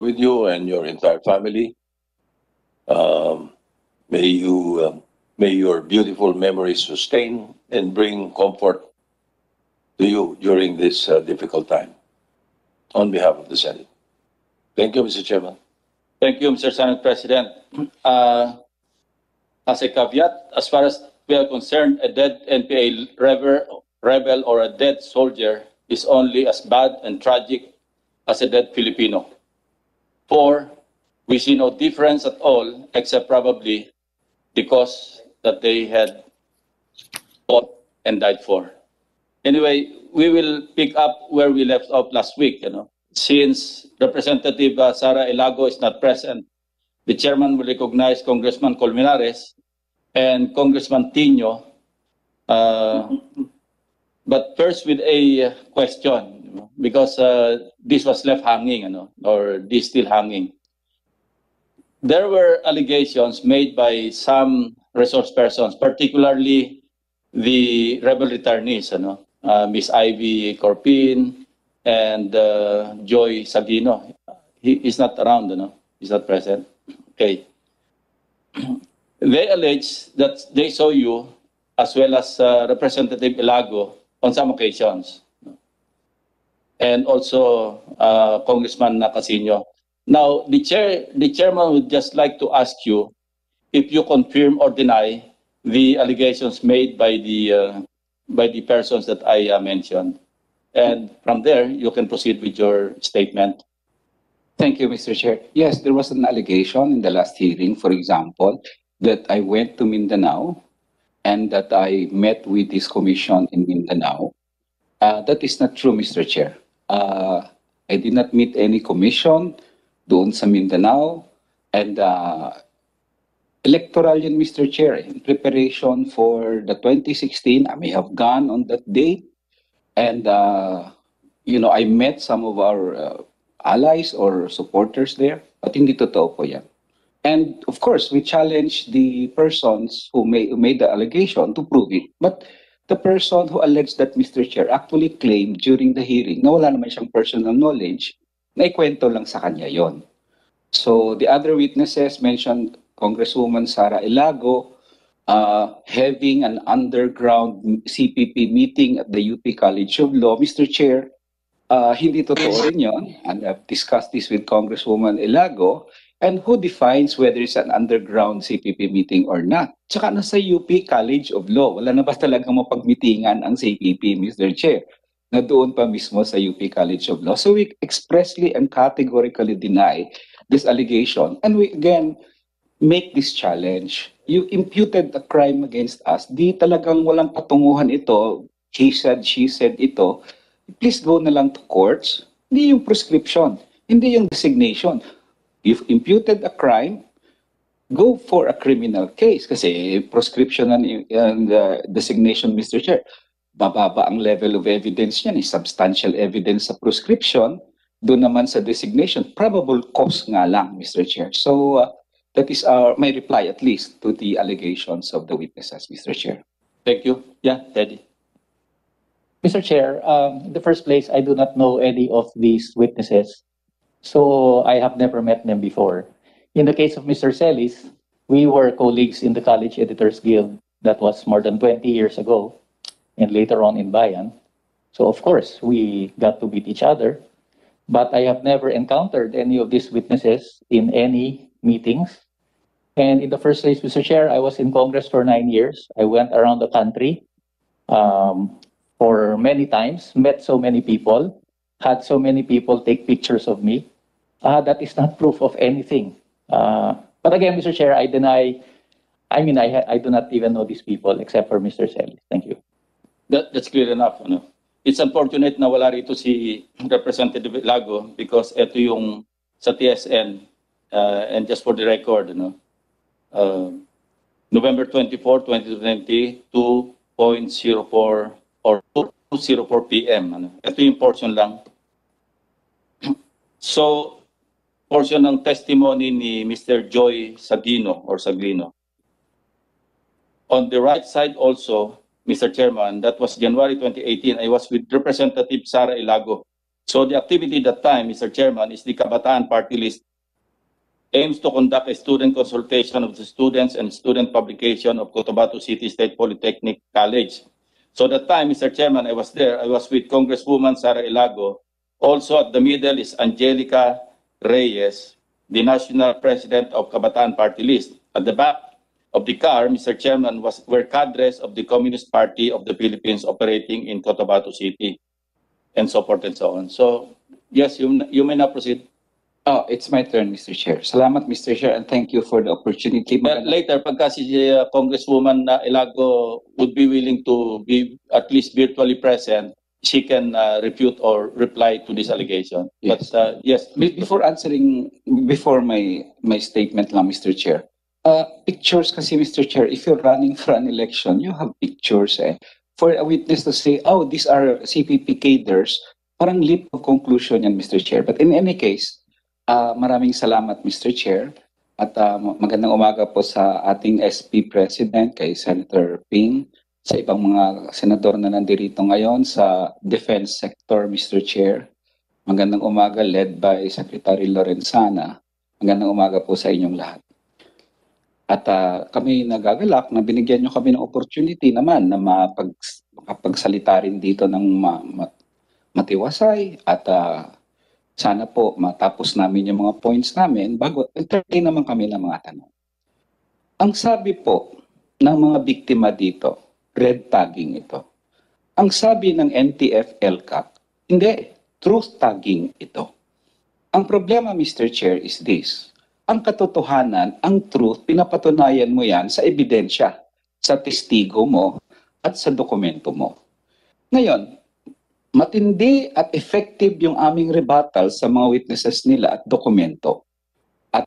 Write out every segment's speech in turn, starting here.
with you and your entire family. Um, may your beautiful memories sustain and bring comfort to you during this difficult time. On behalf of the Senate. Thank you, Mr. Chairman. Thank you, Mr. Senate President. As a caveat, as far as we are concerned, a dead NPA rebel or a dead soldier is only as bad and tragic as a dead Filipino. For we see no difference at all, except probably the cause that they had fought and died for. Anyway, we will pick up where we left off last week. Since Representative Sara Ilago is not present, the chairman will recognize Congressman Colmenares and Congressman Tino. But first with a question, because this was left hanging, or this still hanging. There were allegations made by some resource persons, particularly the rebel returnees, Miss Ivy Corpin and Joy Sagino. He is not around, he's not present. Okay. They allege that they saw you as well as Representative Ilago on some occasions, and also Congressman Nakasino. Now, the chairman would just like to ask you if you confirm or deny the allegations made by the persons that I mentioned. And from there, you can proceed with your statement. Thank you, Mr. Chair. Yes, there was an allegation in the last hearing, for example, that I went to Mindanao and that I met with this commission in Mindanao. That is not true, Mr. Chair. I did not meet any commission doon sa Mindanao, and electoral yun, Mr. Chair, in preparation for the 2016, I may have gone on that day, and I met some of our allies or supporters there, but hindi totoo po yan. And of course, we challenge the persons who made the allegation to prove it. But the person who alleged that, Mr. Chair, actually claimed during the hearing na wala naman siyang personal knowledge, na ikwento lang sa kanya yon. So the other witnesses mentioned Congresswoman Sara Ilago having an underground CPP meeting at the UP College of Law. Mr. Chair, hindi totoo rin yun. And I've discussed this with Congresswoman Ilago. And who defines whether it's an underground CPP meeting or not? Tsaka nasa UP College of Law. Wala na ba talagang mapagmitingan ang CPP, Mr. Chair? Na doon pa mismo sa UP College of Law. So we expressly and categorically deny this allegation. And we again make this challenge. You imputed a crime against us. Di talagang walang patunguhan ito. He said, she said ito. Please go na lang to courts. Hindi yung prescription. Hindi yung designation. If imputed a crime, go for a criminal case. Kasi prescription and designation, Mr. Chair, bababa ang level of evidence yan. Substantial evidence sa prescription. Doon naman sa designation, probable cause nga lang, Mr. Chair. So that is my reply, at least, to the allegations of the witnesses, Mr. Chair. Thank you. Yeah, Teddy. Mr. Chair, in the first place, I do not know any of these witnesses. So I have never met them before. In the case of Mr. Celis, we were colleagues in the College Editors Guild. That was more than 20 years ago, and later on in Bayan. So of course, we got to meet each other. But I have never encountered any of these witnesses in any meetings. And in the first place, Mr. Chair, I was in Congress for 9 years. I went around the country for many times, met so many people, had so many people take pictures of me. That is not proof of anything. But again, Mr. Chair, I deny, I do not even know these people except for Mr. Celis. Thank you. That's clear enough. It's unfortunate na wala rito si Representative Lago because ito yung sa TSN, and just for the record, November 24, 2020, 2:04 or 2:04 p.m. Ito yung portion lang. So, portion ng testimony ni Mr. Joy Sagino or Saglino. On the right side also, Mr. Chairman, that was January 2018, I was with Representative Sara Ilago. So the activity that time, Mr. Chairman, is the Kabataan Party List aims to conduct a student consultation of the students and student publication of Cotabato City State Polytechnic College. So that time, Mr. Chairman, I was there. I was with Congresswoman Sara Ilago. Also at the middle is Angelica Reyes, the National President of Kabataan Party List. At the back of the car, Mr. Chairman, were cadres of the Communist Party of the Philippines operating in Cotabato City, and so forth and so on. So, yes, you may now proceed. Oh, it's my turn, Mr. Chair. Salamat, Mr. Chair, and thank you for the opportunity. But later, pagka si Congresswoman Ilago would be willing to be at least virtually present, she can refute or reply to this allegation. Yes. But yes, Before answering, before my statement lang, Mr. Chair, pictures kasi, Mr. Chair, if you're running for an election, you have pictures eh. For a witness to say, oh, these are CPP cadres, parang leap of conclusion yan, Mr. Chair. But in any case, maraming salamat, Mr. Chair. At magandang umaga po sa ating SP President, kay Senator Ping, sa ibang mga senador na nandirito ngayon sa defense sector, Mr. Chair. Magandang umaga led by Secretary Lorenzana. Magandang umaga po sa inyong lahat. At kami nagagalak na binigyan nyo kami ng opportunity naman na makapagsalita rin dito ng matiwasay at sana po matapos namin yung mga points namin bago entertain naman kami ng mga tanong. Ang sabi po ng mga biktima dito, red tagging ito. Ang sabi ng NTF-LCAC, hindi, truth tagging ito. Ang problema, Mr. Chair, is this. Ang katotohanan, ang truth, pinapatunayan mo yan sa ebedensya, sa testigo mo at sa dokumento mo. Ngayon, matindi at effective yung aming rebuttal sa mga witnesses nila at dokumento. At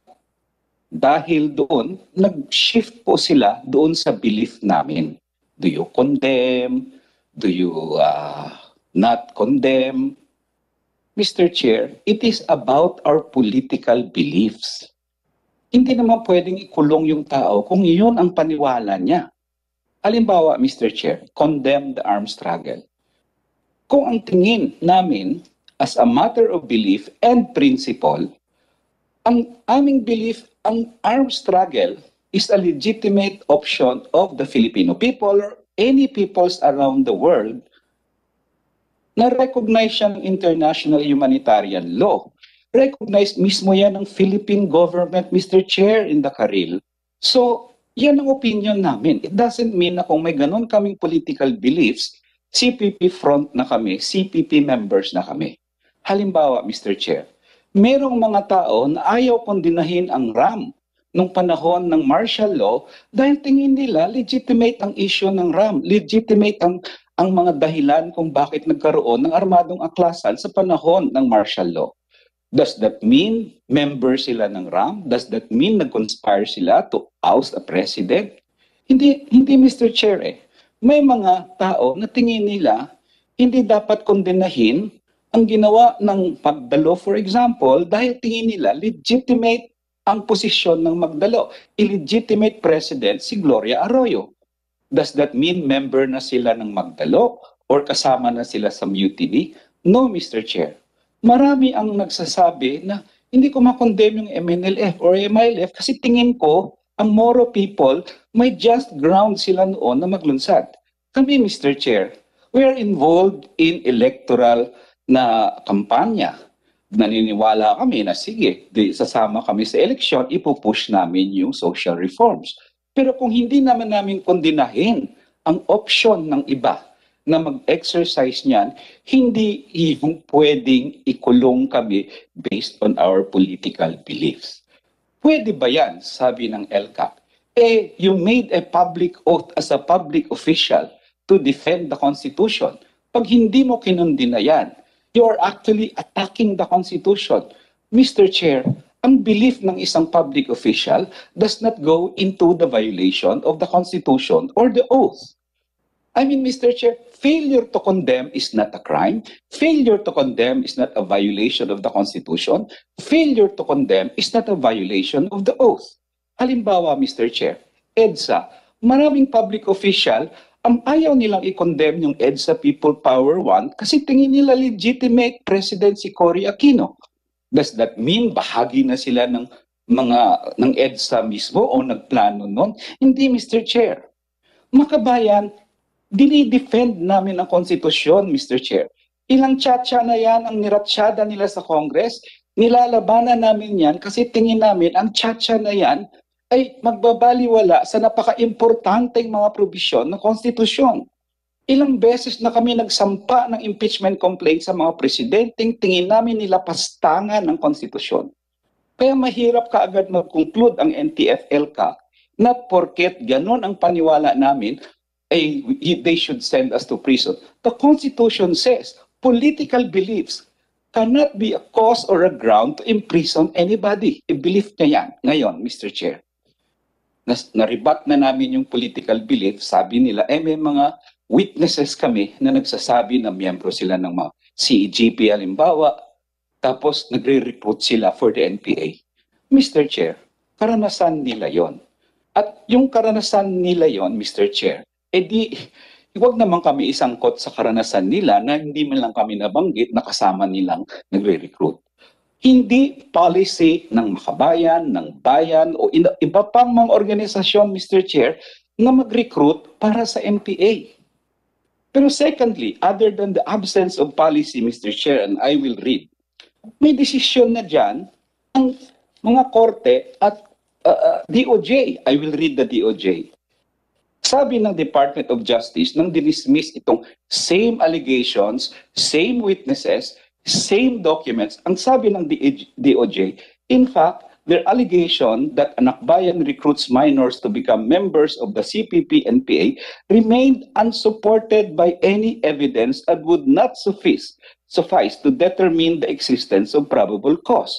dahil doon, nag-shift po sila doon sa belief namin. Do you condemn? Do you not condemn? Mr. Chair, it is about our political beliefs. Hindi naman pwedeng ikulong yung tao kung iyon ang paniwala niya. Halimbawa, Mr. Chair, condemn the armed struggle. Kung ang tingin namin as a matter of belief and principle, ang aming belief, ang armed struggle is a legitimate option of the Filipino people or any peoples around the world na recognize siya ng international humanitarian law. Recognize mismo yan ng Philippine government, Mr. Chair, in the Karil. So, yan ang opinion namin. It doesn't mean na kung may ganon kaming political beliefs, CPP front na kami, CPP members na kami. Halimbawa, Mr. Chair, merong mga tao na ayaw kondinahin ang RAM nung panahon ng martial law dahil tingin nila legitimate ang issue ng RAM, legitimate ang mga dahilan kung bakit nagkaroon ng armadong aklasan sa panahon ng martial law. Does that mean member sila ng RAM? Does that mean nag-conspire sila to oust a president? Hindi Mr. Chair eh. May mga tao na tingin nila hindi dapat kondenahin ang ginawa ng Magdalo, for example, dahil tingin nila legitimate ang posisyon ng Magdalo. Illegitimate president si Gloria Arroyo. Does that mean member na sila ng Magdalo or kasama na sila sa mutiny? No, Mr. Chair. Marami ang nagsasabi na hindi ko makondemn yung MNLF or MILF kasi tingin ko ang Moro people may just ground sila noon na maglunsad. Kami, Mr. Chair, we are involved in electoral na kampanya. Naniniwala kami na sige, sasama kami sa eleksyon, ipupush namin yung social reforms. Pero kung hindi naman namin kondinahin ang option ng iba na mag-exercise niyan, hindi yung pwedeng ikulong kami based on our political beliefs. Pwede ba yan, sabi ng LCAC? You made a public oath as a public official to defend the Constitution. Pag hindi mo kinundina yan, you are actually attacking the Constitution. Mr. Chair, ang belief ng isang public official does not go into the violation of the Constitution or the oath. I mean, Mr. Chair, failure to condemn is not a crime. Failure to condemn is not a violation of the Constitution. Failure to condemn is not a violation of the oath. Halimbawa, Mr. Chair, EDSA, maraming public official ang ayaw nilang i-condemn yung EDSA People Power 1 kasi tingin nila legitimate President si Cory Aquino. Does that mean bahagi na sila ng ng EDSA mismo o nagplano nun? Hindi, Mr. Chair. Makabayan, dinidefend namin ang konstitusyon, Mr. Chair. Ilang tsa-tsa na yan ang niratsyada nila sa Congress. Nilalabanan namin yan kasi tingin namin ang tsa-tsa na yan ay magbabaliwala sa napaka-importanteng mga probisyon ng konstitusyon. Ilang beses na kami nagsampa ng impeachment complaint sa mga presidenteng tingin namin nilapastangan ng konstitusyon. Kaya mahirap kaagad mag-conclude ang NTF-ELCA na porket ganon ang paniwala namin, ay they should send us to prison. The Constitution says political beliefs cannot be a cause or a ground to imprison anybody. I-believe niya yan ngayon, Mr. Chair. Naribat na namin yung political belief, sabi nila, may mga witnesses kami na nagsasabi na miyembro sila ng mga CEGP halimbawa, tapos nagre-recruit sila for the NPA. Mr. Chair, karanasan nila yon. At yung karanasan nila yon, Mr. Chair, huwag naman kami isangkot sa karanasan nila na hindi man lang kami nabanggit na kasama nilang nagre-recruit. Hindi policy ng makabayan, ng bayan, o iba pang mga organisasyon, Mr. Chair, na mag-recruit para sa NPA. Pero secondly, other than the absence of policy, Mr. Chair, and I will read, may desisyon na dyan ang mga korte at DOJ. I will read the DOJ. Sabi ng Department of Justice nang dinismiss itong same allegations, same witnesses, same documents, ang sabi ng DOJ, in fact, their allegation that an akbayan recruits minors to become members of the CPP-NPA remained unsupported by any evidence and would not suffice to determine the existence of probable cause.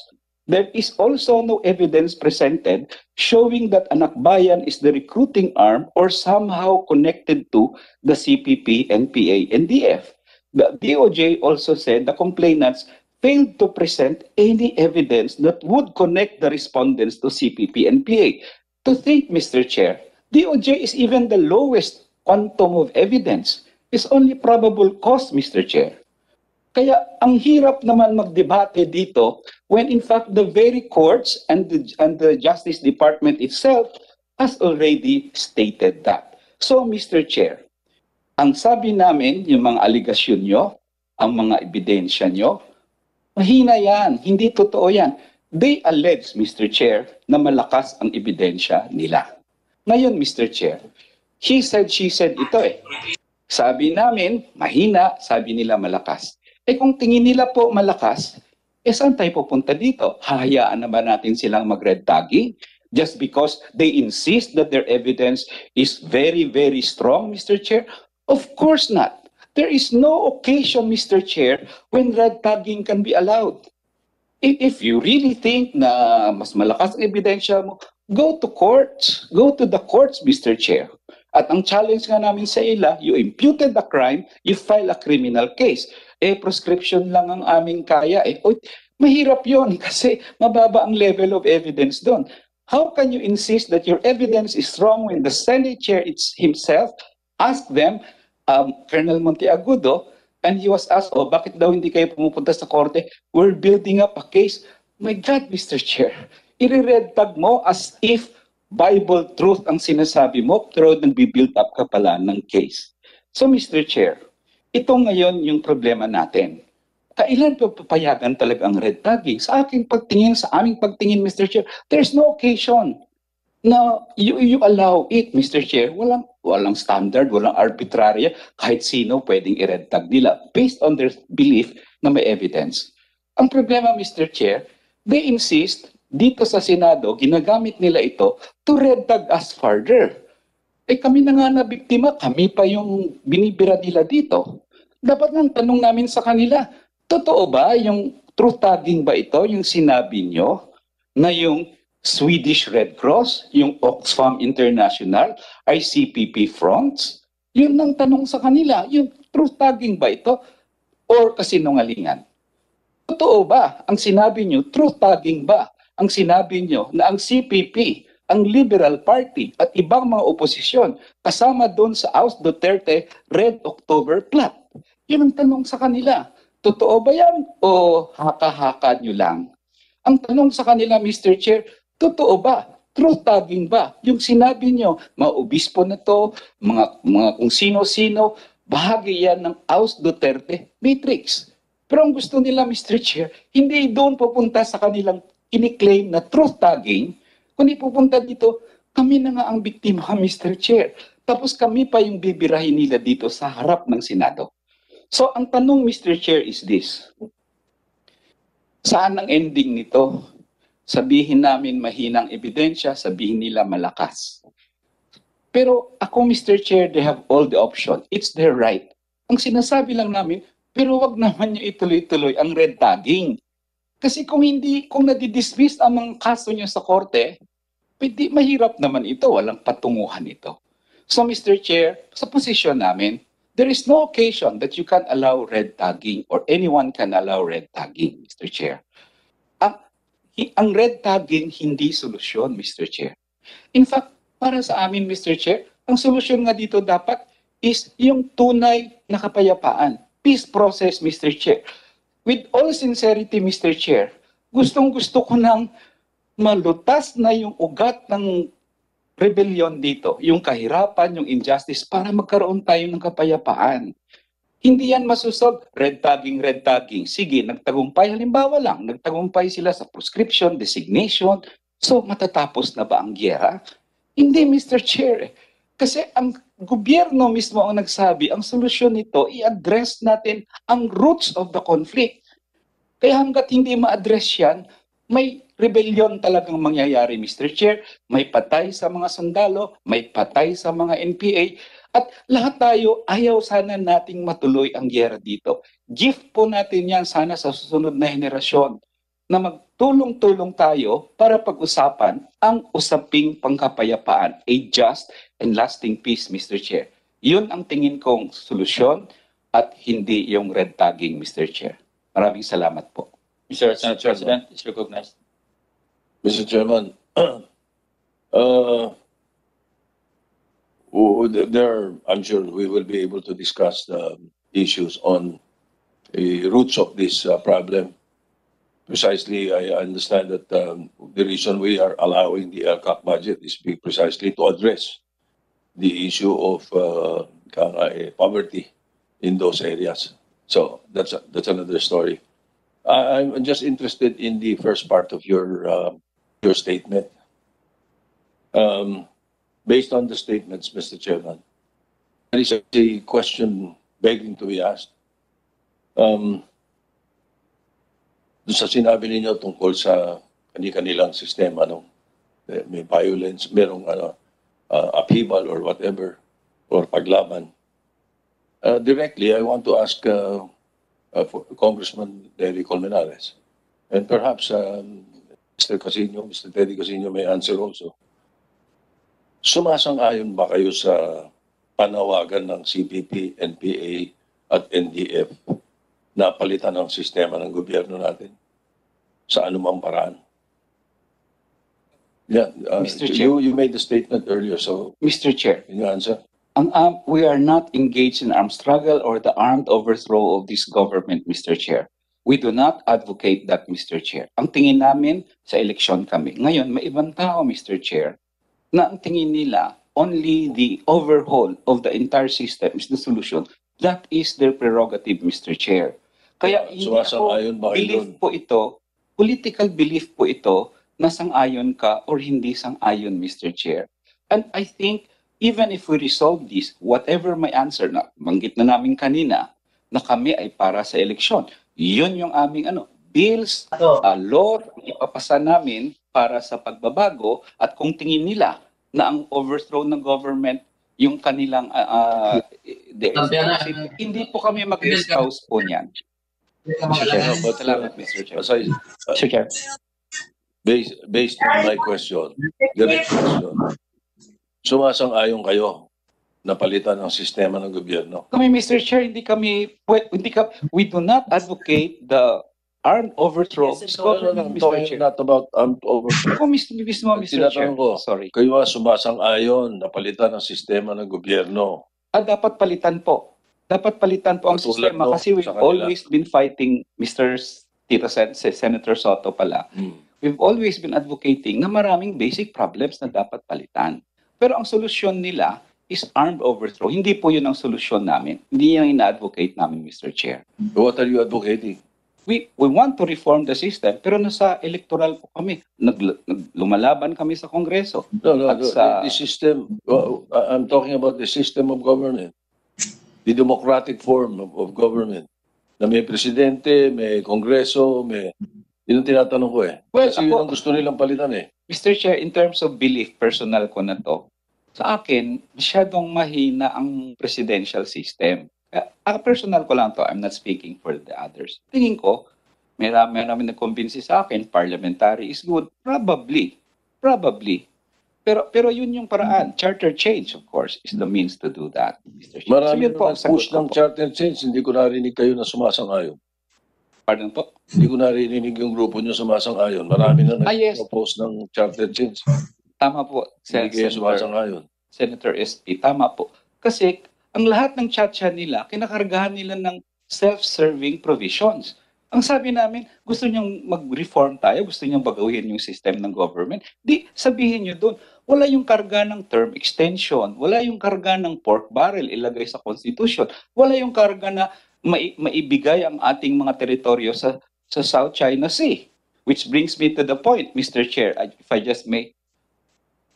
There is also no evidence presented showing that an akbayan is the recruiting arm or somehow connected to the CPP-NPA-NDF. The DOJ also said the complainants failed to present any evidence that would connect the respondents to CPP-NPA. To think, Mr. Chair, DOJ is even the lowest quantum of evidence. It's only probable cause, Mr. Chair. Kaya ang hirap naman magdebate dito when in fact the very courts and the Justice Department itself has already stated that. So, Mr. Chair, ang sabi namin, yung mga aligasyon nyo, ang mga ebidensya nyo, mahina yan, hindi totoo yan. They allege, Mr. Chair, na malakas ang ebidensya nila. Ngayon, Mr. Chair, she said ito eh. Sabi namin, mahina, sabi nila malakas. Kung tingin nila po malakas, saan tayo pupunta dito? Hahayaan na ba natin silang mag-red tagging? Just because they insist that their evidence is very, very strong, Mr. Chair? Of course not. There is no occasion, Mr. Chair, when red tagging can be allowed. If you really think na mas malakas ang ebidensya mo, go to courts. Go to the courts, Mr. Chair. At ang challenge nga namin sa ila, you imputed the crime, you file a criminal case. Prescription lang ang aming kaya. Mahirap yon kasi mababa ang level of evidence doon. How can you insist that your evidence is strong when the Senate Chair himself asked them, Colonel Monteagudo, and he was asked, bakit daw hindi kayo pumupunta sa korte? We're building up a case. My God, Mr. Chair, i-red tag mo as if Bible truth ang sinasabi mo, pero nagbi-build up ka pala ng case. So, Mr. Chair, ito ngayon yung problema natin. Kailan pa papayagan talaga ang red tagging? Sa aming pagtingin, Mr. Chair, there's no occasion na you allow it, Mr. Chair. Walang standard, walang arbitrarya, kahit sino pwedeng i-red tag nila based on their belief na may evidence. Ang problema, Mr. Chair, they insist dito sa Senado, ginagamit nila ito to red tag us further. Kami na nga na biktima, kami pa yung binibira nila dito. Dapat nang tanong namin sa kanila, totoo ba yung truth tagging ba ito, yung sinabi nyo, na yung Swedish Red Cross, yung Oxfam International, ay CPP fronts? Yun ang tanong sa kanila, yung truth tagging ba ito, or kasinungalingan? Totoo ba ang sinabi nyo, truth tagging ba ang sinabi nyo na ang CPP ang Liberal Party at ibang mga oposisyon kasama doon sa House Duterte Red October plot. Yun ang tanong sa kanila. Totoo ba yan o haka-haka nyo lang? Ang tanong sa kanila, Mr. Chair, totoo ba? Truth tagging ba? Yung sinabi nyo, mga obispo na to, mga kung sino-sino, bahagi yan ng House Duterte Matrix. Pero ang gusto nila, Mr. Chair, hindi doon pupunta sa kanilang kiniklaim na truth tagging, kundi pupunta dito, kami na nga ang biktima, Mr. Chair. Tapos kami pa yung bibirahin nila dito sa harap ng Senado. So ang tanong, Mr. Chair, is this. Saan ang ending nito? Sabihin namin mahinang ebidensya, sabihin nila malakas. Pero ako, Mr. Chair, they have all the option. It's their right. Ang sinasabi lang namin, pero wag naman niyo ituloy-tuloy ang red tagging. Kasi kung nadidismiss ang mga kaso niyo sa korte, pwede, mahirap naman ito, walang patunguhan ito. So Mr. Chair, sa posisyon namin, there is no occasion that you can allow red tagging or anyone can allow red tagging, Mr. Chair. Ang red tagging hindi solusyon, Mr. Chair. In fact, para sa amin, Mr. Chair, ang solusyon nga dito dapat is yung tunay na kapayapaan. Peace process, Mr. Chair. With all sincerity, Mr. Chair, gustong-gusto ko nang malutas na yung ugat ng rebellion dito, yung kahirapan, yung injustice, para magkaroon tayo ng kapayapaan. Hindi yan masusog, red tagging, red tagging. Sige, nagtagumpay, halimbawa lang, nagtagumpay sila sa prescription, designation, so matatapos na ba ang gyera? Hindi, Mr. Chair. Kasi ang gobyerno mismo ang nagsabi, ang solusyon nito, i-address natin ang roots of the conflict. Kaya hanggat hindi ma-address yan, may rebellion talagang mangyayari, Mr. Chair. May patay sa mga sundalo, may patay sa mga NPA, at lahat tayo ayaw sana nating matuloy ang gyera dito. Gift po natin yan sana sa susunod na henerasyon na magtulong-tulong tayo para pag-usapan ang usaping pangkapayapaan, a just and lasting peace, Mr. Chair. Yun ang tingin kong solusyon at hindi yung red tagging, Mr. Chair. Maraming salamat po. Mr. Senate President is recognized. Mr. Chairman, I'm sure we will be able to discuss the issues on the roots of this problem. Precisely, I understand that the reason we are allowing the LCAC budget is precisely to address the issue of poverty in those areas. So that's another story. I'm just interested in the first part of your statement. Based on the statements, Mr. Chairman, there is a question begging to be asked. Doon sa sinabi ninyo tungkol sa kanilang sistema, may violence, merong upheaval or whatever, or paglaban. Directly, I want to ask Congressman Colmenares, and perhaps Mr. Teddy Casino may answer also. Sumasang-ayon ba kayo sa panawagan ng CPP, NPA at NDF na palitan ang sistema ng gobyerno natin sa anumang paraan? Yeah, Mr. Chair. You made the statement earlier, so Mr. Chair, can you answer? we are not engaged in armed struggle or the armed overthrow of this government, Mr. Chair. We do not advocate that, Mr. Chair. Ang tingin namin sa eleksyon kami. Ngayon, may ibang tao, Mr. Chair, na ang tingin nila, only the overhaul of the entire system is the solution. That is their prerogative, Mr. Chair. Kaya hindi Sumasang-ayon ba kayo belief doon? po ito, political belief po ito, na sang-ayon ka or hindi sang-ayon, Mr. Chair. And I think, even if we resolve this, whatever my answer na, banggit na namin kanina, na kami ay para sa eleksyon. Yun yung aming bills, law, ipapasa namin para sa pagbabago, at kung tingin nila na ang overthrow ng government, yung kanilang hindi po kami mag-espouse po niyan. Mr. Chair, but Salamat, Mr. Chair. Mr. Chair. Based on my question, direct question, sumasang-ayon kayo na palitan ang sistema ng gobyerno? Kami, Mr. Chair, we do not advocate the armed overthrow. No, I'm Mr. talking Chair. not about armed overthrow. Oh, Mr. Chair. Tinatanong ko, Sorry. kayo sumasang-ayon na palitan ang sistema ng gobyerno. Dapat palitan po. Dapat palitan po ang Katulad sistema no, kasi we've sa kanila. always been fighting, Senator Soto pala. We've always been advocating na maraming basic problems na dapat palitan. Pero ang solusyon nila is armed overthrow. Hindi po yun ang solusyon namin. Hindi yung ina-advocate namin, Mr. Chair. What are you advocating? We want to reform the system, pero nasa electoral po kami. Lumalaban kami sa Kongreso. No, At sa- the system, I'm talking about the system of government. The democratic form of government. Na may presidente, may kongreso, may... Yun ang tinatanong ko eh. Well, Kasi yun ang gusto nilang palitan eh. Mr. Chair, in terms of belief, personal ko na to, sa akin, masyadong mahina ang presidential system. Personal ko lang to, I'm not speaking for the others. Tingin ko, may namin nag-convince sa akin, parliamentary is good. Probably. Pero yun yung paraan. Charter change, of course, is the means to do that, Mr. Chair. Marami yun po ang na push sagot ko ng po. charter change, hindi ko narinig kayo na sumasang-ayon. Pardon po? Hindi ko narinig yung grupo nyo sumasang-ayon. Marami na Yes. nag-propose ng charter change. Tama po, Hindi kayo sumasang-ayon. Senator SP, tama po. Kasi ang lahat ng chat-chat nila, kinakargahan nila ng self-serving provisions. Ang sabi namin, gusto niyang mag-reform tayo, gusto niyang baguhin yung system ng government. Di, sabihin niyo doon, wala yung karga ng term extension, wala yung karga ng pork barrel ilagay sa constitution, wala yung karga na maibigay ang ating mga teritoryo sa South China Sea. Which brings me to the point, Mr. Chair, if I just may.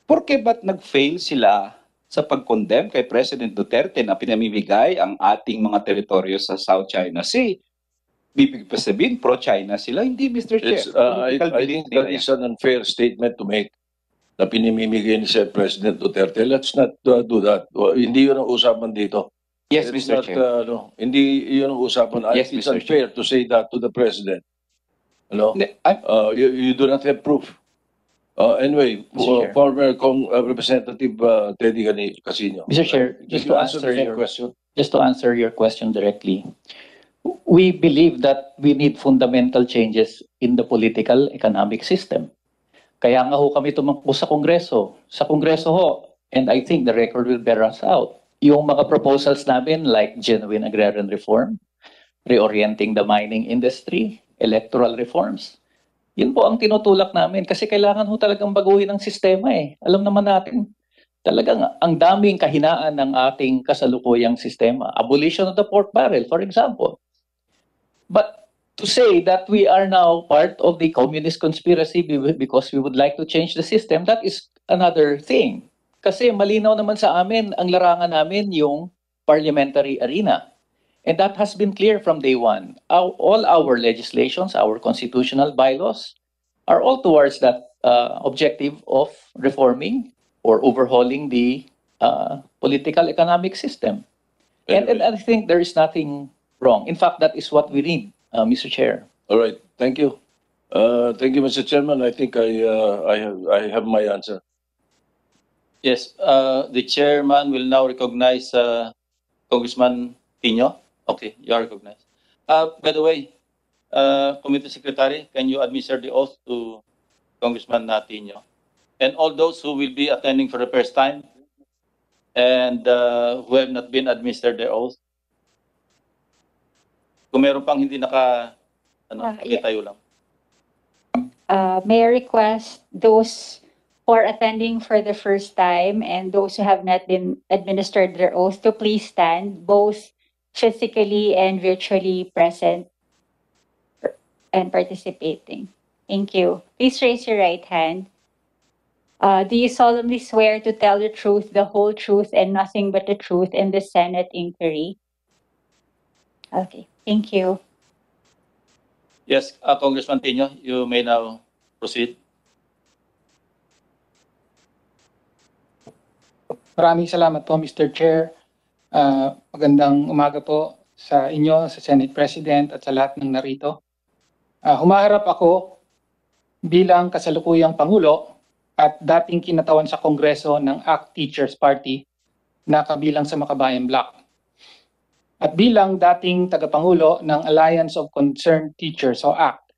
Porke ba't nag-fail sila sa pag-condemn kay President Duterte na pinamimigay ang ating mga teritoryo sa South China Sea? Bibig pa sabihin, pro-China sila? Hindi, Mr. Chair. I Political think belief that nila is an unfair statement to make na pinimimigay ni President Duterte. Let's not do that. Hindi yun ang usapan dito. yan. Yes, It's Mr. not, Chair. hindi yun ang usapan. Yes, It's Mr. unfair to say that to the President. Hindi, You do not have proof. Anyway, Mr. Chair. former Representative Teddy Casino. Mr. Chair, Did just you to answer answer the your question? Just to answer your question directly, we believe that we need fundamental changes in the political economic system. Kaya nga ho kami tumakbo sa Kongreso. Sa Kongreso ho, and I think the record will bear us out, yung mga proposals namin like genuine agrarian reform, reorienting the mining industry, electoral reforms, yun po ang tinutulak namin kasi kailangan ho talagang baguhin ang sistema eh. Alam naman natin, talagang ang daming kahinaan ng ating kasalukuyang sistema. Abolition of the pork barrel, for example. But to say that we are now part of the communist conspiracy because we would like to change the system, that is another thing. Kasi malinaw naman sa amin, ang larangan namin yung parliamentary arena. And that has been clear from day one. All our legislations, our constitutional bylaws, are all towards that objective of reforming or overhauling the political economic system. And I think there is nothing wrong. In fact, that is what we need, Mr. Chair. All right. Thank you. Thank you, Mr. Chairman. I think I have my answer. Yes, the chairman will now recognize Congressman Tino. Okay, you are recognized. By the way, Committee Secretary, can you administer the oath to Congressman Tino? And all those who will be attending for the first time and who have not been administered their oath. Kung meron pang hindi tayo lang. May I request those who are attending for the first time and those who have not been administered their oath to please stand, both physically and virtually present and participating. Thank you. Please raise your right hand. Do you solemnly swear to tell the truth, the whole truth, and nothing but the truth in the Senate inquiry? Okay, thank you. Yes, Congressman Tino, you may now proceed. Maraming salamat po, Mr. Chair. Magandang umaga po sa inyo, sa Senate President at sa lahat ng narito. Humaharap ako bilang kasalukuyang Pangulo at dating kinatawan sa Kongreso ng ACT Teachers Party na kabilang sa Makabayan Bloc. at bilang dating tagapangulo ng Alliance of Concerned Teachers o ACT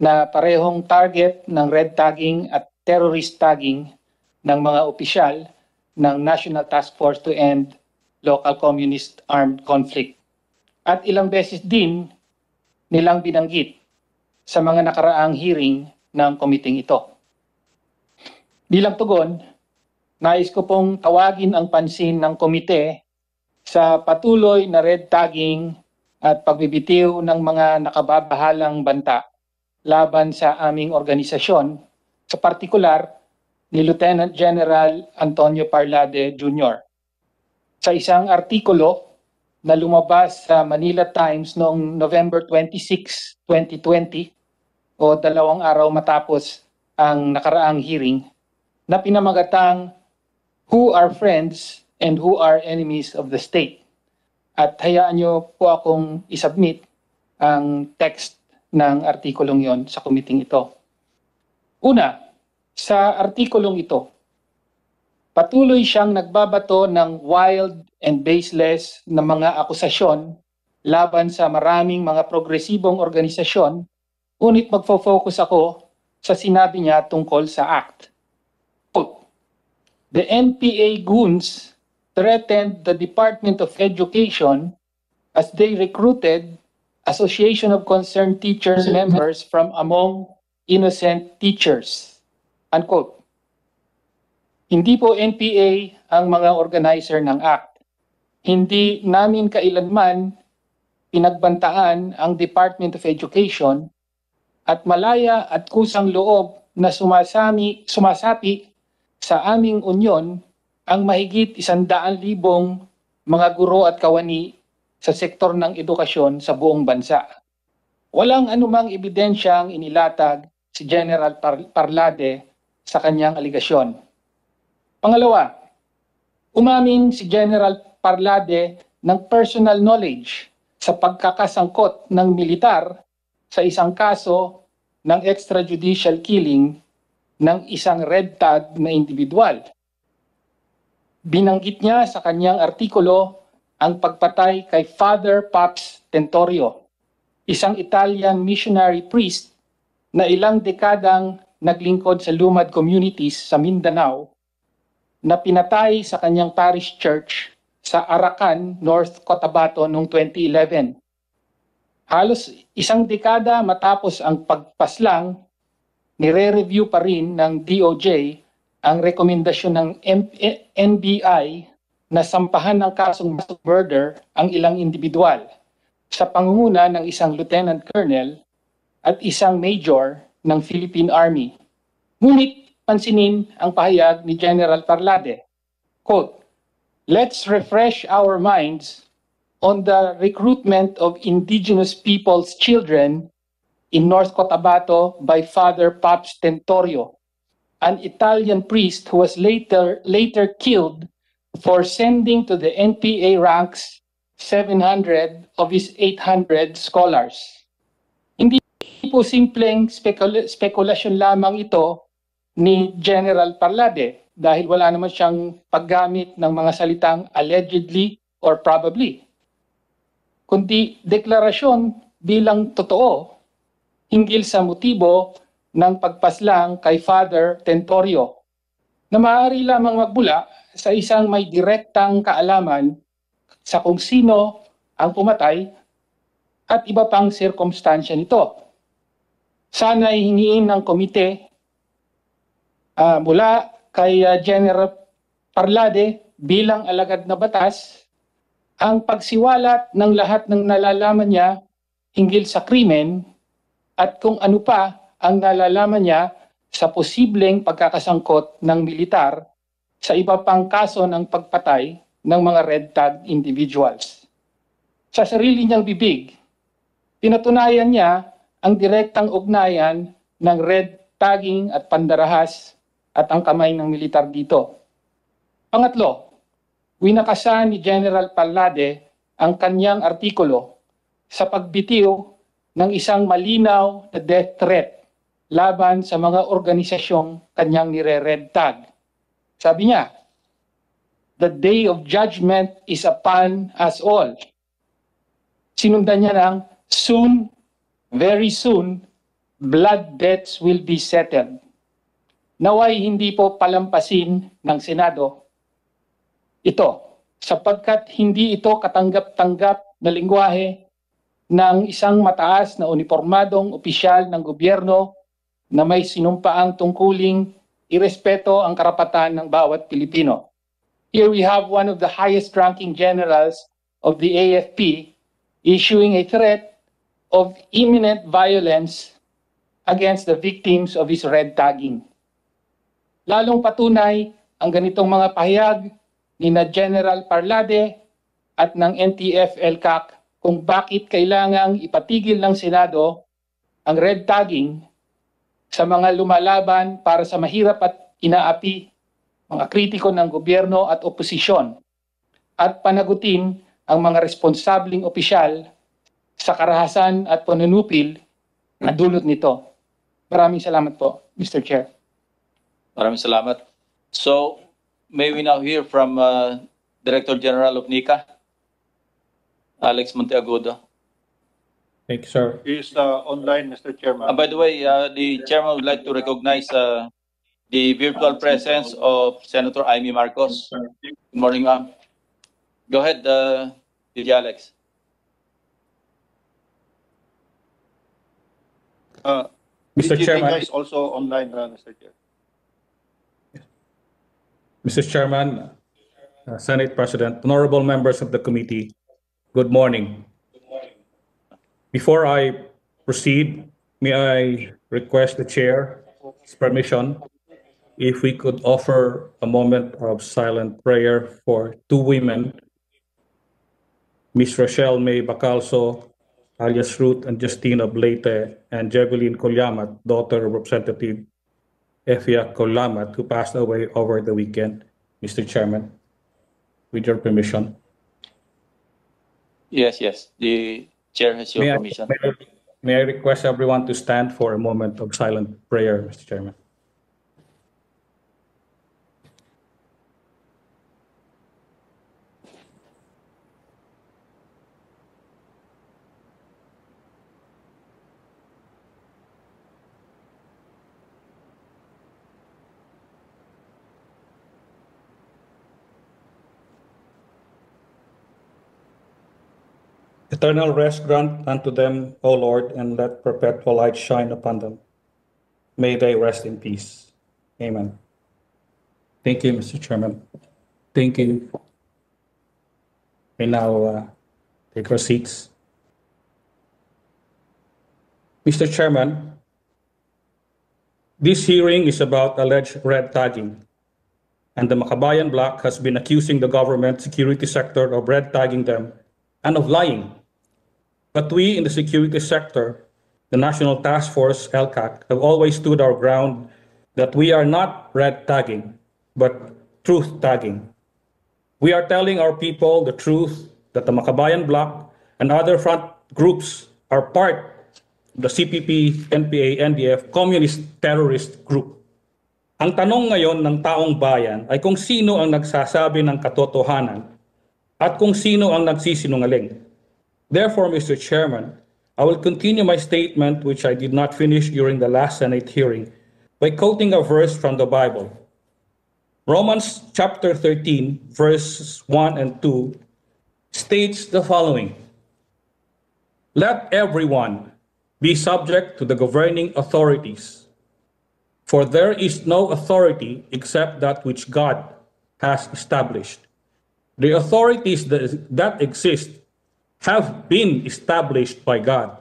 na parehong target ng red tagging at terrorist tagging ng mga opisyal ng National Task Force to End Local Communist Armed Conflict. At ilang beses din nilang binanggit sa mga nakaraang hearing ng komiting ito. Bilang tugon, nais ko pong tawagin ang pansin ng komite sa patuloy na red tagging at pagbibitiw ng mga nakababahalang banta laban sa aming organisasyon, sa partikular ni Lieutenant General Antonio Parlade Jr. Sa isang artikulo na lumabas sa Manila Times noong November 26, 2020 o 2 araw matapos ang nakaraang hearing na pinamagatang Who Are Friends and Who Are Enemies of the State. At hayaan niyo po akong isubmit ang text ng artikulong yon sa komiting ito. Una, sa artikulong ito, patuloy siyang nagbabato ng wild and baseless na mga akusasyon laban sa maraming mga progresibong organisasyon, ngunit magfo-focus ako sa sinabi niya tungkol sa ACT. Quote, "The NPA goons threatened the Department of Education as they recruited Association of Concerned Teachers members from among innocent teachers." Unquote. Hindi po NPA ang mga organizer ng ACT. Hindi namin kailanman pinagbantaan ang Department of Education at malaya at kusang loob na sumasapi sa aming unyon ang mahigit 100,000 mga guro at kawani sa sektor ng edukasyon sa buong bansa. Walang anumang ebidensyang inilatag si General Parlade sa kanyang aligasyon. Pangalawa, umamin si General Parlade ng personal knowledge sa pagkakasangkot ng militar sa isang kaso ng extrajudicial killing ng isang red tag na individual. Binanggit niya sa kanyang artikulo ang pagpatay kay Father Pops Tentorio, isang Italian missionary priest na ilang dekadang naglingkod sa lumad communities sa Mindanao, na pinatay sa kanyang parish church sa Arakan, North Cotabato noong 2011. Halos isang dekada matapos ang pagpaslang, nire-review pa rin ng DOJ ang rekomendasyon ng NBI na sampahan ng kasong murder ang ilang individual sa pangunguna ng isang lieutenant colonel at isang major ng Philippine Army. Ngunit pansinin ang pahayag ni General Parlade. Quote, "Let's refresh our minds on the recruitment of indigenous people's children in North Cotabato by Father Pops Tentorio, an Italian priest who was later killed for sending to the NPA ranks 700 of his 800 scholars." Hindi po simpleng spekulasyon lamang ito ni General Parlade dahil wala naman siyang paggamit ng mga salitang allegedly or probably, kundi deklarasyon bilang totoo hinggil sa motibo ng pagpaslang kay Father Tentorio na maaari lamang magbula sa isang may direktang kaalaman sa kung sino ang pumatay at iba pang sirkumstansya nito. Sana'y hingiin ng komite mula kay General Parlade bilang alagad na batas ang pagsiwalat ng lahat ng nalalaman niya hinggil sa krimen at kung ano pa ang nalalaman niya sa posibleng pagkakasangkot ng militar sa iba pang kaso ng pagpatay ng mga red tag individuals. Sa sarili niyang bibig, pinatunayan niya ang direktang ugnayan ng red tagging at pandarahas at ang kamay ng militar dito. Pangatlo, winakasan ni General Parlade ang kanyang artikulo sa pagbitiw ng isang malinaw na death threat laban sa mga organisasyong kanyang nire-red tag. Sabi niya, "The day of judgment is upon us all. sinundan niya ng soon, very soon, blood debts will be settled. Naway hindi po palampasin ng Senado ito, sapagkat hindi ito katanggap-tanggap na lingwahe ng isang mataas na uniformadong opisyal ng gobyerno na may sinumpaang tungkuling irespeto ang karapatan ng bawat Pilipino. Here we have one of the highest ranking generals of the AFP issuing a threat of imminent violence against the victims of his red tagging. Lalong patunay ang ganitong mga pahayag ni na General Parlade at ng NTF-ELCAC kung bakit kailangang ipatigil ng Senado ang red tagging sa mga lumalaban para sa mahirap at inaapi, mga kritiko ng gobyerno at oposisyon, at panagutin ang mga responsabling opisyal sa karahasan at panunupil na dulot nito. Maraming salamat po, Mr. Chair. Maraming salamat. So, may we now hear from Director General of NICA, Alex Monteagudo. Thank you, sir. Is online, Mr. Chairman. By the way, the chairman would like to recognize the virtual presence of Senator Amy Marcos. Good morning, ma'am. Go ahead, DJ Alex. Mr. Chairman. is also online, Mr. Chair. Mr. Chairman, Senate President, honorable members of the committee, good morning. Before I proceed, may I request the chair's permission if we could offer a moment of silent prayer for two women, Miss Rochelle May Bacalso, alias Ruth and Justina Blate, and Jeveline Colamat, daughter of Representative Efia Colamat, who passed away over the weekend. Mr. Chairman, with your permission. Yes, the chair has your permission. May I request everyone to stand for a moment of silent prayer, Mr. Chairman. Eternal rest grant unto them, O Lord, and let perpetual light shine upon them. May they rest in peace. Amen. Thank you, Mr. Chairman. Thank you. We now take our seats. Mr. Chairman, this hearing is about alleged red tagging, and the Makabayan Bloc has been accusing the government security sector of red tagging them and of lying. But we in the security sector, the National Task Force, LCAC, have always stood our ground that we are not red tagging, but truth tagging. We are telling our people the truth that the Makabayan Bloc and other front groups are part of the CPP-NPA-NDF communist terrorist group. Ang tanong ngayon ng taong bayan ay kung sino ang nagsasabi ng katotohanan at kung sino ang nagsisinungaling. Therefore, Mr. Chairman, I will continue my statement, which I did not finish during the last Senate hearing, by quoting a verse from the Bible. Romans chapter 13, verses 1 and 2 states the following: Let everyone be subject to the governing authorities, for there is no authority except that which God has established. The authorities that exist have been established by God.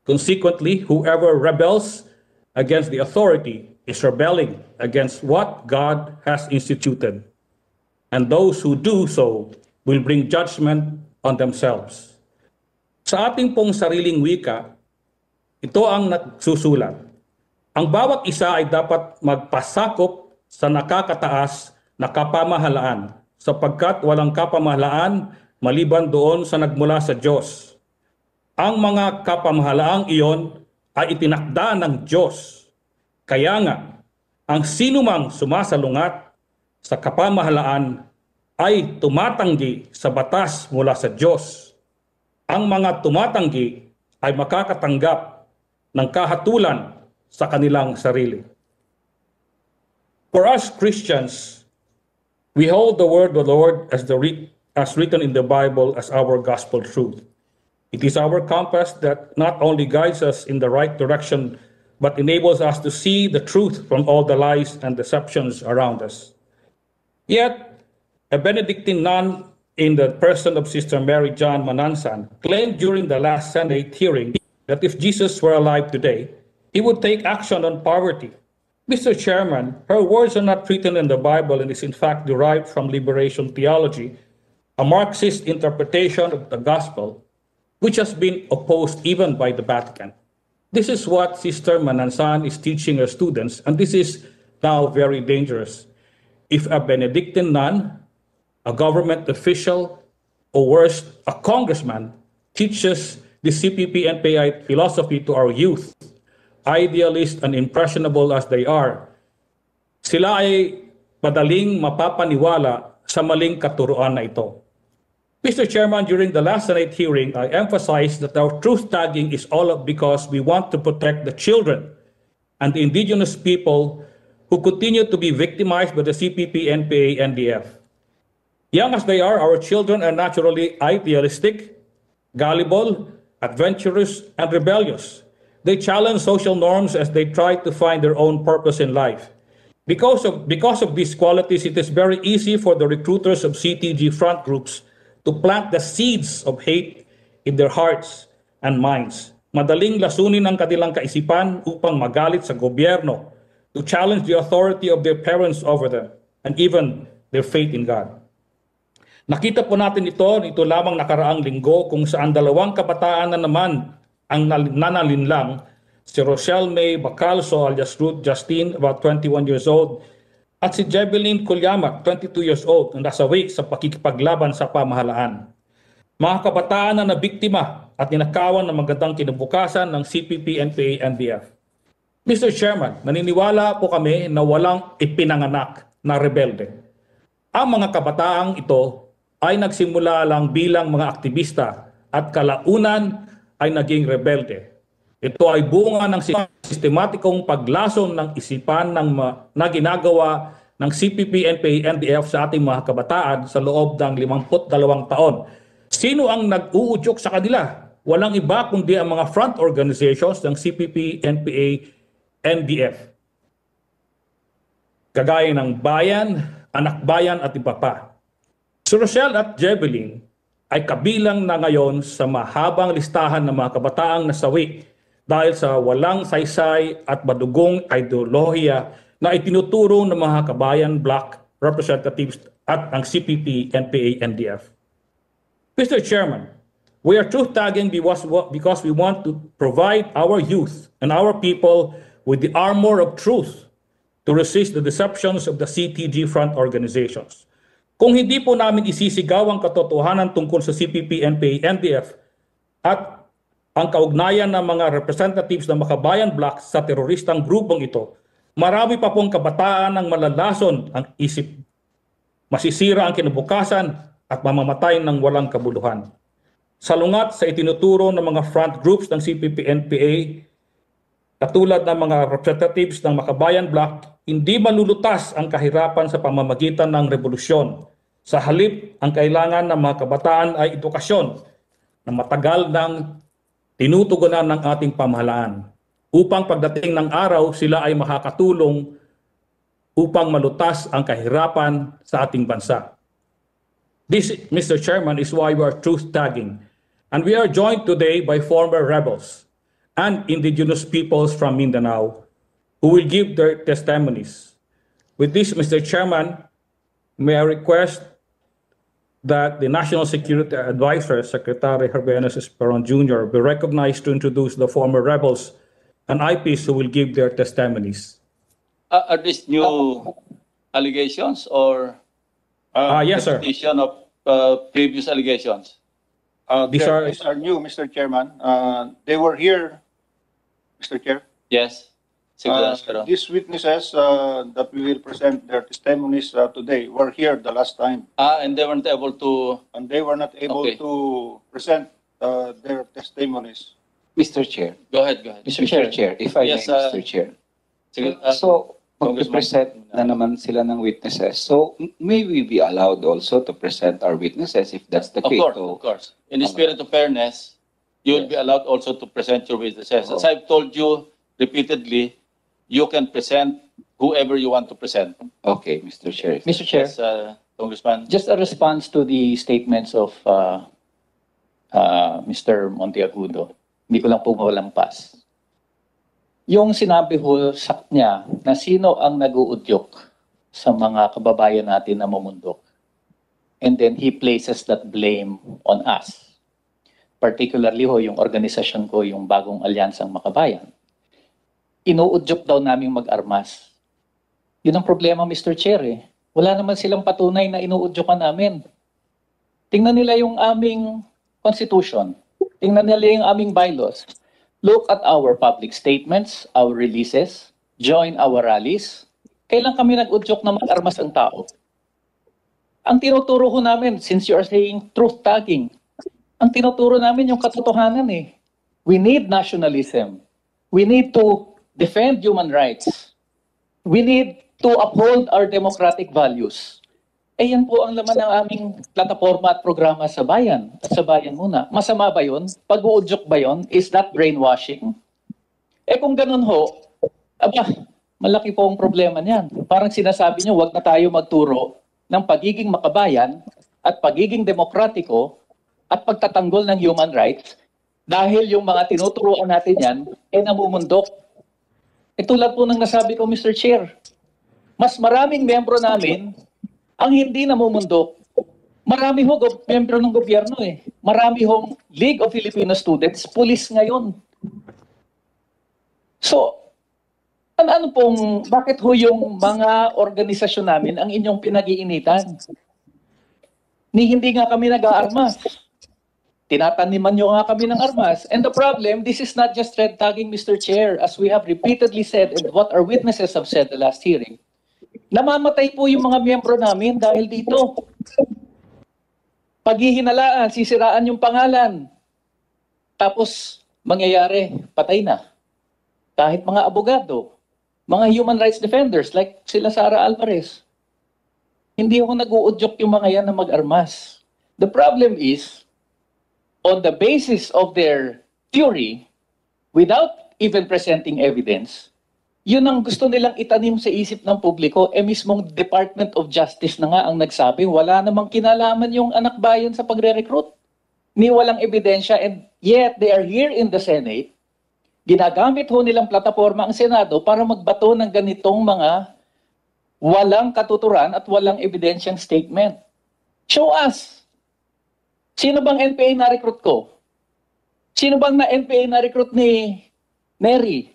Consequently, whoever rebels against the authority is rebelling against what God has instituted. And those who do so will bring judgment on themselves. Sa ating pong sariling wika, ito ang nagsusulat. Ang bawat isa ay dapat magpasakop sa nakakataas na kapamahalaan, sapagkat walang kapamahalaan maliban doon sa nagmula sa Diyos. Ang mga kapamahalaang iyon ay itinakda ng Diyos. Kaya nga, ang sinumang sumasalungat sa kapamahalaan ay tumatanggi sa batas mula sa Diyos. ang mga tumatanggi ay makakatanggap ng kahatulan sa kanilang sarili. For us Christians, we hold the word of the Lord as written in the Bible as our gospel truth. It is our compass that not only guides us in the right direction, but enables us to see the truth from all the lies and deceptions around us. Yet, a Benedictine nun in the person of Sister Mary John Manansan claimed during the last Senate hearing that if Jesus were alive today, he would take action on poverty. Mr. Chairman, her words are not written in the Bible and is in fact derived from liberation theology, a Marxist interpretation of the gospel, which has been opposed even by the Vatican. This is what Sister Manansan is teaching her students, and this is now very dangerous. If a Benedictine nun, a government official, or worse, a congressman, teaches the CPP-NPA philosophy to our youth, idealist and impressionable as they are, sila ay madaling mapapaniwala sa maling katuruan na ito. Mr. Chairman, during the last Senate hearing, I emphasized that our truth tagging is all up because we want to protect the children and the indigenous people who continue to be victimized by the CPP-NPA-NDF. Young as they are, our children are naturally idealistic, gullible, adventurous, and rebellious. They challenge social norms as they try to find their own purpose in life. Because of these qualities, it is very easy for the recruiters of CTG front groups to plant the seeds of hate in their hearts and minds. Madaling lasunin ang kanilang kaisipan upang magalit sa gobyerno, to challenge the authority of their parents over them, and even their faith in God. Nakita po natin ito lamang nakaraang linggo kung saan dalawang kabataan na naman ang nanalinlang, si Rochelle May Bacalso alias Ruth Justine, about 21 years old, at si Jebeline Kulyamak, 22 years old, na nasawi sa pakikipaglaban sa pamahalaan. Mga kabataan na nabiktima at ninakawan ng magandang kinabukasan ng CPP-NPA-NDF. Mr. Chairman, naniniwala po kami na walang ipinanganak na rebelde. Ang mga kabataang ito ay nagsimula lang bilang mga aktivista at kalaunan ay naging rebelde. Ito ay bunga ng sistematikong paglason ng isipan na ginagawa ng CPP-NPA-NDF sa ating mga kabataan sa loob ng 52 taon. Sino ang nag-uudyok sa kanila? Walang iba kundi ang mga front organizations ng CPP-NPA-NDF. Kagaya ng Bayan, Anak Bayan at iba pa. Si Rochelle at Jebeline ay kabilang na ngayon sa mahabang listahan ng mga kabataang nasawi dahil sa walang saysay at madugong ideolohiya na itinuturo ng mga kabayan black representatives at ang CPP-NPA-NDF. Mr. Chairman, we are truth tagging because we want to provide our youth and our people with the armor of truth to resist the deceptions of the CTG front organizations. Kung hindi po namin isisigaw ang katotohanan tungkol sa CPP-NPA-NDF at ang kaugnayan ng mga representatives ng Makabayan Black sa teroristang grupong ito, marami pa pong kabataan ang malalason ang isip, masisira ang kinabukasan at mamamatay ng walang kabuluhan. Salungat sa itinuturo ng mga front groups ng CPP-NPA, katulad ng mga representatives ng Makabayan Black, hindi malulutas ang kahirapan sa pamamagitan ng revolusyon. Sa halip, ang kailangan ng mga kabataan ay edukasyon na matagal ng tinutugunan ng ating pamahalaan upang pagdating ng araw sila ay makakatulong upang malutas ang kahirapan sa ating bansa. This, Mr. Chairman, is why we are truth tagging, and we are joined today by former rebels and indigenous peoples from Mindanao who will give their testimonies. With this, Mr. Chairman, may I request that the National Security Advisor, Secretary Herbenes Esperon Jr., be recognized to introduce the former rebels and IPs who will give their testimonies. Are these new allegations or Yes, sir. repetition of previous allegations? These These are new, Mr. Chairman. They were here, Mr. Chair. Yes. These witnesses that we will present their testimonies today were here the last time, And they weren't able to. and they were not able Okay. to present their testimonies. Mr. Chair. Go ahead, go ahead. Mr. Chair, if I Yes, may, Mr. Chair. Sige, So, Congressman. mag-present na naman sila ng witnesses. So, may we be allowed also to present our witnesses if that's the Of case? course, So, of course. In the spirit of fairness, you will be allowed also to present your witnesses. As I've told you repeatedly, you can present whoever you want to present. okay, Mr. Chair. Mr. Chair, Yes, Congressman. just a response to the statements of Mr. Monteagudo. Hindi ko lang po mawalampas. Yung sinabi ho sa niya na sino ang nag-uudyok sa mga kababayan natin na mamundok. And then he places that blame on us. Particularly ho yung organisasyon ko, yung Bagong Alyansang Makabayan. Inuudyok daw naming mag-armas. Yun ang problema, Mr. Chair eh. Wala naman silang patunay na inuudyokan namin. Tingnan nila yung aming constitution. Tingnan nila yung aming bylaws. Look at our public statements, our releases, join our rallies. Kailan kami nag-udyok na mag-armas ang tao? Ang tinuturo ko namin, since you are saying truth tagging, ang tinuturo namin yung katotohanan eh. We need nationalism. We need to defend human rights. We need to uphold our democratic values. Eh yan po ang laman ng aming plataforma at programa sa bayan. At sa bayan muna. Masama ba yun? Pag-uudyok ba yun? Is that brainwashing? Eh kung ganun ho, aba, malaki po ang problema niyan. Parang sinasabi niyo, wag na tayo magturo ng pagiging makabayan at pagiging demokratiko at pagtatanggol ng human rights dahil yung mga tinuturuan natin yan, eh namumundok. E tulad po ng nasabi ko, Mr. Chair, mas maraming membro namin ang hindi namumundok. Marami ho membro ng gobyerno eh. Marami hong League of Filipino Students, police ngayon. So, ano pong, bakit ho yung mga organisasyon namin ang inyong pinag-iinitan? Hindi nga kami nag-aarmas. Tinataniman nyo nga kami ng armas. And the problem, this is not just red tagging, Mr. Chair, as we have repeatedly said and what our witnesses have said the last hearing. Namamatay po yung mga miyembro namin dahil dito. Paghihinalaan, sisiraan yung pangalan. Tapos, mangyayari, patay na. Kahit mga abogado, mga human rights defenders like sila Sara Alvarez. Hindi ako nag-uudyok yung mga yan na mag-armas. The problem is, on the basis of their theory, without even presenting evidence, yun ang gusto nilang itanim sa isip ng publiko, mismong Department of Justice na nga ang nagsabi, wala namang kinalaman yung anak bayan sa pagre-recruit. Ni walang ebedensya, and yet they are here in the Senate. Ginagamit ho nilang plataforma ang Senado para magbato ng ganitong mga walang katuturan at walang ebidensyang statement. Show us. Sino bang NPA na-recruit ko? Sino bang na-NPA na-recruit ni Neri?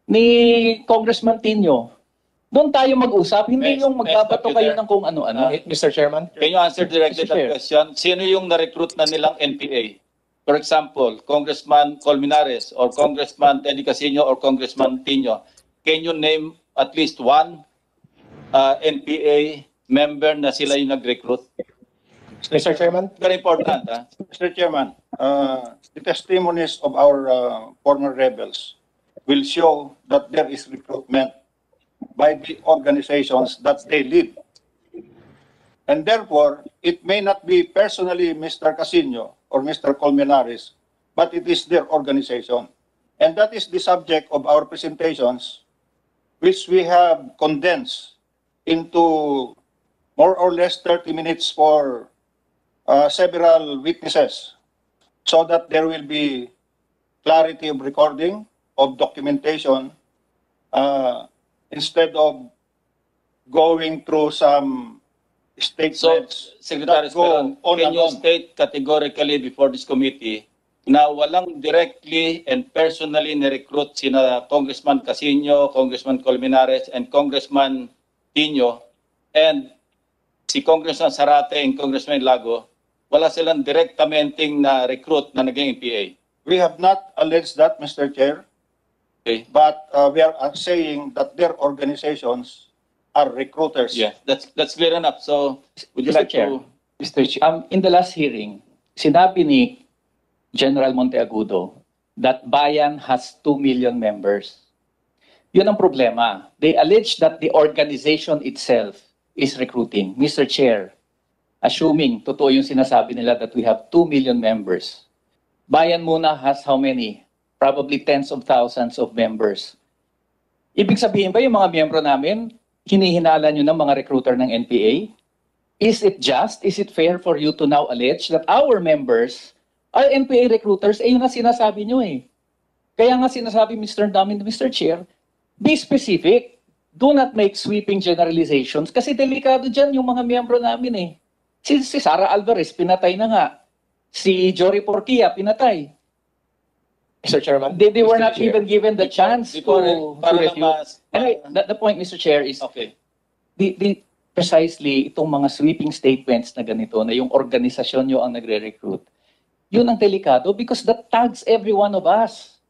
Ni Congressman Tino? Doon tayo mag-usap, hindi yung magbabato kayo ng kung ano-ano. Mr. Chairman? Can you answer directly Mr. that Chair. question? Sino yung na-recruit na nilang NPA? For example, Congressman Colmenares or Congressman Teddy Casino or Congressman Tino. Can you name at least one NPA member na sila yung nag-recruit? Mr. Chairman? Very important. Mr. Chairman, the testimonies of our former rebels will show that there is recruitment by the organizations that they lead. And therefore, it may not be personally Mr. Casino or Mr. Colmenares, but it is their organization. And that is the subject of our presentations, which we have condensed into more or less 30 minutes for several witnesses, so that there will be clarity of recording, of documentation, instead of going through some So, statements Secretary that go Speron, on can and you on. state categorically before this committee na walang directly and personally ni-recruit sina Congressman Casino, Congressman Colmenares, and Congressman Tino, and si Congressman Zarate and Congressman Lago, wala silang directamenting na recruit na naging NPA? We have not alleged that, Mr. Chair, Okay. but we are saying that their organizations are recruiters. Yeah, that's clear enough. So, would you Mr. like Chair. to... Mr. Chair. In the last hearing, sinabi ni General Monteagudo, that Bayan has 2 million members. Yun ang problema. They allege that the organization itself is recruiting. Mr. Chair, assuming totoo yung sinasabi nila that we have 2 million members, Bayan muna has how many? Probably tens of thousands of members. Ibig sabihin ba yung mga miyembro namin, hinihinala nyo ng mga recruiter ng NPA? Is it just, is it fair for you to now allege that our members are NPA recruiters? Eh yun ang sinasabi nyo eh. Kaya nga sinasabi Mr. Chair, be specific. Do not make sweeping generalizations kasi delikado dyan yung mga miyembro namin eh. Si Sara Alvarez, pinatay na nga. Si Jory Porquia, pinatay. Mr. Chairman. They were Mr. not Chair. even given the chance to refute. Anyway, the point, Mr. Chair, is Okay. Precisely itong mga sweeping statements na ganito, na yung organisasyon nyo ang nagre-recruit, yun ang delikado because that tags every one of us.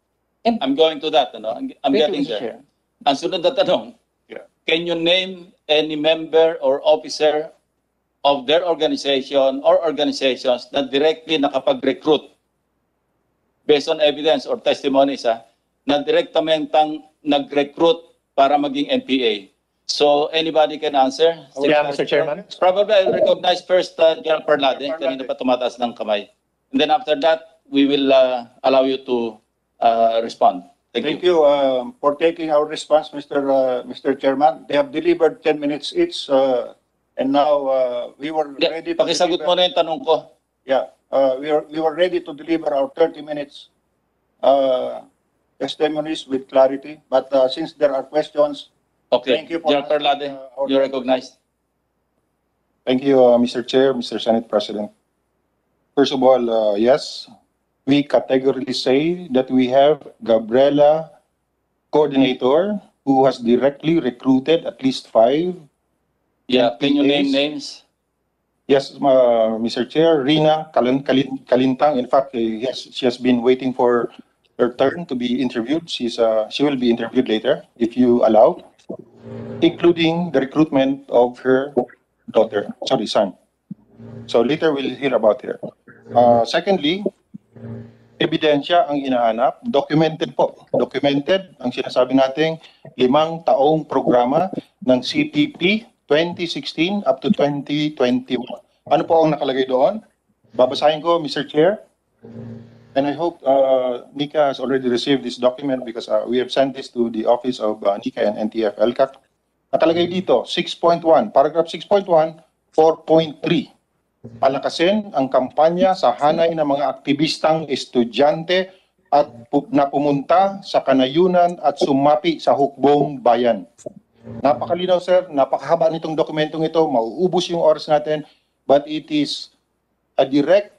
I'm going to that. Ano? I'm Thank you, getting Mr. there. Chair. Ang sunod na tanong, can you name any member or officer of their organization or organizations na directly nakapag-recruit based on evidence or testimonies na direktamentang nag-recruit para maging NPA? So anybody can answer? Yeah, Mr. Chairman. Probably I'll recognize first General Parlade, kanina pa tumataas ng kamay. And then after that, we will allow you to respond. Thank you for taking our response, Mr. Chairman. They have delivered 10 minutes each, and now we were ready to Pakisagot mo deliver. na yung tanong ko. Yeah, we were ready to deliver our 30 minutes testimonies with clarity. But since there are questions, Okay, thank you for General Parlade, you're recognized. Thank you, Mr. Chair, Mr. Senate President. First of all, yes, we categorically say that we have Gabriela coordinator who has directly recruited at least 5. Yeah, can you name NPAs. names? Yes, Mr. Chair, Rina Kalintang. In fact, she has been waiting for her turn to be interviewed. She will be interviewed later, if you allow, including the recruitment of her son. So later we'll hear about her. Secondly, ebedensya ang hinahanap. Documented po. Documented ang sinasabi nating 5 taong programa ng CPP 2016 up to 2021. Ano po ang nakalagay doon? Babasahin ko, Mr. Chair. And I hope Nika has already received this document because we have sent this to the office of Nika and NTF LCAC. Nakalagay dito, 6.1, paragraph 6.1, 4.3. Palakasin ang kampanya sa hanay ng mga aktivistang estudyante at na pumunta sa kanayunan at sumapi sa hukbong bayan. Napakalinaw, sir. Napakahaba nitong dokumentong ito. Mauubos yung oras natin. But it is a direct...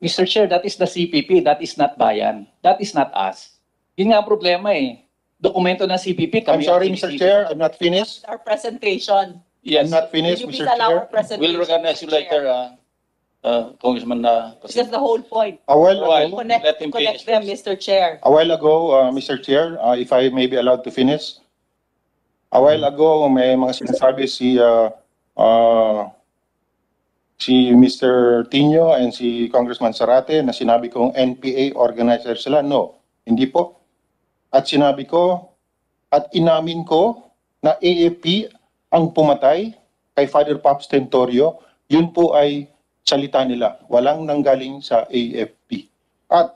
Mr. Chair, that is the CPP. That is not Bayan. That is not us. Yun nga ang problema eh. Dokumento ng CPP. I'm sorry, Mr. Chair. I'm not finished. Our presentation. Yes, I'm not finished, Will you Mr. please allow our Chair. presentation? we'll recognize you Mr. Chair? later, Congressman. This is the whole point. A while Right. ago, Let him Connect finish them, first. Mr. Chair. A while ago, Mr. Chair, if I may be allowed to finish. A while ago, may mga sinasabi si Mr. Tino and si Congressman Zarate na sinabi kong NPA organizer sila. No, hindi po. At sinabi ko, at inamin ko na AFP ang pumatay kay Father Pops Tentorio. Yun po ay salita nila. Walang nanggaling sa AFP. At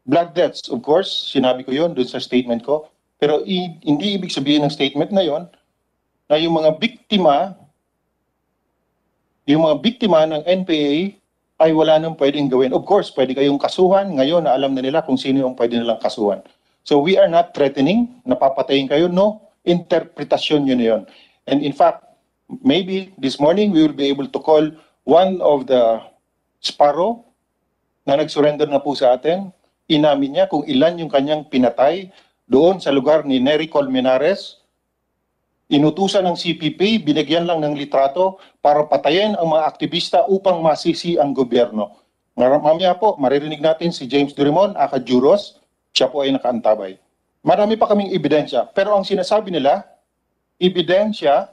blood deaths, of course, sinabi ko yun dun sa statement ko. Pero hindi ibig sabihin ng statement na yon na yung mga biktima ng NPA ay wala nang pwedeng gawin. Of course, pwede kayong kasuhan. Ngayon na alam na nila kung sino yung pwede nilang kasuhan. So we are not threatening, napapatayin kayo. No, interpretasyon yun na yun. And in fact, maybe this morning we will be able to call one of the Sparrow na nag-surrender na po sa atin. Inamin niya kung ilan yung kanyang pinatay doon sa lugar ni Nery Colmenares. Inutusan ng CPP, binigyan lang ng litrato para patayin ang mga aktivista upang masisi ang gobyerno. Mamaya po, maririnig natin si James Durimon, aka Juros, siya po ay nakaantabay. Marami pa kaming ebidensya, pero ang sinasabi nila, ebidensya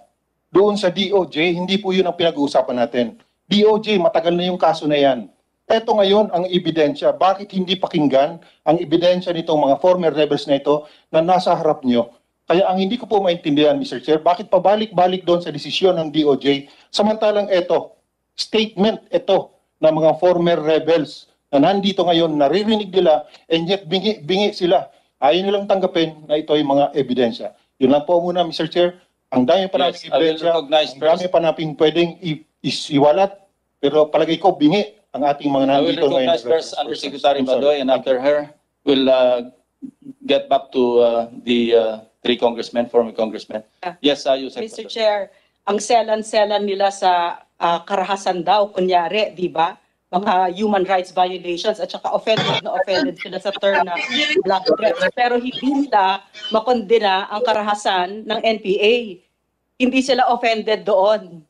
doon sa DOJ, hindi po yun ang pinag-uusapan natin. DOJ, matagal na yung kaso na yan. Eto ngayon ang ebidensya. Bakit hindi pakinggan ang ebidensya nitong mga former rebels na ito na nasa harap nyo? Kaya ang hindi ko po maintindihan, Mr. Chair, bakit pabalik-balik doon sa desisyon ng DOJ, samantalang eto, statement ito ng mga former rebels na nandito ngayon, naririnig nila, and yet bingi sila. Ayaw nilang tanggapin na ito ay mga ebidensya. Yun lang po muna, Mr. Chair. Ang dami pa nating ebidensya, ang dami pa nating pwedeng iwalat, pero palagay ko bingi ang ating mga I will nandito ngayon. recognize first Undersecretary Badoy, and after her, we'll get back to the three congressmen, former congressmen. Yes, Yusek. Mr. Chair, ang selan-selan nila sa karahasan daw, kunyari, di ba? Mga human rights violations at saka offended sila sa term na black threats. Pero hindi nila makondena ang karahasan ng NPA. Hindi sila offended doon.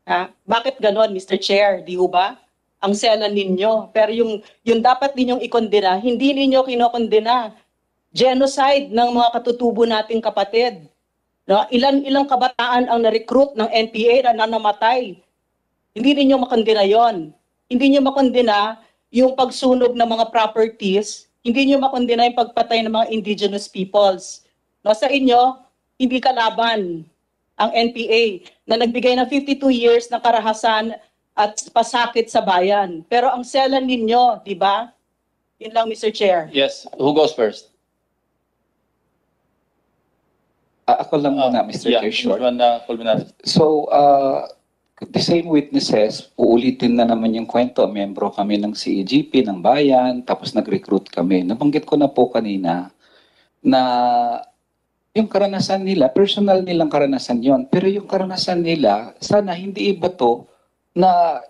Ha? Bakit ganon, Mr. Chair? Di ba? Ang selan ninyo. Pero yung dapat ninyong ikondena, hindi ninyo kinokondena. Genocide ng mga katutubo nating kapatid. No? Ilang kabataan ang na-recruit ng NPA na namatay. Hindi ninyo makondena yon. Hindi nyo makondena yung pagsunog ng mga properties. Hindi nyo makondena yung pagpatay ng mga indigenous peoples. No? Sa inyo, hindi kalaban ang NPA na nagbigay ng 52 years ng karahasan at pasakit sa bayan. Pero ang selan ninyo, di ba? Yun lang, Mr. Chair. Yes, who goes first? Ako lang muna, Mr. Chair, short. Colmenares. So, the same witnesses, uulitin na naman yung kwento. Membro kami ng CEGP, ng bayan, tapos nag-recruit kami. Nabanggit ko na po kanina na yung karanasan nila, personal nilang karanasan yon. Pero yung karanasan nila, sana hindi iba to na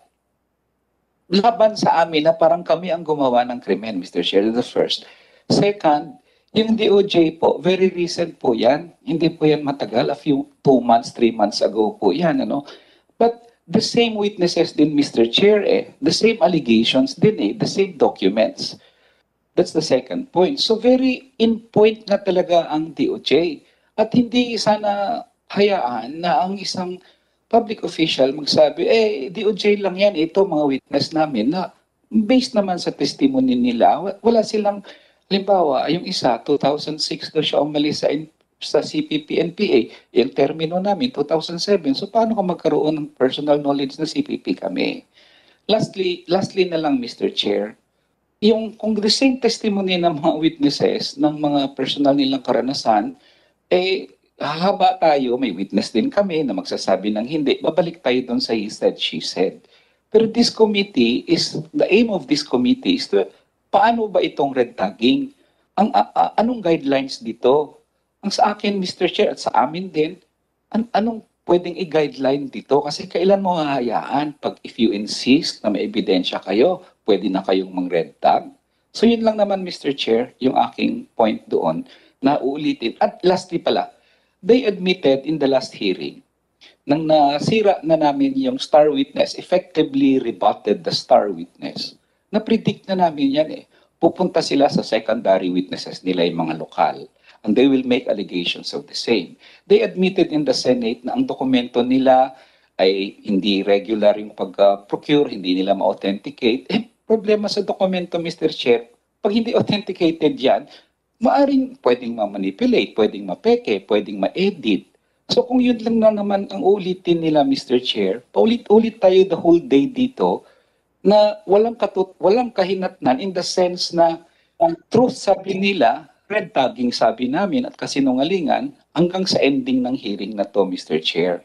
laban sa amin na parang kami ang gumawa ng krimen, Mr. Chair. The first. Second, yung DOJ po, very recent po yan. Hindi po yan matagal. A few 2 months, 3 months ago po yan. Ano? But the same witnesses din, Mr. Chair, the same allegations din, the same documents. That's the second point. So very in point na talaga ang DOJ. At hindi sana hayaan na ang isang public official magsabi, DOJ lang yan, ito mga witness namin na based naman sa testimony nila, wala silang, halimbawa, yung isa, 2006 daw siya umalis sa CPP-NPA, yung termino namin, 2007. So paano ka magkaroon ng personal knowledge na CPP kami? Lastly na lang, Mr. Chair, kung the same testimony ng mga witnesses, ng mga personal nilang karanasan, hahaba tayo, may witness din kami na magsasabi ng hindi, babalik tayo doon sa he said, she said. Pero this committee the aim of this committee is to, paano ba itong red tagging? Anong guidelines dito? Ang sa akin, Mr. Chair, at sa amin din, anong pwedeng i-guideline dito? Kasi kailan mo hahayaan pag if you insist na may ebidensya kayo, pwede na kayong mang-red tag? So yun lang naman, Mr. Chair, yung aking point doon na uulitin. At lastly pala, they admitted in the last hearing, nang nasira na namin yung star witness, effectively rebutted the star witness. Na-predict na namin yan Pupunta sila sa secondary witnesses nila, yung mga lokal. And they will make allegations of the same. They admitted in the Senate na ang dokumento nila ay hindi regular yung pag-procure, hindi nila ma-authenticate. Problema sa dokumento, Mr. Chair, pag hindi authenticated yan, maaring pwedeng ma-manipulate, pwedeng mapeke, pwedeng ma-edit. So kung yun lang na naman ang ulitin nila, Mr. Chair, paulit-ulit tayo the whole day dito na walang kahinatnan in the sense na ang truth sabi nila, red tagging sabi namin at kasinungalingan hanggang sa ending ng hearing na to, Mr. Chair.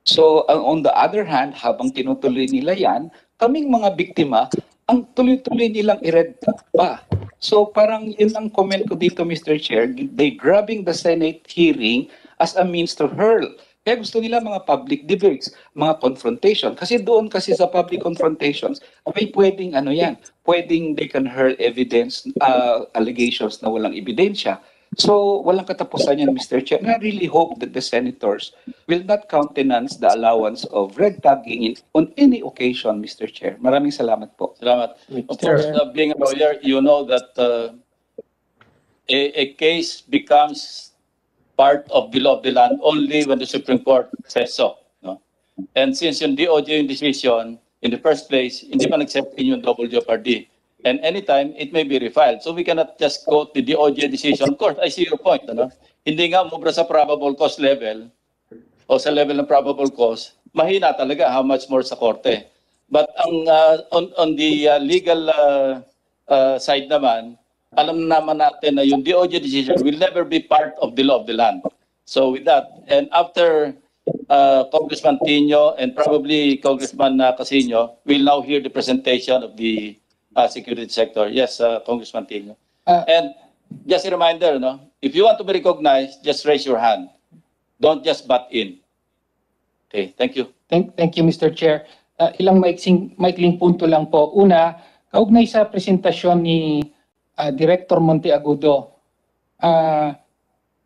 So on the other hand, habang tinutuloy nila yan, kaming mga biktima, ang tuloy-tuloy nilang i-red tag pa. So parang yun ang comment ko dito, Mr. Chair, they grabbing the Senate hearing as a means to hurl. Kaya gusto nila mga public debates, mga confrontation. Kasi doon kasi sa public confrontations, may pwedeng pwedeng they can hurl evidence, allegations na walang ebidensya. So walang katapusan yan, Mr. Chair. And I really hope that the senators will not countenance the allowance of red tagging on any occasion, Mr. Chair. Maraming salamat po. Salamat. Of course, being a lawyer, you know that a case becomes part of the law of the land only when the Supreme Court says so. No? And since yung DOJ yung decision, in the first place, hindi pa nag-set in yung double jeopardy. And anytime, it may be refiled. So we cannot just go to the DOJ decision. Of course, I see your point. Ano? Hindi nga mubra sa probable cause level o sa level ng probable cause, mahina talaga how much more sa korte. But ang on the legal side naman, alam naman natin na yung DOJ decision will never be part of the law of the land. So with that, and after Congressman Tino and probably Congressman Casino, we'll now hear the presentation of the security sector. Yes, Congressman Tino. And just a reminder, no, if you want to be recognized, just raise your hand. Don't just butt in. Okay, thank you. Thank you, Mr. Chair. Ilang maikling punto lang po. Una, kaugnay sa presentasyon ni Director Monteagudo,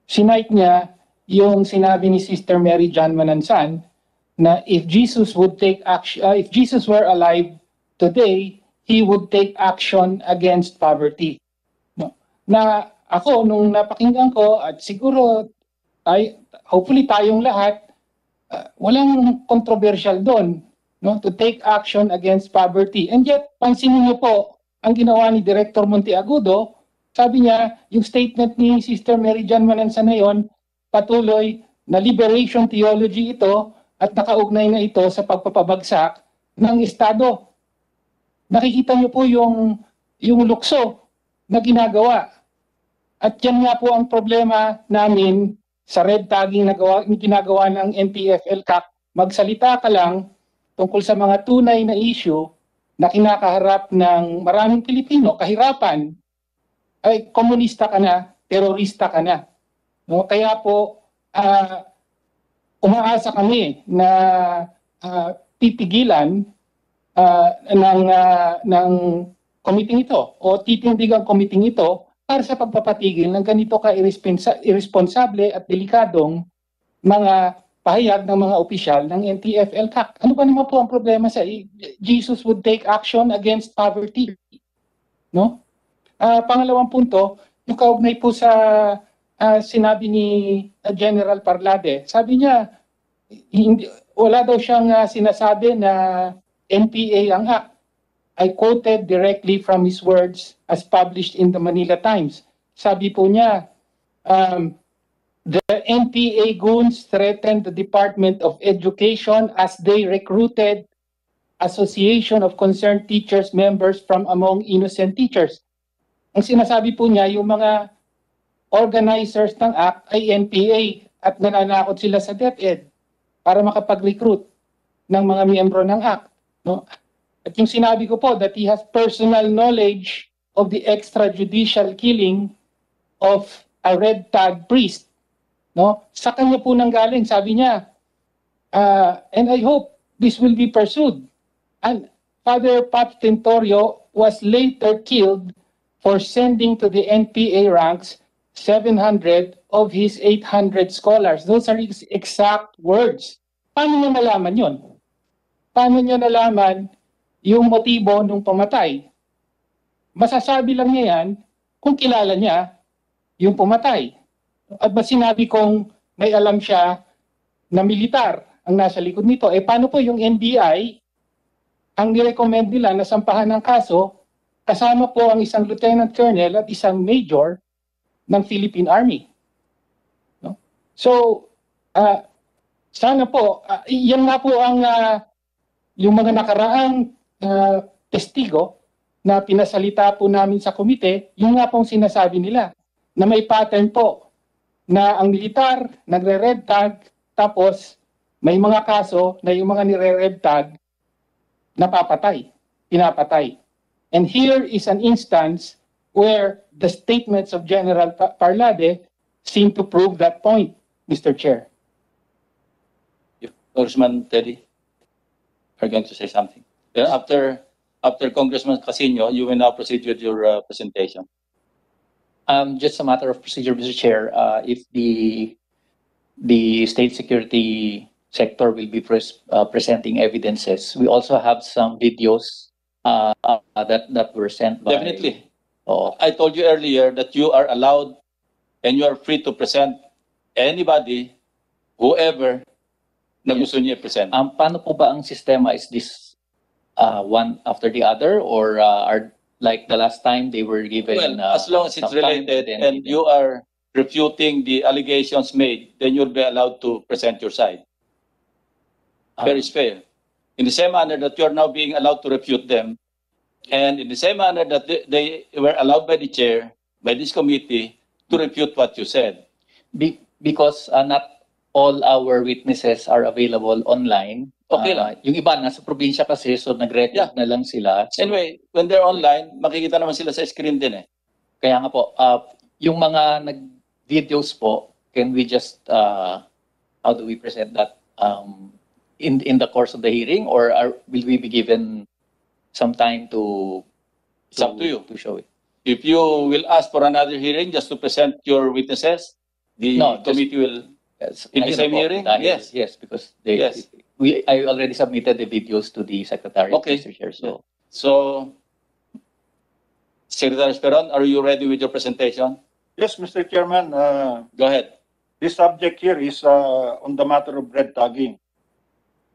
sinight niya yung sinabi ni Sister Mary John Manansan na if Jesus would take action, if Jesus were alive today, he would take action against poverty. No? Na ako nung napakinggan ko at siguro hopefully tayong lahat, walang controversial doon, no, to take action against poverty. And yet, pansinin niyo po, ang ginawa ni Director Monteagudo, sabi niya, yung statement ni Sister Mary John Manansan na yun, patuloy na liberation theology ito at nakaugnay na ito sa pagpapabagsak ng Estado. Nakikita niyo po yung lukso na ginagawa. At yan nga po ang problema namin sa red tagging na ginagawa ng NTF-ELCAC. Magsalita ka lang tungkol sa mga tunay na issue na kinakaharap ng maraming Pilipino, kahirapan, ay komunista ka na, terorista ka na. No? Kaya po, umaasa kami na pipigilan ng committee ito o titindigan committee ito para sa pagpapatigil ng ganito ka-irresponsable at delikadong mga pahayag ng mga opisyal ng NTF-ELCAC. Ano ba naman po ang problema sa Jesus would take action against poverty? No? Pangalawang punto, yung kaugnay po sa sinabi ni General Parlade, sabi niya, wala daw siyang sinasabi na NPA ang act. I quoted directly from his words as published in the Manila Times. Sabi po niya, the NPA goons threatened the Department of Education as they recruited Association of Concerned Teachers members from among innocent teachers. Ang sinasabi po niya, yung mga organizers ng act ay NPA at nananakot sila sa DepEd para makapag-recruit ng mga miyembro ng act. No? At yung sinabi ko po that he has personal knowledge of the extrajudicial killing of a red tag priest. No? Sa kanya po nanggaling, sabi niya, and I hope this will be pursued. And Father Paps Tentorio was later killed for sending to the NPA ranks 700 of his 800 scholars. Those are his exact words. Paano niya nalaman yun? Paano niya nalaman yung motibo nung pamatay? Masasabi lang niya yan kung kilala niya yung pumatay. At ba sinabi kong may alam siya na militar ang nasa likod nito? Paano po yung NBI ang nirecommend nila na sampahan ng kaso kasama po ang isang lieutenant colonel at isang major ng Philippine Army? No? So, sana po, yan nga po ang yung mga nakaraang testigo na pinasalita po namin sa komite, yung nga pong sinasabi nila na may pattern po na ang militar nagre-red tag tapos may mga kaso na yung mga nire-red tag napapatay, pinapatay. And here is an instance where the statements of General Parlade seem to prove that point, Mr. Chair. Congressman Teddy, are going to say something? Then after Congressman Casino, you will now proceed with your presentation. Just a matter of procedure, Mr. Chair. If the state security sector will be presenting evidences, we also have some videos that were sent by. Definitely. I told you earlier that you are allowed and you are free to present anybody, whoever, na gusto niya i-present. Paano po ba ang sistema? Is this one after the other, or are like the last time they were given? Well, as long as it's some time related then and given? you are refuting the allegations made, then you'll be allowed to present your side. Fair is fair. In the same manner that you are now being allowed to refute them, and in the same manner that they were allowed by the chair, by this committee, to refute what you said. Because not all our witnesses are available online. Okay lang. Yung iba nasa probinsya kasi, so nag-record na lang sila. So, Anyway, when they're online, makikita naman sila sa screen din eh. kaya nga po, yung mga nag-videos po, can we just, how do we present that in the course of the hearing, or will we be given some time to It's up to you. to show it? If you will ask for another hearing just to present your witnesses, the No, just- committee will. Yes. In the Ngayon same po, hearing? dahil- Yes. Yes, because Yes. I already submitted the videos to the secretary, Okay. Mr. Chair. So, So, Secretary Esperon, are you ready with your presentation? Yes, Mr. Chairman, Go ahead. this subject here is on the matter of red tagging.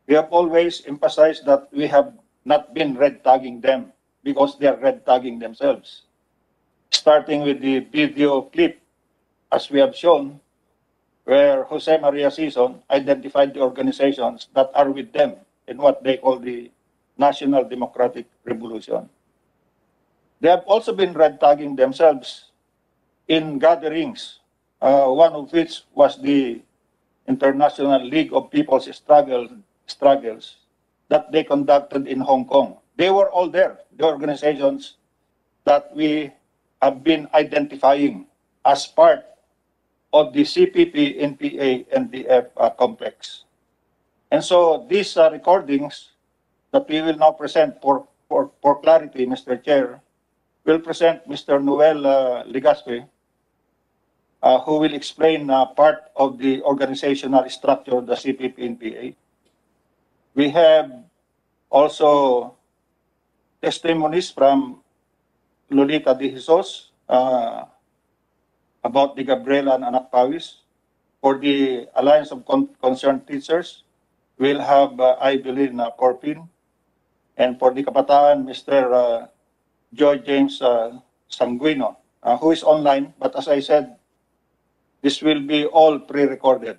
We have always emphasized that we have not been red tagging them because they are red tagging themselves. Starting with the video clip, as we have shown, where Jose Maria Sison identified the organizations that are with them in what they call the National Democratic Revolution. They have also been red tagging themselves in gatherings, one of which was the International League of People's Struggles that they conducted in Hong Kong. They were all there, the organizations that we have been identifying as part of the CPP-NPA-NDF complex. And so these recordings that we will now present for clarity, Mr. Chair, will present Mr. Noel Legaspi, who will explain part of the organizational structure of the CPP-NPA. We have also testimonies from Lolita De Jesus about the Gabriela and Anak Pawis. For the Alliance of Concerned Teachers, we'll have Ibeline Corpin. And for the Kabataan, Mr. Joy James Sanguino, who is online, but as I said, this will be all pre-recorded.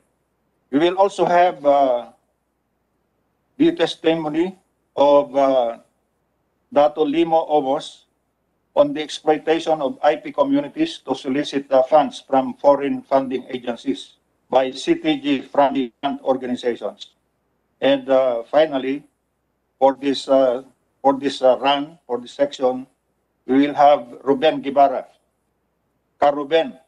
We will also have the testimony of Dato Limo Omos on the exploitation of IP communities to solicit funds from foreign funding agencies by CTG funding organizations. And finally, for this run, for this section, we will have Ruben Guevara, Ruben,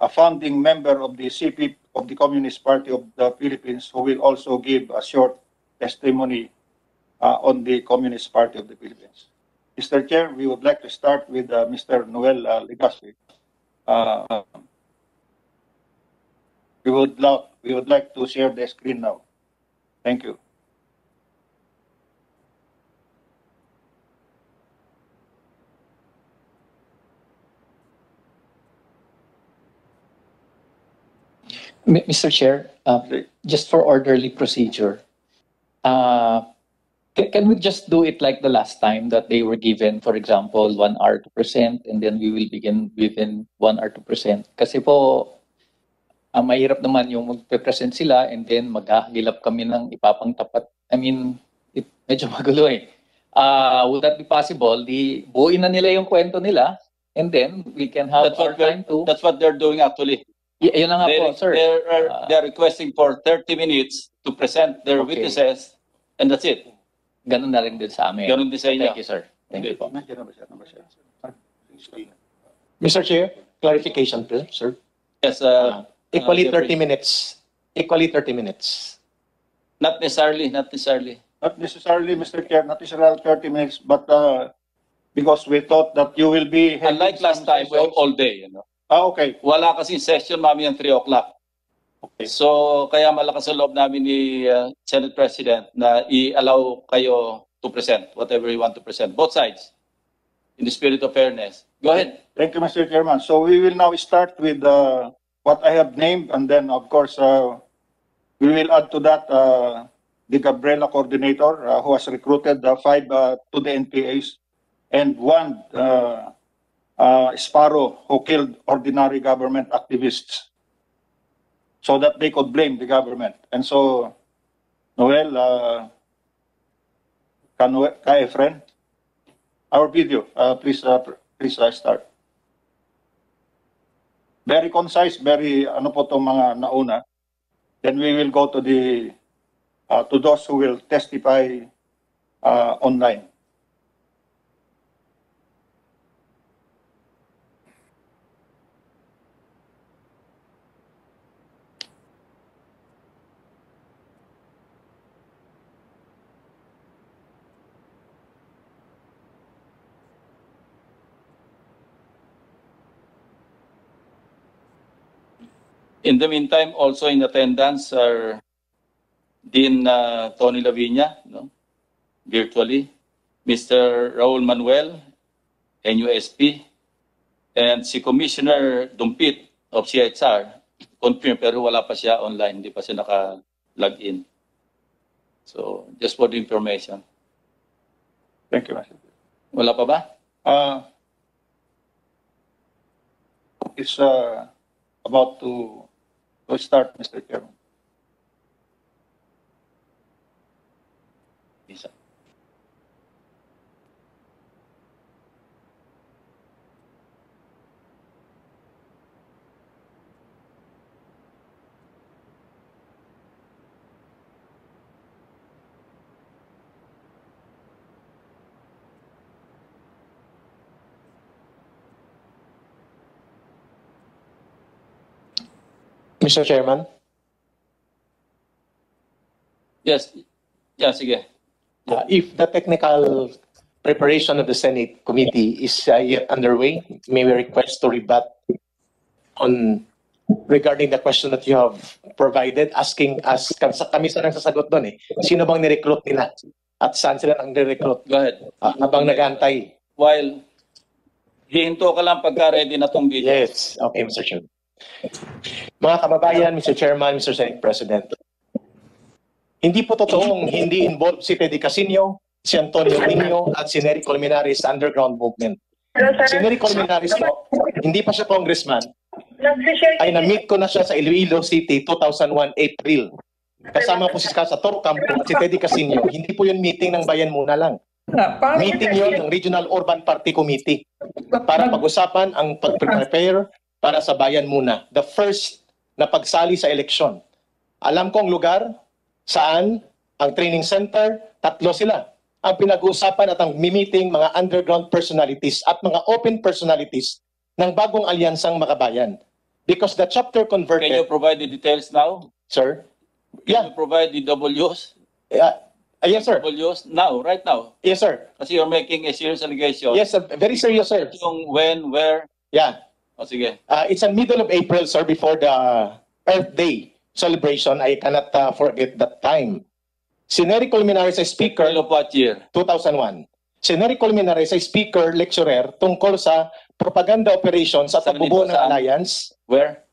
a founding member of the CP of the Communist Party of the Philippines, who will also give a short testimony on the Communist Party of the Philippines. Mr. Chair, we would like to start with Mr. Noel Legaspi. We would like to share the screen now. Thank you. Mr. Chair, just for orderly procedure, can we just do it like the last time that they were given, for example, 1 hour to present, and then we will begin within 1 hour to present? Kasi po, mahirap naman yung magpe-present sila and then maghahagilap kami ng ipapangtapat. I mean, medyo magulo eh. Would that be possible? Buuin na nila yung kwento nila and then we can have our time to... That's what they're doing actually. Yun na nga po, sir. They're requesting for 30 minutes to present their witnesses, and that's it. Ganun na rin din sa amin. Ganun din sa inyo. Thank you, sir. Thank you po. Mr. Chair, clarification, please, sir. Yes, Equally Jeffrey. 30 minutes. Equally 30 minutes. Not necessarily, not necessarily. Not necessarily, Mr. Chair, not necessarily 30 minutes, but because we thought that you will be... Unlike last time, we have all day, you know. Okay. Wala kasing session, mami, ang 3 o'clock. Okay. So, kaya malakas ang loob namin ni Senate President na i-allow kayo to present whatever you want to present. Both sides, in the spirit of fairness. Go ahead. Thank you, Mr. Chairman. So we will now start with what I have named, and then, of course, we will add to that the Gabriela coordinator, who has recruited 5 to the NPAs, and 1 Sparrow who killed ordinary government activists so that they could blame the government. And so, Noel, Efren, our video, please start. Very concise, very ano po itong mga nauna. Then we will go to the to those who will testify online. In the meantime, also in attendance are Dean Tony Lavinia, no? Virtually, Mr. Raul Manuel, NUSP, and si Commissioner Dumpit of CHR, confirm pero wala pa siya online, hindi pa siya naka-log in. So, just for the information. Thank you, Mr. Wala pa ba? It's about to start, Mr. Chairman. Isa. Mr. Chairman, Yes. Yeah, sige. if the technical preparation of the Senate committee is yet underway, may we request to rebut on regarding the question that you have provided, asking us, kami sa nang sasagot doon eh, sino bang nirecruit nila at saan sila nang nirecruit Go ahead. habang nag-aantay. While hihinto ka lang pagka ready na tong video. Yes, okay, Mr. Chairman. Mga kababayan, Mr. Chairman, Mr. Senate President, hindi po totoong hindi involved si Teddy Casino, si Antonio Nino at si Nery Colmenares sa underground movement. Si Nery Colmenares po, hindi pa siya congressman, ay na-meet ko na siya sa Iloilo City 2001 April. Kasama po si sa Toro Campo at si Teddy Casino. Hindi po yun meeting ng Bayan Muna lang. Meeting yun ng Regional Urban Party Committee para pag-usapan ang pag-prepare para sa Bayan Muna. The first na pagsali sa eleksyon. Alam ko ang lugar, saan, ang training center, 3 sila. Ang pinag-uusapan at ang meeting mga underground personalities at mga open personalities ng bagong alyansang Makabayan. Because the chapter converted... Can you provide the details now? Sir? Can Yeah. you provide the W's? Yes, sir. W's now, right now. Yes, sir. Kasi you're making a serious allegation. Yes, very serious, sir. Yung when, where. Yeah. O sige. It's in middle of April, sir, before the Earth Day celebration. I cannot forget that time. Si Nery Colmenares ay speaker... April of what year? 2001. Si Nery Colmenares ay speaker, lecturer, tungkol sa propaganda operations sa Saan pagbubuo dito? ng Saan? alliance. Where?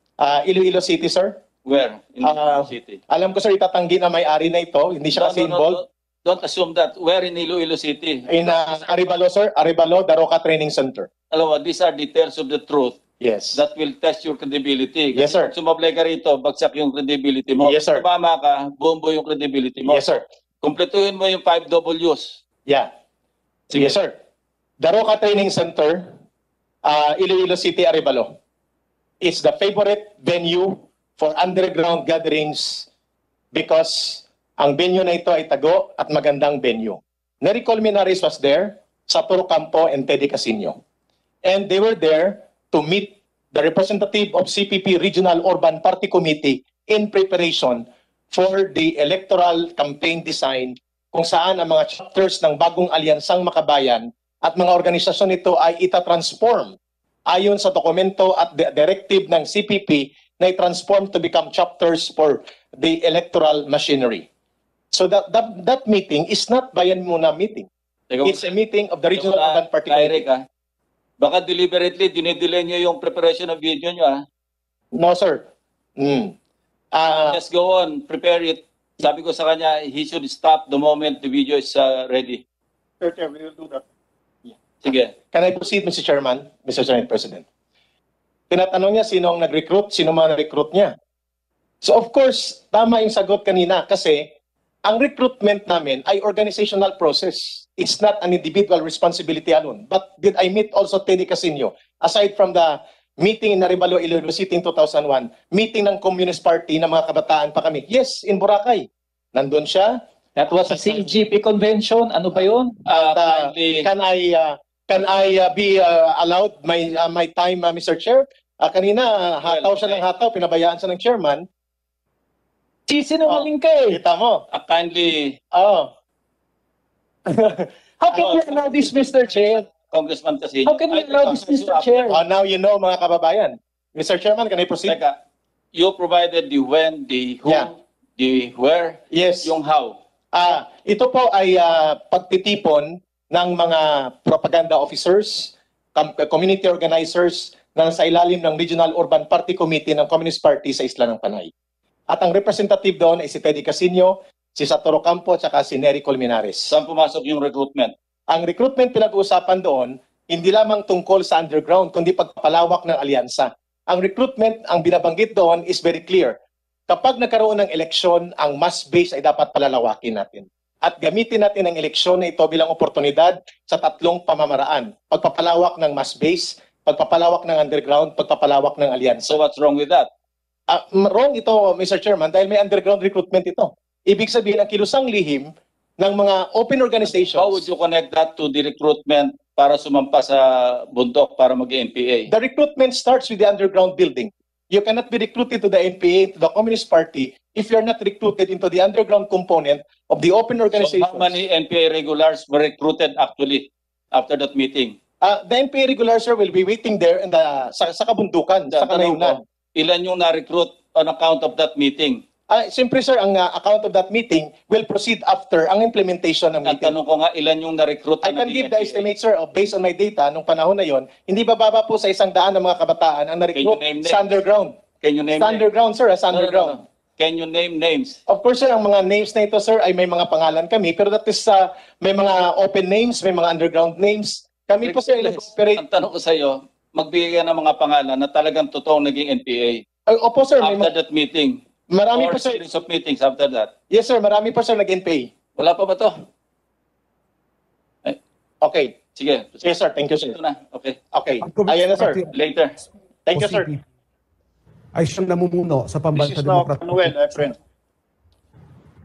Iloilo City, sir. Where? In the city. Alam ko, sir, itatanggi na may-ari na ito. Hindi siya kasi involved. Don't assume that. Where in Iloilo City? In Arevalo, sir. Arevalo, Daroca Training Center. Alam mo, these are details of the truth Yes. that will test your credibility. Kasi Yes, sir. pag sumablay ka rito, bagsak yung credibility mo. Yes, sir. Tumama ka, bumbo yung credibility mo. Yes, sir. Kumpletuhin mo yung 5 W's. Yeah. Sige. Yes, sir. Daroca Training Center, Iloilo City, Arevalo. It's the favorite venue for underground gatherings because ang venue na ito ay tago at magandang venue. Nery Colmenares was there, Toro Campo and Teddy Casino. And they were there to meet the representative of CPP Regional Urban Party Committee in preparation for the electoral campaign design kung saan ang mga chapters ng bagong alyansang Makabayan at mga organisasyon nito ay itatransform ayon sa dokumento at directive ng CPP na i-transform to become chapters for the electoral machinery. So that meeting is not Bayan Muna meeting. It's a meeting of the Regional Urban Party Committee. Eric, baka deliberately dinidelay nyo yung preparation of video nyo. No, sir. Just go on, prepare it Sabi ko sa kanya, he should stop the moment the video is ready. Sir Chair, we will do that. Sige. Can I proceed, Mr. Chairman, Mr. Senate President? Tinatanong niya sino ang nag-recruit, sino man recruit niya. So of course, tama yung sagot kanina kasi ang recruitment namin ay organizational process. It's not an individual responsibility alone. But did I meet also Teddy Casino? Aside from the meeting in Arevalo, Iloilo City in 2001, meeting ng Communist Party ng mga kabataan pa kami. Yes, in Boracay. Nandun siya. That was a CGP convention. Ano ba yun? Can I be allowed my time, Mr. Chair? Kanina, hataw siya ng hataw, pinabayaan siya ng chairman. Sinungaling ka eh. Kita mo. Kindly, How can we allow this, Mr. Chair? Congressman kasi. How can we allow this, Mr. Chair? Now you know, mga kababayan. Mr. Chairman, can I proceed? Teka, you provided the when, the who, Yeah. the where, Yes. yung how. Ito po ay pagtitipon ng mga propaganda officers, community organizers na sa ilalim ng Regional Urban Party Committee ng Communist Party sa Isla ng Panay. At ang representative doon ay si Teddy Casino, si Satoru Campo, at si Nery Colmenares. Saan pumasok yung recruitment? Ang recruitment pinag-uusapan doon, hindi lamang tungkol sa underground, kundi pagpapalawak ng alyansa. Ang recruitment, ang binabanggit doon is very clear. Kapag nagkaroon ng eleksyon, ang mass base ay dapat palalawakin natin. At gamitin natin ang eleksyon na ito bilang oportunidad sa tatlong pamamaraan. Pagpapalawak ng mass base, pagpapalawak ng underground, pagpapalawak ng alyansa. So what's wrong with that? Wrong ito, Mr. Chairman, dahil may underground recruitment ito. Ibig sabihin, ang kilusang lihim ng mga open organizations. How would you connect that to the recruitment para sumampa sa bundok para mag-NPA? The recruitment starts with the underground building. You cannot be recruited to the NPA, to the Communist Party, if you're not recruited into the underground component of the open So organizations. how many NPA regulars were recruited actually after that meeting? The NPA regulars, sir, will be waiting there in sa kabundukan, sa Tanong kanayunan. ko, ilan yung na-recruit on account of that meeting? Siyempre, sir, ang account of that meeting will proceed after ang implementation ng Ang meeting. tanong ko nga, ilan yung na-recruit I na can naging give the NPA? estimate, sir, based on my data, nung panahon na yon, hindi bababa po sa 100 ng mga kabataan ang na-recruit Can you name sa underground. Can you name Sa names? underground, sir, sa No, no, no, underground. no. Can you name names? Of course, sir, ang mga names na ito, sir, ay may mga pangalan kami, pero that is, may mga open names, may mga underground names. Kami po, sir, nag-operate. Ang tanong ko sa iyo, magbigay ka ng mga pangalan na talagang totoong naging NPA Opo, sir, may after that meeting. marami Or po, sir. series of meetings after that. Yes, sir, marami po, sir, nag-NPA. Wala pa ba to? Okay. Sige. Yes, sir, thank you, sir. Ito na. Okay. Okay. Ayan na, sir. Later. Thank you, sir. Ay siyang namumuno sa This Pambansa is now Demokratiko Manuel, friend.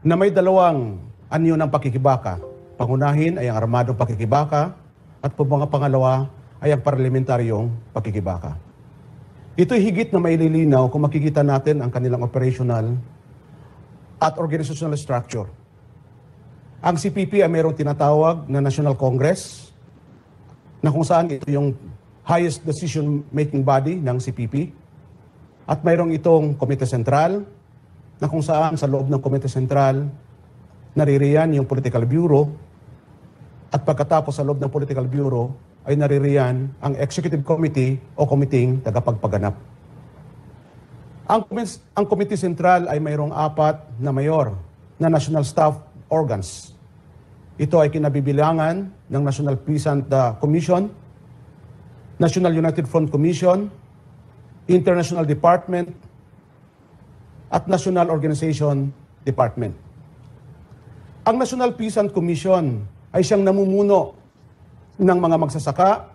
na may dalawang anyo ng pakikibaka. Pangunahin ay ang armadong pakikibaka at pangalawa ay ang parlamentaryong pakikibaka. Ito'y higit na maililinaw kung makikita natin ang kanilang operational at organizational structure. Ang CPP ay mayroong tinatawag na National Congress na kung saan ito yung highest decision-making body ng CPP. At mayroong itong Komite Sentral na kung saan sa loob ng Komite Sentral naririyan yung Political Bureau at pagkatapos sa loob ng Political Bureau ay naririyan ang Executive Committee o Komiting Tagapagpaganap. Ang Komite Sentral ay mayroong 4 na mayor na National Staff Organs. Ito ay kinabibilangan ng National Peasant Commission, National United Front Commission, International Department, at National Organization Department. Ang National Peasant Commission ay siyang namumuno ng mga magsasaka,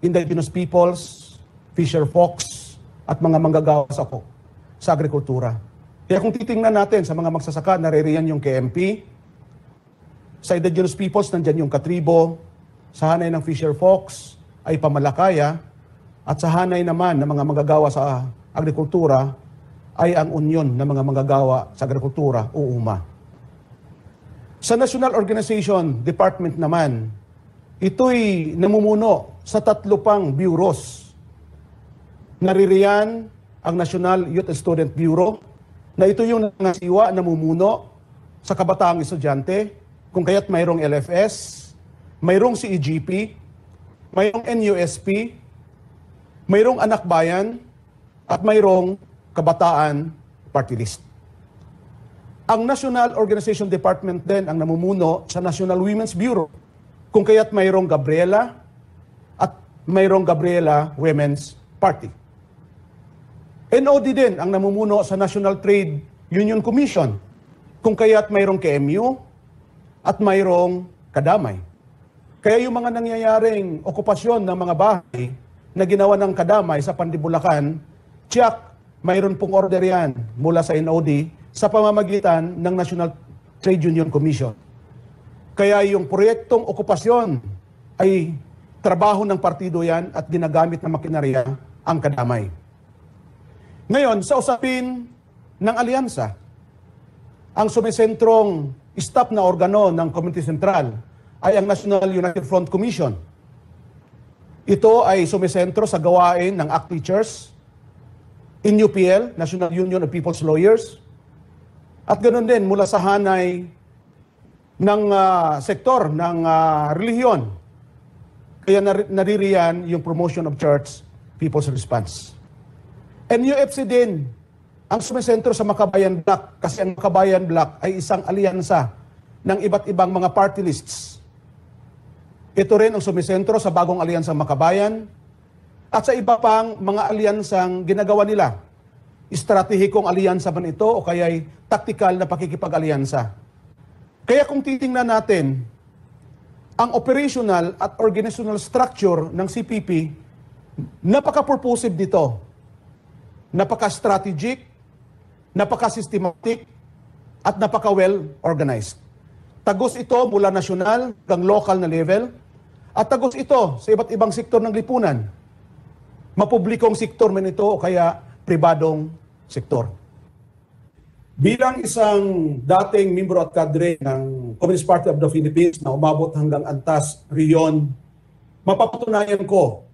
indigenous peoples, fisher folks, at mga manggagawa sa agrikultura. Kaya kung titingnan natin sa mga magsasaka, naririyan yung KMP, sa indigenous peoples, nandyan yung katribo, sa hanay ng fisher folks ay pamalakaya, at sa hanay naman ng mga manggagawa sa agrikultura ay ang Union ng mga manggagawa sa agrikultura o UMA. Sa National Organization Department naman, ito'y namumuno sa 3 pang bureaus. Naririyan ang National Youth and Student Bureau na ito yung nangasiwa, namumuno sa kabataang estudyante, kung kaya't mayroong LFS, mayroong CEGP, mayroong NUSP, mayroong anak bayan, at mayroong kabataan party list. Ang National Organization Department din ang namumuno sa National Women's Bureau, kung kaya't mayroong Gabriela at mayroong Gabriela Women's Party. NOD din ang namumuno sa National Trade Union Commission, kung kaya't mayroong KMU at mayroong kadamay. Kaya yung mga nangyayaring okupasyon ng mga bahay na ginawa ng kadamay sa Pandibulacan, tiyak, mayroon pong order yan mula sa NOD sa pamamagitan ng National Trade Union Commission. Kaya yung proyektong okupasyon ay trabaho ng partido yan at ginagamit na makinarya ang kadamay. Ngayon, sa usapin ng alyansa, ang sumisentrong staff na organo ng Community Central ay ang National United Front Commission. Ito ay sumisentro sa gawain ng ACT teachers, NUPL, National Union of People's Lawyers, at ganoon din mula sa hanay ng sektor ng relihiyon. Kaya naririyan yung promotion of church people's response. NUFC din ang sumisentro sa Makabayan Bloc, kasi ang Makabayan Bloc ay isang alyansa ng iba't ibang mga party lists. Ito rin ang sumisentro sa bagong alyansang Makabayan at sa iba pang mga alyansang ginagawa nila. Estratehikong alyansa man ito o kaya'y taktikal na pakikipag-alyansa. Kaya kung titingnan natin ang operational at organizational structure ng CPP, napaka-purposive dito. Napaka-strategic, napaka-systematic, at napaka-well-organized. Tagos ito mula nasyonal hanggang local na level, at tagos ito sa iba't ibang sektor ng lipunan. Mapublikong sektor man ito o kaya pribadong sektor. Bilang isang dating membro at cadre ng Communist Party of the Philippines na umabot hanggang Antas, Rion, mapapatunayan ko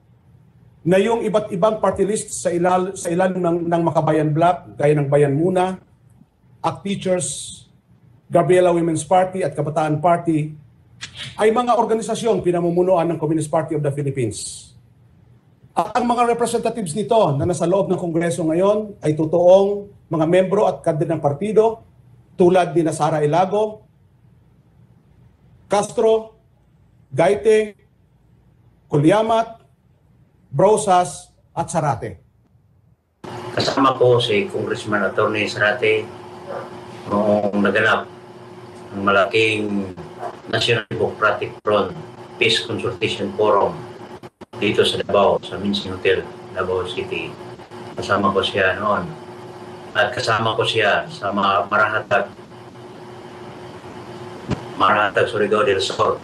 na yung iba't ibang party list sa ilalim ng Makabayan Bloc, gaya ng Bayan Muna, ACT Teachers, Gabriela Women's Party at Kabataan Party, ay mga organisasyong pinamumunuan ng Communist Party of the Philippines. At ang mga representatives nito na nasa loob ng Kongreso ngayon ay totoong mga membro at kadre ng partido tulad ni Sara Ilago, Castro, Gaite, Kulyamat, Brosas at Sarate. Kasama ko si Congressman Attorney Sarate noong naganap ang malaking National Democratic Front Peace Consultation Forum dito sa Davao, sa Mincing Hotel, Davao City. Kasama ko siya noon. At kasama ko siya sa mga Marahatag Surigao del Sur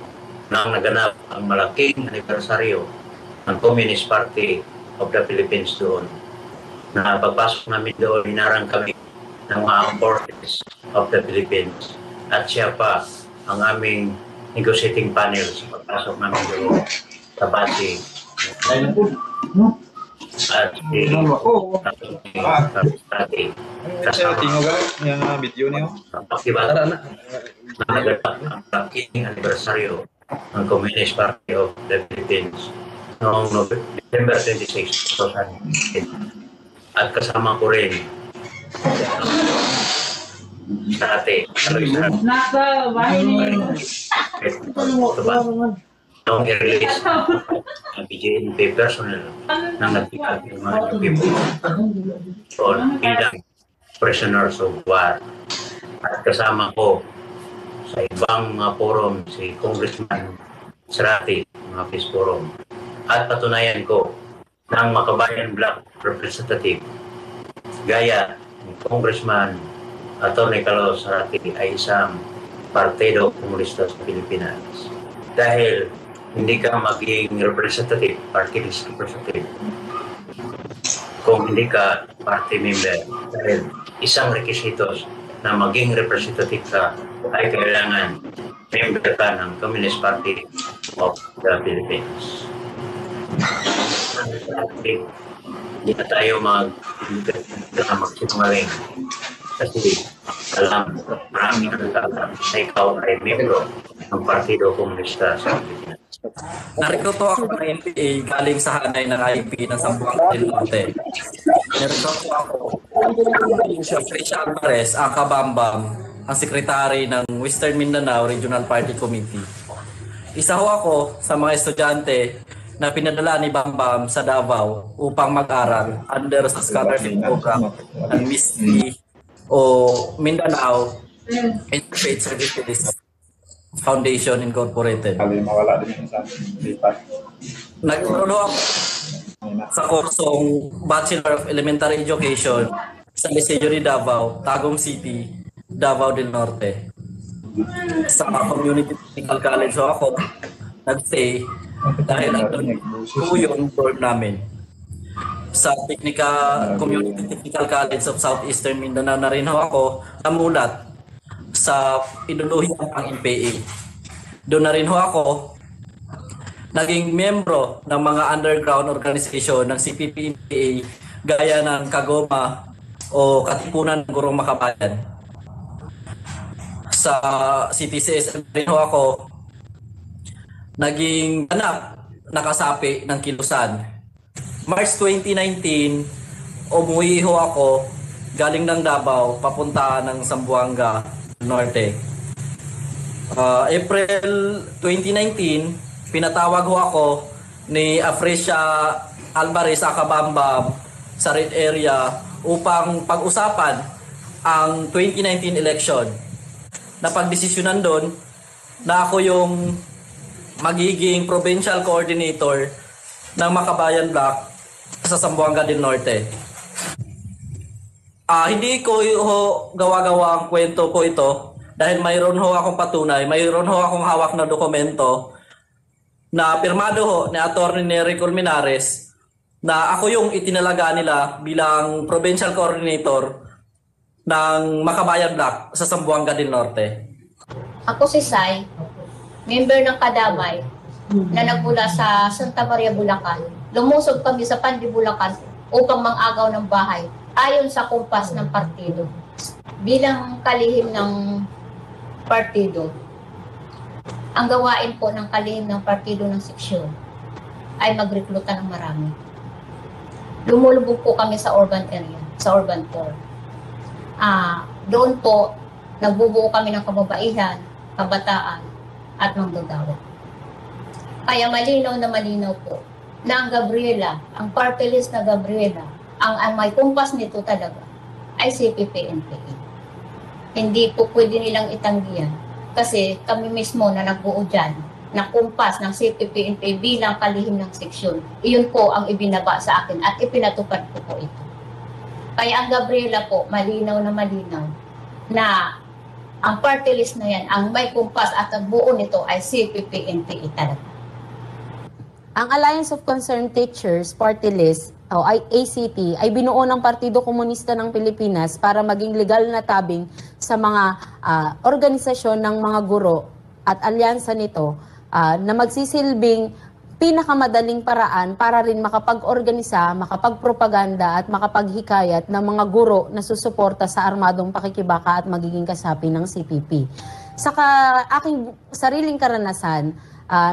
nang naganap ang malaking anibersaryo ng Communist Party of the Philippines doon. Na pagpasok namin doon, hinarang kami ng mga armed forces of the Philippines. At siya pa ang aming negotiating panel sa pagpasok namin doon sa base. At kasama video niyo pakibata na naganap ang malaking anibersaryo ng Communist Party of the Philippines noong December 26, 2010. At kasama ko rin dati noong i-release ang BJNP personnel ng nagpikag ng mga people bilang prisoners of war. At kasama ko sa ibang mga forum si Congressman Sarate, mga peace forum. At patunayan ko ng Makabayan Bloc representative gaya ni Congressman Atty. Carlos Sarate ay isang partido komunista sa Pilipinas. Dahil hindi ka maging representative, party list representative, kung hindi ka party member. Dahil isang requisitos na maging representative ka ay kailangan member ka ng Communist Party of the Philippines. Hindi na tayo magsinungaling kasi alam, maraming nagkakaroon na ikaw ay membro ng Partido Komunista sa Pilipinas. Narito ako ng NPA galing sa hanay ng IP ng Sambuang del Norte. Narito ako, Siyempre Alvarez, ang kabambam ang sekretary ng Western Mindanao Regional Party Committee. Isa ho ako sa mga estudyante na pinadala ni Bambam sa Davao upang mag-aral under sa scholarship program ng MISTI o Mindanao Interfaith Services Foundation Incorporated. Nag-enroll ako sa kursong Bachelor of Elementary Education sa Liceo de Davao, Tagum City, Davao del Norte. Sa Community Technical College ako nag-stay dahil andun po yung dorm namin. Sa Community Technical College of Southeastern Mindanao na rin ako namulat sa inuluhian ng NPA. Doon na rin ako naging membro ng mga underground organization ng CPP-NPA gaya ng Kagoma o Katipunan ng Gurong Makabayan. Sa CTCS rin ako naging anak nakasapi ng Kilusan. March 2019, umuwi ako galing ng Davao papunta ng Zamboanga Norte. April 2019, pinatawag ako ni Afresia Alvarez Acabamba sa Red Area upang pag-usapan ang 2019 election. Napagdesisyonan doon na ako yung magiging provincial coordinator ng Makabayan Block sa Zamboanga del Norte. Hindi ko gawa-gawa ang kwento po ito dahil mayroon ho akong patunay, mayroon ho akong hawak na dokumento na pirmado ho ni Atty. Colmenares na ako yung itinalaga nila bilang provincial coordinator ng Makabayan Block sa Zamboanga del Norte. Ako si Sai, member ng Kadamay na nagmula sa Santa Maria, Bulacan. Lumusob kami sa Pandi, Bulacan upang mang-agaw ng bahay ayon sa kumpas ng partido. Bilang kalihim ng partido, ang gawain po ng kalihim ng partido ng seksyon ay magrekluta ng marami. Lumulubog po kami sa urban area, sa urban core. Doon po, nagbubuo kami ng kababaihan, kabataan, at manggagawa. Kaya malinaw na malinaw po na ang Gabriela, ang party list na Gabriela, ang may kumpas nito talaga ay CPP-NPA. Hindi po pwede nilang itanggihan kasi kami mismo na nagbuo dyan na kumpas ng CPP-NPA bilang kalihim ng seksyon. Iyon po ang ibinaba sa akin at ipinatupad ko po ito. Kaya ang Gabriela po, malinaw na ang party list na yan, ang may kumpas at ang buo nito ay CPP-NPA talaga. Ang Alliance of Concerned Teachers Party List o ACT ay binuo ng Partido Komunista ng Pilipinas para maging legal na tabing sa mga organisasyon ng mga guro at alyansa nito na magsisilbing pinakamadaling paraan para rin makapag-organisa, makapag-propaganda at makapaghikayat ng mga guro na susuporta sa armadong pakikibaka at magiging kasapi ng CPP. Sa aking sariling karanasan,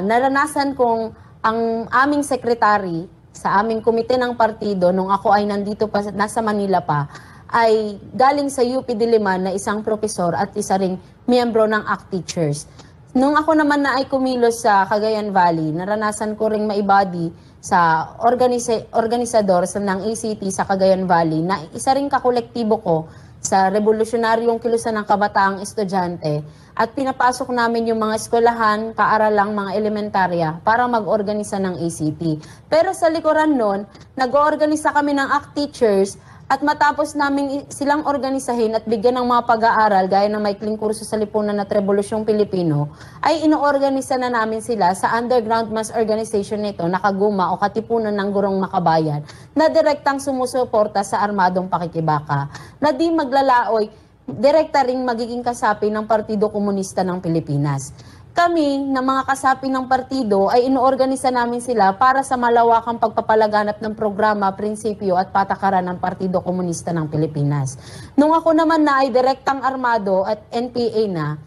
naranasan kong ang aming sekretary sa aming komite ng partido nung ako ay nandito pa, nasa Manila pa, ay galing sa UP Diliman na isang profesor at isa ring miyembro ng ACT Teachers. Nung ako naman na ay kumilos sa Cagayan Valley, naranasan ko ring maibody sa organisador ng ACT sa Cagayan Valley na isa ring kakolektibo ko sa revolusyonaryong kilusan ng kabataang estudyante at pinapasok namin yung mga eskwelahan, kaaralang, mga elementarya para mag-organisa ng ACT. Pero sa likuran nun, nag-oorganisa kami ng ACT Teachers at matapos namin silang organisahin at bigyan ng mga pag-aaral gaya ng maikling kurso sa lipunan at Rebolusyong Pilipino, ay inoorganisa na namin sila sa underground mass organization nito na Kaguma o Katipunan ng Gurong Makabayan na direktang sumusuporta sa armadong pakikibaka na di maglalaoy, direkta ring magiging kasapi ng Partido Komunista ng Pilipinas. Kami, na mga kasapi ng partido, ay inoorganisa namin sila para sa malawakang pagpapalaganap ng programa, prinsipyo at patakaran ng Partido Komunista ng Pilipinas. Nung ako naman na ay direktang armado at NPA na,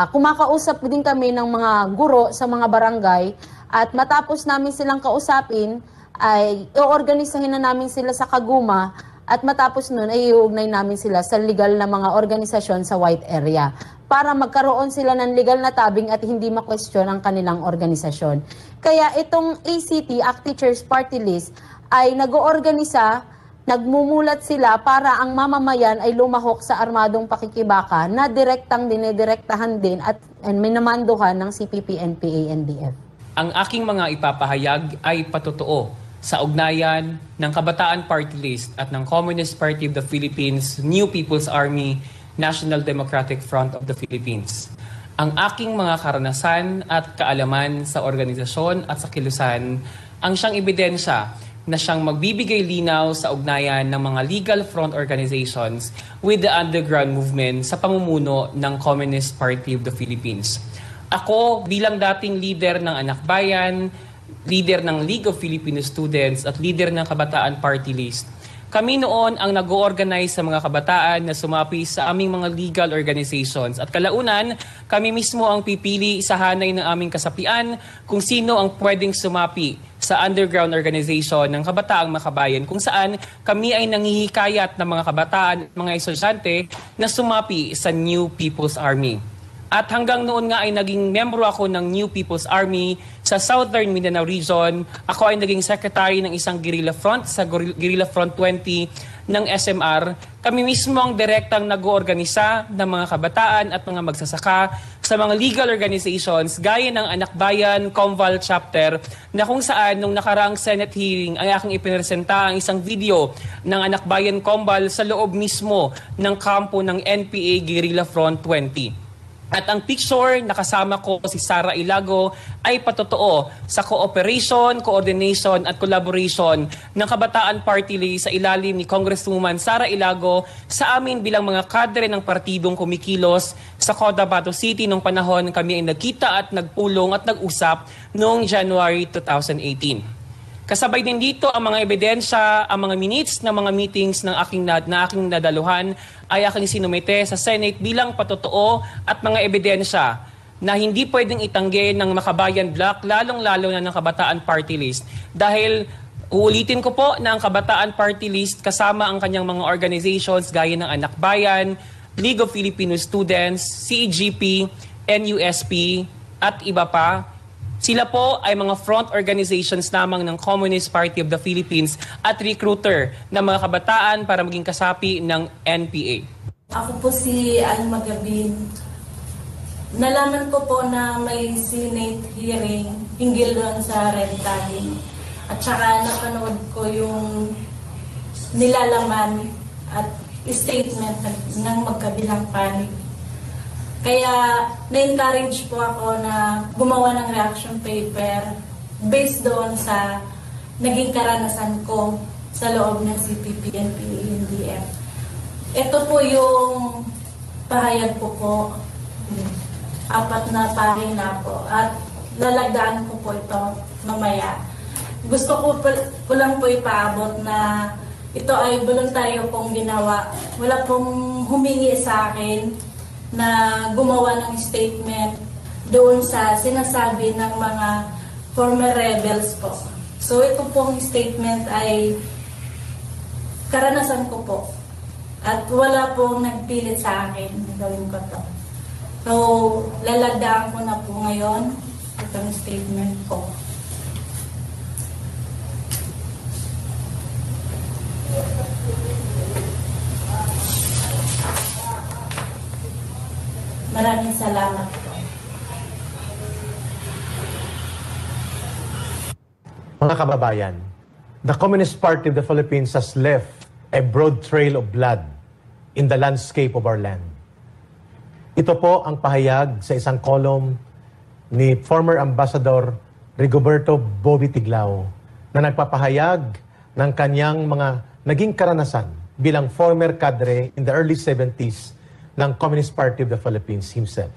kumakausap din kami ng mga guro sa mga barangay at matapos namin silang kausapin, ay iorganisahin na namin sila sa Kaguma At matapos nun, ay iuugnay namin sila sa legal na mga organisasyon sa white area para magkaroon sila ng legal na tabing at hindi ma-question ang kanilang organisasyon. Kaya itong ACT, ACT Teachers Party List, ay nag-oorganisa, nagmumulat sila para ang mamamayan ay lumahok sa armadong pakikibaka na dinidirektahan din at minamanduhan ng CPP-NPA-NDF. Ang aking mga ipapahayag ay patotoo sa ugnayan ng Kabataan Party List at ng Communist Party of the Philippines, New People's Army, National Democratic Front of the Philippines. Ang aking mga karanasan at kaalaman sa organisasyon at sa kilusan ang siyang ebedensya na siyang magbibigay linaw sa ugnayan ng mga legal front organizations with the underground movement sa pamumuno ng Communist Party of the Philippines. Ako bilang dating leader ng Anak Bayan, leader ng League of Filipino Students at leader ng Kabataan Party List, kami noon ang nag-organize sa mga kabataan na sumapi sa aming mga legal organizations. At kalaunan, kami mismo ang pipili sa hanay ng aming kasapian kung sino ang pwedeng sumapi sa underground organization ng Kabataang Makabayan, kung saan kami ay nangihikayat ng mga kabataan at mga estudyante na sumapi sa New People's Army. At hanggang noon nga ay naging membro ako ng New People's Army sa Southern Mindanao Region. Ako ay naging secretary ng isang guerrilla front sa Guerrilla Front 20 ng SMR. Kami mismo ang direktang nag-oorganisa ng mga kabataan at mga magsasaka sa mga legal organizations gaya ng Anak Bayan, Comval Chapter, na kung saan nung nakaraang Senate hearing ay aking ipinresenta ang isang video ng Anak Bayan Comval sa loob mismo ng kampo ng NPA Guerrilla Front 20. At ang picture na kasama ko si Sara Ilago ay patotoo sa cooperation, coordination at collaboration ng Kabataan Party List sa ilalim ni Congresswoman Sara Ilago sa amin bilang mga kadre ng partidong kumikilos sa Cotabato City nung panahon kami ay nagkita at nagpulong at nag-usap noong January 2018. Kasabay din dito ang mga ebedensya, ang mga minutes ng mga meetings na aking nadaluhan ay aking sinumite sa Senate bilang patotoo at mga ebedensya na hindi pwedeng itanggi ng Makabayan Bloc, lalong-lalo na ng Kabataan Party List. Dahil uulitin ko po na ang Kabataan Party List kasama ang kanyang mga organizations gaya ng Anak Bayan, League of Filipino Students, CEGP, NUSP at iba pa. Sila po ay mga front organizations lamang ng Communist Party of the Philippines at recruiter ng mga kabataan para maging kasapi ng NPA. Ako po si Ann Magabin. Nalaman ko po na may Seanet hearing hinggil doon sa red tagging. At saka napanood ko yung nilalaman at statement ng magkabilang panig. Kaya na-encourage po ako na gumawa ng reaction paper based doon sa naging karanasan ko sa loob ng CPP-NPA-NDF. Ito po yung pahayag ko po, 4 na pahina po, at lalagdaan ko po ito mamaya. Gusto ko lang po ipaabot na ito ay voluntaryo pong ginawa. Wala pong humingi sa akin na gumawa ng statement doon sa sinasabi ng mga former rebels po. So ito pong statement ay karanasan ko po. At wala pong nagpilit sa akin na gawin ko to. So lalagdaan ko na po ngayon itong statement ko. Maraming salamat po. Mga kababayan, the Communist Party of the Philippines has left a broad trail of blood in the landscape of our land. Ito po ang pahayag sa isang column ni former Ambassador Rigoberto Bobby Tiglao na nagpapahayag ng kanyang mga naging karanasan bilang former cadre in the early 70s ng Communist Party of the Philippines himself.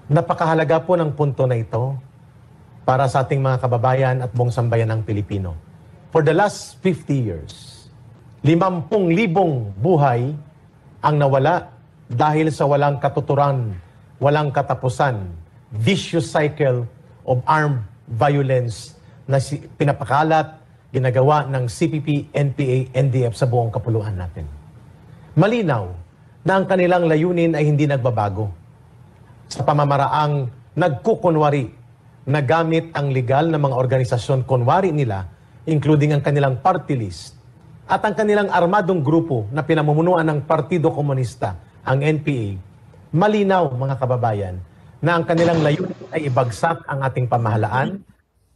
Napakahalaga po ng punto na ito para sa ating mga kababayan at buong sambayanang Pilipino. For the last 50 years, 50,000 buhay ang nawala dahil sa walang katuturan, walang katapusan, vicious cycle of armed violence na pinapakalat ginagawa ng CPP-NPA-NDF sa buong kapuluan natin. Malinaw na ang kanilang layunin ay hindi nagbabago. Sa pamamaraang nagkukunwari na gamit ang legal na mga organisasyon kunwari nila, including ang kanilang party list at ang kanilang armadong grupo na pinamumunuan ng Partido Komunista, ang NPA, malinaw mga kababayan na ang kanilang layunin ay ibagsak ang ating pamahalaan,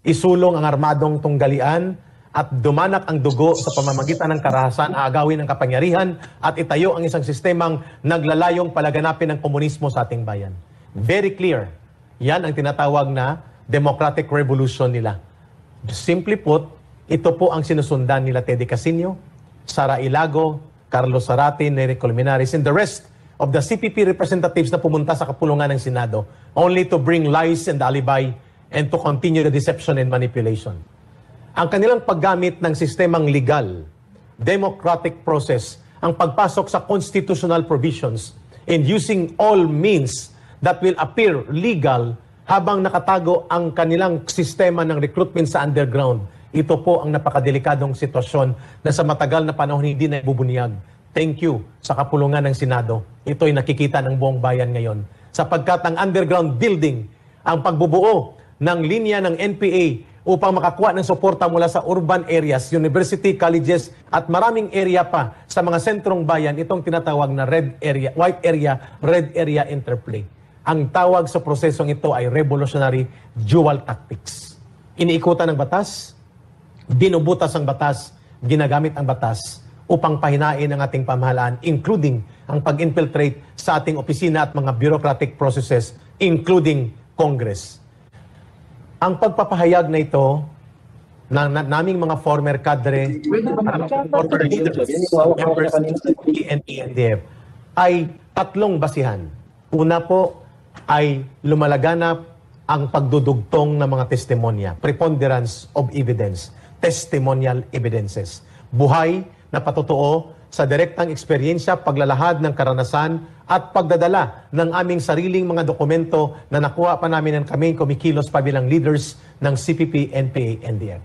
isulong ang armadong tunggalian at dumanak ang dugo sa pamamagitan ng karahasan, aagawin ang kapangyarihan at itayo ang isang sistemang naglalayong palaganapin ng komunismo sa ating bayan. Very clear. Yan ang tinatawag na democratic revolution nila. Simply put, ito po ang sinusundan nila Teddy Casino, Sara Ilago, Carlos Zarate, Nery Colmenares, and the rest of the CPP representatives na pumunta sa kapulungan ng Senado only to bring lies and alibi and to continue the deception and manipulation. Ang kanilang paggamit ng sistemang legal, democratic process, ang pagpasok sa constitutional provisions and using all means that will appear legal habang nakatago ang kanilang sistema ng recruitment sa underground. Ito po ang napakadelikadong sitwasyon na sa matagal na panahon hindi na ibubunyag. Thank you sa kapulungan ng Senado. Ito'y nakikita ng buong bayan ngayon. Sapagkat ang underground building, ang pagbubuo ng linya ng NPA upang makakuha ng suporta mula sa urban areas, university, colleges, at maraming area pa sa mga sentrong bayan, itong tinatawag na red area, white area, red area interplay. Ang tawag sa prosesong ito ay revolutionary dual tactics. Iniikutan ng batas, binubutas ang batas, ginagamit ang batas upang pahinain ang ating pamahalaan, including ang pag-infiltrate sa ating opisina at mga bureaucratic processes, including Congress. Ang pagpapahayag na ito ng naming mga former cadre, former leaders, members ng CPP-NPA-NDF ay tatlong basihan. Una po ay lumalaganap ang pagdudugtong ng mga testimonya, preponderance of evidence, testimonial evidences. Buhay na patotoo sa direktang eksperyensya, paglalahad ng karanasan at pagdadala ng aming sariling mga dokumento na nakuha pa namin ng kaming kumikilos pa bilang leaders ng CPP-NPA-NDF.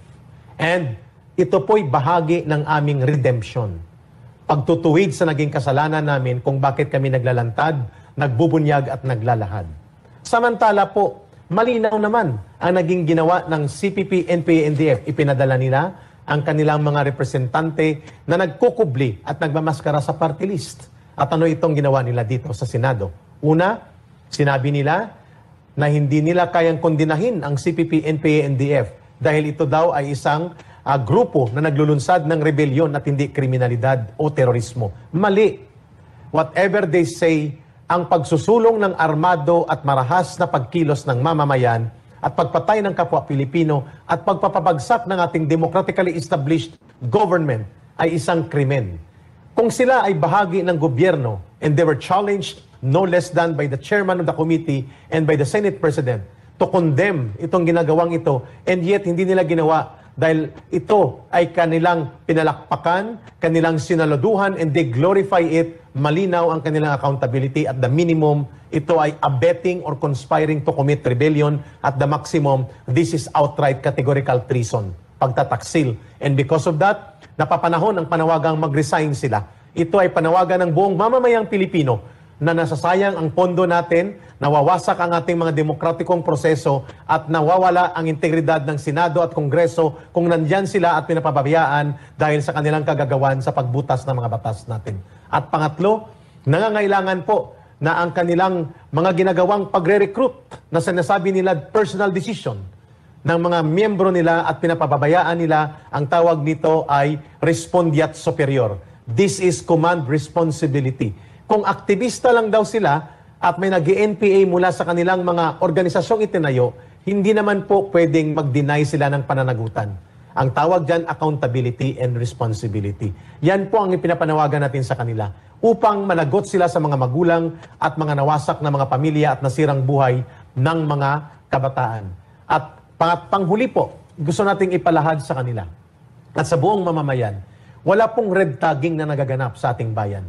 And ito po'y bahagi ng aming redemption. Pagtutuwid sa naging kasalanan namin kung bakit kami naglalantad, nagbubunyag at naglalahad. Samantala po, malinaw naman ang naging ginawa ng CPP-NPA-NDF. Ipinadala nila ang kanilang mga representante na nagkukubli at nagmamaskara sa party list. At ano itong ginawa nila dito sa Senado? Una, sinabi nila na hindi nila kayang kondinahin ang CPP-NPA-NDF dahil ito daw ay isang grupo na naglulunsad ng rebellion at hindi kriminalidad o terorismo. Mali. Whatever they say, ang pagsusulong ng armado at marahas na pagkilos ng mamamayan at pagpatay ng kapwa Pilipino at pagpapabagsak ng ating democratically established government ay isang krimen. Kung sila ay bahagi ng gobyerno and they were challenged no less than by the chairman of the committee and by the Senate President to condemn itong ginagawang ito, and yet hindi nila ginawa dahil ito ay kanilang pinalakpakan, kanilang sinaluduhan, and they glorify it, malinaw ang kanilang accountability. At the minimum, ito ay abetting or conspiring to commit rebellion. At the maximum, this is outright categorical treason, pagtataksil. And because of that, napapanahon ang panawagang mag-resign sila. Ito ay panawagan ng buong mamamayang Pilipino na nasasayang ang pondo natin, nawawasak ang ating mga demokratikong proseso at nawawala ang integridad ng Senado at Kongreso kung nandyan sila at pinapababayaan dahil sa kanilang kagagawan sa pagbutas ng mga batas natin. At pangatlo, nangangailangan po na ang kanilang mga ginagawang pagre-recruit na sinasabi nila personal decision ng mga miyembro nila at pinapababayaan nila, ang tawag nito ay respondeat superior. This is command responsibility. Kung aktivista lang daw sila at may nag-NPA mula sa kanilang mga organisasyong itinayo, hindi naman po pwedeng mag-deny sila ng pananagutan. Ang tawag dyan, accountability and responsibility. Yan po ang ipinapanawagan natin sa kanila upang managot sila sa mga magulang at mga nawasak na mga pamilya at nasirang buhay ng mga kabataan. At panghuli po, gusto nating ipalahad sa kanila at sa buong mamamayan, wala pong red tagging na nagaganap sa ating bayan.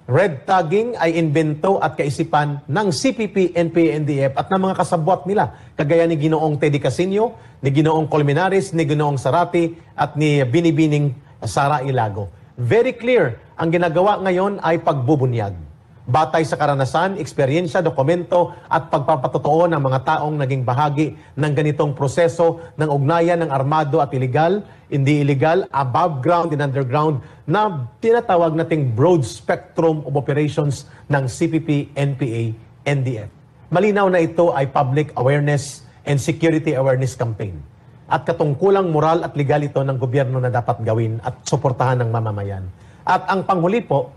red tagging ay invento at kaisipan ng CPP-NPA-NDF at ng mga kasabwat nila, kagaya ni Ginoong Teddy Casinio, ni Ginoong Colmenares, ni Ginoong Sarati, at ni Binibining Sara Ilago. Very clear, ang ginagawa ngayon ay pagbubunyag. Batay sa karanasan, eksperyensya, dokumento at pagpapatotoo ng mga taong naging bahagi ng ganitong proseso ng ugnayan ng armado at illegal, hindi illegal, above ground and underground na tinatawag nating broad spectrum of operations ng CPP-NPA-NDF. Malinaw na ito ay public awareness and security awareness campaign. At katungkulang moral at legal ito ng gobyerno na dapat gawin at suportahan ng mamamayan. At ang panghuli po,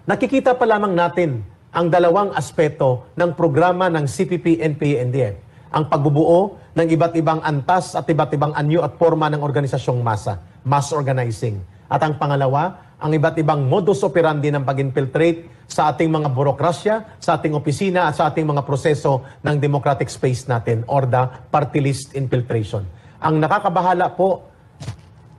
nakikita pa lamang natin ang dalawang aspeto ng programa ng CPP-NPA-NDF. Ang pagbubuo ng iba't ibang antas at iba't ibang anyo at forma ng organisasyong masa, mass organizing. At ang pangalawa, ang iba't ibang modus operandi ng pag-infiltrate sa ating mga burokrasya, sa ating opisina at sa ating mga proseso ng democratic space natin or the party list infiltration. Ang nakakabahala po,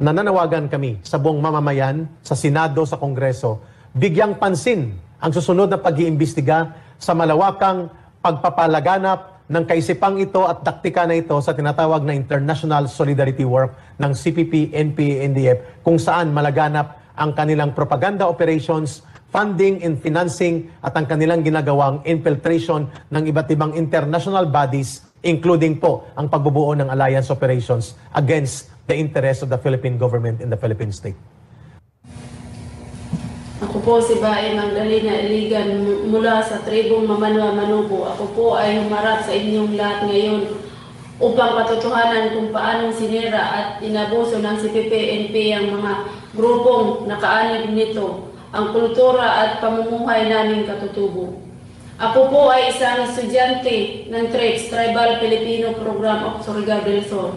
nananawagan kami sa buong mamamayan, sa Senado, sa Kongreso, bigyang pansin ang susunod na pag-iimbestiga sa malawakang pagpapalaganap ng kaisipang ito at taktika na ito sa tinatawag na international solidarity work ng CPP-NPA-NDF kung saan malaganap ang kanilang propaganda operations, funding and financing at ang kanilang ginagawang infiltration ng iba't ibang international bodies, including po ang pagbubuo ng alliance operations against the interests of the Philippine government and the Philippine state. Ako po si Bae Magdalena Iligan mula sa tribong Mamanwa Manubo. Ako po ay humarap sa inyong lahat ngayon upang patutuhanan kung paanong sinira at inabuso ng CPP-NPA ang mga grupong nakaanib nito, ang kultura at pamumuhay naming katutubo. Ako po ay isang estudyante ng TREX, Tribal Filipino Program of Surigao del Sur,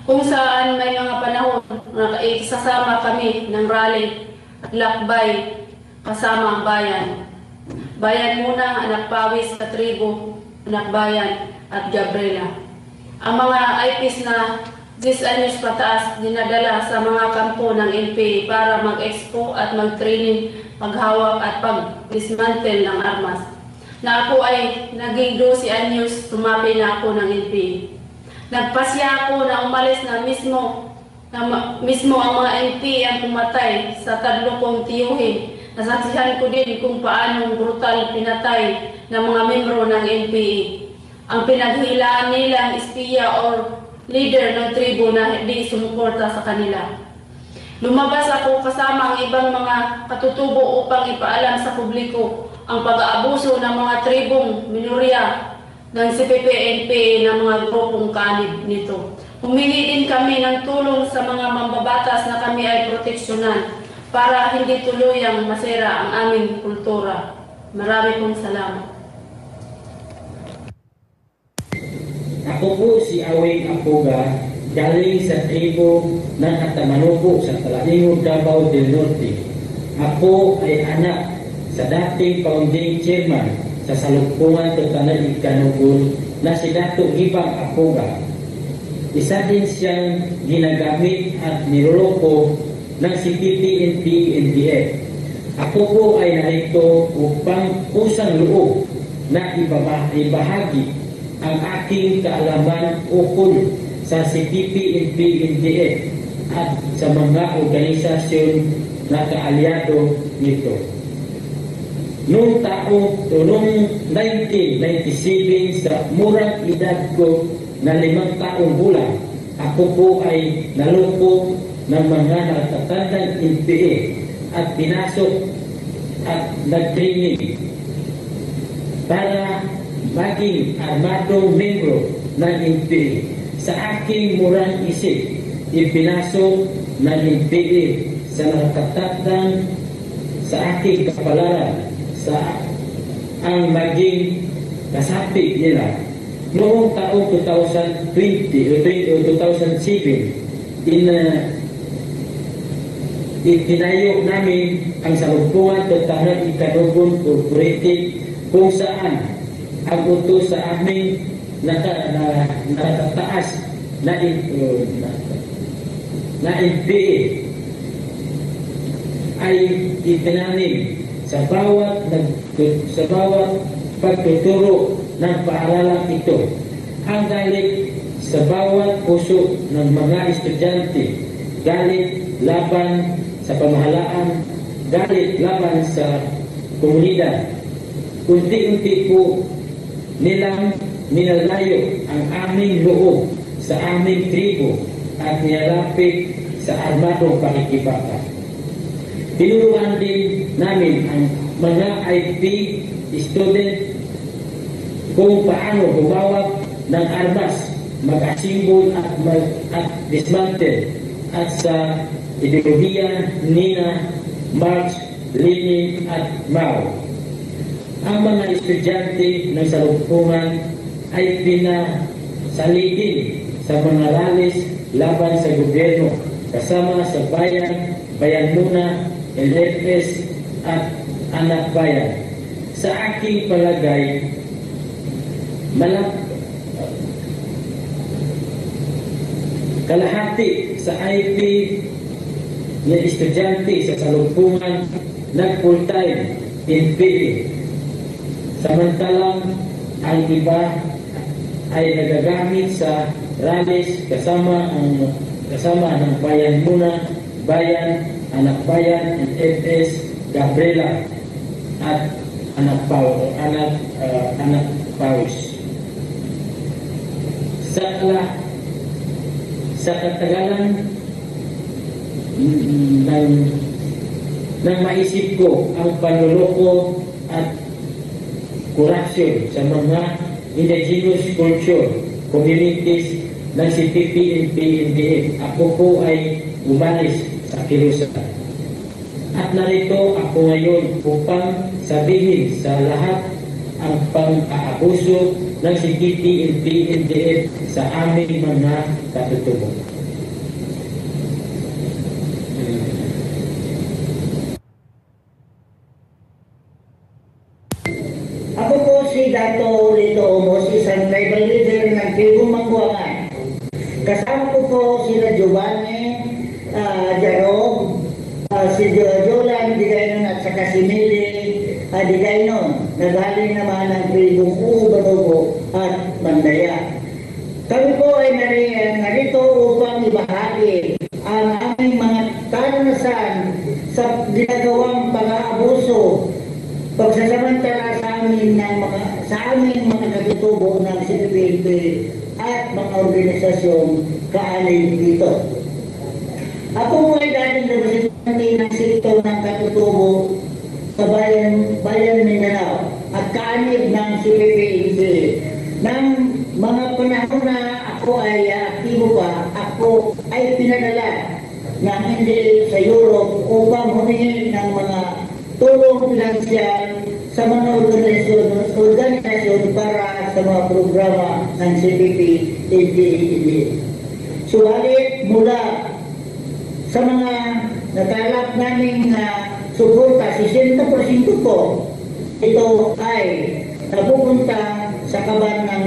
kung saan may mga panahon na isasama kami ng rally at lakbay kasama ang bayan. Bayan muna, Anak Pawis, Katribo, Anak Bayan at Gabriela. Ang mga IPs na 10 anyos pataas dinadala sa mga kampo ng NPA para mag-expo at mag-training, maghawak at pag-dismantle ng armas. Na ako ay naging 12 anyos, tumapi na ako ng NPA. Nagpasya ako na umalis na mismo ang mga NPA ang pumatay sa tatlo kong tiyuhin. Nasaksihan ko din kung paanong brutal pinatay ng mga membro ng NPA. Ang pinaghilaan nilang espiya or leader ng tribo na hindi sumuporta sa kanila. Lumabas ako kasama ang ibang mga katutubo upang ipaalam sa publiko ang pag-aabuso ng mga tribong minorya ng CPP-NPA ng mga grupong kanib nito. Humingi din kami ng tulong sa mga mambabatas na kami ay proteksyonan para hindi tuluyang masira ang aming kultura. Marami pong salamat. Ako po si Aweng Apoga, galing sa tribo ng Atamanupo sa Talaingog, Davao del Norte. Ako ay anak sa dating founding chairman sa Salugpungan Tutanay Ikanugun na si Dato Gibang Apoga. Isa din siyang ginagamit at niloloko ng CPP-NPA-NDF. Ako po ay narito upang kusang loob na ibahagi ang aking kaalaman ukol sa CPP-NPA-NDF at sa mga organisasyon na kaalyado nito. Noong 1997, sa murang edad ko na 5 taong gulang, ako po ay naloko ng mga natatandang NPA at pinasok at nag-training para maging armadong membro ng NPA. Sa aking murang isip, ipinasok ng NPA sa natatandang sa aking kapalaran sa ang maging kasapi nila. Noong taong 2007, itinayo namin ang Salugpungan Tutanay Ikanugun Corporative kung saan ang utos sa amin nakatataas na NPA ay itinanim sa bawat pagtuturo ng paaralang ito. Ang galit sa bawat puso ng mga estudyante, galit laban sa pamahalaan, galit laban sa komunidad. Unti-unti po nilang minalayo ang aming loob sa aming tribo at nilalapit sa armadong pakikibaka. Tinuruan din namin ang mga IP student kung paano humawak ng armas, mag-asimbol at dismantle at sa ideolohiya nina Marx, Lenin at Mao. Ang mga estudyante ng salubungan ay pinasaligin sa mga ralis laban sa gobyerno kasama sa bayan muna, LFS at anak bayan. Sa aking palagay, kalahati sa IP na estudyante sa salubungan nag-full-time NPA. Samantalang ang iba ay nagagamit sa rallies kasama ng bayan muna, bayan, anak bayan, NFS, Gabriela at anak Paus. Sa katagalan ng maisip ko ang panluloko at corruption sa mga indigenous culture communities ng CPP-NPA-NDF. Ako po ay umalis sa Kilusan. At narito ako ngayon upang sabihin sa lahat ang pang-aabuso ng CPP-NPA-NDF sa aming mga katutubo. Ako po si Dato Lito Omos, isang tribal leader ng Tribong Mangguangan. Kasama ko po sila Giovanni, Jarog, si Jolan Digaynon at saka si Mili Digaynon, na galing naman ng Tribong Ubanubo at Mandaya. Kami po ay narito upang ibahagi ang aming mga karanasan sa ginagawang pang-aabuso, pagsasamantala sa aming mga katutubo ng CPP at mga organisasyong kaanin dito. Ako po ay dating representante ng sektor ng katutubo sa Bayan Mindanao at kaanib ng CPP-NPA. Nang mga panahon na ako ay aktibo pa, ako ay pinadala ng NDF sa Europe upang humingi ng mga tulong pinansyal sa mga organisasyon para sa mga programa ng CPP-NPA-NDF. Subalit mula sa mga natalap naming suporta, 60% po ito ay napupunta sa kaban ng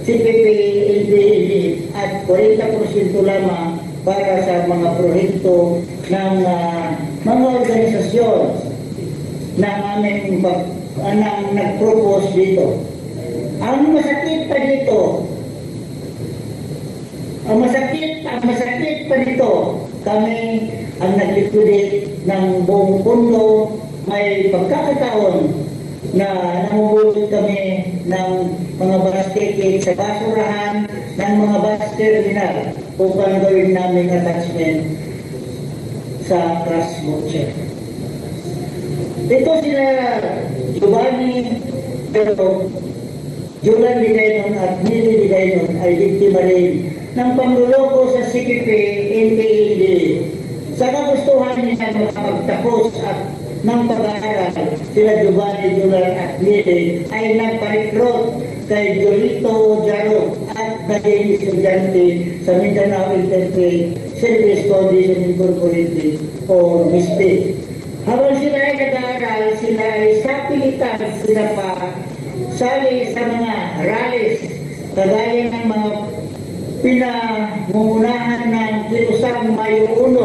CPP-NPA-NDF at 40% lamang para sa mga proyekto ng mga organisasyon na aming nag-propose dito. Ang masakit pa dito, kami ang nag-liquidate ng buong pondo. May pagkakataon na namumulot kami ng mga bus ticket sa basurahan ng mga bus terminal upang gawin namin attachment sa crash voucher. Ito sila Giovanni, pero Jolan Digaynon at Mili Digaynon ay biktima rin ng panluloko sa CPP-NPA-NDF. Sa kagustuhan niya makapagtapos at ng pag-aaral, sila Giovanni, Jolan at Mili ay nagpa-recruit kay Jolito Jaro at naging estudyante sa Mindanao Interfaith Service Foundation Incorporated o MISTE. Habang sila ay nag-aaral, sila ay sa pilitan, sila pa sali sa mga rallies, kagaya ng mga pinangungunahan ng Kilusang Mayo 1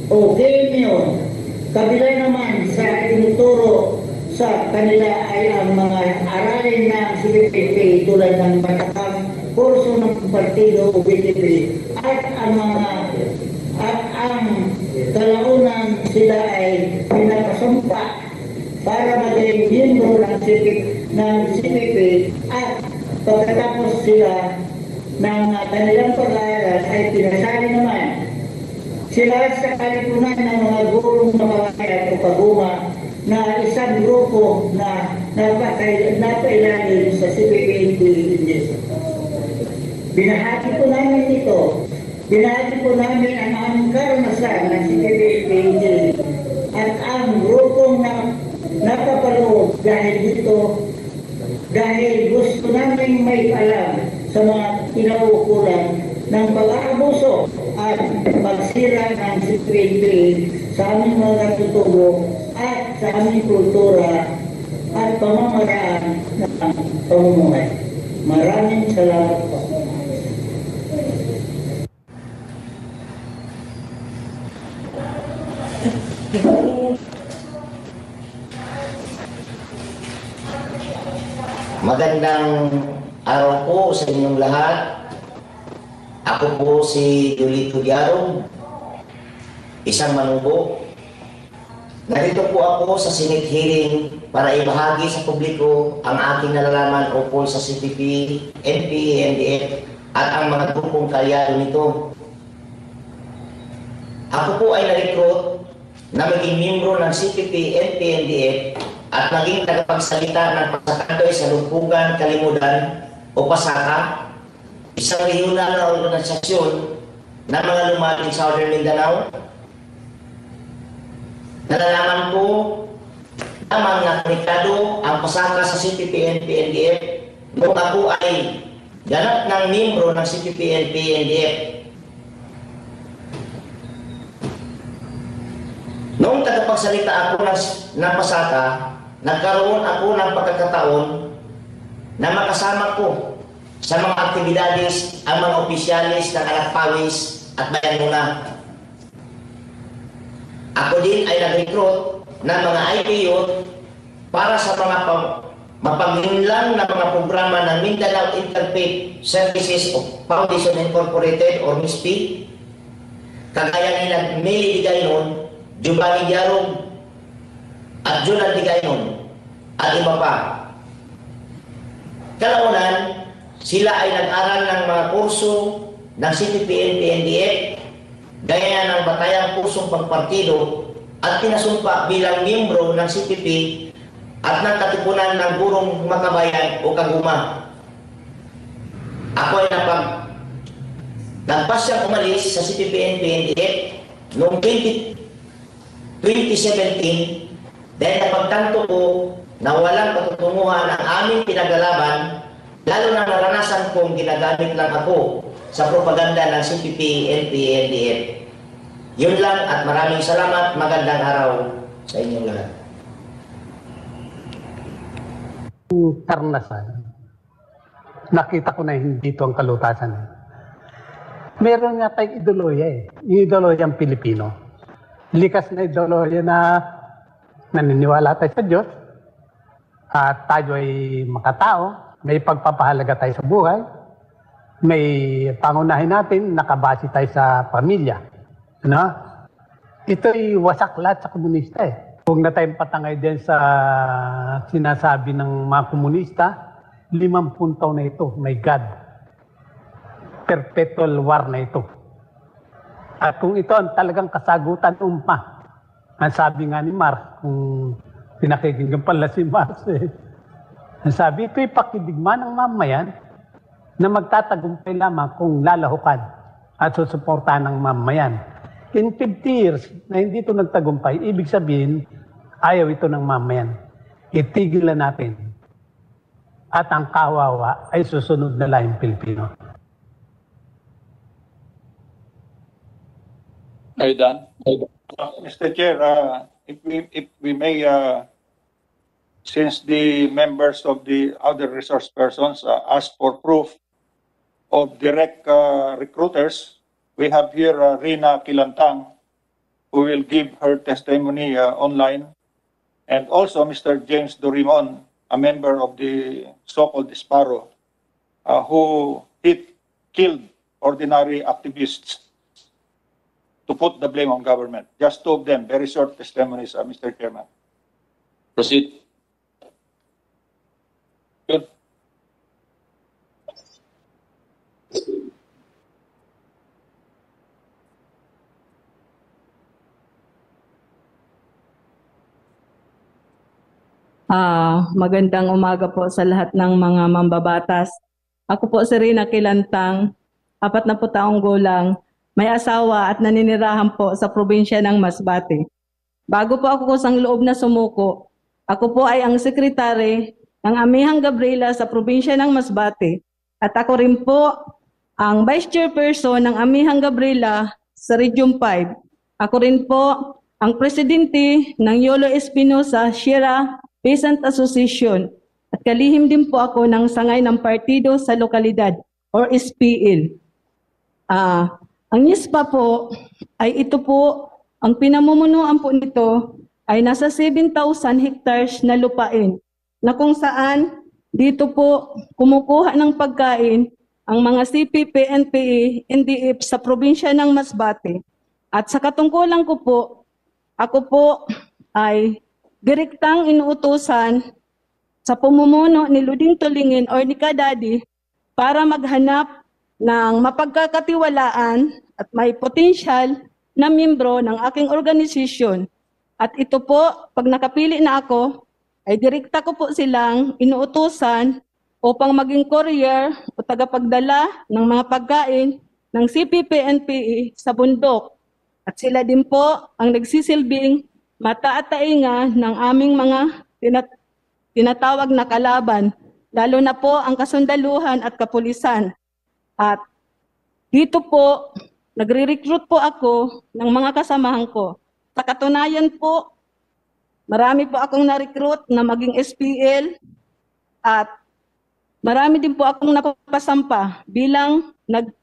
o Kenyo. Kabila naman sa ituturo sa kanila ay ang mga aralin ng CPP tulad ng matakang kurso ng partido o BTP at ang kalaunan sila ay pinapasumpa para maging miyembro ng CPP at pagkatapos sila ng kanilang pag-aaral ay pinasali naman sila sa kalipunan ng mga gurong mamamayat o kaguma na isang grupo na napailalim sa CPP-NPA-NDF. Binahagi po namin ito. Binahagi po namin ang karanasan ng CPP-NPA-NDF at ang grupong napapaloob dahil gusto namin may alam sa mga kinauukulan ng pag-aabuso at pagsira ng CPP sa aming mga katutubo at sa aming kultura at pamamaraan ng pamumuhay. Maraming salamat po. Magandang araw po sa inyong lahat. Ako po si Julito Diarong, isang manubo. Narito po ako sa Senate hearing para ibahagi sa publiko ang aking nalalaman ukol sa CPP-NPA-NDF at ang mga grupong kaalyado nito. Ako po ay na-recruit na maging miyembro ng CPP-NPA-NDF at naging tagapagsalita ng pasakatoy sa Lumpugan, Kalimudan o Pasaka, isang regional na organisasyon na mga lumaking Southern Mindanao. Nalalaman ko lamang na konektado ang Pasaka sa CPP-NPA-NDF nung ako ay ganap ng miyembro ng CPP-NPA-NDF. Noong tagapagsalita ako ng Pasaka, nagkaroon ako ng pagkakataon na makasama ko sa mga aktibidades ang mga opisyalis ng Anak Pawis at Bayan Muna. Ako din ay nag-recruit ng mga IPO para sa mga mapaglinlang na mga programa ng Mindanao Interfaith Services of Foundation Incorporated or MISP, kagaya nila Meli Digaynon, Giovanni Diarong, at Jonathan Digaynon, at iba pa. Kalaunan, sila ay nag-aral ng mga kurso ng CPP-NPA-NDF, gaya ng batayang kursong pagpartido at pinasumpa bilang miyembro ng CPP at ng katipunan ng gurong makabayan o kaguma. Ako ay nagpasyang umalis sa CPP-NPA-NDF noong 2017 dahil napagtanto ko na walang patutunguhan ang aming pinagalaban, lalo na naranasan kong ginagamit lang ako sa propaganda ng CPP-NPA-NDF. Yun lang at maraming salamat. Magandang araw sa inyong lahat. Karnasan, nakita ko na hindi ito ang kalutasan. Meron nga tayong ideolohiya yung ideolohiya ng Pilipino. Likas na ideolohiya na naniniwala tayo sa Diyos at tayo ay makatao, may pagpapahalaga tayo sa buhay, may pangunahin natin, nakabase tayo sa pamilya. Ano? Ito'y wasak lahat sa komunista Huwag na tayong patangay din sa sinasabi ng mga komunista, 50 taon na ito, my God. Perpetual war na ito. At kung ito ang talagang kasagutan umpa, ang sabi nga ni Marx, kung pinakikinggan pala si Marx ang sabi, ito'y pakidigma ng mamayan na magtatagumpay lamang kung lalahukan at susuportahan ng mamayan. In 50 years na hindi ito nagtagumpay, ibig sabihin, ayaw ito ng mamayan. Itigil na natin. At ang kawawa ay susunod na lahing Pilipino. Are you done? Mr. Chair, if we may, since the members of the other resource persons asked for proof of direct recruiters, we have here Rina Kilantang, who will give her testimony online. And also Mr. James Dorimon, a member of the so-called Sparrow, who killed ordinary activists to put the blame on government. Just two of them, very short testimonies, Mr. Chairman. Proceed. Good. Magandang umaga po sa lahat ng mga mambabatas. Ako po si Rina Kilantang, 40 taong gulang, may asawa at naninirahan po sa probinsya ng Masbate. Bago po ako kusang loob na sumuko, ako po ay ang sekretary ng Amihang Gabriela sa probinsya ng Masbate at ako rin po ang vice chairperson ng Amihang Gabriela sa Region 5. Ako rin po ang presidente ng Yolo Espinosa Sierra Peasant Association at kalihim din po ako ng sangay ng partido sa lokalidad or SPL. Ang NISPA po ay ito po, ang pinamumunuan po nito ay nasa 7,000 hectares na lupain na kung saan dito po kumukuha ng pagkain ang mga CPP-NPA-NDF sa probinsya ng Masbate. At sa katungkulan ko po, ako po ay direktang inuutusan sa pumumuno ni Luding Tulingin or ni Kadadi para maghanap ng mapagkakatiwalaan at may potensyal na miyembro ng aking organisasyon. At ito po, pag nakapili na ako, ay direkta ko po silang inuutusan upang maging courier o tagapagdala ng mga pagkain ng CPP-NPA sa bundok. At sila din po ang nagsisilbing mata at tainga ng aming mga tinatawag na kalaban, lalo na po ang kasundaluhan at kapulisan. At dito po, nagre-recruit po ako ng mga kasamahan ko. Sa katunayan po, marami po akong na-recruit na maging SPL at marami din po akong napapasampa bilang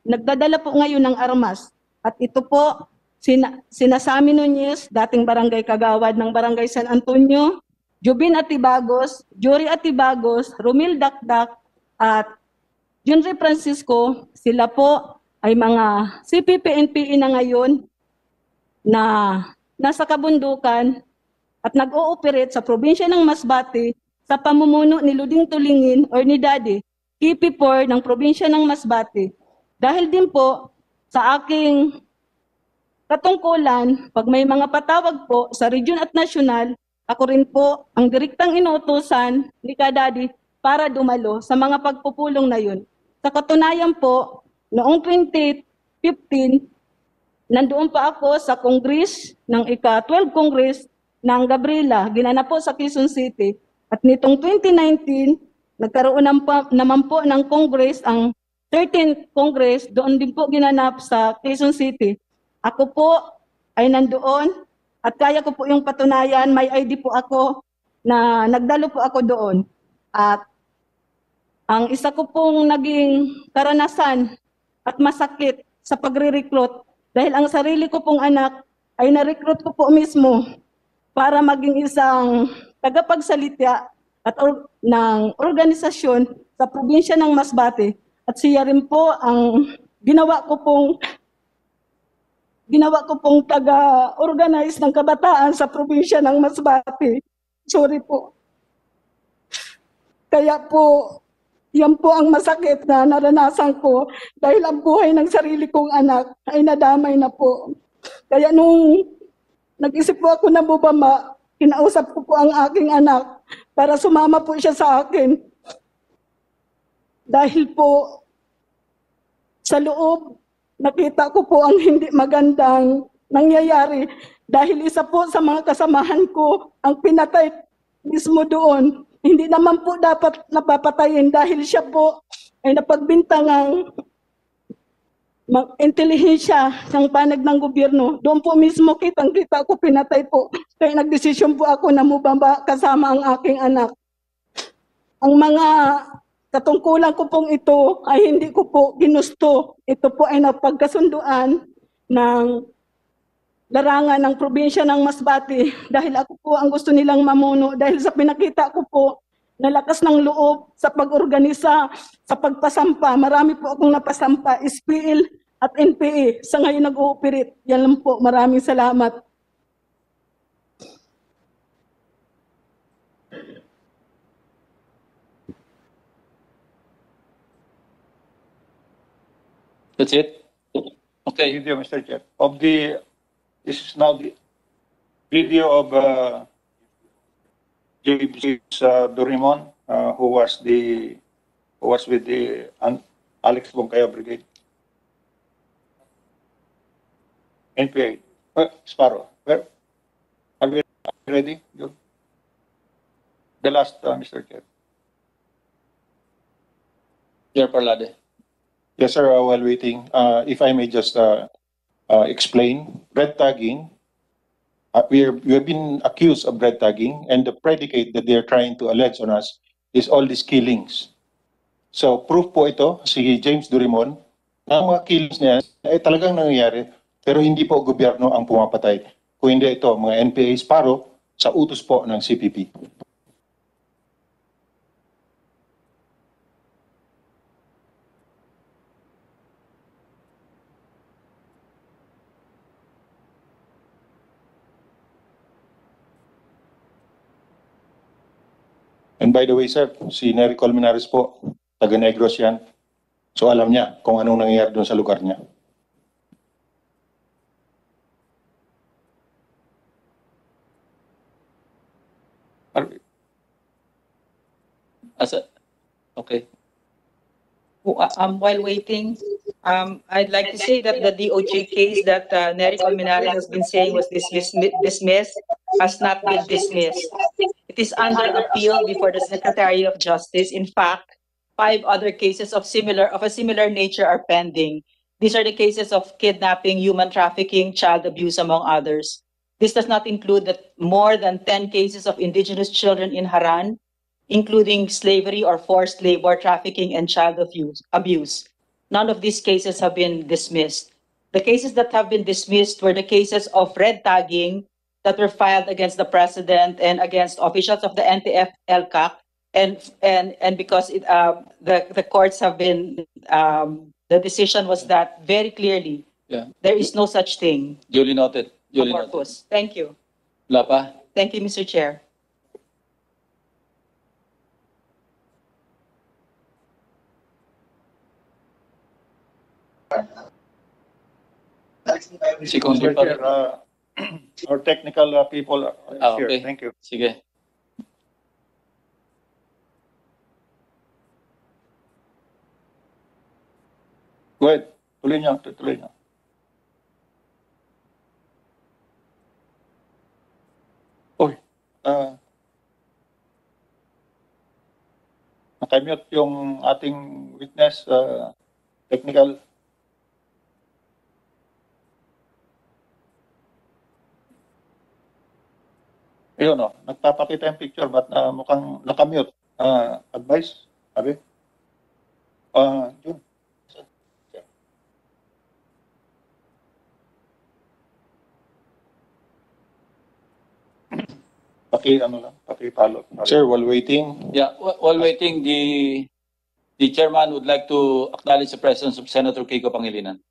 nagdadala po ngayon ng armas. At ito po, sina Sammy Nunez, dating barangay kagawad ng barangay San Antonio, Jubin Atibagos, Jory Atibagos, Romil Dakdak, at Junri Francisco, sila po ay mga CPP-NPA na ngayon na nasa kabundukan at nag-ooperate sa probinsya ng Masbate sa pamumuno ni Luding Tulingin or ni Daddy, KP4 ng probinsya ng Masbate. Dahil din po sa aking katungkulan, pag may mga patawag po sa region at nasyonal, ako rin po ang direktang inuutusan ni Kadadi para dumalo sa mga pagpupulong na yun. Sa katunayan po, noong 2015, nandoon pa ako sa Congress ng ika-12 Congress ng Gabriela, ginanap po sa Quezon City. At nitong 2019, nagkaroon naman po ng Congress, ang 13th Congress, doon din po ginanap sa Quezon City. Ako po ay nandoon at kaya ko po yung patunayan, may ID po ako na nagdalo po ako doon. At ang isa ko pong naging karanasan at masakit sa pagre-recruit dahil ang sarili ko pong anak ay na-recruit ko po mismo para maging isang tagapagsalita at ng organisasyon sa probinsya ng Masbate. At siya rin po ang ginawa ko pong taga-organize ng kabataan sa probinsya ng Masbate. Sorry po. Kaya po, yan po ang masakit na naranasan ko dahil ang buhay ng sarili kong anak ay nadamay na po. Kaya nung nag-isip po ako na bubama, kinausap ko po ang aking anak para sumama po siya sa akin. Dahil po sa loob, nakita ko po ang hindi magandang nangyayari dahil isa po sa mga kasamahan ko ang pinatay mismo doon. Hindi naman po dapat napapatayin dahil siya po ay napagbintangang intelihensya ng panag ng gobyerno. Doon po mismo kitang-kita ko pinatay po. Kaya nagdesisyon po ako na mubaba kasama ang aking anak. Ang mga katungkulan ko pong ito ay hindi ko po ginusto. Ito po ay napagkasunduan ng larangan ng probinsya ng Masbate dahil ako po ang gusto nilang mamuno dahil sa pinakita ko po na lakas ng loob sa pag-organisa, sa pagpasampa. Marami po akong napasampa, SPL at NPA. Sa ngayon nag-ooperate. Yan lang po. Maraming salamat. That's it? Okay. Video, Mr. Chair. This is now the video of James Dorimon, who was with the Alex Bongkaya Brigade. NPA. Sparrow. Where? Are we ready? Good. The last, Mr. Chair. Chair Parlade. Yes, sir. While waiting, if I may just explain, red tagging, we have been accused of red tagging, and the predicate that they are trying to allege on us is all these killings. So, proof po ito, si James Dorimon, ang mga killings niya ay talagang nangyayari, pero hindi po gobyerno ang pumapatay. Kung hindi ito, mga NPA Sparrow sa utos po ng CPP. And by the way, sir, si Nery Colmenares po, taga Negros yan. So alam niya kung anong nangyayari doon sa lugar niya. Okay. While waiting, I'd like to say that the DOJ case that Nery Colmenares has been saying was dismissed has not been dismissed. It is under appeal before the Secretary of Justice. In fact, 5 other cases of a similar nature are pending. These are the cases of kidnapping, human trafficking, child abuse, among others. This does not include the more than 10 cases of indigenous children in Haran, including slavery or forced labor, trafficking, and child abuse. None of these cases have been dismissed. The cases that have been dismissed were the cases of red tagging that were filed against the president and against officials of the NTF LCAC, and because the courts have been, the decision was that very clearly, there is no such thing. Duly noted. Duly noted. Corpus. Thank you. Lapa. Thank you, Mr. Chair. Si Mr. Chair, our technical people are here. Okay. Thank you. Sige. Go ahead. Tuloy niyo. Tuloy niyo. Oy. Nakamute yung ating witness, technical. Ayun, no, nagpapakita yung picture, but mukhang nakamute. Advice? Sabi? Yun. Paki-follow. Sir, while waiting. Yeah, while waiting, the chairman would like to acknowledge the presence of Senator Kiko Pangilinan.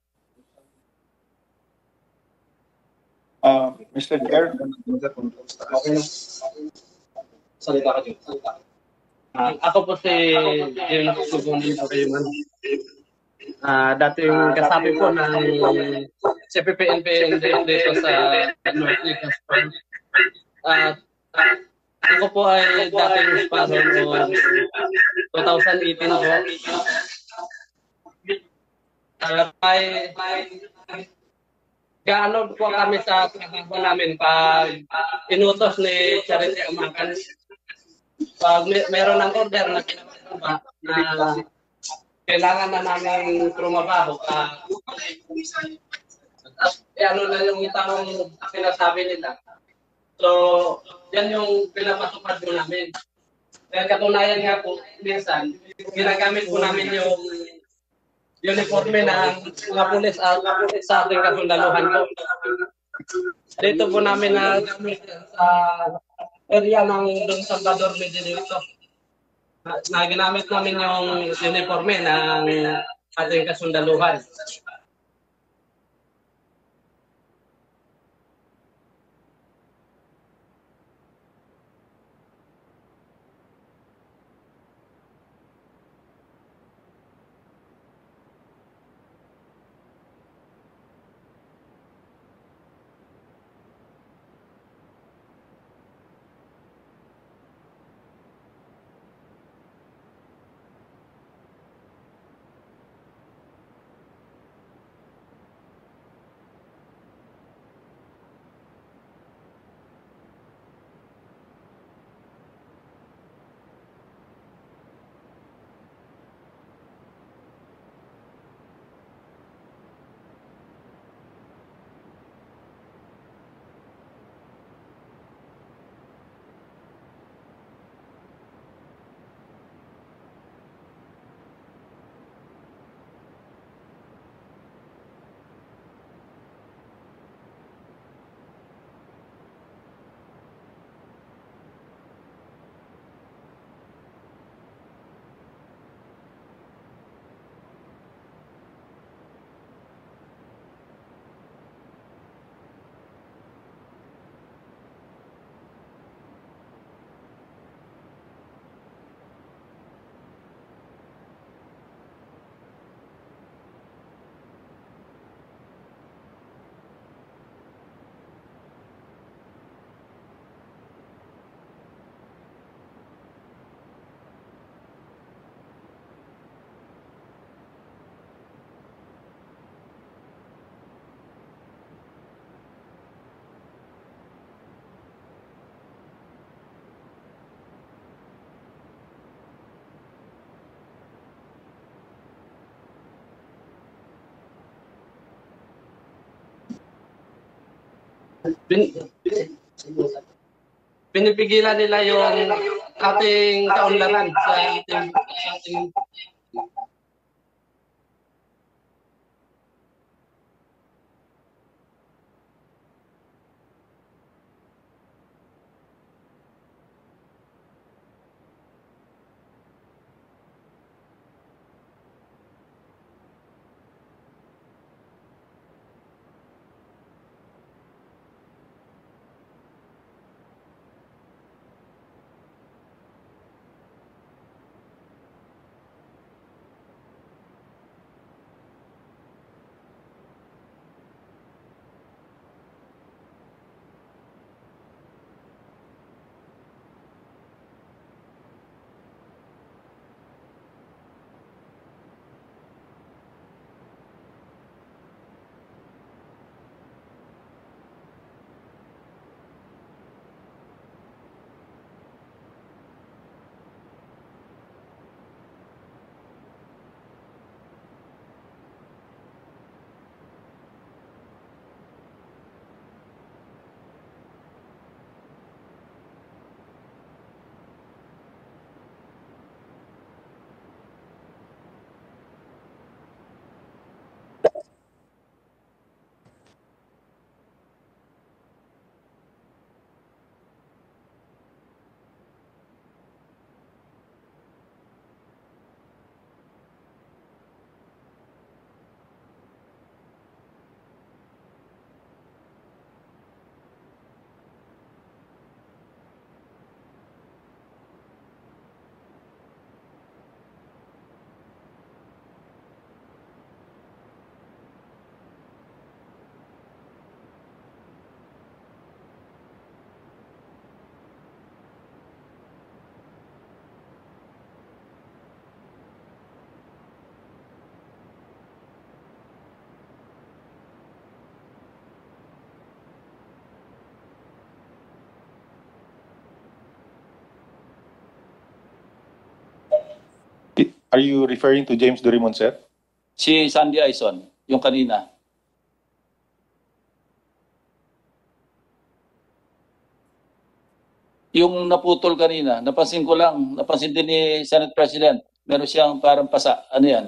Mr. Chair. Salita ka dito. Ako po si James Sugunin po kayo man. Dating kasabi po ng CPP-NPA-NDF dito sa North Lucas. Ako po ay dating Sparrow noong 2018 po. Gaano po kami sa trabaho namin pag inutos ni Charity Amakan. Pag meron ng order na pinapataba na kailangan na namin trumabaho, ano na yung itang sinasabi nila. So, yan yung pinapatupad po namin. Dahil katunayan nga po, minsan, ginagamit po namin yung uniforme ng mga pulis sa ating kasundaluhan po. Dito po namin na sa area ng Don Salvador Medellito. Na ginamit namin yung uniforme ng ating kasundaluhan. Pinipigilan nila yung ating kaunlaran sa ating Are you referring to James Dorimon, sir? Si Sandy Aison, yung kanina. Yung naputol kanina, napansin ko lang, napansin din ni Senate President, meron siyang parang pasa, ano yan?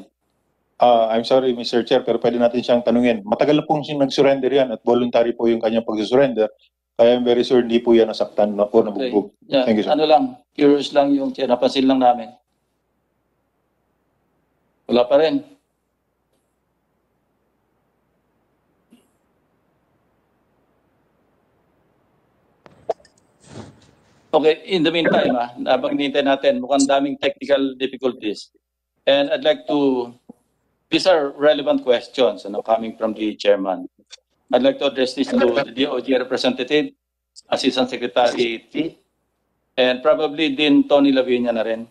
I'm sorry, Mr. Chair, pero pwede natin siyang tanungin. Matagal na pong siyang nag-surrender yan at voluntary po yung kanyang pag-surrender. Kaya I'm very sure hindi po yan nasaktan na po nabugbog. Yeah, Thank you, sir. ano lang, curious lang yung chair, napansin lang namin. Wala pa rin. Okay, in the meantime, habang hinihintay natin, mukhang daming technical difficulties. And I'd like to, these are relevant questions coming from the chairman. I'd like to address this to the DOJ representative, Assistant Secretary T, and probably din Tony Lavinia na rin.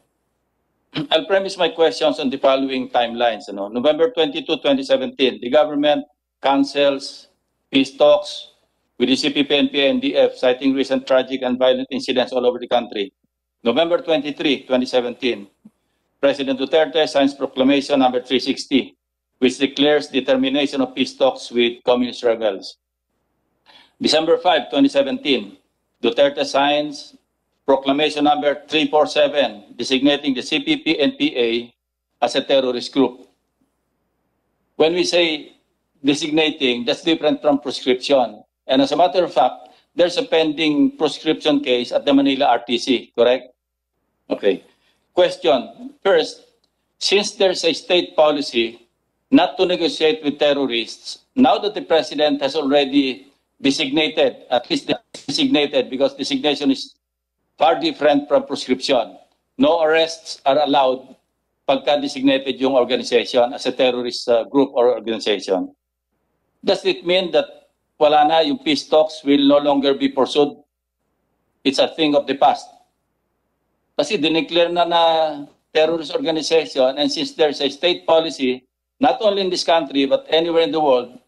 I'll premise my questions on the following timelines. November 22, 2017, the government cancels peace talks with the CPP-NPA-NDF, citing recent tragic and violent incidents all over the country. November 23, 2017, President Duterte signs Proclamation number 360, which declares the termination of peace talks with communist rebels. December 5, 2017, Duterte signs Proclamation number 347, designating the CPP-NPA as a terrorist group. When we say designating, that's different from prescription. And as a matter of fact, there's a pending prescription case at the Manila RTC, correct? Okay. Question. First, since there's a state policy not to negotiate with terrorists, now that the president has already designated, at least designated, because designation is far different from prescription, no arrests are allowed pagka designated yung organization as a terrorist group or organization. Does it mean that wala na, yung peace talks will no longer be pursued? It's a thing of the past. Kasi dineclare na terrorist organization, and since there's a state policy, not only in this country, but anywhere in the world,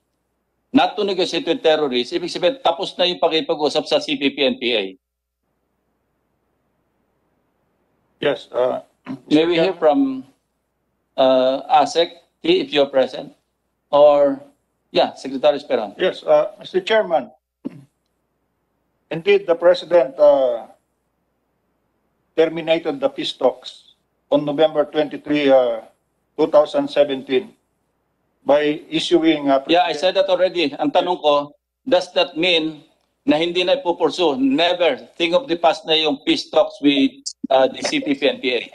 not to negotiate with terrorists, ibig sabihin, tapos na yung pakipag-usap sa CPP-NPA. Yes. May we hear from ASEC, if you're present, or yeah, Secretary Esperon. Yes, Mr. Chairman, indeed the President terminated the peace talks on November 23, 2017 by issuing... yeah, I said that already. Ang tanong ko, does that mean na hindi na ipupursu? Never. Think of the past na yung peace talks with the CPP-NPA.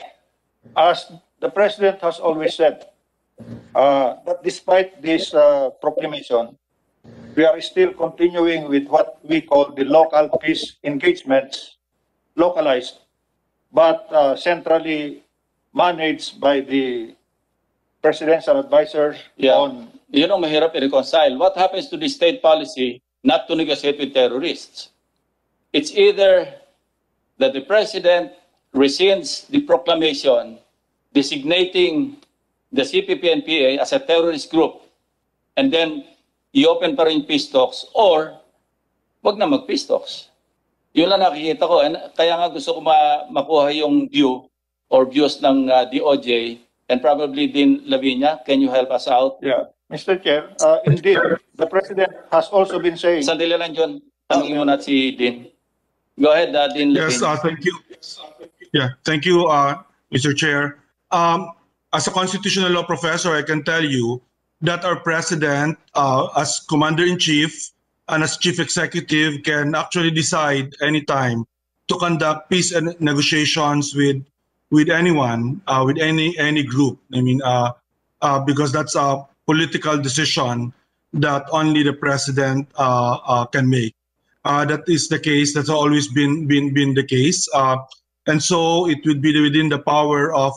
As the President has always said, that despite this proclamation, we are still continuing with what we call the local peace engagements, localized, but centrally managed by the presidential advisor on... Yun ang mahirap i-reconcile. What happens to the state policy not to negotiate with terrorists? It's either that the President rescinds the proclamation designating the CPP-NPA as a terrorist group, and then i-open pa rin peace talks, or wag na mag-peace talks. Yun lang nakikita ko. And kaya nga gusto ko makuha yung view or views ng DOJ, and probably Dean Lavinia. Can you help us out? Yeah. Mr. Chair, indeed, the President has also been saying... Sandali lang yun. Tanungin mo na si Dean. Go ahead, Dean Lavinia. Yes, thank you. Yeah, thank you, Mr. Chair. As a constitutional law professor, I can tell you that our president, as commander-in-chief and as chief executive, can actually decide anytime to conduct peace and negotiations with anyone, with any group. I mean, because that's a political decision that only the president can make. That is the case. That's always been the case, and so it would be within the power of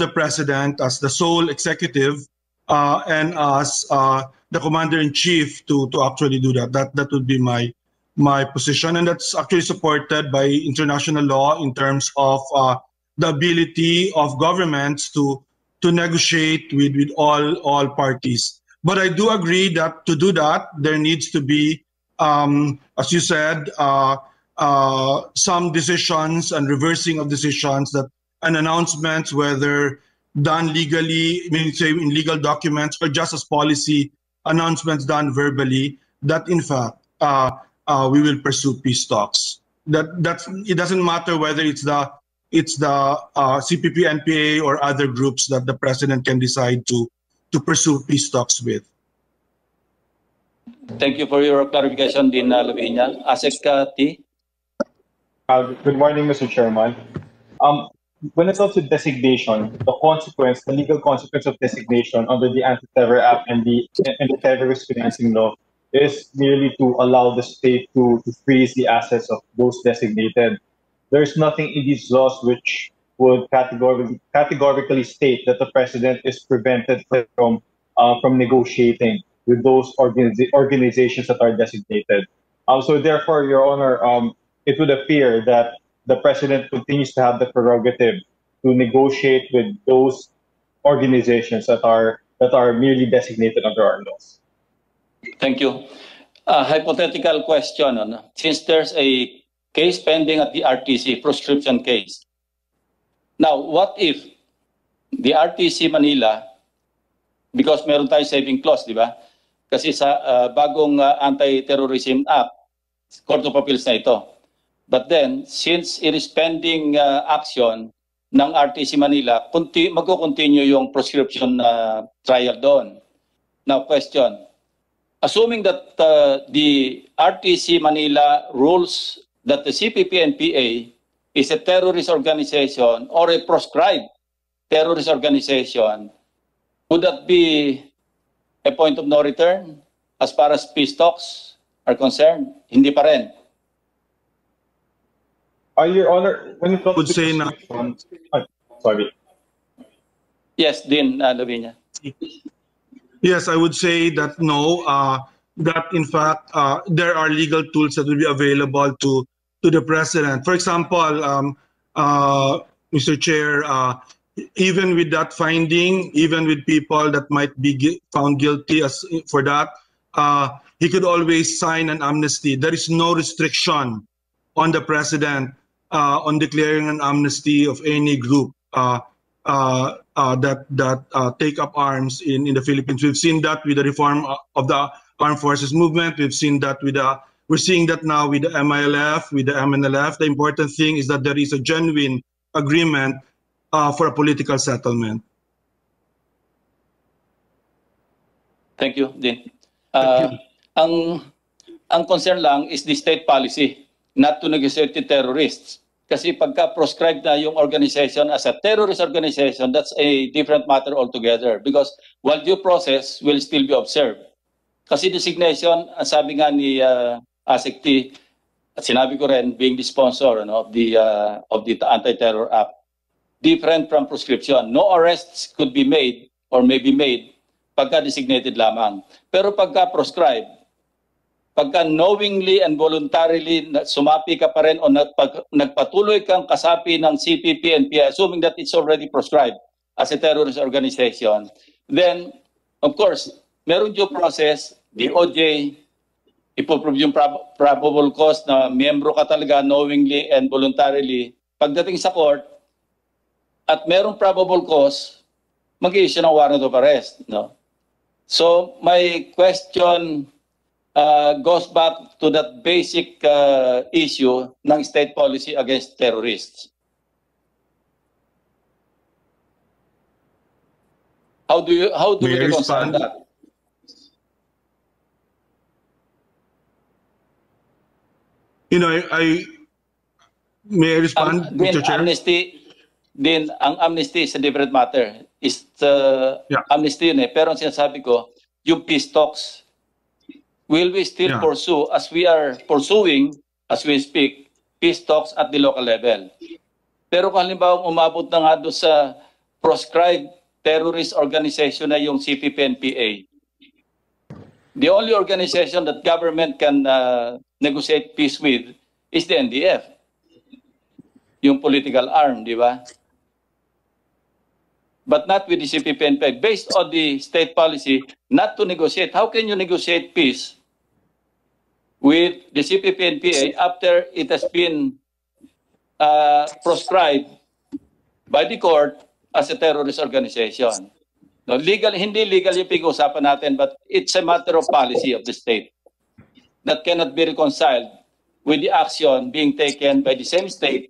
the president as the sole executive and as the commander-in-chief to actually do that. That would be my position, and that's actually supported by international law in terms of the ability of governments to negotiate with all parties. But I do agree that to do that, there needs to be, as you said, some decisions and reversing of decisions, that an announcement, whether done legally, I mean, say in legal documents, or just as policy announcements done verbally, that in fact we will pursue peace talks. It doesn't matter whether it's the CPP-NPA or other groups that the president can decide to to pursue peace talks with. Thank you for your clarification, Dean Lavinia. Asek T. Good morning, Mr. Chairman. When it comes to designation, the legal consequence of designation under the Anti-Terror Act and the terrorist financing law is merely to allow the state to freeze the assets of those designated. There is nothing in these laws which would categorically state that the president is prevented from negotiating with those organizations that are designated. So therefore, Your Honor, it would appear that the president continues to have the prerogative to negotiate with those organizations that are merely designated under our laws. Thank you. Hypothetical question. Since there's a case pending at the RTC, proscription case. Now, what if the RTC Manila, because meron tayo saving clause, di ba? Kasi sa bagong Anti-Terrorism Act, Court of Appeals na ito. But then, since it is pending action ng RTC Manila, magko-continue yung prescription trial doon. Now, question. Assuming that the RTC Manila rules that the CPP-NPA is a terrorist organization or a proscribed terrorist organization, would that be a point of no return as far as peace talks are concerned? Hindi pa rin. Your Honor, when it comes to sorry. Yes, Dean Lavinia. Yes, I would say that no, that in fact there are legal tools that will be available to the president. For example, Mr. Chair, even with that finding, even with people that might be found guilty for that, he could always sign an amnesty. There is no restriction on the president on declaring an amnesty of any group that take up arms in the Philippines. We've seen that with the reform of the armed forces movement. We've seen that we're seeing that now with the MILF, with the MNLF. The important thing is that there is a genuine agreement for a political settlement. Thank you, Dean. Ang concern lang is the state policy not to negotiate with terrorists. Kasi pagka proscribed na yung organization as a terrorist organization, that's a different matter altogether. Because while due process will still be observed. Kasi designation, sabi nga ni ASEC T, at sinabi ko rin, being the sponsor of the Anti-Terror Act, different from proscription. No arrests could be made or may be made pagka designated lamang. Pero pagka proscribed, pagka knowingly and voluntarily sumapi ka pa rin o nagpatuloy kang kasapi ng CPP-NPA, assuming that it's already proscribed as a terrorist organization, then, of course, meron due process, DOJ, ipoprove yung probable cause na miyembro ka talaga knowingly and voluntarily. Pagdating sa court, at merong probable cause, mag-i-issue ng warrant of arrest. No? So, my question goes back to that basic issue ng state policy against terrorists. How do we reconcile that? You know, may I respond, Mr. Chair? Ang amnesty is a different matter. Amnesty yun eh. Pero ang sinasabi ko, yung peace talks, will we still pursue as we are pursuing, as we speak, peace talks at the local level? Pero kung halimbawa umabot na nga doon sa proscribed terrorist organization na yung CPP-NPA, the only organization that government can negotiate peace with is the NDF. Yung political arm, di ba? But not with the CPP-NPA. Based on the state policy, not to negotiate. How can you negotiate peace with the CPP-NPA after it has been proscribed by the court as a terrorist organization? No, hindi legal yung pag-uusapan natin, but it's a matter of policy of the state that cannot be reconciled with the action being taken by the same state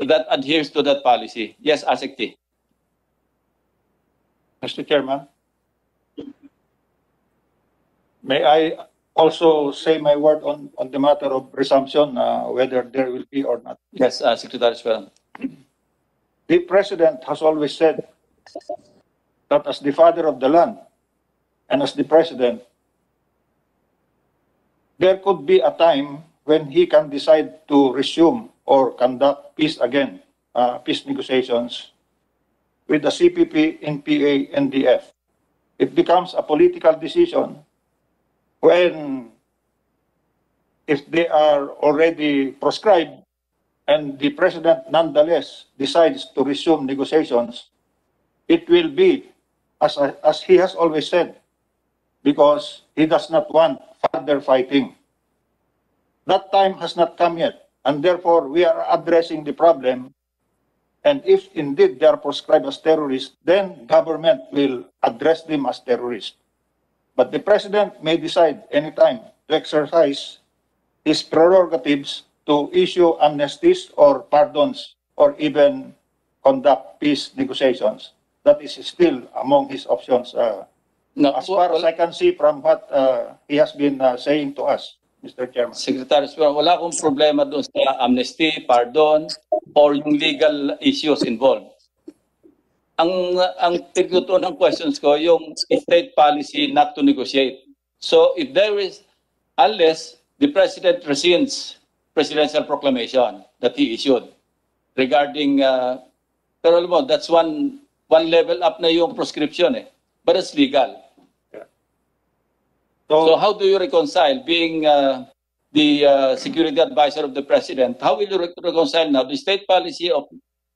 that adheres to that policy. Yes, ASEC T. Mr. Chairman. May I also say my word on the matter of resumption, whether there will be or not? Yes, Secretary Swan. The President has always said that as the father of the land and as the President, there could be a time when he can decide to resume or conduct peace again, peace negotiations with the CPP-NPA-NDF. It becomes a political decision when, if they are already proscribed and the President nonetheless decides to resume negotiations, it will be, as he has always said, because he does not want further fighting. That time has not come yet, and therefore we are addressing the problem. And if indeed they are proscribed as terrorists, then government will address them as terrorists. But the President may decide anytime to exercise his prerogatives to issue amnesties or pardons or even conduct peace negotiations. That is still among his options. As far as I can see from what he has been saying to us, Mr. Chairman. Secretary Swan, wala akong problema doon sa amnesty, pardon, or yung legal issues involved. Ang tigluto ng questions ko, yung state policy not to negotiate. So if there is, unless the President rescinds presidential proclamation that he issued regarding, pero alam mo, that's one level up na yung prescription eh, but it's legal. So how do you reconcile being the security advisor of the President? How will you reconcile now the state policy of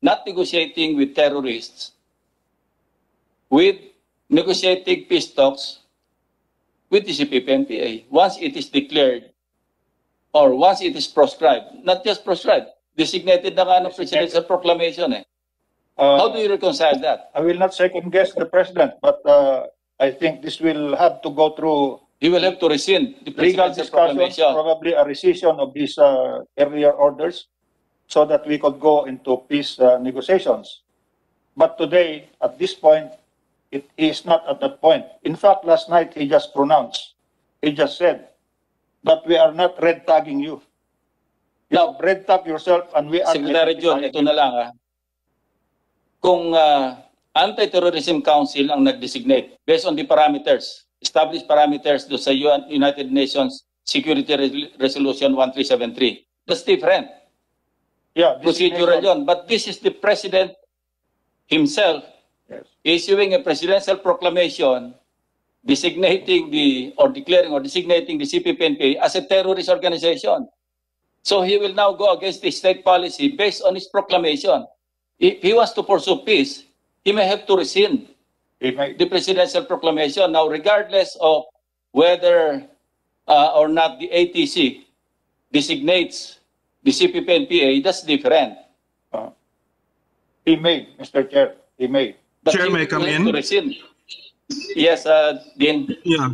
not negotiating with terrorists with negotiating peace talks with the CPP-NPA once it is declared or once it is proscribed? Not just proscribed, designated na nga ng presidential proclamation eh. How do you reconcile that? I will not second guess the President, but I think this will have to go through. He will have to rescind the legal presidential discussion, proclamation. probably a rescission of these earlier orders, so that we could go into peace negotiations. But today, at this point, it is not at that point. In fact, last night he just said that we are not red tagging you. You have red tag yourself, and we are. Secretary John, ito na lang Kung Anti-Terrorism Council ang nag-designate based on the parameters, established parameters do sa United Nations Security Resolution 1373. That's different. Yeah, procedural yun. But this is the President himself issuing a presidential proclamation designating declaring or designating the CPP-NPA as a terrorist organization. So he will now go against the state policy based on his proclamation. If he wants to pursue peace, he may have to rescind the presidential proclamation. Now, regardless of whether or not the ATC designates the CPP-NPA, that's different. He may, Mr. Chair, he may. But Chair, may I come in? Yes, Dean. Yeah.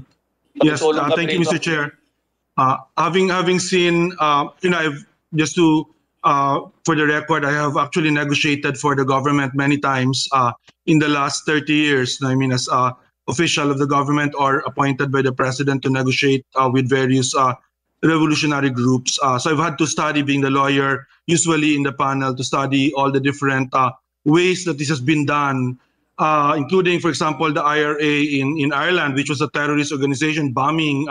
Yes, thank you, Mr. Chair. Having seen, I've just to, for the record, I have actually negotiated for the government many times in the last 30 years. I mean, as official of the government or appointed by the President to negotiate with various revolutionary groups. So I've had to study, being the lawyer, usually in the panel, to study all the different ways that this has been done, including, for example, the IRA in Ireland, which was a terrorist organization bombing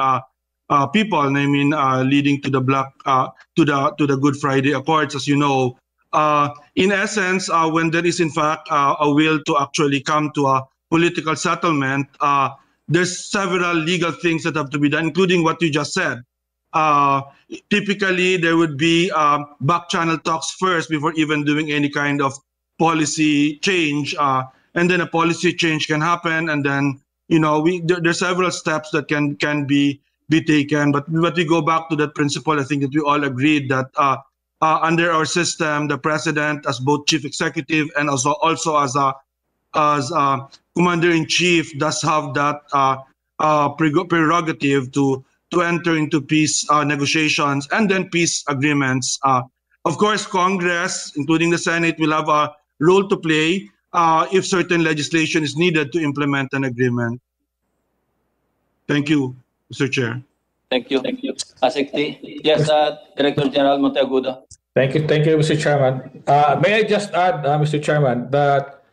people, I mean, leading to the to the Good Friday Accords, as you know. In essence, when there is in fact a will to actually come to a political settlement, there's several legal things that have to be done, including what you just said. Typically, there would be back channel talks first before even doing any kind of policy change, and then a policy change can happen, and then there's several steps that can be taken. But we go back to that principle. I think that we all agreed that under our system, the President, as both chief executive and also as commander-in-chief, does have that prerogative to enter into peace negotiations and then peace agreements. Of course, Congress, including the Senate, will have a role to play if certain legislation is needed to implement an agreement. Thank you. Mr. Chair. Thank you. Asekti. Yes, Director General Monteagudo. Thank you, Mr. Chairman. May I just add, Mr. Chairman, that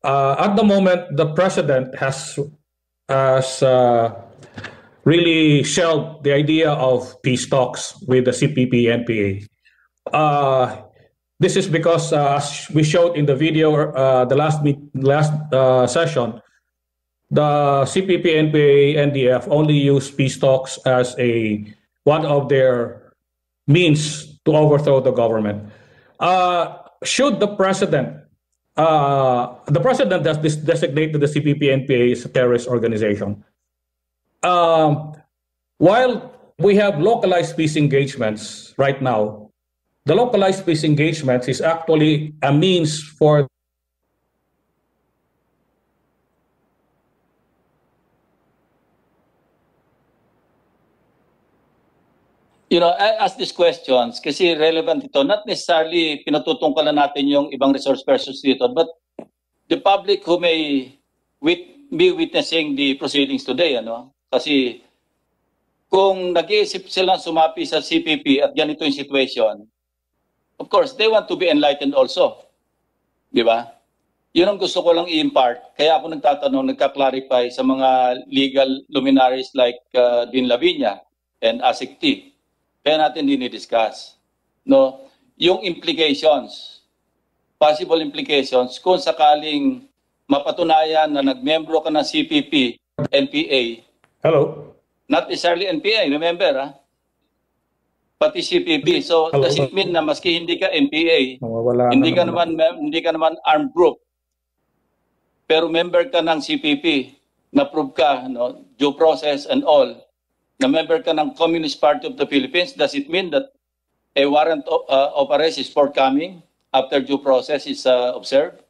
at the moment the president has really shelved the idea of peace talks with the CPP-NPA. This is because, as we showed in the video, the last session, the CPP-NPA-NDF only use peace talks as one of their means to overthrow the government. Should the president has designated the CPP-NPA as a terrorist organization. While we have localized peace engagements right now, the localized peace engagements is actually a means for I ask these questions kasi relevant ito. Not necessarily pinatutungkalan natin yung ibang resource persons dito, but the public who may be witnessing the proceedings today, Kasi kung nag-iisip silang sumapi sa CPP at ganito yung situation, of course, they want to be enlightened also. Di ba? Yun ang gusto ko lang i-impart. Kaya ako nagka-clarify sa mga legal luminaries like Dean Lavinia and Asik T. Kaya natin dinidiscuss. Yung implications, possible implications, kung sakaling mapatunayan na nagmembro ka ng CPP, NPA. Hello? Not necessarily NPA, remember, pati CPP. So, does it mean na maski hindi ka NPA, hindi ka naman armed group, pero member ka ng CPP, na-prove ka, due process and all, na member ka ng Communist Party of the Philippines, does it mean that a warrant of arrest is forthcoming after due process is observed?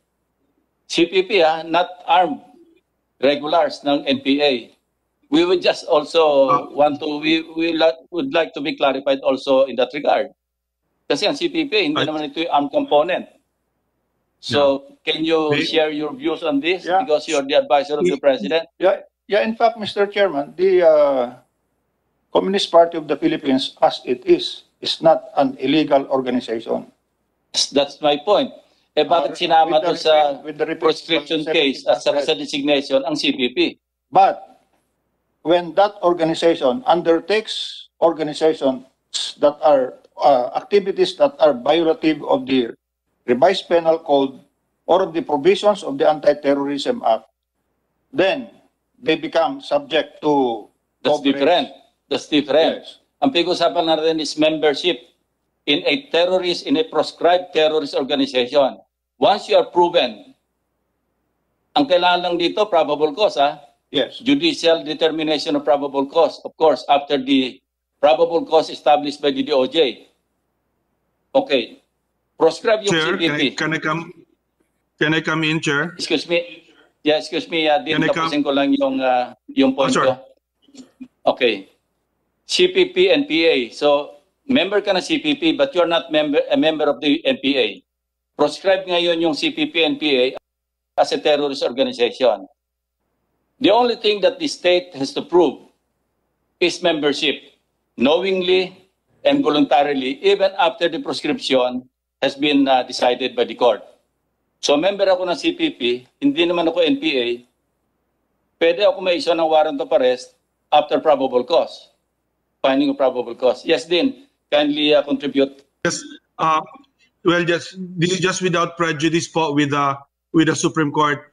CPP, not armed regulars ng NPA. We would just also would like to be clarified also in that regard. Kasi ang CPP, hindi naman ito yung armed component. So, can you share your views on this? Yeah. Because you're the advisor of the president. Yeah. In fact, Mr. Chairman, the Communist Party of the Philippines, as it is not an illegal organization. That's my point. Bakit sinama doon sa proscription case at sa designation ang CPP? But when that organization undertakes organizations that are activities that are violative of the revised penal code or of the provisions of the Anti-Terrorism Act, then they become subject to different. That's different. Yes. Ang pag-usapan natin is membership in a proscribed terrorist organization. Once you are proven, ang kailangan lang dito, probable cause, Yes. Judicial determination of probable cause, of course, after the probable cause established by the DOJ. Okay. Proscribe yung Chair, CPP. can I come in, Chair? Excuse me. Yeah, excuse me. Tapusin ko lang yung point ko. Okay. CPP-NPA. So, member ka ng CPP but you're not a member of the NPA. Proscribe ngayon yung CPP-NPA as a terrorist organization. The only thing that the state has to prove is membership, knowingly and voluntarily, even after the proscription has been decided by the court. So, member ako ng CPP, hindi naman ako NPA, pwede ako may issue ng warrant of arrest after probable cause. Finding of probable cause. Yes, Dean, kindly contribute. Yes. This is just without prejudice with the Supreme Court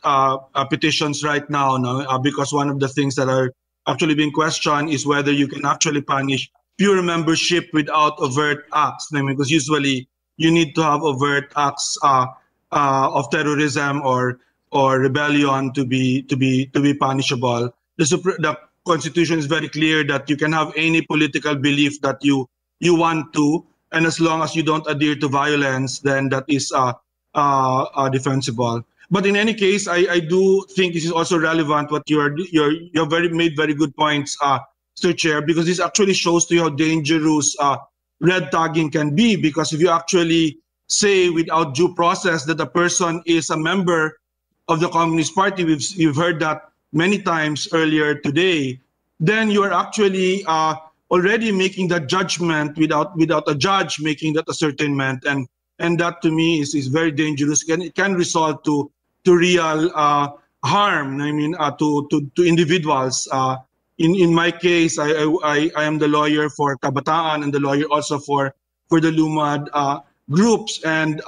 petitions right now, because one of the things that are actually being questioned is whether you can actually punish pure membership without overt acts. Because usually you need to have overt acts of terrorism or rebellion to be punishable. The Constitution is very clear that you can have any political belief that you want to, and as long as you don't adhere to violence, then that is defensible. But in any case, I do think this is also relevant. What you have made very good points, Mr. Chair, because this actually shows to you how dangerous red tagging can be. Because if you actually say without due process that a person is a member of the Communist Party, we've heard that many times earlier today, then you are actually already making that judgment without a judge making that ascertainment, and that to me is very dangerous. It can result to real harm. I mean, to individuals. In my case, I am the lawyer for Kabataan and the lawyer also for the Lumad groups, and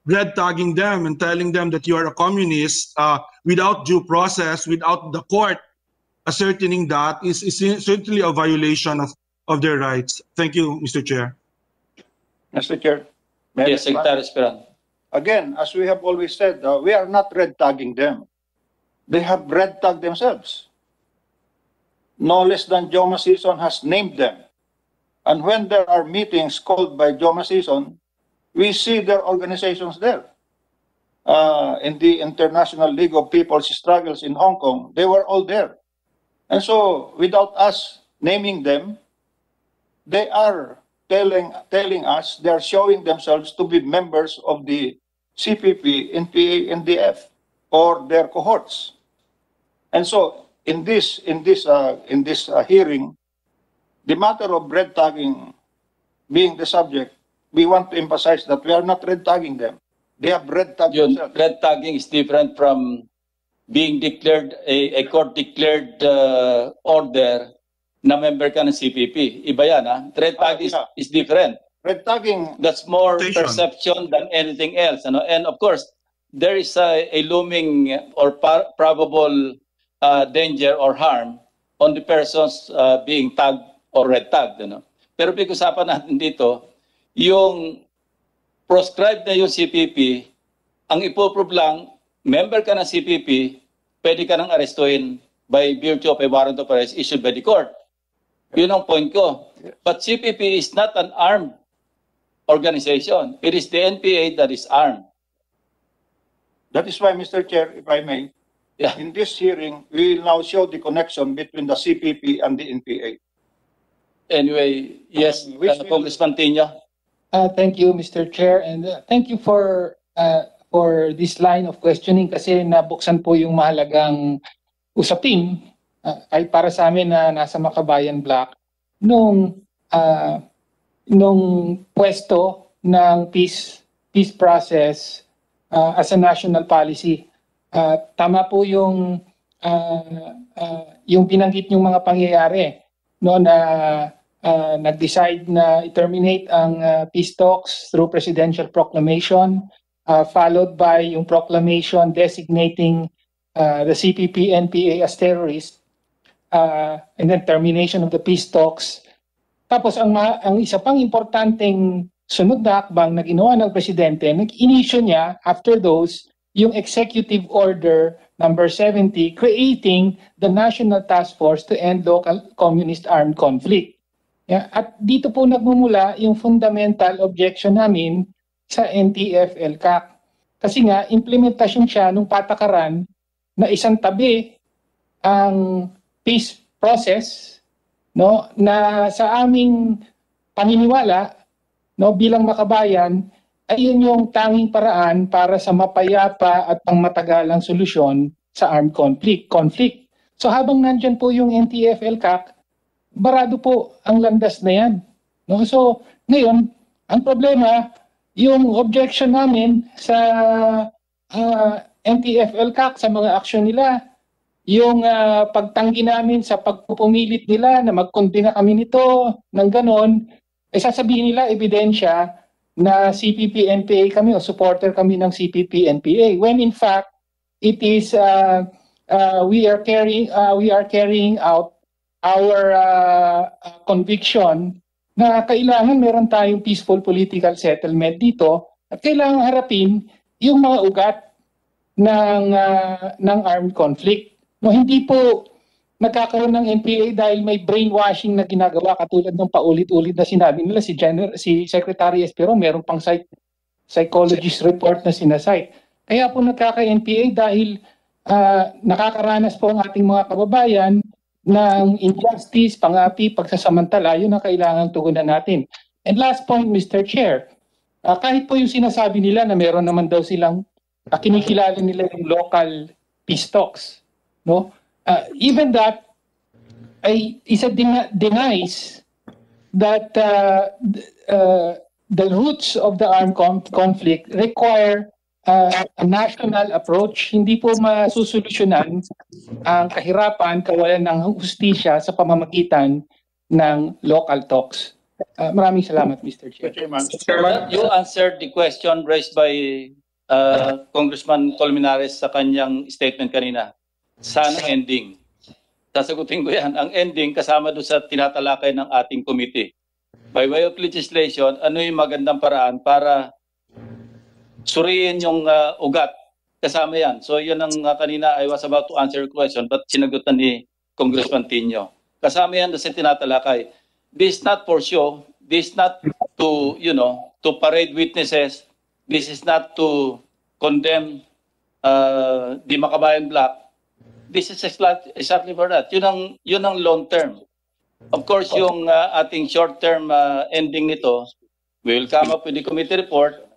red tagging them and telling them that you are a communist without due process, without the court ascertaining that is certainly a violation of their rights. Thank you, Mr. Chair. Mr. Chair. Yes, Secretary Esperan. Again, as we have always said, we are not red tagging them. They have red tagged themselves. No less than Joma Season has named them. And when there are meetings called by Joma Season, we see their organizations there. In the International League of People's Struggles in Hong Kong, they were all there. And so, without us naming them, they are telling us, they are showing themselves to be members of the CPP-NPA-NDF or their cohorts. And so, in this hearing, the matter of red tagging being the subject, we want to emphasize that we are not red tagging them. They have red tagged themselves. Red tagging is different from being declared a court-declared order na member ka ng CPP. Iba yan, ha? Red tagging is different. Red tagging, that's more perception than anything else. You know? And of course, there is a looming or probable danger or harm on the persons being tagged or red tagged. You know? Pero pag-usapan natin dito, yung proscribed na yung CPP, ang ipoprove lang, member ka ng CPP, pwede ka nang arestuhin by virtue of a warrant of arrest issued by the court. Yun ang point ko. But CPP is not an armed organization. It is the NPA that is armed. That is why, Mr. Chair, if I may, in this hearing, we will now show the connection between the CPP and the NPA. Anyway, yes, Congressman Tinio. Thank you, Mr. Chair, and thank you for this line of questioning kasi nabuksan po yung mahalagang usapin ay para sa amin na nasa Makabayan Block nung pwesto ng peace process as a national policy. Tama po yung binanggit yung mga pangyayari no na nag-decide na i-terminate ang peace talks through presidential proclamation, followed by yung proclamation designating the CPP-NPA as terrorist, and then termination of the peace talks. Tapos ang isa pang importanteng sunod na hakbang na ginawa ng presidente, nag-inisyo niya after those yung executive order number 70 creating the National Task Force to End Local Communist Armed Conflict. Yeah, at dito po nagmumula yung fundamental objection namin sa NTF-ELCAC. Kasi nga, implementasyon siya ng patakaran na isang tabi ang peace process no, na sa aming paniniwala no, bilang makabayan ay yun yung tanging paraan para sa mapayapa at pangmatagalang solusyon sa armed conflict. So habang nandyan po yung NTF-ELCAC, barado po ang landas na yan. No? So, ngayon, ang problema, yung objection namin sa NTF-ELCAC, sa mga aksyon nila, yung pagtanggi namin sa pagpupumilit nila na magkondena kami nito, ng ganon, ay sasabihin nila, ebedensya, na CPP-NPA kami o supporter kami ng CPP-NPA. When in fact, it is, we are carrying out our conviction na kailangan meron tayong peaceful political settlement dito at kailangan harapin yung mga ugat ng armed conflict. No, hindi po nagkakaroon ng NPA dahil may brainwashing na ginagawa katulad ng paulit-ulit na sinabi nila si Secretary Espero merong pang psychologist report na sinasite. Kaya po nagkaka-NPA dahil nakakaranas po ang ating mga kababayan ng injustice, pangapi, pagsasamantala, yun ang kailangang tugunan natin. And last point, Mr. Chair, kahit po yung sinasabi nila na meron naman daw silang kinikilala nila yung local peace talks, no? Even that, denies that the roots of the armed conflict require a national approach. Hindi po masusolusyonan ang kahirapan, kawalan ng hustisya sa pamamagitan ng local talks. Maraming salamat, Mr. Chair. You answered the question raised by Congressman Colmenares sa kanyang statement kanina. Sana ending. Sasagutin ko yan. Ang ending kasama doon sa tinatalakay ng ating committee. By way of legislation, ano yung magandang paraan para suriin yung ugat? Kasama yan. So yun ang kanina I was about to answer your question but sinagutan ni Congressman Tino. Kasama yan doon sa tinatalakay. This is not for show. This is not to, to parade witnesses. This is not to condemn the Makabayan Bloc. This is exactly for that. Yun ang long term. Of course, yung ating short term ending nito, we will come up with the committee report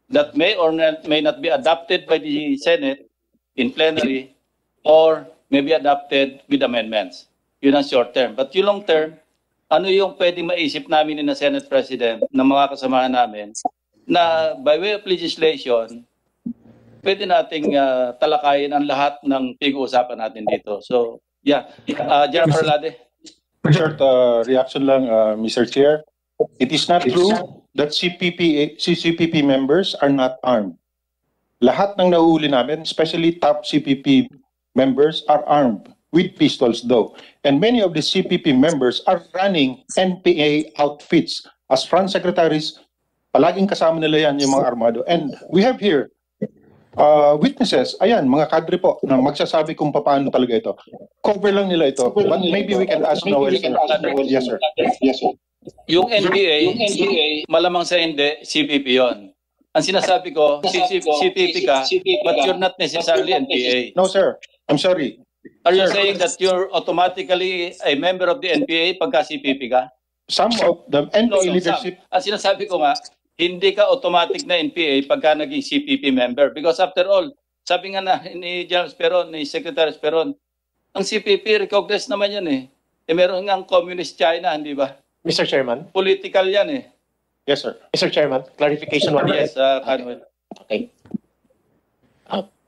that may or may not be adopted by the Senate in plenary or may be adopted with amendments. Yun ang short term. But yung long term, ano yung pwedeng maisip namin ni na Senate President ng mga kasamahan namin na by way of legislation, pwede nating talakayin ang lahat ng pag-uusapan natin dito. So, yeah. General Parlade. Short reaction lang, Mr. Chair. It is not true that CPP members are not armed. Lahat ng nahuli namin, especially top CPP members, are armed with pistols though. And many of the CPP members are running NPA outfits. As front secretaries, palaging kasama nila yan yung mga armado. And we have here witnesses, ayan, mga cadre po, na magsasabi kung paano talaga ito. Cover lang nila ito. But maybe we can ask Noel. Yes, sir. Yes, sir. Yung NPA, malamang sa hindi, CPP yon. Ang sinasabi ko, CPP ka, but you're not necessarily NPA. No, sir. I'm sorry. Are you saying that you're automatically a member of the NPA pagka CPP ka? Some of the NPA leadership. Ang sinasabi ko nga, hindi ka automatic na NPA pagka naging CPP member. Because after all, sabi nga na ni General Speron, ni Secretary Speron, ang CPP recognized naman yan eh. Meron nga ang Communist China, hindi ba? Mr. Chairman? Political yan eh. Yes, sir. Mr. Chairman, clarification one. Yes, Canuel. Okay.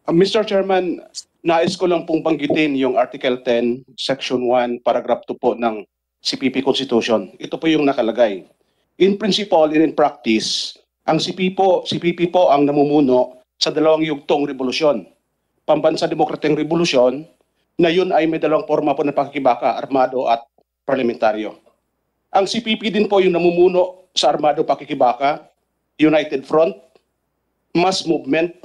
Mr. Chairman, nais ko lang pong banggitin yung Article 10, Section 1, Paragraph 2 po ng CPP Constitution. Ito po yung nakalagay. In principle and in practice, ang CPP po ang namumuno sa dalawang yugtong revolusyon. Pambansa Demokrateng Revolusyon, na yun ay may dalawang forma po ng pakikibaka, armado at parlamentaryo. Ang CPP din po yung namumuno sa armado pakikibaka, United Front, mass movement,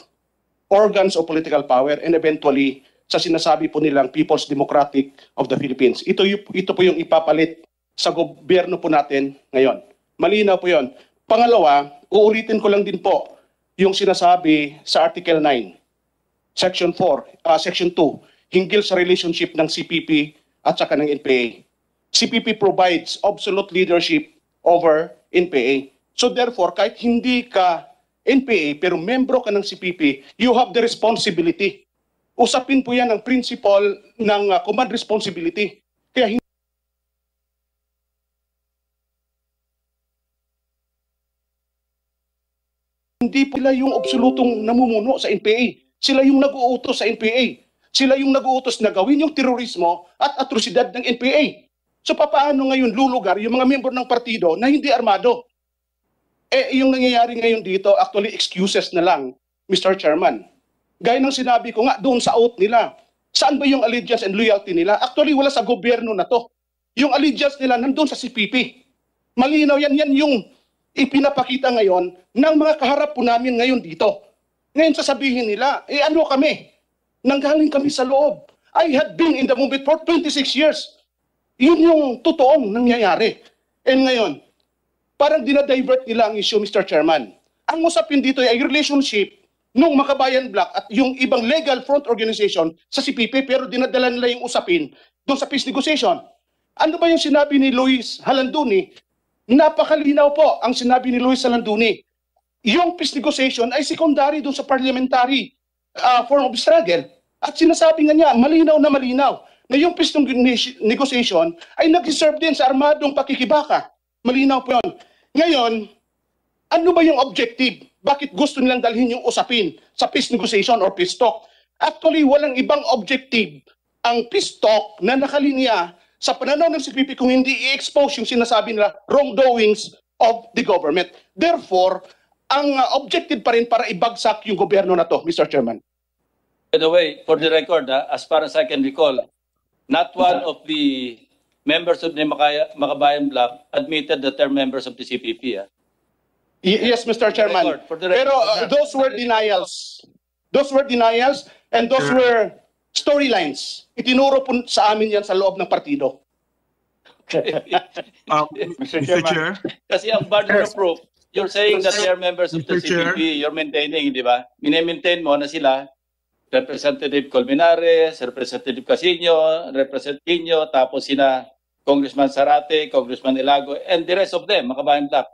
organs of political power, and eventually sa sinasabi po nilang People's Democratic of the Philippines. Ito po yung ipapalit sa gobyerno po natin ngayon. Malinaw po yun. Pangalawa, uulitin ko lang din po yung sinasabi sa Article 9, Section 4, Section 2, hinggil sa relationship ng CPP at saka ng NPA. CPP provides absolute leadership over NPA. So therefore, kahit hindi ka NPA pero membro ka ng CPP, you have the responsibility. Usapin po yan ang principle ng command responsibility. Kaya hindi po sila yung absolutong namumuno sa NPA. Sila yung nag-uutos sa NPA. Sila yung nag-uutos na gawin yung terorismo at atrosidad ng NPA. So papaano ngayon lulugar yung mga membro ng partido na hindi armado? Yung nangyayari ngayon dito, actually excuses na lang, Mr. Chairman. Gaya ng sinabi ko nga, doon sa oath nila. Saan ba yung allegiance and loyalty nila? Actually, wala sa gobyerno na to. Yung allegiance nila nandun sa CPP. Malinaw yan yung ipinapakita ngayon ng mga kaharap po namin ngayon dito. Ngayon sasabihin nila, ano kami? Nanggaling kami sa loob. I had been in the movement for 26 years. Yun yung totoong nangyayari. And ngayon, parang dinadivert nila ang issue, Mr. Chairman. Ang usapin dito ay relationship nung Makabayan Bloc at yung ibang legal front organization sa CPP, pero dinadala nila yung usapin doon sa peace negotiation. Ano ba yung sinabi ni Luis Halanduni? Napakalinaw po ang sinabi ni Luis Halanduni. Yung peace negotiation ay secondary doon sa parliamentary form of struggle. At sinasabi nga niya, malinaw na yung peace negotiation ay nag-serve din sa armadong pakikibaka. Malinaw po yun. Ngayon, ano ba yung objective? Bakit gusto nilang dalhin yung usapin sa peace negotiation or peace talk? Actually, walang ibang objective ang peace talk na nakalinya sa pananaw ng CPP kung hindi i-expose yung sinasabi nila wrongdoings of the government. Therefore, ang objective pa rin para ibagsak yung gobyerno na to, Mr. Chairman. By the way, for the record, as far as I can recall, not one of the members of the Makabayan Bloc admitted that they're members of the CPP. Yes, Mr. Chairman. Pero those were denials. Those were denials and those were storylines. Itinuro po sa amin yan sa loob ng partido. Mr. Chair. Kasi ang burden of proof, you're saying that they are members of the CPP, you're maintaining, di ba? Mine-maintain mo na sila, Representative Colmenares, Representative Casino, Representative tapos sina Congressman Zarate, Congressman Ilago, and the rest of them, Makabayan Bloc.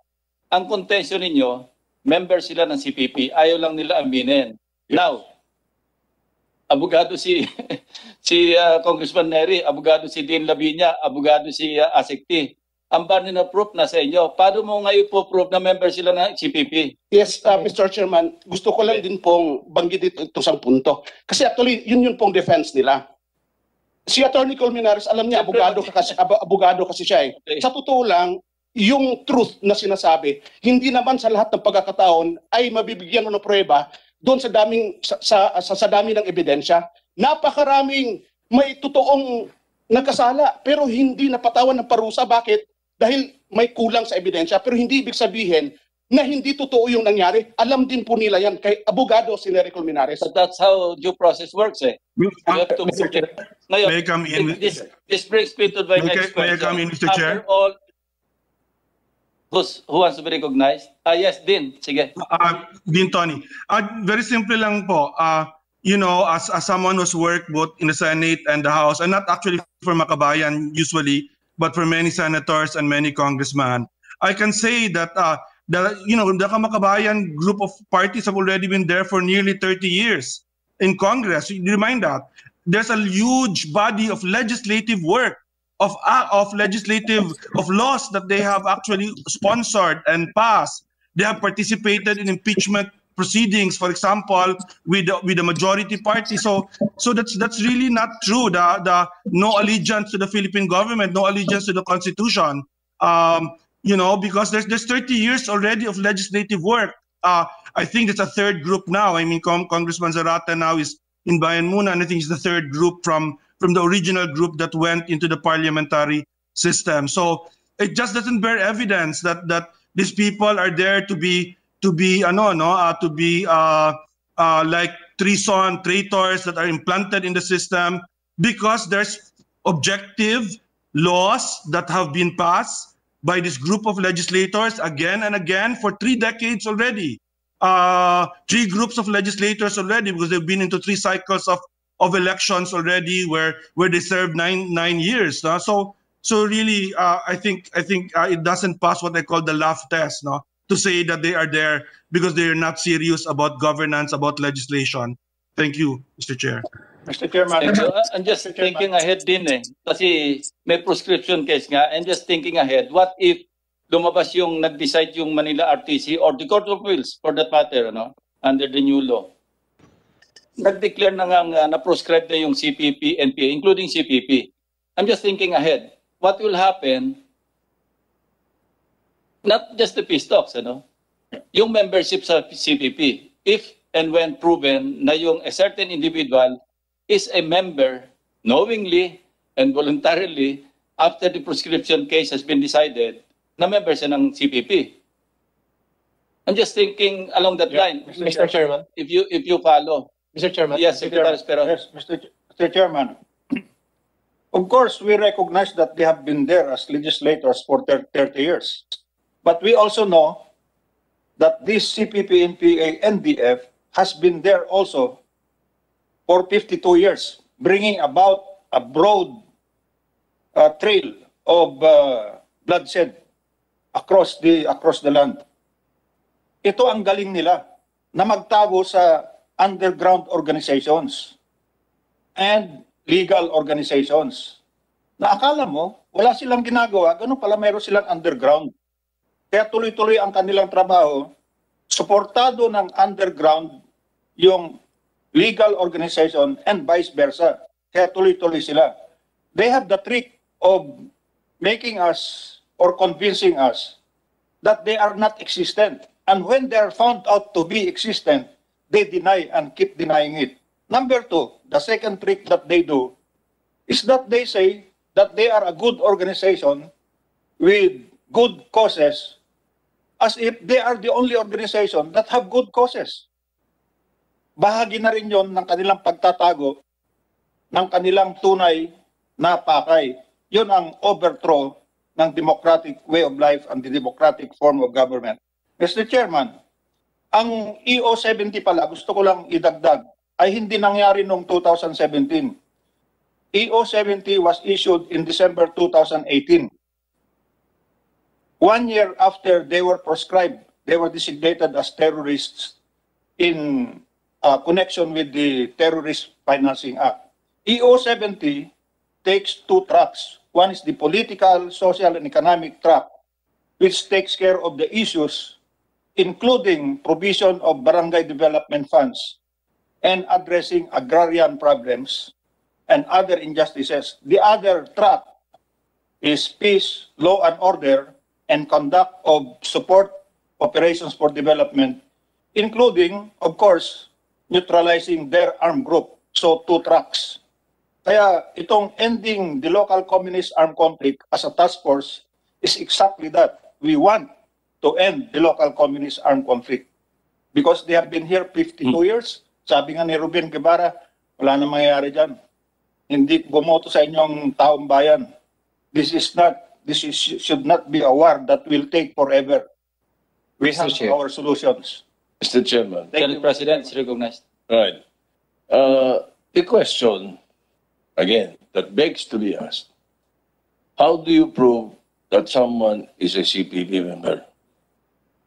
Ang contention ninyo, member sila ng CPP, ayaw lang nila aminin. Now, abogado si Congressman Neri, abogado si Dean Lavinia, abogado si Asekti. Ang burden of proof na sa inyo. Paano mo ngayon po proof na member sila ng CPP? Yes, Mr. Chairman, gusto ko lang din pong banggit ito sa punto. Kasi actually, yun pong defense nila. Si Attorney Colmenares, alam niya, abogado kasi siya eh. Okay. Sa totoo lang, yung truth na sinasabi, hindi naman sa lahat ng pagkakataon ay mabibigyan mo ng prueba doon sa dami ng ebedensya. Napakaraming may totoong nagkasala pero hindi napatawan ng parusa. Bakit? Dahil may kulang sa ebidensya, pero hindi ibig sabihin na hindi totoo yung nangyari. Alam din po nila yan kay abogado si Nery Colmenares. But that's how due process works eh. You have to ngayon, may I come in? This brings me to my next question. May I come in, Mr. Chair? After all, who wants to be recognized? Yes, Dean. Sige. Dean Tony. Very simple lang po. You know, as someone who's worked both in the Senate and the House, and not actually for Makabayan usually, but for many senators and many congressmen, I can say that the Makabayan group of parties have already been there for nearly 30 years in Congress. You remind that there's a huge body of legislative work, of laws that they have actually sponsored and passed. They have participated in impeachment proceedings, for example, with the majority party. So that's really not true. The no allegiance to the Philippine government, no allegiance to the Constitution. Because there's 30 years already of legislative work. I think it's a third group now. I mean, Congressman Zarate now is in Bayan Muna, and I think it's the third group from the original group that went into the parliamentary system. So it just doesn't bear evidence that these people are there to be like treason, traitors that are implanted in the system, because there's objective laws that have been passed by this group of legislators again and again for 3 decades already. 3 groups of legislators already, because they've been into 3 cycles of elections already where they served 9 years. So really, I think it doesn't pass what I call the laugh test, to say that they are there because they are not serious about governance, about legislation. Thank you, Mr. Chair. Mr. Chairman. I'm just thinking ahead din eh. Kasi may prescription case nga. I'm just thinking ahead. What if lumabas yung nag-decide yung Manila RTC or the Court of Appeals for that matter, under the new law? Nag-declare na nga na-proscribe na yung CPP-NPA, including CPP. I'm just thinking ahead. What will happen? Not just the peace talks, yung membership sa CPP, if and when proven na yung a certain individual is a member knowingly and voluntarily after the prescription case has been decided, na member siya ng CPP. I'm just thinking along that line. Mr. Chairman. If you follow. Mr. Chairman. Yes, Secretary Espero. Yes, Mr. Chairman. Of course, we recognize that they have been there as legislators for 30 years. But we also know that this CPP-NPA-NDF has been there also for 52 years, bringing about a broad trail of bloodshed across the land. Ito ang galing nila na magtago sa underground organizations. and legal organizations. Na akala mo, wala silang ginagawa, ganun pala meron silang underground. Kaya tuloy-tuloy ang kanilang trabaho, suportado ng underground yung legal organization and vice versa. Kaya tuloy-tuloy sila. They have the trick of making us or convincing us that they are not existent. And when they are found out to be existent, they deny and keep denying it. Number two, the second trick that they do is that they say that they are a good organization with good causes, as if they are the only organization that have good causes. Bahagi na rin yon ng kanilang pagtatago ng kanilang tunay na pakay. Yun ang overthrow ng democratic way of life and the democratic form of government. Mr. Chairman, ang EO70 pala, gusto ko lang idagdag, ay hindi nangyari noong 2017. EO70 was issued in December 2018. 1 year after they were proscribed, they were designated as terrorists in connection with the Terrorist Financing Act. EO70 takes two tracks. One is the political, social, and economic track, which takes care of the issues, including provision of barangay development funds and addressing agrarian problems and other injustices. The other track is peace, law and order, and conduct of support operations for development, including, of course, neutralizing their armed group. So, two tracks. Kaya itong ending the local communist armed conflict as a task force is exactly that. We want to end the local communist armed conflict because they have been here 52 years. Sabi nga ni Ruben Guevara, wala na mangyayari dyan. Hindi bumoto sa inyong taong bayan. This should not be a war that will take forever. We have our solutions. Mr. Chairman. Thank you, President. It's recognized. Right. A question, again, that begs to be asked. How do you prove that someone is a CPP member?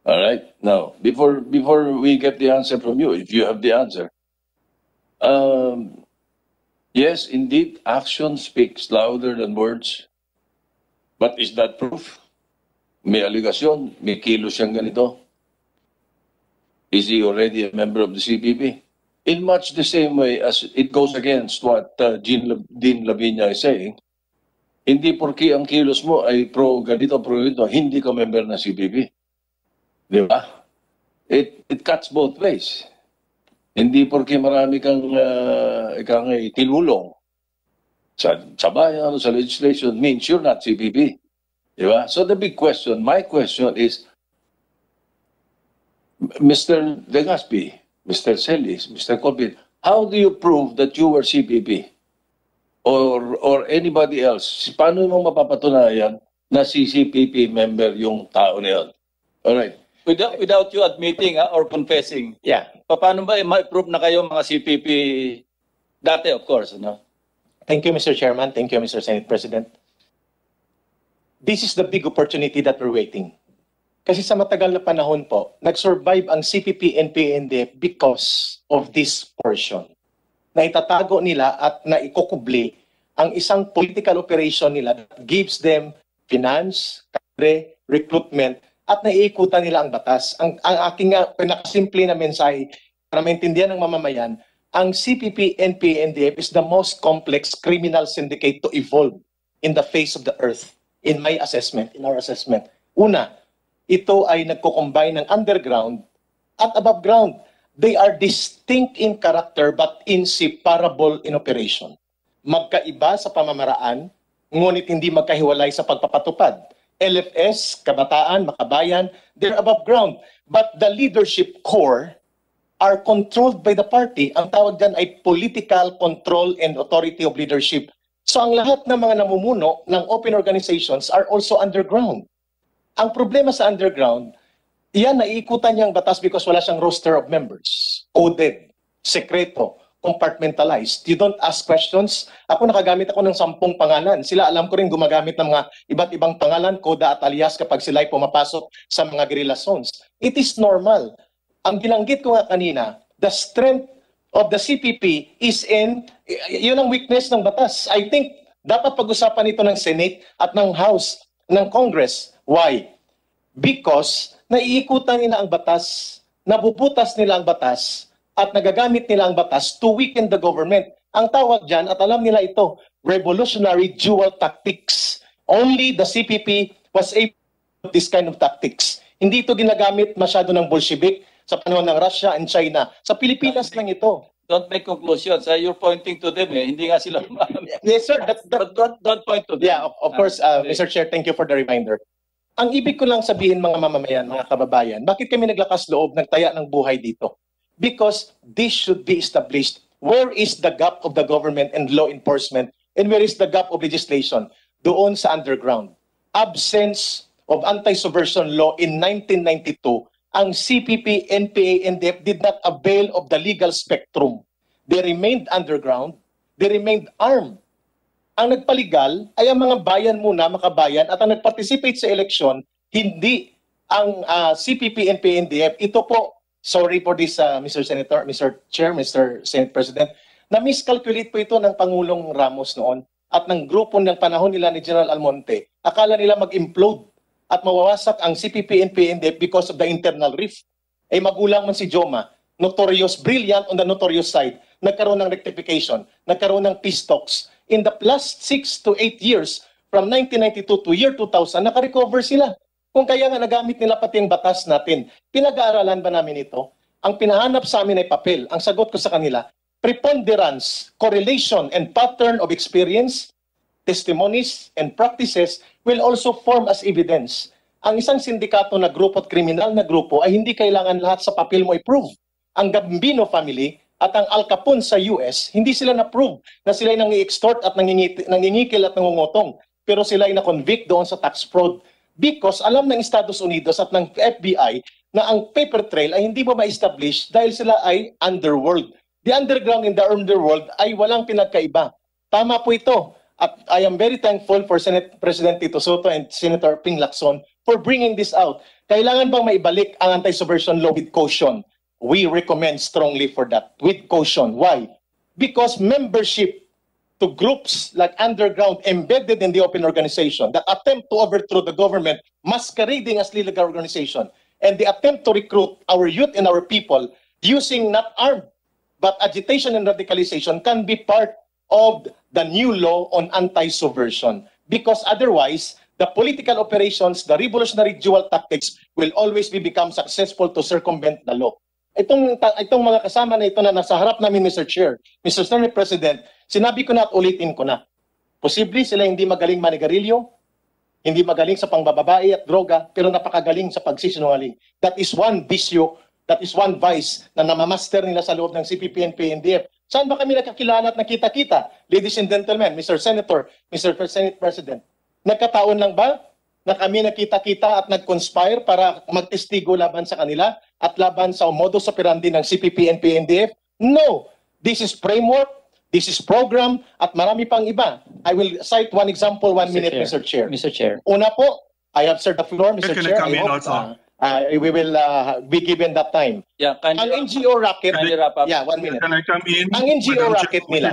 All right. Now, before we get the answer from you, if you have the answer, yes, indeed, action speaks louder than words. But is that proof? May allegation, may kilos siyang ganito. Is he already a member of the CPP? In much the same way as it goes against what Dean Lavinia is saying, hindi porki ang kilos mo ay pro ganito, hindi ka member ng CPP. Di ba? It cuts both ways. Hindi porki marami kang tinulong sa bayan o sa legislation means you're not CPP. Di ba? So the big question, my question is, Mr. Legazpi, Mr. Celis, Mr. Colvin, how do you prove that you were CPP or anybody else? Paano mo mapapatunayan na si CPP member yung tao na yun? Alright. Without you admitting or confessing. Yeah. Paano ba ma-prove na kayo mga CPP dati, of course, no? Thank you, Mr. Chairman. Thank you, Mr. Senate President. This is the big opportunity that we're waiting. Kasi sa matagal na panahon po, nag-survive ang CPP-NPA-NDF because of this portion. Na itatago nila at naikukubli ang isang political operation nila that gives them finance, cadre, recruitment, at naiikutan nila ang batas. Ang aking pinakasimple na mensahe para maintindihan ng mamamayan, ang CPP-NPA-NDF is the most complex criminal syndicate to evolve in the face of the earth, in my assessment, in our assessment. Una, ito ay nagko-combine ng underground at above ground. They are distinct in character but inseparable in operation. Magkaiba sa pamamaraan, ngunit hindi magkahiwalay sa pagpapatupad. LFS, Kabataan, Makabayan, they're above ground. But the leadership core are controlled by the party. Ang tawag dyan ay political control and authority of leadership. So ang lahat ng mga namumuno ng open organizations are also underground. Ang problema sa underground, iyan naiikutan niyang batas because wala siyang roster of members. Coded, sekreto, compartmentalized. You don't ask questions. Ako nakagamit ako ng 10 pangalan. Sila alam ko rin gumagamit ng mga iba't ibang pangalan, koda at alias kapag sila ay pumapasok sa mga guerrilla zones. It is normal. Ang binanggit ko nga kanina, the strength of the CPP is yun ang weakness ng batas. I think dapat pag-usapan ito ng Senate at ng House, ng Congress. Why? Because naiikutan nila ang batas, nabubutas nila ang batas, at nagagamit nila ang batas to weaken the government. Ang tawag dyan, at alam nila ito, revolutionary dual tactics. Only the CPP was able to do this kind of tactics. Hindi ito ginagamit masyado ng Bolshevik sa panahon ng Russia and China. Sa Pilipinas lang ito. Don't make conclusions. You're pointing to them. Hindi nga sila. Yes, sir. But don't point to them. Yeah, of course, Mr. Chair, thank you for the reminder. Ang ibig ko lang sabihin, mga mamamayan, mga kababayan, bakit kami naglakas loob, nagtaya ng buhay dito? Because this should be established. Where is the gap of the government and law enforcement? And where is the gap of legislation? Doon sa underground. Absence of anti-subversion law in 1992, ang CPP-NPA-NDF did not avail of the legal spectrum. They remained underground, they remained armed. Ang nagpaligal ay ang mga bayan muna, makabayan, at ang nag-participate sa eleksyon, hindi ang CPP-NPA-NDF. Ito po, sorry for this, Mr. Senator, Mr. Chair, Mr. Senate President, na miscalculate po ito ng Pangulong Ramos noon at ng grupo ng panahon nila ni General Almonte. Akala nila mag-implode at mawawasak ang CPP-NPA-NDF because of the internal rift. Ay magulang man si Joma, notorious, brilliant on the notorious side, nagkaroon ng rectification, nagkaroon ng peace talks. In the last 6 to 8 years, from 1992 to year 2000, nakarecover sila. Kung kaya nga nagamit nila pati ang batas natin, pinag-aaralan ba namin ito? Ang pinahanap sa amin ay papel. Ang sagot ko sa kanila, preponderance, correlation, and pattern of experience, testimonies, and practices will also form as evidence. Ang isang sindikato na grupo at kriminal na grupo ay hindi kailangan lahat sa papel mo i-prove. Ang Gambino family at ang Al Capone sa US, hindi sila na-prove na sila ay nangi-extort at nangingikil at nangungutong. Pero sila ay na-convict doon sa tax fraud. Because alam ng Estados Unidos at ng FBI na ang paper trail ay hindi mo ma-establish dahil sila ay underworld. The underground in the underworld ay walang pinagkaiba. Tama po ito. At I am very thankful for Senate President Tito Soto and Senator Ping Lacson for bringing this out. Kailangan bang maibalik ang anti-subversion law with caution? We recommend strongly for that, with caution. Why? Because membership to groups like underground embedded in the open organization that attempt to overthrow the government masquerading as legal organization, and the attempt to recruit our youth and our people using not armed but agitation and radicalization can be part of the new law on anti-subversion. Because otherwise, the political operations, the revolutionary dual tactics will always become successful to circumvent the law. Itong mga kasama na ito na nasa harap namin, Mr. Chair, Mr. Senate President, sinabi ko na at ulitin ko na. Posible sila hindi magaling manigarilyo, hindi magaling sa pangbababae at droga, pero napakagaling sa pagsisinungaling. That is one bisyo, that is one vice na namamaster nila sa loob ng CPP-NPA-NDF. Saan ba kami nakakilala at nakita-kita? Ladies and gentlemen, Mr. Senator, Mr. Senate President, nagkataon lang ba na kami nakita-kita at nag-conspire para magtestigo laban sa kanila at laban sa modus operandi ng CPP-NPA-NDF? No! This is framework, this is program, at marami pang iba. I will cite one example, 1 minute, Mr. Chair. Mr. Chair. Una po, I have served the floor, Mr. Can Chair. I come in hope, also? we will be given that time. Yeah, ang NGO racket, yeah, 1 minute. Can I come in? Ang NGO racket nila,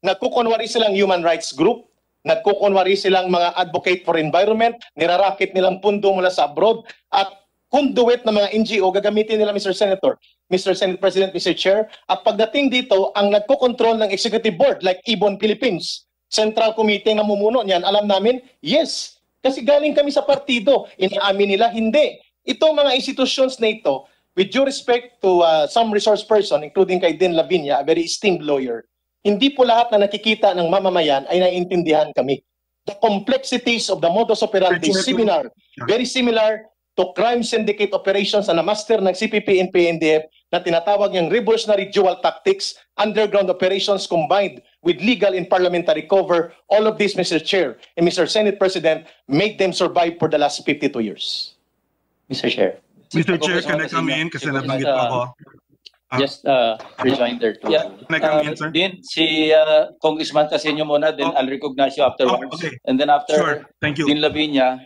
nagkukunwari silang human rights group, nagkukunwari silang mga advocate for environment, niraracket nilang pundo mula sa abroad, at conduit ng mga NGO, gagamitin nila, Mr. Senator, Mr. Senate President, Mr. Chair, at pagdating dito, ang nagkukontrol ng executive board, like Ibon Philippines, Central Committee na mumuno niyan, alam namin, yes, kasi galing kami sa partido, inaamin nila, hindi. Itong mga institutions na ito, with due respect to some resource person, including kay Din Lavinia, a very esteemed lawyer, hindi po lahat na nakikita ng mamamayan ay naiintindihan kami. The complexities of the modus operandi is similar, very similar to crime syndicate operations na master ng CPP-NPA-NDF na tinatawag niyang revolutionary dual tactics, underground operations combined with legal and parliamentary cover. All of this, Mr. Chair and Mr. Senate President, made them survive for the last 52 years. Mr. Chair. Mr. Chair, can I come in? Kasi nabanggit pa ako. Just rejoinder to. Yeah. Can I come in, sir? Din, si Congressman Casenyo muna, then I'll recognize you afterwards. Okay. And then after Sure. Thank you. Din Lavinia,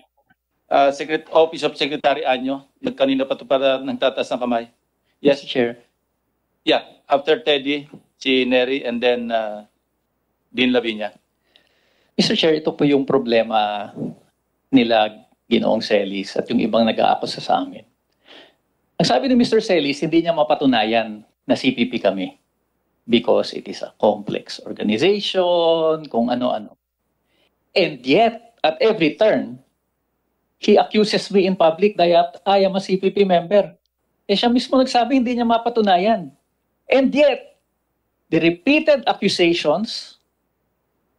Office of Secretary Anyo, nagkanina pa ito para nagtatas ng kamay. Yes, Chair. Yeah, after Teddy, si Neri, and then Dean Lavinia. Mr. Chair, ito po yung problema nila Ginoong Celis at yung ibang nag-aakusa sa amin. Ang sabi ni Mr. Celis, hindi niya mapatunayan na CPP kami because it is a complex organization, kung ano-ano. And yet, at every turn, he accuses me in public that I am a CPP member. Eh siya mismo nagsabi hindi niya mapatunayan. And yet, the repeated accusations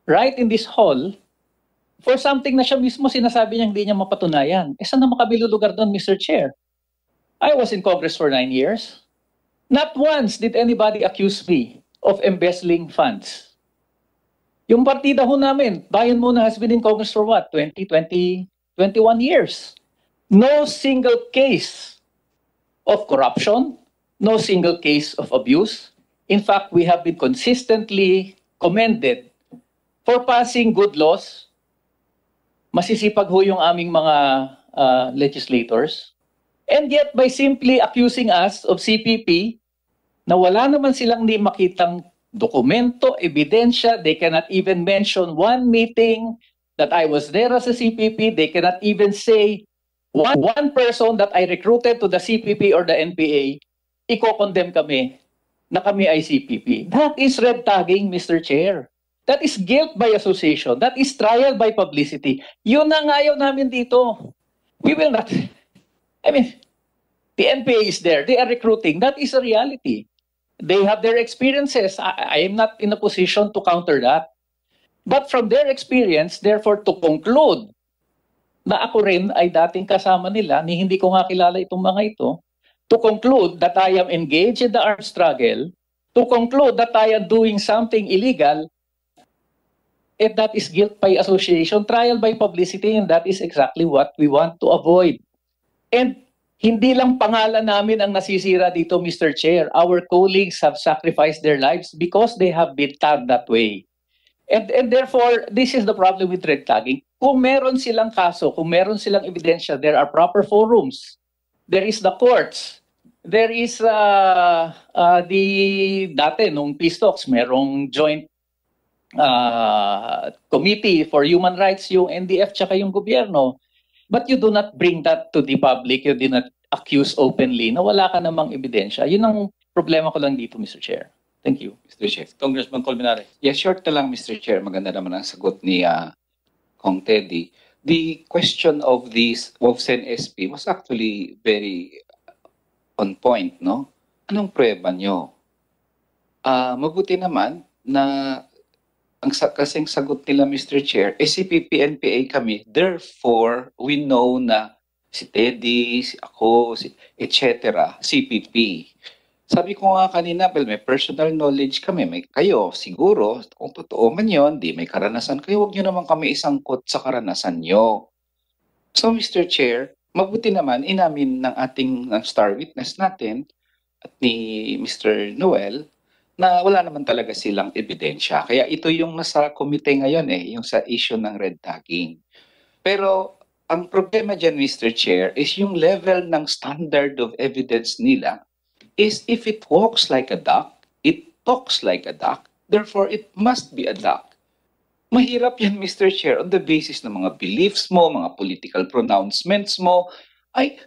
right in this hall for something na siya mismo sinasabi niya hindi niya mapatunayan. Eh saan na makabilulugar doon, Mr. Chair? I was in Congress for 9 years. Not once did anybody accuse me of embezzling funds. Yung partida ho namin, Bayan Muna has been in Congress for what? 21 years. No single case of corruption, no single case of abuse. In fact, we have been consistently commended for passing good laws. Masisipag ho yung aming mga legislators. And yet, by simply accusing us of CPP, na wala naman silang di makitang documento, ebedensya, they cannot even mention one meeting that I was there as a CPP, they cannot even say one person that I recruited to the CPP or the NPA, iko-condemn kami na kami ay CPP. That is red tagging, Mr. Chair. That is guilt by association. That is trial by publicity. Yun ang ayaw namin dito. We will not... I mean, the NPA is there. They are recruiting. That is a reality. They have their experiences. I am not in a position to counter that. But from their experience, therefore, to conclude na ako rin ay dating kasama nila, ni hindi ko nga kilala itong mga ito, to conclude that I am engaged in the armed struggle, to conclude that I am doing something illegal, and that is guilt by association, trial by publicity, and that is exactly what we want to avoid. And hindi lang pangalan namin ang nasisira dito, Mr. Chair. Our colleagues have sacrificed their lives because they have been tagged that way. And therefore, this is the problem with red tagging. Kung meron silang kaso, kung meron silang ebidensya, there are proper forums. There is the courts. There is dati nung peace talks, merong joint committee for human rights, yung NDF tsaka yung gobyerno. But you do not bring that to the public. You do not accuse openly na wala ka namang ebidensya. Yun ang problema ko lang dito, Mr. Chair. Thank you. Mr. Chair. Congressman Colmenares. Yes, short na lang, Mr. Chair. Maganda naman ang sagot ni Kong Teddy. The question of this Sen SP was actually very on point, no? Anong prueba nyo? Mabuti naman na kasing sagot nila, Mr. Chair, CPP-NPA kami, therefore, we know na si Teddy, si ako, etc., CPP. Sabi ko nga kanina, well, may personal knowledge kami, may kayo, siguro, kung totoo man yun, di may karanasan kayo, huwag nyo naman kami isangkot sa karanasan nyo. So, Mr. Chair, mabuti naman, inamin ng ating star witness natin, at ni Mr. Noel, na wala naman talaga silang ebidensya. Kaya ito yung nasa komite ngayon yung sa issue ng red tagging. Pero ang problema dyan, Mr. Chair, is yung level ng standard of evidence nila is if it walks like a duck, it talks like a duck, therefore it must be a duck. Mahirap yan, Mr. Chair, on the basis ng mga beliefs mo, mga political pronouncements mo,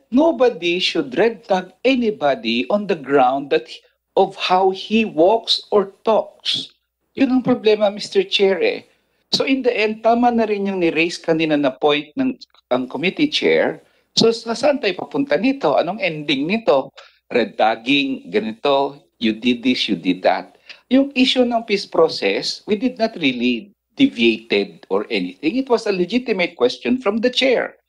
nobody should red tag anybody on the ground that of how he walks or talks. Yun ang problema, Mr. Chair. So in the end, tama na rin yung ni-raise kanina na point ng ang committee chair. So saan tayo papunta nito? Anong ending nito? Red tagging, ganito, you did this, you did that. Yung issue ng peace process, we did not really deviated or anything. It was a legitimate question from the chair.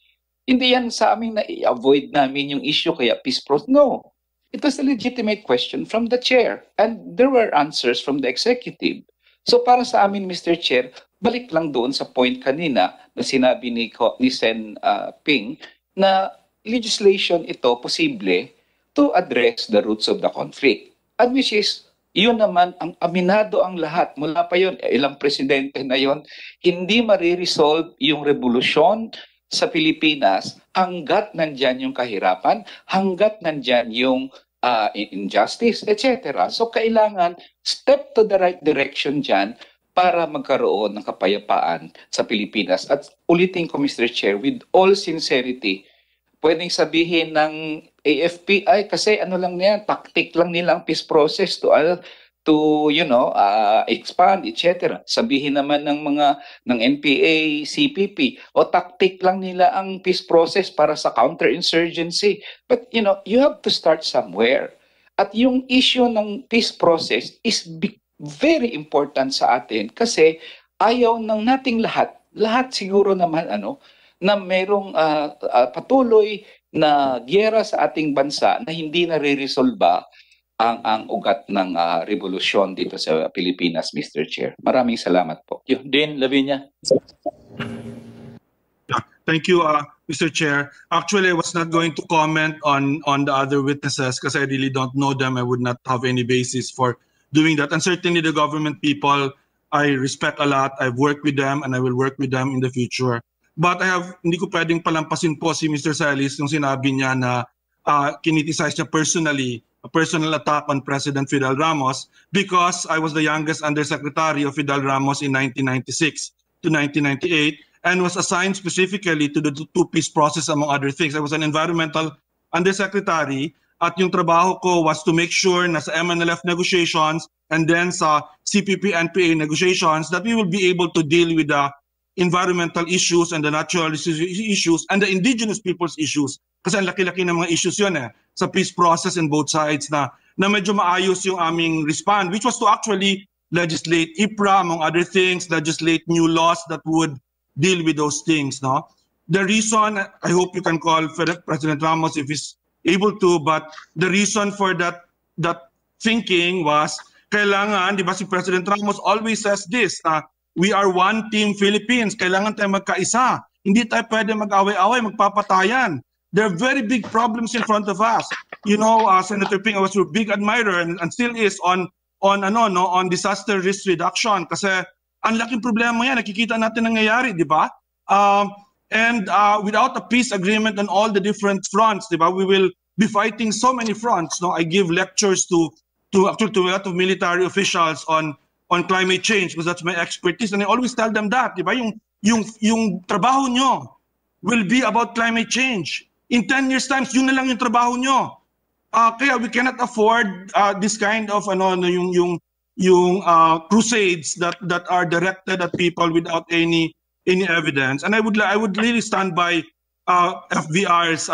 Hindi yan sa amin na i-avoid namin yung issue kaya peace process. No. It was a legitimate question from the chair and there were answers from the executive. So para sa amin, Mr. Chair, balik lang doon sa point kanina na sinabi ni Sen Ping na legislation ito posible to address the roots of the conflict. And which is, yun naman, ang aminado ang lahat. Mula pa yun, ilang presidente na yun, hindi mariresolve yung revolusyon sa Pilipinas hanggat nandyan yung kahirapan, hanggat nandyan yung injustice, etc. So kailangan step to the right direction dyan para magkaroon ng kapayapaan sa Pilipinas. At ulitin ko, Mr. Chair, with all sincerity, pwedeng sabihin ng AFP, ay kasi ano lang yan, tactic lang nila ang peace process to expand, etc. Sabihin naman ng NPA, CPP, o tactic lang nila ang peace process para sa counterinsurgency. But you have to start somewhere. At yung issue ng peace process is very important sa atin kasi ayaw ng nating lahat siguro naman na merong patuloy na giyera sa ating bansa na hindi nare-resolba ang ugat ng revolusyon dito sa Pilipinas, Mr. Chair. Maraming salamat po. Din Lavinia. Thank you, Mr. Chair. Actually, I was not going to comment on the other witnesses because I really don't know them. I would not have any basis for doing that. And certainly the government people, I respect a lot. I've worked with them and I will work with them in the future. But hindi ko pwedeng palampasin po si Mr. Salis nung sinabi niya na kiniticize niya personally a personal attack on President Fidel Ramos because I was the youngest undersecretary of Fidel Ramos in 1996 to 1998 and was assigned specifically to the two-peace process among other things. I was an environmental undersecretary at yung trabaho ko was to make sure na sa MNLF negotiations and then sa CPP-NPA negotiations that we will be able to deal with the environmental issues and the natural issues and the indigenous people's issues. Kasi ang laki-laki ng mga issues yun sa peace process in both sides na medyo maayos yung aming respond, which was to actually legislate IPRA, among other things, legislate new laws that would deal with those things. No? The reason, I hope you can call President Ramos if he's able to, but the reason for that thinking was, kailangan, di ba si President Ramos always says this, we are one team Philippines, kailangan tayo magkaisa. Hindi tayo pwede mag-away-away, magpapatayan. There are very big problems in front of us. Senator Ping, I was your big admirer and still is on disaster risk reduction kasi ang laking problema yan, nakikita natin nangyayari, di ba? And without a peace agreement on all the different fronts, di ba, we will be fighting so many fronts. No, I give lectures to a lot of military officials on climate change because that's my expertise, and I always tell them that, di ba, yung trabaho nyo will be about climate change. In 10 years times, yun na lang yung trabaho nyo. Kaya we cannot afford this kind of crusades that are directed at people without any evidence. And I would really stand by FVR's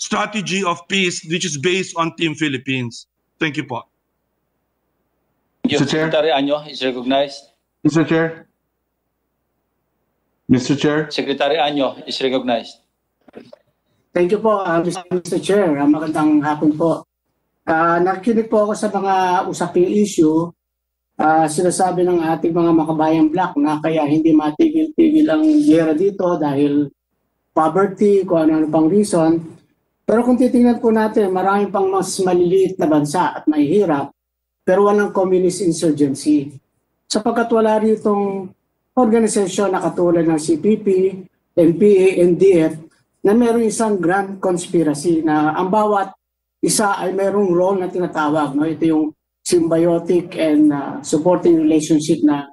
strategy of peace, which is based on Team Philippines. Thank you po. Mr. Chair. Secretary Anyo is recognized. Mr. Chair. Mr. Chair. Secretary Anyo is recognized. Thank you po, Mr. Chair. Magandang hapon po. Nakikinig po ako sa mga usaping issue. Sinasabi ng ating mga makabayang black na kaya hindi matigil-tigil ang giyera dito dahil poverty, kung ano pang reason. Pero kung titingnan po natin, maraming pang mas maliliit na bansa at mahihirap, pero walang communist insurgency. Sapagkat wala ritong organisasyon na katulad ng CPP-NPA-NDF na mayroong isang grand conspiracy na ang bawat isa ay mayroong role na tinatawag. No? Ito yung symbiotic and supporting relationship na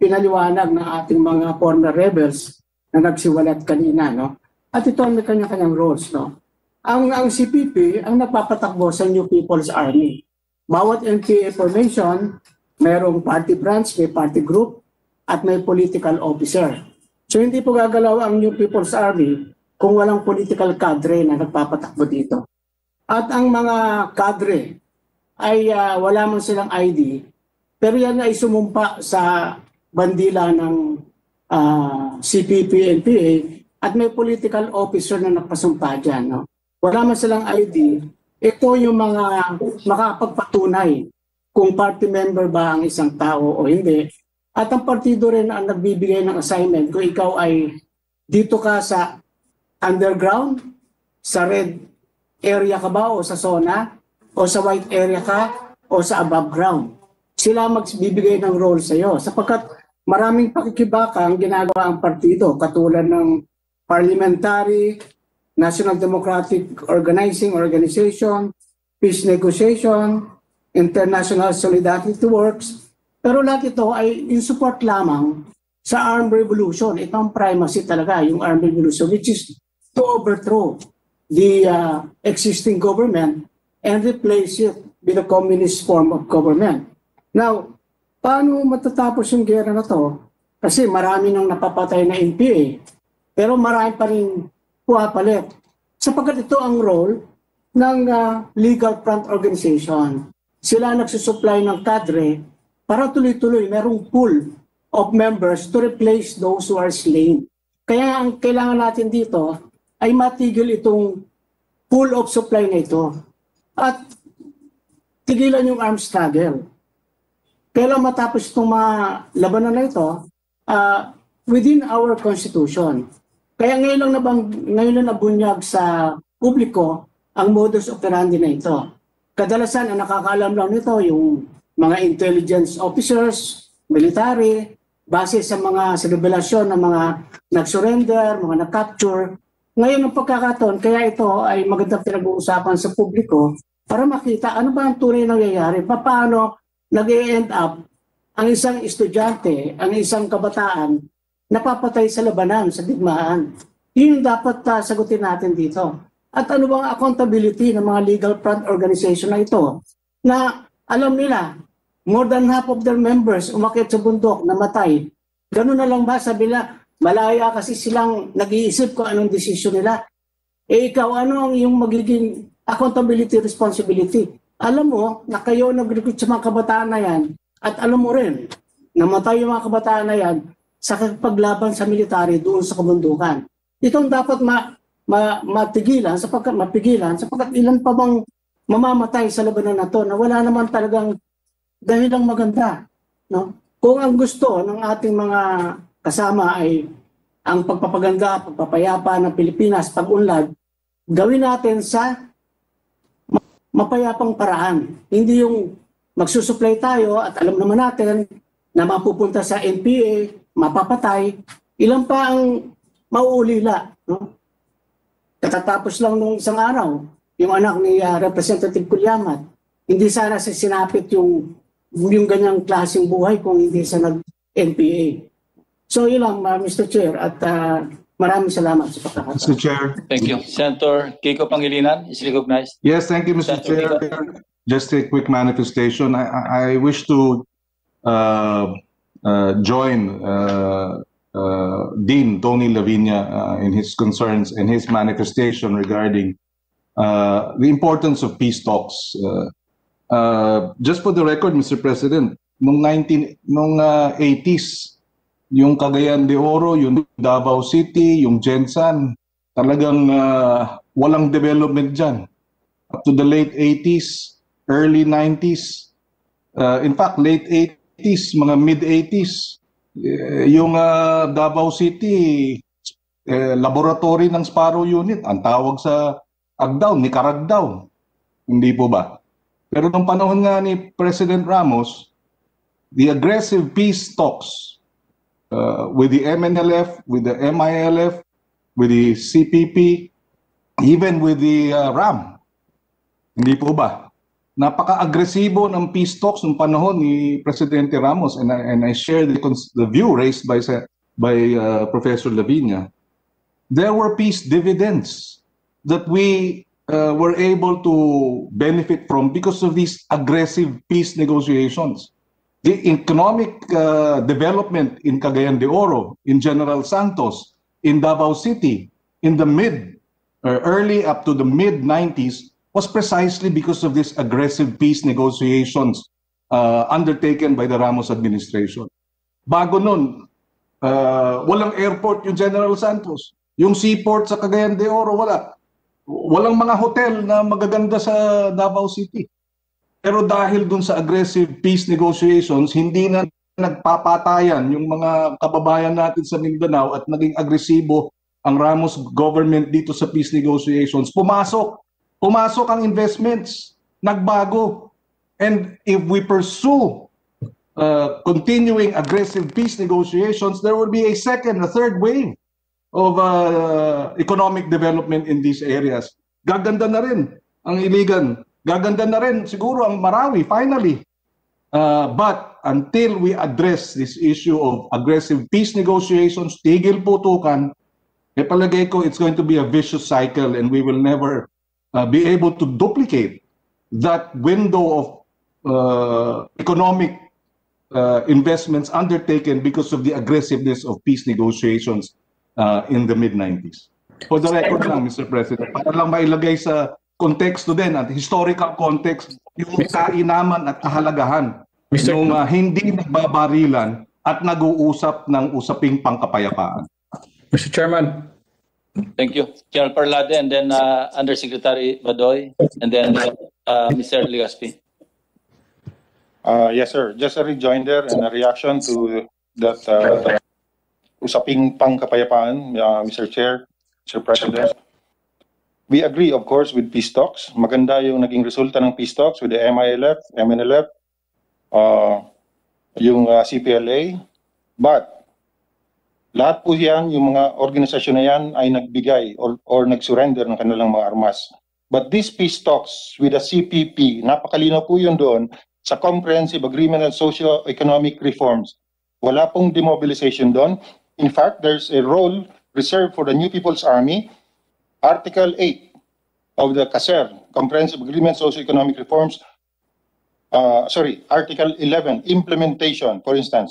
pinaliwanag ng ating mga former rebels na nagsiwalat kanina. No? At ito ang may kanya-kanyang roles. No? Ang CPP ang nagpapatakbo sa New People's Army. Bawat NPA formation, mayroong party branch, may party group, at may political officer. So hindi po gagalaw ang New People's Army kung walang political cadre na nagpapatakbo dito. At ang mga cadre ay wala man silang ID, pero yan ay sumumpa sa bandila ng CPP-NPA at may political officer na nagpasumpa dyan. No? Wala man silang ID, ito yung mga makapagpatunay kung party member ba ang isang tao o hindi. At ang partido rin ang nagbibigay ng assignment kung ikaw ay dito ka sa underground, sa red area ka ba o sa zona, o sa white area ka o sa above ground. Sila magbibigay ng role sa iyo sapagkat maraming pakikibaka ang ginagawa ang partido katulad ng parliamentary, National Democratic Organization, Peace Negotiation, International Solidarity Works. Pero lahat ito ay in support lamang sa armed revolution. Ito ang primacy talaga, yung armed revolution, which is to overthrow the existing government and replace it with a communist form of government. Now, paano matatapos yung gera na to? Kasi marami nang napapatay na NPA, pero marami pa rin puwapalit. Sapagkat ito ang role ng legal front organization. Sila nagsusupply ng cadre para tuloy-tuloy merong pool of members to replace those who are slain. Kaya ang kailangan natin dito ay matigil itong pool of supply na ito at tigilan yung armed struggle. Kailan matapos itong mga labanan na ito within our constitution. Kaya ngayon lang nabunyag sa publiko ang modus operandi na ito. Kadalasan ang nakakaalam lang nito yung mga intelligence officers, military, base sa mga revelasyon ng mga nag-surrender, mga nag-capture. Ngayon ang pagkakataon, kaya ito ay magandang pinag-uusapan sa publiko para makita ano ba ang tunay nangyayari, paano nag-e-end up ang isang estudyante, ang isang kabataan, napapatay sa labanan, sa digmaan. Yun yung dapat sagutin natin dito. At ano bang accountability ng mga legal front organization na ito na alam nila, more than half of their members umakyat sa bundok, namatay. Ganun na lang ba? Sabi nila, malaya kasi silang nag-iisip kung anong desisyon nila. Eh ikaw, ano ang yung magiging accountability, responsibility? Alam mo na kayo nag-recruit sa mga kabataan na yan at alam mo rin, namatay yung mga kabataan na yan sa paglaban sa military doon sa kabundukan. Ito ang dapat mapigilan sapagkat ilan pa bang mamamatay sa labanan na to na wala naman talagang dahilang maganda. No? Kung ang gusto ng ating mga kasama ay ang pagpapaganda, pagpapayapa ng Pilipinas, pag-unlad, gawin natin sa mapayapang paraan. Hindi yung magsusupply tayo at alam naman natin na mapupunta sa NPA, mapapatay, ilan pa ang mauulila. No? Katatapos lang nung isang araw, yung anak ni Representative Kulyamat, hindi sana sinapit yung ganyang klaseng buhay kung hindi sa nag-NPA. So yun lang, Mr. Chair, at maraming salamat sa pagkakataon. Mr. Chair. Thank you. Senator Kiko Pangilinan is recognized. Yes, thank you, Mr. Chair. Just a quick manifestation. I wish to join Dean Tony Lavinia in his concerns and his manifestation regarding the importance of peace talks. Just for the record, Mr. President, nung 80s, yung Cagayan de Oro, yung Davao City, yung Jensan, talagang walang development dyan. Up to the late 80s, early 90s, in fact, late 80s, mga mid-80s, yung Davao City, laboratory ng Sparrow Unit, ang tawag sa Agdaw, Nicaragdaw. Hindi po ba? Pero nung panahon nga ni President Ramos, the aggressive peace talks with the MNLF, with the MILF, with the CPP, even with the RAM. Hindi po ba? Napaka-agresibo ng peace talks ng panahon ni Presidente Ramos, and I share the view raised by Professor Lavinia. There were peace dividends that we were able to benefit from because of these aggressive peace negotiations. The economic development in Cagayan de Oro, in General Santos, in Davao City, in the early up to the mid-90s, was precisely because of these aggressive peace negotiations undertaken by the Ramos administration. Bago nun, walang airport yung General Santos. Yung seaport sa Cagayan de Oro, wala. Walang mga hotel na magaganda sa Davao City. Pero dahil dun sa aggressive peace negotiations, hindi na nagpapatayan yung mga kababayan natin sa Mindanao at naging agresibo ang Ramos government dito sa peace negotiations. Pumasok ang investments, nagbago. And if we pursue continuing aggressive peace negotiations, there will be a second, a third wave of economic development in these areas. Gaganda na rin ang Iligan. Gaganda na rin siguro ang Marawi, finally. But until we address this issue of aggressive peace negotiations, tigil putukan, palagay ko it's going to be a vicious cycle and we will never be able to duplicate that window of economic investments undertaken because of the aggressiveness of peace negotiations in the mid-90s. For the record lang, Mr. President, para lang mailagay sa konteksto din at historical context yung kainaman at kahalagahan ng hindi nagbabarilan at nag-uusap ng usaping pangkapayapaan. Mr. Chairman. Thank you. General Parlade, and then Undersecretary Badoy, and then Mr. Legaspi. Yes, sir. Just a rejoinder and a reaction to that usaping pangkapayapaan, Mr. Chair, Mr. President. We agree, of course, with peace talks. Maganda yung naging resulta ng peace talks with the MILF, MNLF, yung CPLA. But lahat po yan, yung mga organisasyon na yan ay nagbigay or nag-surrender ng kanilang mga armas. But these peace talks with the CPP, napakalinaw po yun doon sa Comprehensive Agreement on Socio-Economic Reforms. Wala pong demobilization doon. In fact, there's a role reserved for the New People's Army. Article 8 of the CASER, Comprehensive Agreement Socio-Economic Reforms, Article 11, implementation, for instance,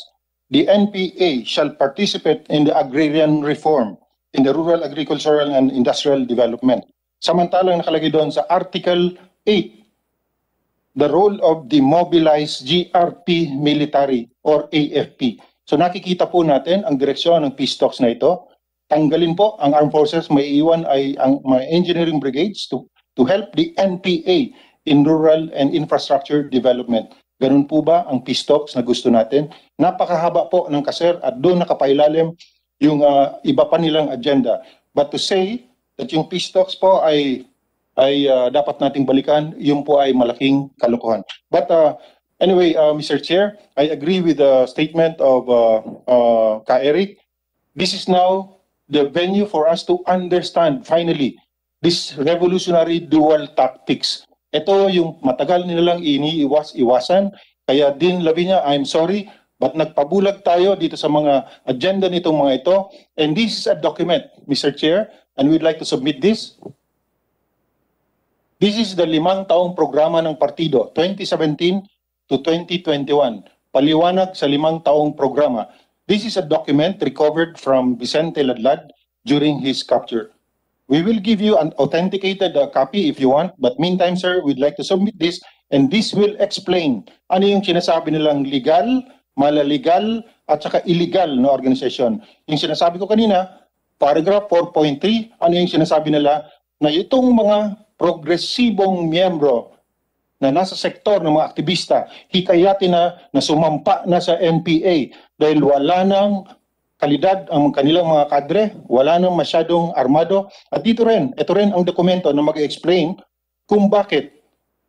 the NPA shall participate in the agrarian reform, in the rural, agricultural, and industrial development. Samantalang nakalagay doon sa Article 8, the role of demobilized GRP military or AFP. So nakikita po natin ang direksyon ng peace talks na ito. Tanggalin po ang armed forces, may iwan ay ang mga engineering brigades to help the NPA in rural and infrastructure development. Ganun po ba ang peace talks na gusto natin? Napakahaba po ng CASER at doon nakapailalim yung iba pa nilang agenda. But to say that yung peace talks po ay dapat nating balikan, yung po ay malaking kalokohan. But anyway, Mr. Chair, I agree with the statement of Ka Eric. This is now the venue for us to understand finally this revolutionary dual tactics. Ito yung matagal nilang iniiwasan. Kaya din Lavinia, I'm sorry, but nagpabulag tayo dito sa mga agenda nitong mga ito. And this is a document, Mr. Chair, and we'd like to submit this. This is the 5 taong programa ng partido, 2017 to 2021. Paliwanag sa 5 taong programa. This is a document recovered from Vicente Ladlad during his capture. We will give you an authenticated copy if you want, but meantime, sir, we'd like to submit this, and this will explain ano yung sinasabi nilang legal, malalegal, at saka illegal na organisasyon. Yung sinasabi ko kanina, paragraph 4.3, ano yung sinasabi nila na itong mga progresibong miyembro na nasa sektor ng mga aktivista, hikayatin na sumampa na sa NPA dahil wala nang kalidad ang kanilang mga cadre, wala nang masyadong armado. At ito rin ang dokumento na mag-explain kung bakit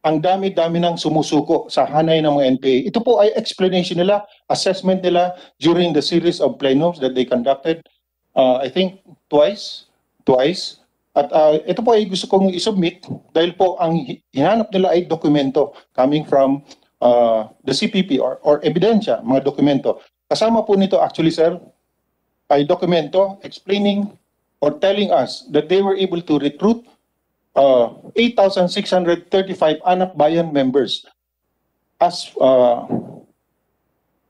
ang dami-dami nang sumusuko sa hanay ng mga NPA. Ito po ay explanation nila, assessment nila during the series of plenums that they conducted, I think twice. At ito po ay gusto kong isubmit dahil po ang hinanap nila ay dokumento coming from the CPP or ebedensya, mga dokumento. Kasama po nito actually, sir, ay dokumento explaining or telling us that they were able to recruit 8,635 anak bayan members as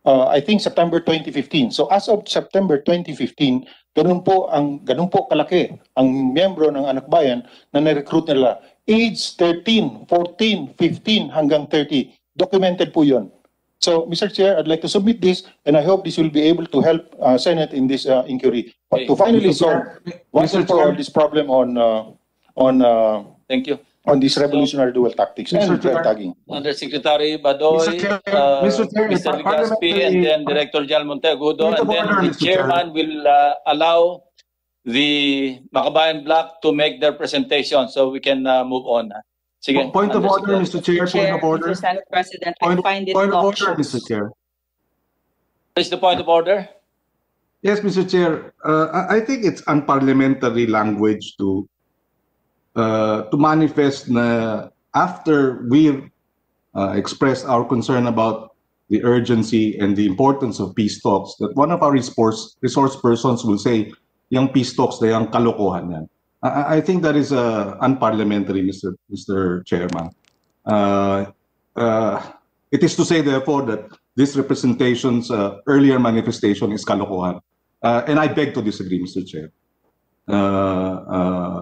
I think September 2015. So as of September 2015, ganun po kalaki ang miyembro ng anak bayan na na-recruit nila. Age 13, 14, 15 hanggang 30. Documented po yun. So, Mr. Chair, I'd like to submit this, and I hope this will be able to help Senate in this inquiry. To finally solve once and for all this problem on thank you. On this revolutionary dual tactics and red tagging. Undersecretary Badoy, Mr. Legaspi, and then Director General Monteagudo, and then the chairman will allow the Makabayan Bloc to make their presentation so we can move on. Sige, point of order, Mr. Chair. Point of order. Mr. Senate President, I find it point of order, noxious. Mr. Chair. What is the point of order? Yes, Mr. Chair. I think it's unparliamentary language to manifest na after we express our concern about the urgency and the importance of peace talks, that one of our resource persons will say, yung peace talks na yung kalokohan yan. I think that is unparliamentary, Mr. Chairman. It is to say, therefore, that this representation's earlier manifestation is kalokohan. And I beg to disagree, Mr. Chair.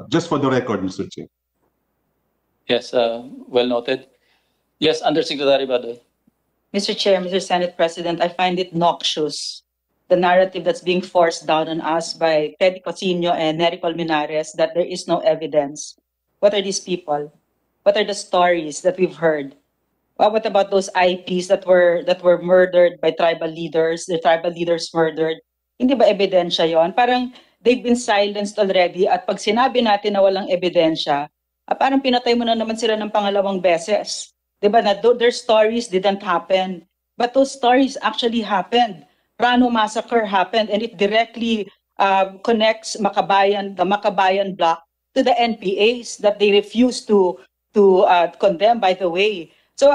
Just for the record, Mr. Chair. Yes, well noted. Yes, Undersecretary Badoy. Mr. Chair, Mr. Senate President, I find it noxious, the narrative that's being forced down on us by Teddy Cosino and Nery Colmenares that there is no evidence. What are these people? What are the stories that we've heard? Well, what about those IPs that were murdered by tribal leaders, the tribal leaders murdered? Hindi ba ebedensya yon? Parang they've been silenced already at pag sinabi natin na walang ebedensya, parang pinatay mo na naman sila ng pangalawang beses. Diba na their stories didn't happen, but those stories actually happened. Rano massacre happened, and it directly connects the Makabayan bloc to the NPAs that they refuse to condemn, by the way. So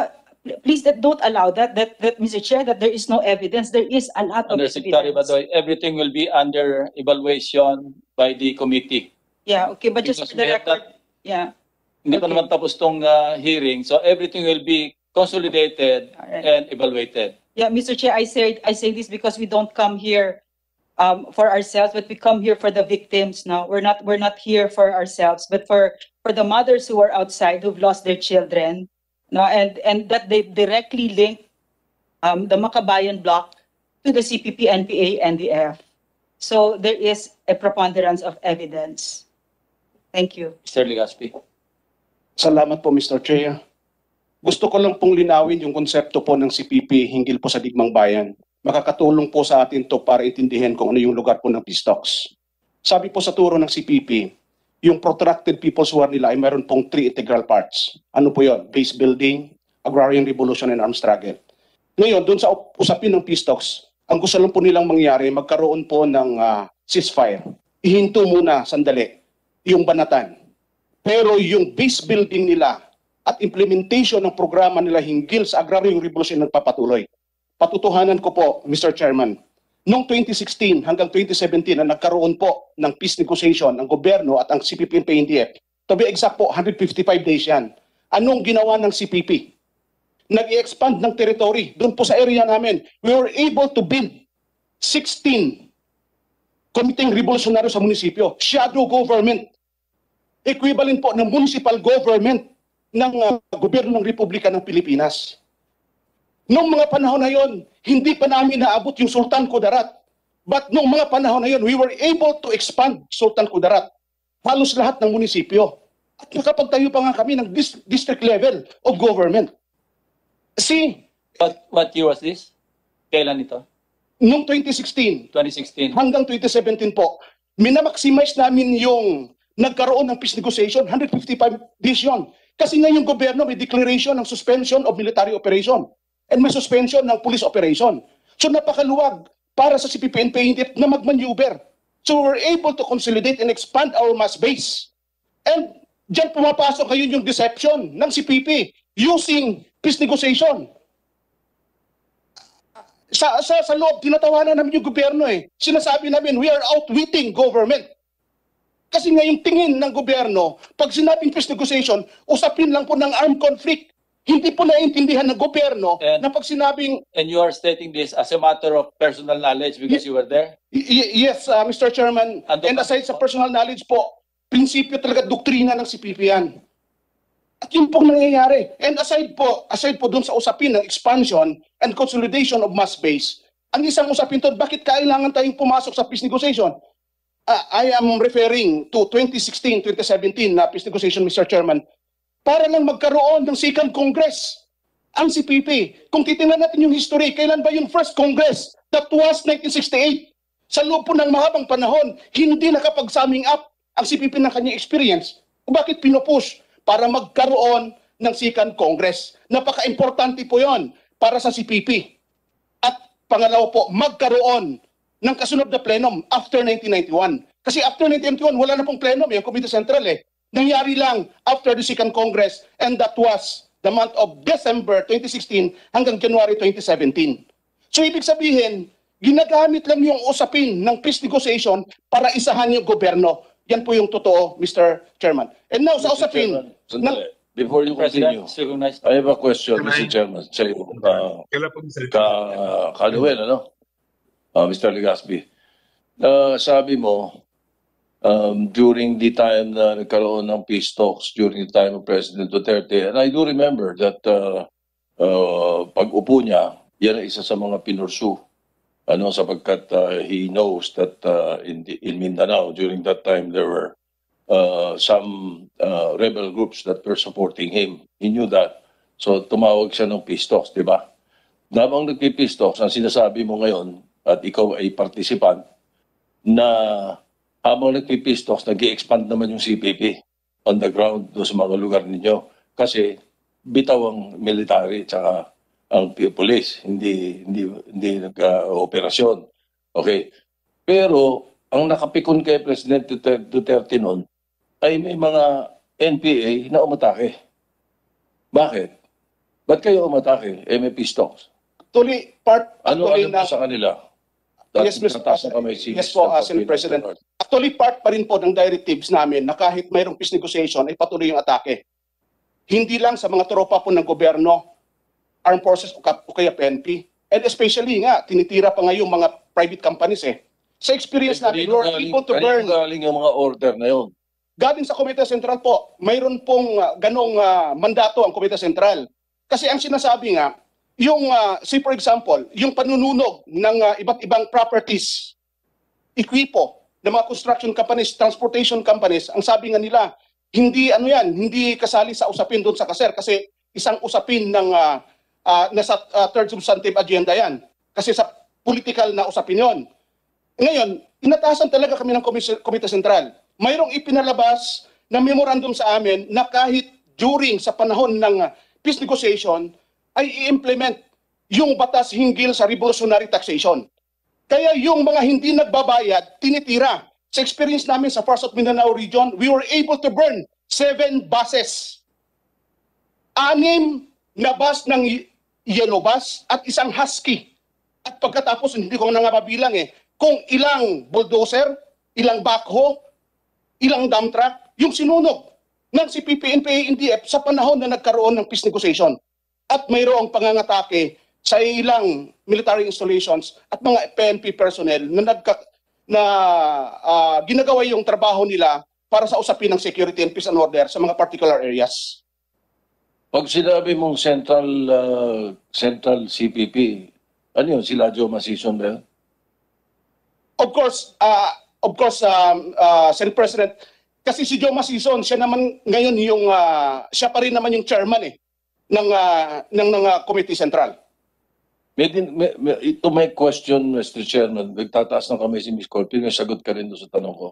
please don't allow that, Mr. Chair, that there is no evidence. There is a lot of Undersecretary evidence. Badoy, everything will be under evaluation by the committee. Yeah, okay, but just Because for the we have record, yeah. Hindi pa naman tapos tong hearing, so everything will be consolidated and evaluated. Yeah, Mr. Chair, I say this because we don't come here for ourselves, but we come here for the victims. Now we're not here for ourselves, but for the mothers who are outside who've lost their children. No, and that they directly link the Makabayan bloc to the CPP-NPA-NDF. So there is a preponderance of evidence. Thank you. Mr. Legaspi. Salamat po, Mr. Chair. Gusto ko lang pong linawin yung konsepto po ng CPP hinggil po sa digmang bayan. Makakatulong po sa atin to para intindihin kung ano yung lugar po ng peace talks. Sabi po sa turo ng CPP, yung protracted People's War nila ay mayroon pong 3 integral parts. Ano po yun? Base building, agrarian revolution, and armed struggle. Ngayon, doon sa usapin ng peace talks, ang gusto lang po nilang mangyari, magkaroon po ng ceasefire. Ihinto muna sandali yung banatan. Pero yung base building nila at implementation ng programa nila hinggil sa agrarian revolution nagpapatuloy. Patutuhanan ko po, Mr. Chairman, noong 2016 hanggang 2017 na nagkaroon po ng peace negotiation ng gobyerno at ang CPP-NPA-NDF, to be exact po, 155 days yan. Anong ginawa ng CPP? Nag-i-expand ng territory. Doon po sa area namin, we were able to build 16 komiteng revolusyonaryo sa munisipyo. Shadow government. Equivalent po ng municipal government ng gobyerno ng Republika ng Pilipinas. Noong mga panahon na yon, hindi pa namin naabot yung Sultan Kudarat. But noong mga panahon na yon, we were able to expand Sultan Kudarat. Halos lahat ng munisipyo. At nakapagtayo pa nga kami ng district level of government. See? What year was this? Kailan ito? Noong 2016. 2016. Hanggang 2017 po. Minamaximize namin yung nagkaroon ng peace negotiation, 155 days yun. Kasi nga yung gobyerno may declaration ng suspension of military operation and may suspension ng police operation. So napakaluwag para sa CPP-NPA-NDF na magmaneuver. So we're able to consolidate and expand our mass base. And dyan pumapasok ngayon yung deception ng CPP using peace negotiation. Sa loob, tinatawanan namin yung gobyerno eh. Sinasabi namin, we are outwitting government. Kasi nga yung tingin ng gobyerno, pag sinabing peace negotiation, usapin lang po ng armed conflict. Hindi po naiintindihan ng gobyerno na pag sinabing... And you are stating this as a matter of personal knowledge because you were there? Yes, Mr. Chairman. And aside sa personal knowledge po, prinsipyo talaga, doktrina ng CPP yan. At yun pong nangyayari. And aside po dun sa usapin ng expansion and consolidation of mass base, ang isang usapin to, bakit kailangan tayong pumasok sa peace negotiation? I am referring to 2016-2017 na peace negotiation, Mr. Chairman, para lang magkaroon ng second Congress. Ang CPP, kung titingnan natin yung history, kailan ba yung first Congress? That was 1968. Sa loob po ng mahabang panahon, hindi nakapag-summing up ang CPP ng kanyang experience. Bakit pinupush? Para magkaroon ng second Congress. Napaka-importante po yon para sa CPP. At pangalawa po, magkaroon ng kasunod na plenum after 1991. Kasi after 1991, wala na pong plenum yung Committee Central eh. Nangyari lang after the Second Congress, and that was the month of December 2016 hanggang January 2017. So ibig sabihin, ginagamit lang yung usapin ng peace negotiation para isahan yung gobyerno. Yan po yung totoo, Mr. Chairman. And now, sa usapin... Before you continue, I have a question, Mr. Chairman. Say, Kanuel, ano? Mr. Legaspi. Sabi mo, during the time na nagkaroon ng peace talks, during the time of President Duterte, and I do remember that pag-upo niya, yan ay isa sa mga pinursu. Ano, sapagkat he knows that in Mindanao, during that time, there were some rebel groups that were supporting him. He knew that. So tumawag siya ng peace talks, di ba? Habang nagpi-peace talks, ang sinasabi mo ngayon, at ikaw ay participant, na habang nagpi-peace talks, nag-i-expand naman yung CPP on the ground doon sa mga lugar ninyo. Kasi bitaw ang military tsaka ang police, hindi nag-operasyon. Okay. Pero ang nakapikon kay President Duterte noon ay may mga NPA na umatake. Bakit? Ba't kayo umatake? May peace talks. Actually, ano sa kanila? Yes, po, Senate President. Actually, part pa rin po ng directives namin na kahit mayroong peace negotiation ay patuloy yung atake. Hindi lang sa mga tropa po ng gobyerno, armed forces o kaya PNP. And especially nga, tinitira pa nga yung mga private companies eh. Sa experience namin, we were able to burn. Galing yung mga order na yun? Galing sa Komite Sentral po, mayroon pong ganong mandato ang Komite Sentral. Kasi ang sinasabi nga, yung, say for example, yung panununog ng iba't ibang properties, ekwipo ng mga construction companies, transportation companies, ang sabi nga nila, hindi kasali sa usapin doon sa KASER kasi isang usapin ng nasa third substantive agenda yan. Kasi sa political na usapin yon. Ngayon, inatasan talaga kami ng Komite Sentral. Mayroong ipinalabas na memorandum sa amin na kahit during sa panahon ng peace negotiation ay i-implement yung batas hinggil sa revolutionary taxation. Kaya yung mga hindi nagbabayad, tinitira. Sa experience namin sa Far South Mindanao region, we were able to burn 7 buses. 6 na bus ng yellow bus at isang husky. At pagkatapos, hindi ko na nga mabilang kung ilang bulldozer, ilang backhoe, ilang dump truck, yung sinunog ng CPP-NPA-NDF sa panahon na nagkaroon ng peace negotiation. At mayroong pangangatake sa ilang military installations at mga PNP personnel na ginagawa yung trabaho nila para sa usapin ng security and peace and order sa mga particular areas. Pag sinabi mong central CPP, ano yun? Sila Joe Masison ba yun? Of course, Senate President, kasi si Joe Masison, siya naman ngayon siya pa rin naman yung chairman ng Committee Central. To my question, Mr. Chairman, nagtataas ng kamay si Ms. Corpin, may sagot ka rin doon sa tanong ko.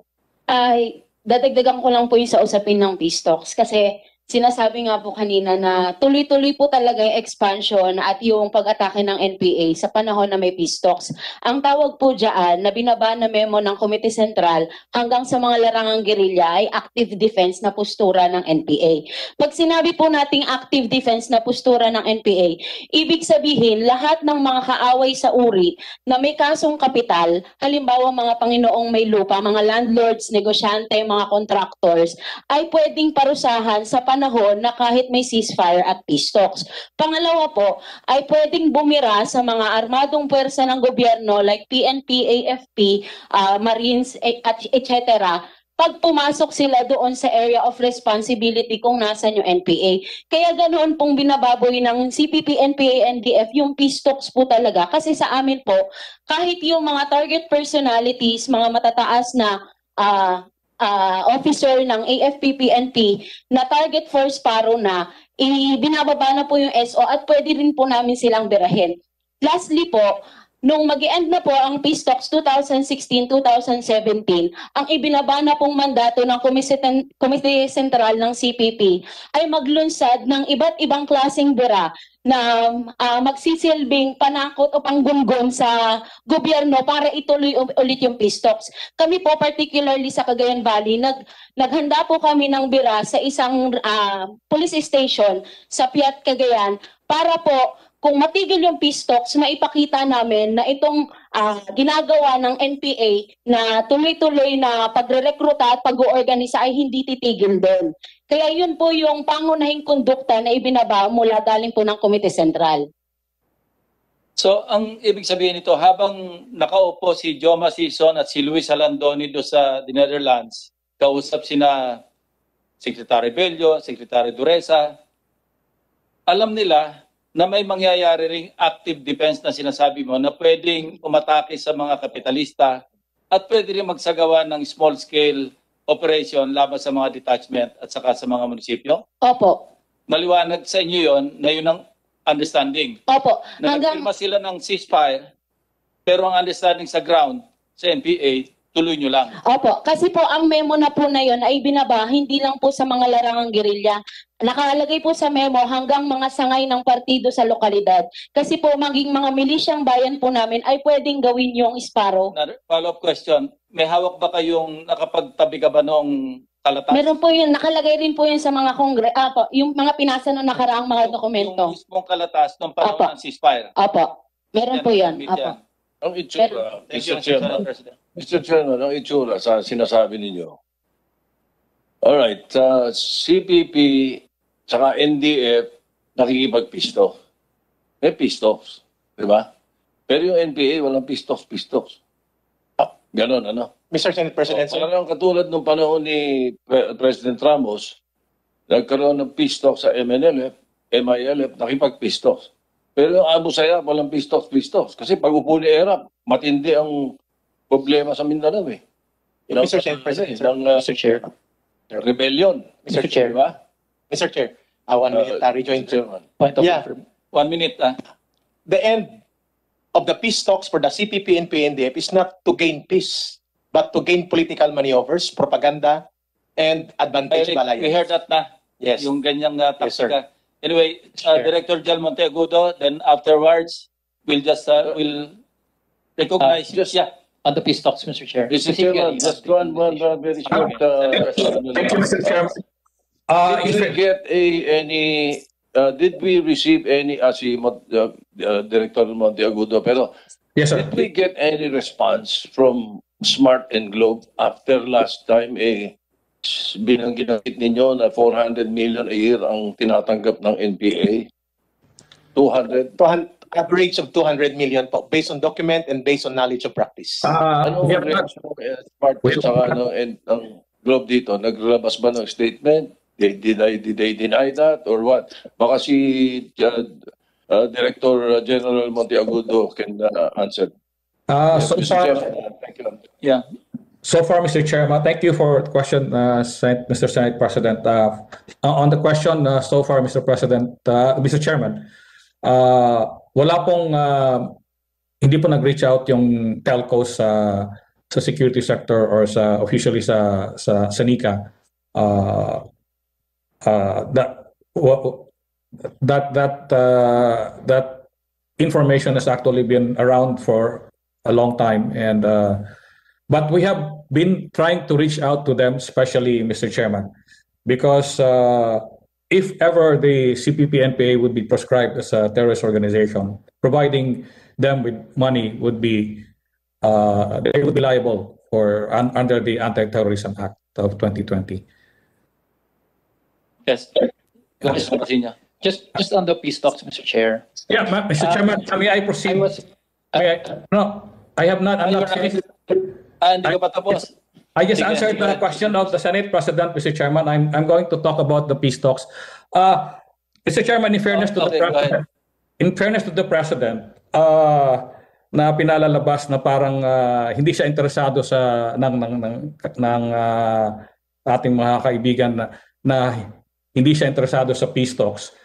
Ay, dadagdagan ko lang po yung sa usapin ng peace talks kasi sinasabi nga po kanina na tuloy-tuloy po talaga yung expansion at yung pag-atake ng NPA sa panahon na may peace talks. Ang tawag po dyan na binaba na memo ng Komite Sentral hanggang sa mga larangang gerilya ay active defense na postura ng NPA. Pag sinabi po nating active defense na postura ng NPA, ibig sabihin lahat ng mga kaaway sa uri na may kasong kapital, halimbawa mga Panginoong may lupa, mga landlords, negosyante, mga contractors, ay pwedeng parusahan sa panahon na kahit may ceasefire at peace talks. Pangalawa po, ay pwedeng bumira sa mga armadong puwersa ng gobyerno like PNP, AFP, Marines, etc. Pag pumasok sila doon sa area of responsibility kung nasan yung NPA. Kaya ganoon pong binababoy ng CPP-NPA-NDF yung peace talks po talaga. Kasi sa amin po, kahit yung mga target personalities, mga matataas na officer ng AFP-PNP na target force paro na, binababa na po yung SO at pwede rin po namin silang birahin. Lastly po, nung mag-end na po ang peace talks 2016-2017, ang ibinaba na pong mandato ng Komite Sentral ng CPP ay maglunsad ng iba't ibang klaseng bira na magsisilbing panakot o panggunggong sa gobyerno para ituloy ulit yung peace talks. Kami po, particularly sa Cagayan Valley, naghanda po kami ng bira sa isang police station sa Piat, Cagayan para po kung matigil yung peace talks, maipakita namin na itong ginagawa ng NPA na tuloy-tuloy na pagre-rekruta at pag-oorganisa ay hindi titigil doon. Kaya yun po yung pangunahing kondukta na ibinaba mula galing po ng Komite Sentral. So, ang ibig sabihin nito, habang nakaupo si Joma Sison at si Luis Alandoni do sa the Netherlands, kausap sina Secretary Bello, Secretary Dureza, alam nila na may mangyayari ring active defense na sinasabi mo na pwedeng umatake sa mga kapitalista at pwede rin magsagawa ng small-scale operation laban sa mga detachment at saka sa mga munisipyo? Opo. Maliwanag sa inyo yon na yun ang understanding. Opo. Na nagpirma sila ng ceasefire pero ang understanding sa ground sa NPA, tuloy nyo lang. Opo, kasi po ang memo na po na yun ay binaba hindi lang po sa mga larangang gerilya. Nakalagay po sa memo hanggang mga sangay ng partido sa lokalidad. Kasi po maging mga milisyang bayan po namin ay pwedeng gawin yung isparo. Follow-up question, may hawak ba kayong nakapagtabi ka ba noong kalatas? Meron po yun, nakalagay rin po yun sa mga po, yung mga pinasa na nakaraang mga dokumento. Yung mismong kalatas ng panahon ng ceasefire? Opo, meron po yun. Opo. Ang itsura, Mr. Chairman, ang itsura sa sinasabi ninyo. Alright, CPP saka NDF nakikipag-pisto. May pistos, di ba? Pero yung NPA walang pistos. Ganon, ano? Mr. Senate President, sir. Parang katulad nung panahon ni President Ramos, nagkaroon ng pistos sa MNLF, MILF, nakipag-pistos. Pero yung Abu Sayyaf, walang pistos. Kasi pag upo ni ERAP, matindi ang problema sa Mindanao eh. Mr. Senate President, Mr. Chair. Rebellion. Mr. Chair. Diba? Mr. Chair, 1 minute rejoin. Point of 1 minute. The end of the peace talks for the CPP-NPA-NDF is not to gain peace, but to gain political maneuvers, propaganda, and advantage alliance. We heard that na. Yes. Yung ganyang taktika. Yes, sir. Anyway, Director Jel Monteagudo, then afterwards, we'll just we'll recognize. On the peace talks, Mr. Chair. Mr. Chairman, just one very short. Thank you, Mr. Chairman. Did we receive any, si Director Monteagudo, pero yes, sir. Did we get any response from Smart and Globe after last time ginamit ninyo na 400 million a year ang tinatanggap ng NPA? 200? Average of 200 million po, based on document and based on knowledge of practice. Ano ang reaction ng Smart and ang Globe dito? Naglabas ba ng statement? Did they deny that or what? Baka si Director General Monteagudo can answer. So far, thank you. Yeah. So far, Mr. Chairman, thank you for the question, Mr. Senate President. On the question so far, Mr. President, Mr. Chairman, wala pong hindi po nag-reach out yung telcos sa security sector or sa officially sa NICA. That information has actually been around for a long time, and but we have been trying to reach out to them, especially Mr. Chairman, because if ever the CPP-NPA would be proscribed as a terrorist organization, providing them with money would be they would be liable for under the Anti-Terrorism Act of 2020. Yes. Just on the peace talks, Mr. Chair. Yeah, Mr. Chairman, may I proceed? No, I have not. I'm not finished. Hindi ka pa tapos. I just answered the question of the Senate President, Mr. Chairman. I'm going to talk about the peace talks. Mr. Chairman, in fairness to the President, na pinalalabas na parang hindi siya interesado sa ng ating mga kaibigan na hindi siya interesado sa peace talks.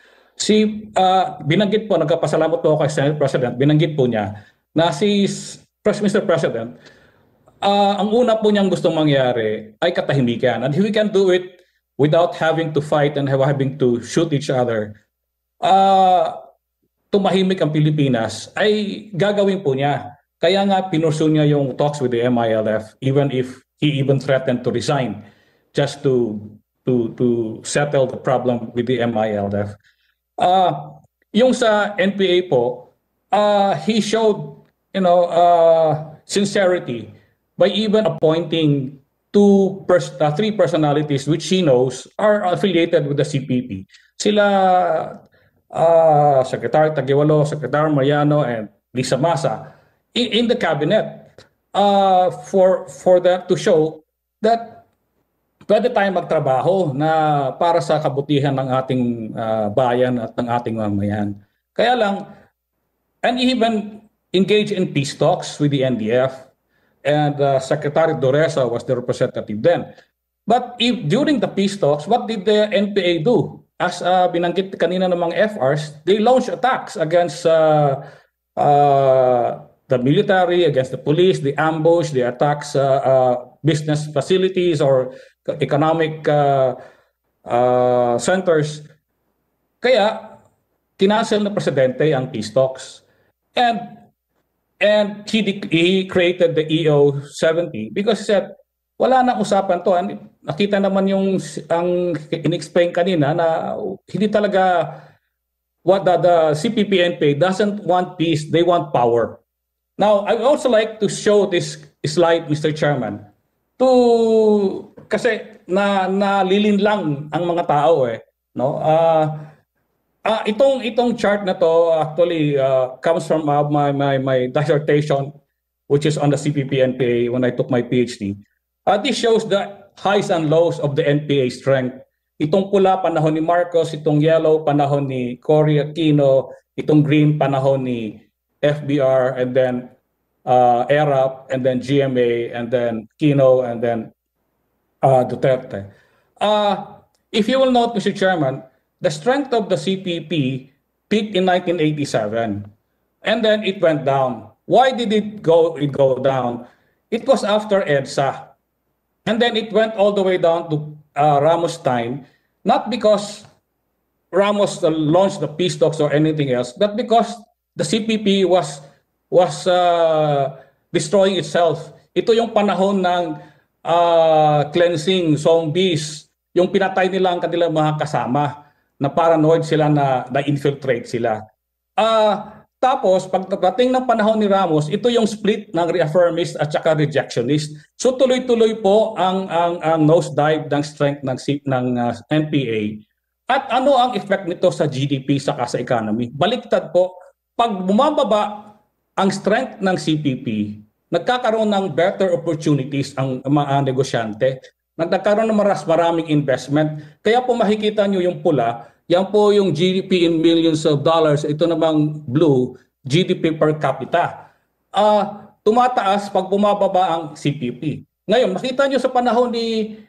Binanggit po, nagpapasalamat po ako kay Senate President, binanggit po niya na Mr. President, ang una po niyang gustong mangyari ay katahimikan. And if we can do it without having to fight and having to shoot each other, tumahimik ang Pilipinas, ay gagawin po niya. Kaya nga pinursu niya yung talks with the MILF, even if he even threatened to resign just to settle the problem with the MILF. Yung sa NPA po, he showed, sincerity by even appointing three personalities which he knows are affiliated with the CPP. Sila Secretary Tagiwalo, Secretary Mariano, and Lisa Masa in the cabinet for that to show that pwede tayong magtrabaho na para sa kabutihan ng ating bayan at ng ating mamayan. Kaya lang, and even engage in peace talks with the NDF, and Secretary Doresa was the representative then. But during the peace talks, what did the NPA do? As binanggit kanina ng mga FRs, they launched attacks against the military, against the police, the ambush, the attacks business facilities or economic centers. Kaya kinansel na presidente ang peace talks. And he created the EO70 because he said, wala nang usapan to. And nakita naman ang in-explain kanina na hindi talaga what the CPP-NPA doesn't want peace, they want power. Now, I would also like to show this slide, Mr. Chairman, kasi nalilinlang ang mga tao no? Itong chart na to actually comes from my dissertation, which is on the CPP-NPA when I took my PhD. This shows the highs and lows of the NPA strength. Itong pula, panahon ni Marcos. Itong yellow, panahon ni Cory Aquino. Itong green, panahon ni FBR, and then ERAP, and then GMA, and then Aquino, and then Duterte. If you will note, Mr. Chairman, the strength of the CPP peaked in 1987, and then it went down. Why did it go down? It was after EDSA, and then it went all the way down to Ramos' time, not because Ramos launched the peace talks or anything else, but because the CPP was destroying itself. Ito yung panahon ng cleansing, zombies, yung pinatay nila ang kanilang mga kasama, na paranoid sila na infiltrate sila. Tapos, pagdating ng panahon ni Ramos, ito yung split ng reaffirmist at saka rejectionist. So tuloy-tuloy po ang nosedive ng strength ng NPA. At ano ang effect nito sa GDP saka sa economy? Baliktad po, pag bumababa ang strength ng CPP, nagkakaroon ng better opportunities ang mga negosyante. Nagkakaroon ng maraming investment. Kaya po makikita nyo yung pula, yan po yung GDP in millions of dollars. Ito namang blue, GDP per capita. Tumataas pag bumababa ang CPP. Ngayon, makita nyo sa panahon ni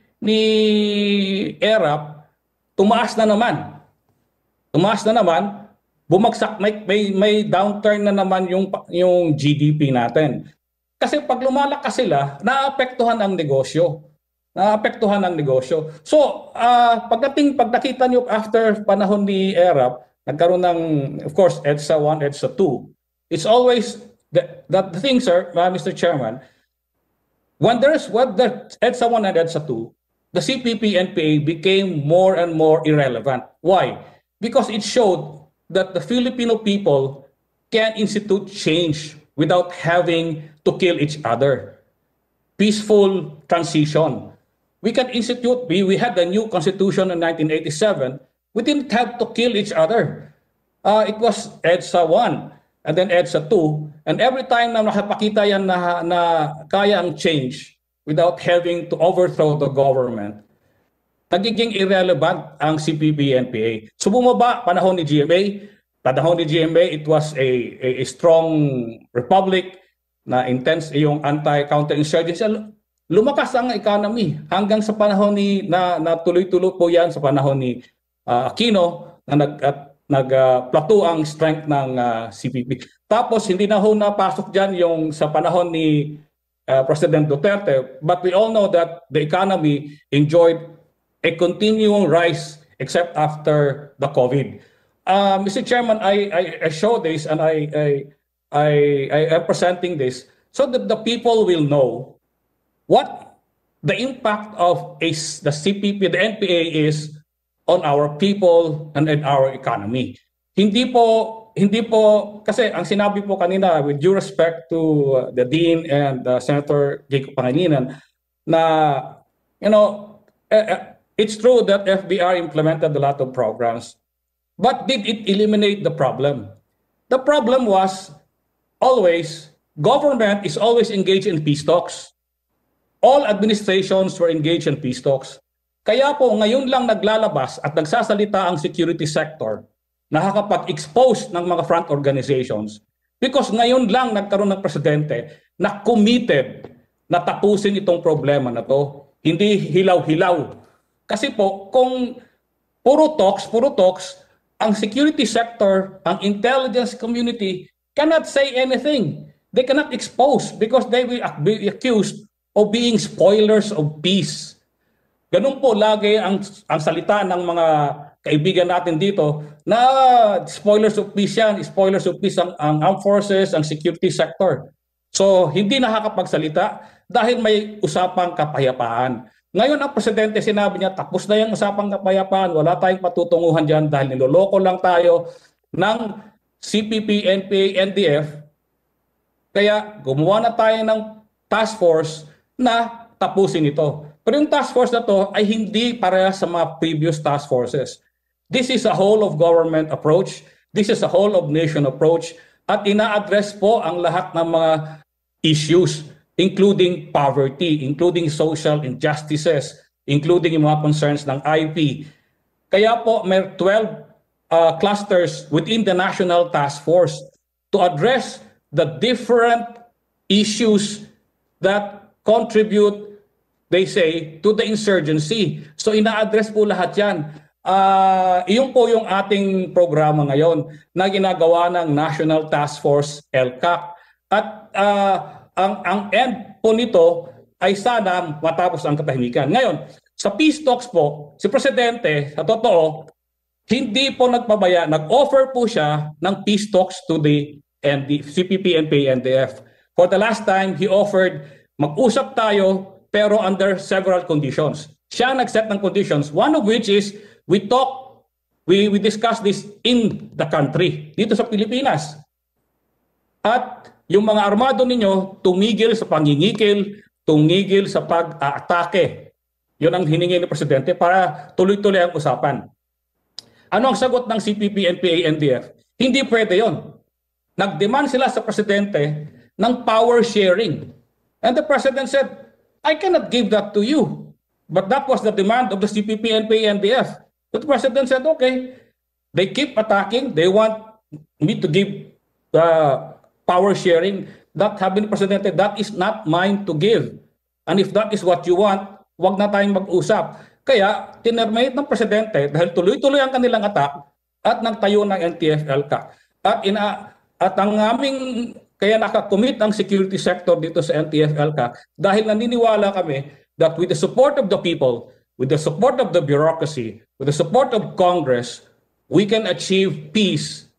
ERAP, tumaas na naman. Bumagsak, may downturn na naman yung GDP natin. Kasi pag lumalakas sila, naapektuhan ang negosyo. So, pag nakita nyo after panahon ni ERAP, nagkaroon ng, of course, EDSA 1, EDSA 2. It's always, the thing, sir, Mr. Chairman, when the EDSA 1 and EDSA 2, the CPP-NPA became more and more irrelevant. Why? Because it showed that the Filipino people can institute change without having to kill each other. Peaceful transition. We can institute, we had the new constitution in 1987. We didn't have to kill each other. It was EDSA 1 and then EDSA 2. And every time na nakapakita yan na kaya ang change without having to overthrow the government, nagiging irrelevant ang CPP-NPA. So bumaba panahon ni GMA. Panahon ni GMA, it was a strong republic na intense yung anti-counterinsurgency. Lumakas ang economy hanggang sa panahon na tuloy-tuloy po yan sa panahon ni Aquino na plateau ang strength ng CPP. Tapos hindi na ho napasok dyan yung sa panahon ni President Duterte, but we all know that the economy enjoyed a continuing rise except after the COVID. Mr. Chairman, I show this and I am presenting this so that the people will know what the impact of the CPP, the NPA is on our people and in our economy. Hindi po kasi ang sinabi po kanina, with due respect to the Dean and Senator Jacob Pangilinan, na it's true that FBR implemented a lot of programs, but did it eliminate the problem? The problem was always government is always engaged in peace talks. All administrations were engaged in peace talks. Kaya po ngayon lang naglalabas at nagsasalita ang security sector, nakakapag-expose ng mga front organizations, because ngayon lang nagkaroon ng presidente na committed na tapusin itong problema na to. Hindi hilaw-hilaw. Kasi po kung puro talks, ang security sector, ang intelligence community cannot say anything. They cannot expose because they will be accused of being spoilers of peace. Ganun po lagi ang salita ng mga kaibigan natin dito na spoilers of peace yan, spoilers of peace ang armed forces, ang security sector. So hindi nakakapagsalita dahil may usapang kapayapaan. Ngayon ang presidente sinabi niya tapos na yung usapang kapayapaan, wala tayong patutunguhan dyan dahil niloloko lang tayo ng CPP-NPA-NDF. Kaya gumawa na tayo ng task force na tapusin ito. Pero yung task force na to ay hindi parehas sa mga previous task forces. This is a whole of government approach. This is a whole of nation approach. At ina-address po ang lahat ng mga issues, including poverty, including social injustices, including yung mga concerns ng IP. Kaya po may 12 clusters within the national task force to address the different issues that contribute, they say, to the insurgency. So ina-address po lahat yan. Iyon po yung ating programa ngayon na ginagawa ng National Task Force LCAC. At ang end po nito ay sana matapos ang katahimikan. Ngayon, sa peace talks po, si Presidente, sa totoo, hindi po nagpabaya, nag-offer po siya ng peace talks to the CPP-NPA-NDF. For the last time, he offered mag-usap tayo pero under several conditions. Siya nag-set ng conditions, one of which is we discuss this in the country, dito sa Pilipinas. At yung mga armado ninyo, tumigil sa pangingikil, tumigil sa pag-aatake. Yun ang hiningi ng Presidente para tuloy-tuloy ang usapan. Ano ang sagot ng CPP-NPA-NDF? Hindi pwede yon. Nag-demand sila sa Presidente ng power sharing. And the President said, I cannot give that to you. But that was the demand of the CPP-NPA-NDF. But the President said, okay, they keep attacking. They want me to give power sharing. That sabi ni Presidente, that is not mine to give. And if that is what you want, wag na tayong mag-usap. Kaya, tinerminate ng Presidente dahil tuloy-tuloy ang kanilang attack at nagtayo ng NTF-ELCAC. At ang aming, kaya nakakommit ang security sector dito sa NTF-ELCAC dahil naniniwala kami that with the support of the people, with the support of the bureaucracy, with the support of Congress, we can achieve peace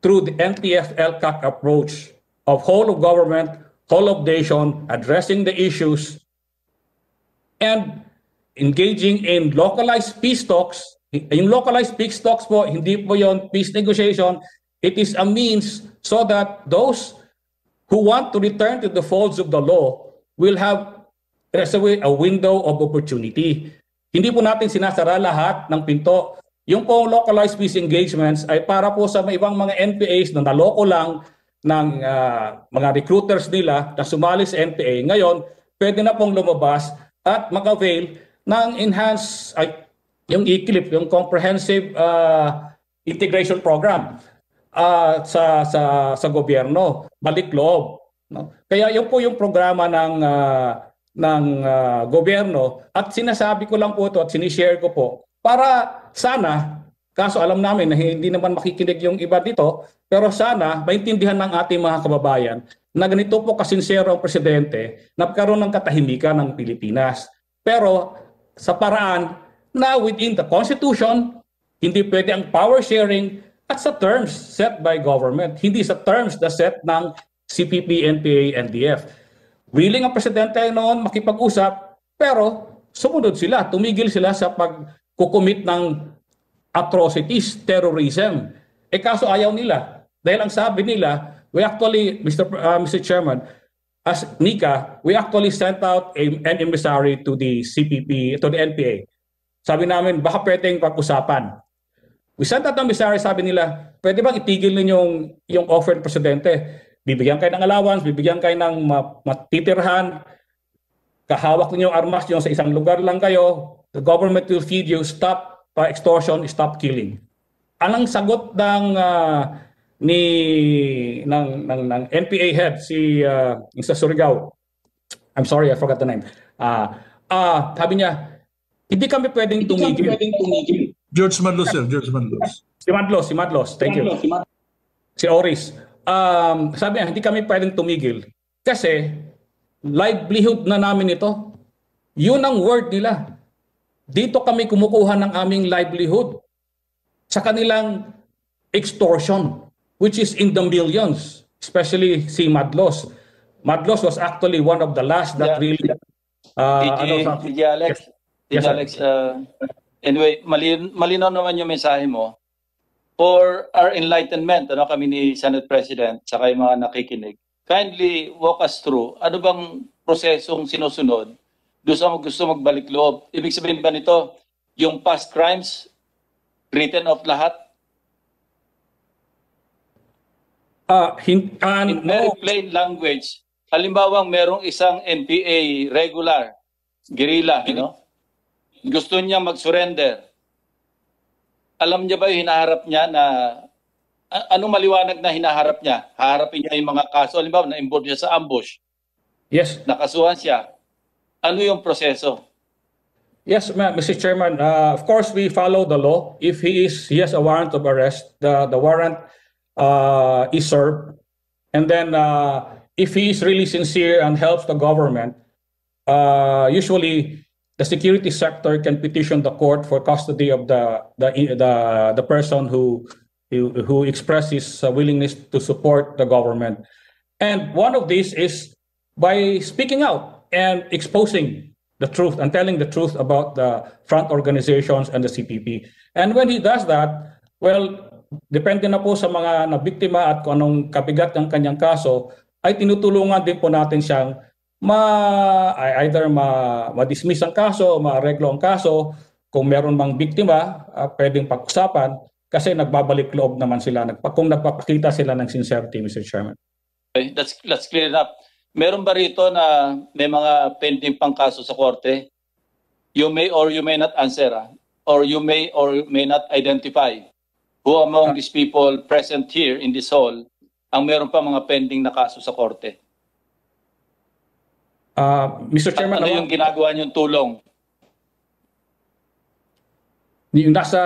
through the NTF-ELCAC approach of whole of government, whole of nation, addressing the issues, and engaging in localized peace talks. Yung localized peace talks po, hindi po yon peace negotiation. It is a means so that those who want to return to the folds of the law will have a window of opportunity. Hindi po natin sinasara lahat ng pinto. Yung po localized peace engagements ay para po sa may ibang mga NPAs na naloko lang ng mga recruiters nila na sumali sa NPA. Ngayon, pwede na pong lumabas at mag-avail ng enhanced, yung ICLIP, yung Comprehensive Integration Program sa gobyerno, balik loob. No? Kaya yun po yung programa ng gobyerno at sinasabi ko lang po ito at sinishare ko po para sana Kaso alam namin na hindi naman makikinig yung iba dito, pero sana maintindihan ng ating mga kababayan na ganito po kasinsero ang presidente na magkaroon ng katahimikan ng Pilipinas. Pero sa paraan na within the Constitution, hindi pwede ang power sharing at sa terms set by government, hindi sa terms na set ng CPP-NPA-NDF. Willing ang presidente noon makipag-usap, pero sumunod sila, tumigil sila sa pagkukumit ng atrocities, terrorism. Kaso ayaw nila. Dahil ang sabi nila, we actually, Mr. Chairman, as NICA, we actually sent out an emissary to the CPP, to the NPA. Sabi namin, baka pwedeng pag-usapan. We sent out an emissary, sabi nila, pwede bang itigil ninyo yung offer ng presidente? Bibigyan kayo ng allowance, bibigyan kayo ng matitirhan, kahawak ninyo armas nyo sa isang lugar lang kayo, the government will feed you, stop extortion, stop killing. Anong sagot ng NPA head sa Surigao? I'm sorry, I forgot the name. Sabi niya, hindi kami pwedeng tumigil. George Madlos, sir. George Madlos. Si Madlos. Thank you. Si Oris. Sabi niya, hindi kami pwedeng tumigil kasi livelihood na namin ito. Yun ang word nila. Dito kami kumukuha ng aming livelihood sa kanilang extortion, which is in the millions, especially si Madlos. Madlos was actually one of the last that really... Alex, Yes, Alex, anyway, malinaw naman yung mensahe mo. For our enlightenment, kami ni Senate President, saka yung mga nakikinig, kindly walk us through, ano bang prosesong sinusunod doon sa gusto magbalik loob? Ibig sabihin ba nito, yung past crimes, written off lahat? In very plain language, halimbawa merong isang NPA regular, guerrilla, gusto niya mag-surrender. Alam niya ba yung hinaharap niya na, anong maliwanag na hinaharap niya? Haharapin niya yung mga kaso, halimbawa na-involve siya sa ambush. Yes. Nakasuhan siya. Ano yung proseso? Yes, Mr. Chairman. Of course, we follow the law. If he has a warrant of arrest, the warrant is served. And then if he is really sincere and helps the government, usually the security sector can petition the court for custody of the person who expresses willingness to support the government. And one of these is by speaking out and exposing the truth and telling the truth about the front organizations and the CPP. And when he does that, well, depende na po sa mga nabiktima at kung anong kabigat ng kanyang kaso, ay tinutulungan din po natin siyang either ma-dismiss ang kaso o ma-areglo ang kaso. Kung meron mang biktima, pwedeng pag-usapan kasi nagbabalik loob naman sila kung nagpapakita sila ng sincerity, Mr. Chairman. Okay, let's clear it up. Meron ba rito na may mga pending pang kaso sa korte? You may or you may not answer, or you may or may not identify who among these people present here in this hall ang meron pa mga pending na kaso sa korte? Mr. Chairman, ano yung ginagawa niyong tulong? Yung nasa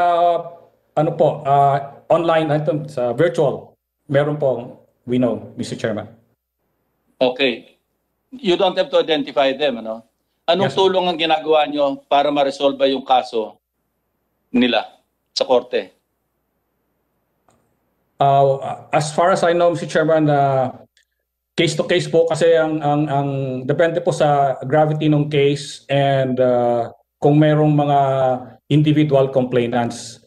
online, sa virtual, meron po, we know, Mr. Chairman. Okay. You don't have to identify them, ano? Anong tulong ang ginagawa nyo para ma-resolve yung kaso nila sa korte? As far as I know, Mr. Chairman, case to case po kasi ang depende po sa gravity ng case and kung mayroong mga individual complainants.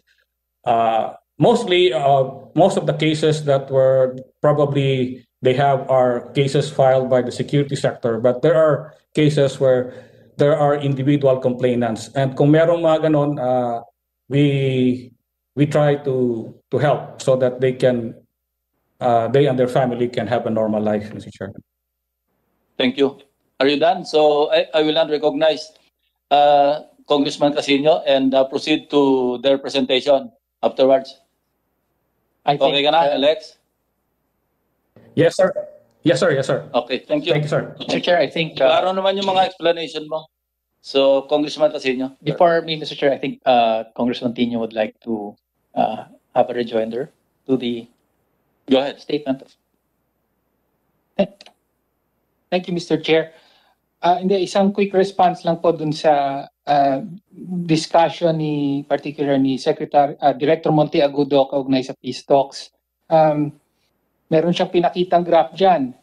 Mostly, most of the cases that were probably they have are cases filed by the security sector, but there are cases where there are individual complainants. And kung merong mga ganon, we try to help so that they and their family can have a normal life, Mr. Chairman. Thank you. Are you done? So I will not recognize Congressman Casino and proceed to their presentation afterwards. Okay ka na, Alex? Yes, sir. Yes, sir. Yes, sir. Okay, thank you. Thank you, sir. Mr. Chair, I think... Klaro naman yung mga explanation mo. So, Congressman Casino. Before me, Mr. Chair, I think Congressman Tino would like to have a rejoinder to the Go ahead. statement? Thank you, Mr. Chair. Hindi, isang quick response lang po dun sa discussion particular ni Director Monteagudo kaugnay sa peace talks. Meron siyang pinakitang graph dyan,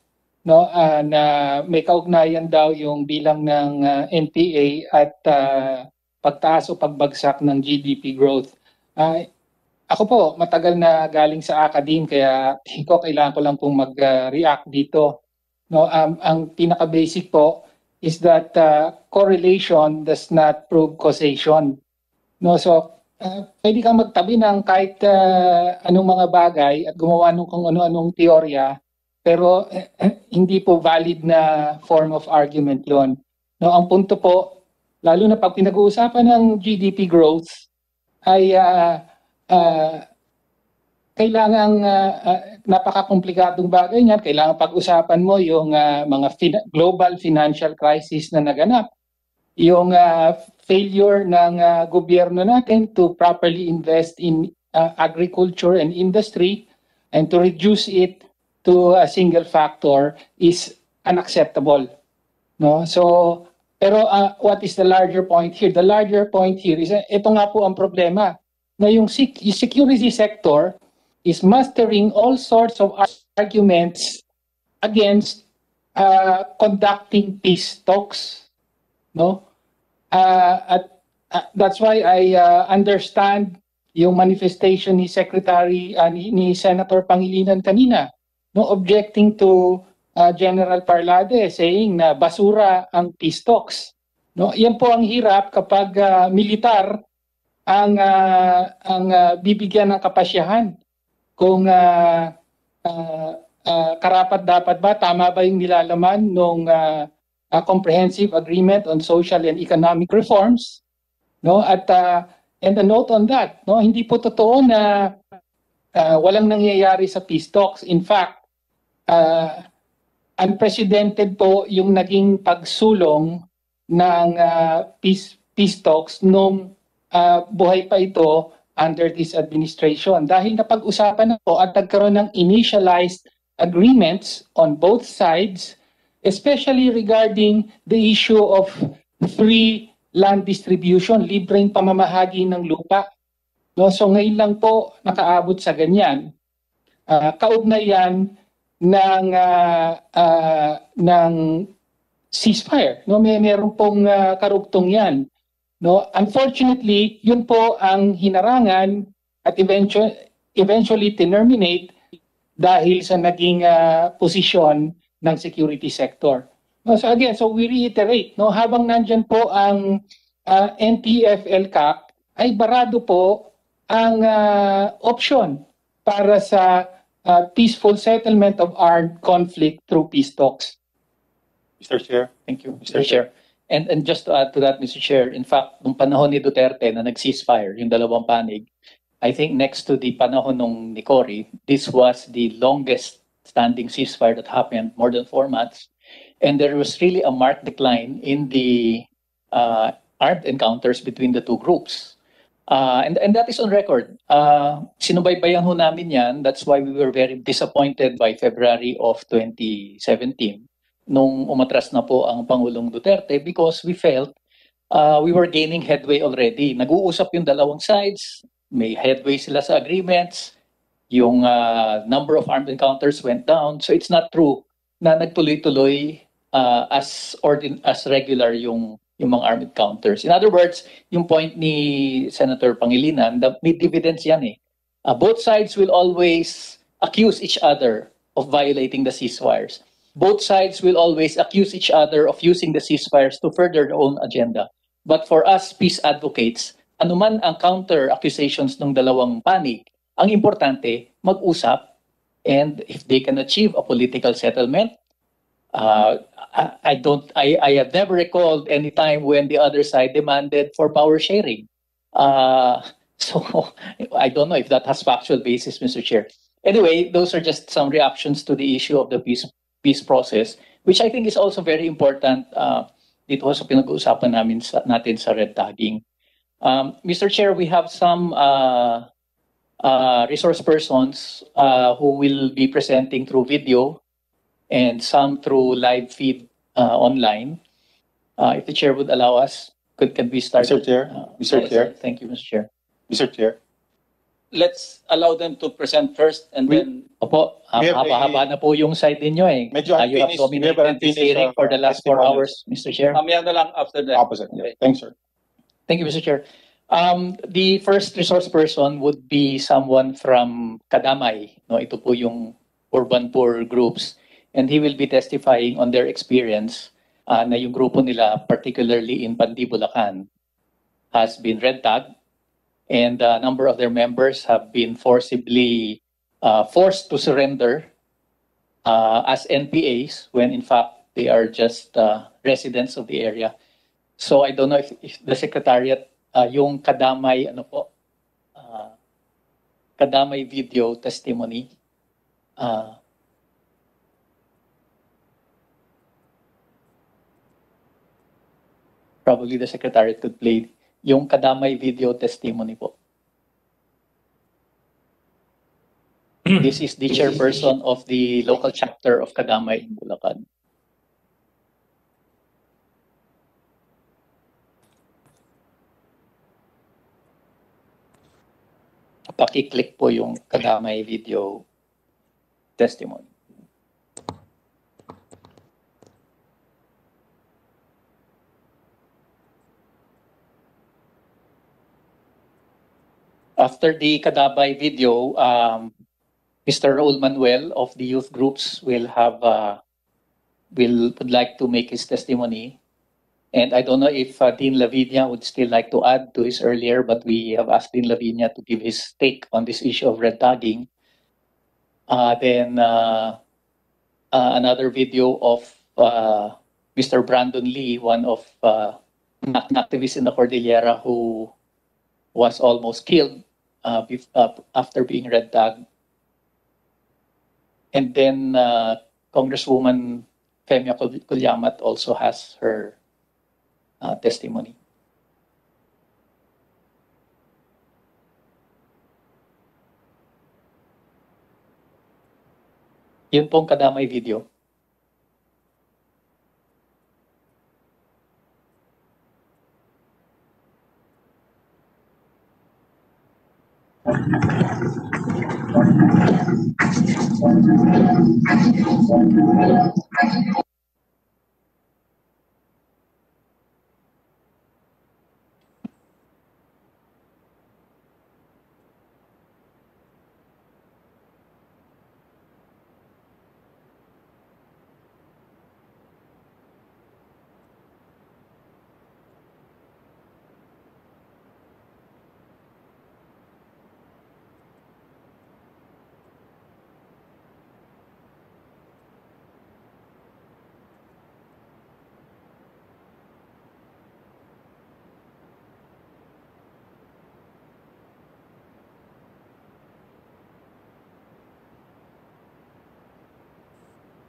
no, na may kaugnayan daw yung bilang ng NPA at pagtaas o pagbagsak ng GDP growth. Ako po, matagal na galing sa academe, kaya kailangan ko lang pong mag-react dito. No, ang pinaka-basic po is that correlation does not prove causation. No, so pwede kang magtabi ng kahit anong mga bagay at gumawa ng kung ano-anong teorya, pero hindi po valid na form of argument yon. No, ang punto po, lalo na pag pinag-uusapan ng GDP growth, ay kailangang napaka-komplikadong bagay niyan. Kailangan pag-usapan mo yung mga global financial crisis na naganap, yung failure ng gobyerno natin to properly invest in agriculture and industry, and to reduce it to a single factor is unacceptable. No? So, pero what is the larger point here? The larger point here is, ito nga po ang problema, na yung security sector is mastering all sorts of arguments against conducting peace talks. No? That's why I understand yung manifestation ni ni Senator Pangilinan kanina, no, objecting to General Parlade, saying na basura ang peace talks. No, yan po ang hirap kapag militar ang bibigyan ng kapasyahan. Kung karapat-dapat ba, tama ba yung nilalaman ng comprehensive agreement on social and economic reforms, no? At and a note on that, no, hindi po totoo na walang nangyayari sa peace talks. In fact, unprecedented po yung naging pagsulong ng peace talks nung buhay pa ito under this administration. Dahil napag-usapan na po at nagkaroon ng initialized agreements on both sides, especially regarding the issue of free land distribution, libreng pamamahagi ng lupa. No, so ngayon lang po nakaabot sa ganyan. Kaugnayan ng ceasefire. No, meron pong karugtong yan. No, unfortunately, yun po ang hinarangan at eventually terminate dahil sa naging posisyon ng security sector. No, so again, so we reiterate, no, habang nandyan po ang NTF-LCAC, ay barado po ang option para sa peaceful settlement of armed conflict through peace talks. Mr. Chair. Thank you, Mr. Chair. And just to add to that, Mr. Chair, in fact, nung panahon ni Duterte na nag-ceasefire, yung dalawang panig, I think next to the panahon nung ni Cory, this was the longest standing ceasefire that happened, more than 4 months. And there was really a marked decline in the armed encounters between the two groups. And that is on record. Sinubaybayan ho namin yan. That's why we were very disappointed by February of 2017 nung umatras na po ang Pangulong Duterte, because we felt we were gaining headway already. Nag-uusap yung dalawang sides, may headway sila sa agreements, yung number of armed encounters went down. So it's not true na nagtuloy-tuloy as regular yung mga armed encounters. In other words, yung point ni Senator Pangilinan, may dividends yan eh. Both sides will always accuse each other of violating the ceasefires. Both sides will always accuse each other of using the ceasefires to further their own agenda. But for us peace advocates, anuman ang counter accusations ng dalawang panig, ang importante, mag-usap, and if they can achieve a political settlement, I have never recalled any time when the other side demanded for power sharing. So I don't know if that has factual basis, Mr. Chair. Anyway, those are just some reactions to the issue of the peace process, which I think is also very important dito sa pinag-uusapan natin sa red tagging. Mr. Chair, we have some resource persons who will be presenting through video and some through live feed online. If the chair would allow us, can we start? Mr. Chair, Mr. Yes, Chair. Thank you, Mr. Chair. Mr. Chair. Let's allow them to present first and then... Opo, We have haba-haba na po yung side ninyo eh. Medyo You have unfinished. dominated We have this unfinished, hearing for the last 4 testimonials. hours, Mr. Chair. Mamaya na lang after that. Opposite. Yeah. Thanks, sir. Thank you, Mr. Chair. The first resource person would be someone from Kadamay. No, ito po yung urban poor groups. And he will be testifying on their experience na yung grupo nila, particularly in Pandi, Bulacan, has been red tagged. And a number of their members have been forcibly forced to surrender as NPAs when in fact they are just residents of the area. So I don't know if the Secretariat, yung Kadamay, Kadamay video testimony, probably the Secretariat could play yung Kadamay video testimony po. This is the chairperson of the local chapter of Kadamay in Bulacan. Paki-click po yung Kadamay video testimony. After the Kadamay video, Mr. Raul Manuel of the youth groups will have would like to make his testimony. And I don't know if Dean Lavinia would still like to add to his earlier, but we have asked Dean Lavinia to give his take on this issue of red tagging. Then another video of Mr. Brandon Lee, one of an activist in the Cordillera who was almost killed after being red tagged. And then Congresswoman Femia Kulyamat also has her testimony. Yun pong Kadamay video.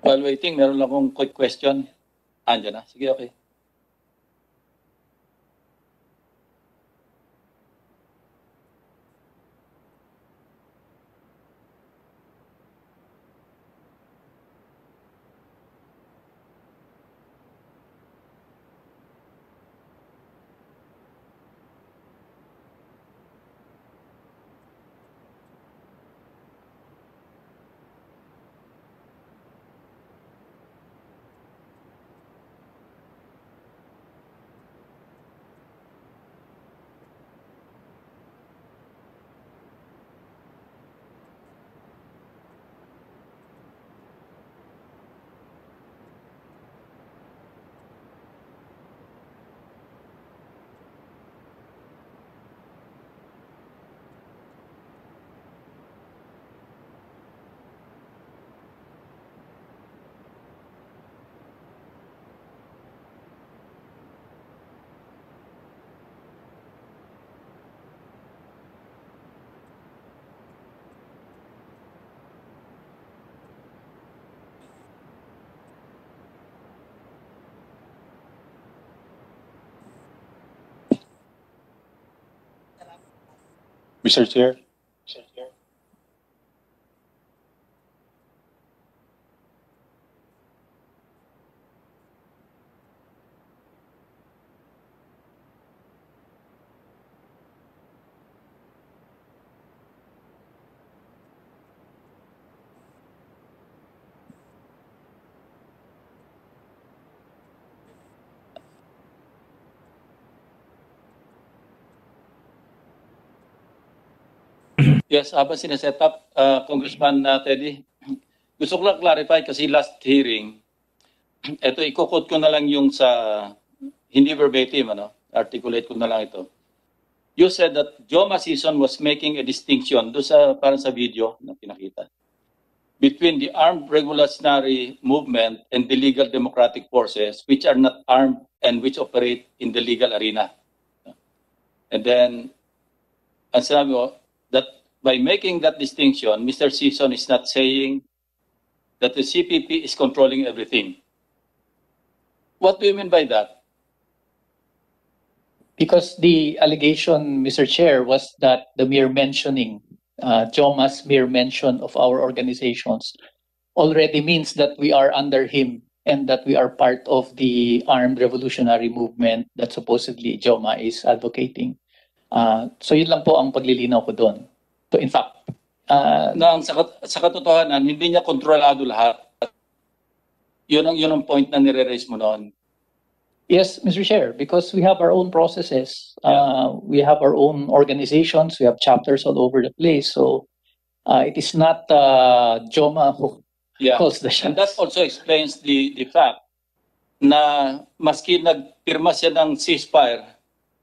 While waiting, meron lang akong quick question. Andyan na. Sige, okay. Mr. Chair. Yes, habang sineset up, Congressman Teddy, gusto ko lang clarify kasi last hearing, ito ikukot ko na lang yung sa, hindi verbatim, articulate ko na lang ito. You said that Joma Season was making a distinction do sa parang sa video na pinakita between the armed revolutionary movement and the legal democratic forces which are not armed and which operate in the legal arena. And then, ang sinabi mo, that by making that distinction, Mr. Season is not saying that the CPP is controlling everything. What do you mean by that? Because the allegation, Mr. Chair, was that the mere mentioning, Joma's mere mention of our organizations already means that we are under him and that we are part of the armed revolutionary movement that supposedly Joma is advocating. So yun lang po ang paglilinaw ko doon. So in fact, sa katotohanan, hindi niya kontrolado lahat. Yun ang point na nire-raise mo noon. yes, Mr. Chair, because we have our own processes, we have our own organizations, we have chapters all over the place. So it is not Joma who calls the shots. And that also explains the fact na maski nagpirma siya ng ceasefire,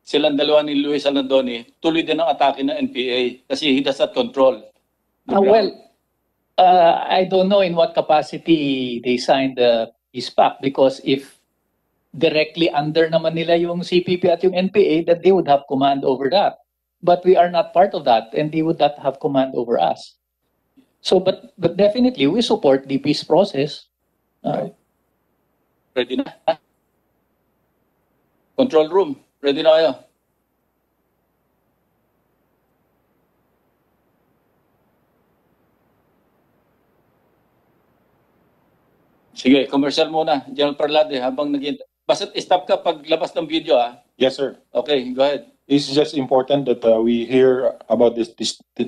silang dalawa ni Luis Alandoni, tuloy din ang atake ng NPA kasi he does not control. I don't know in what capacity they signed the peace pact, because if directly under naman nila yung CPP at yung NPA, that they would have command over that. But we are not part of that, and they would not have command over us. So, but definitely we support the peace process. Ready na? Control room, ready na kayo? Sige, commercial muna. General Parlade, habang basta stop ka pag labas ng video, Yes, sir. Okay, go ahead. It's just important that we hear about this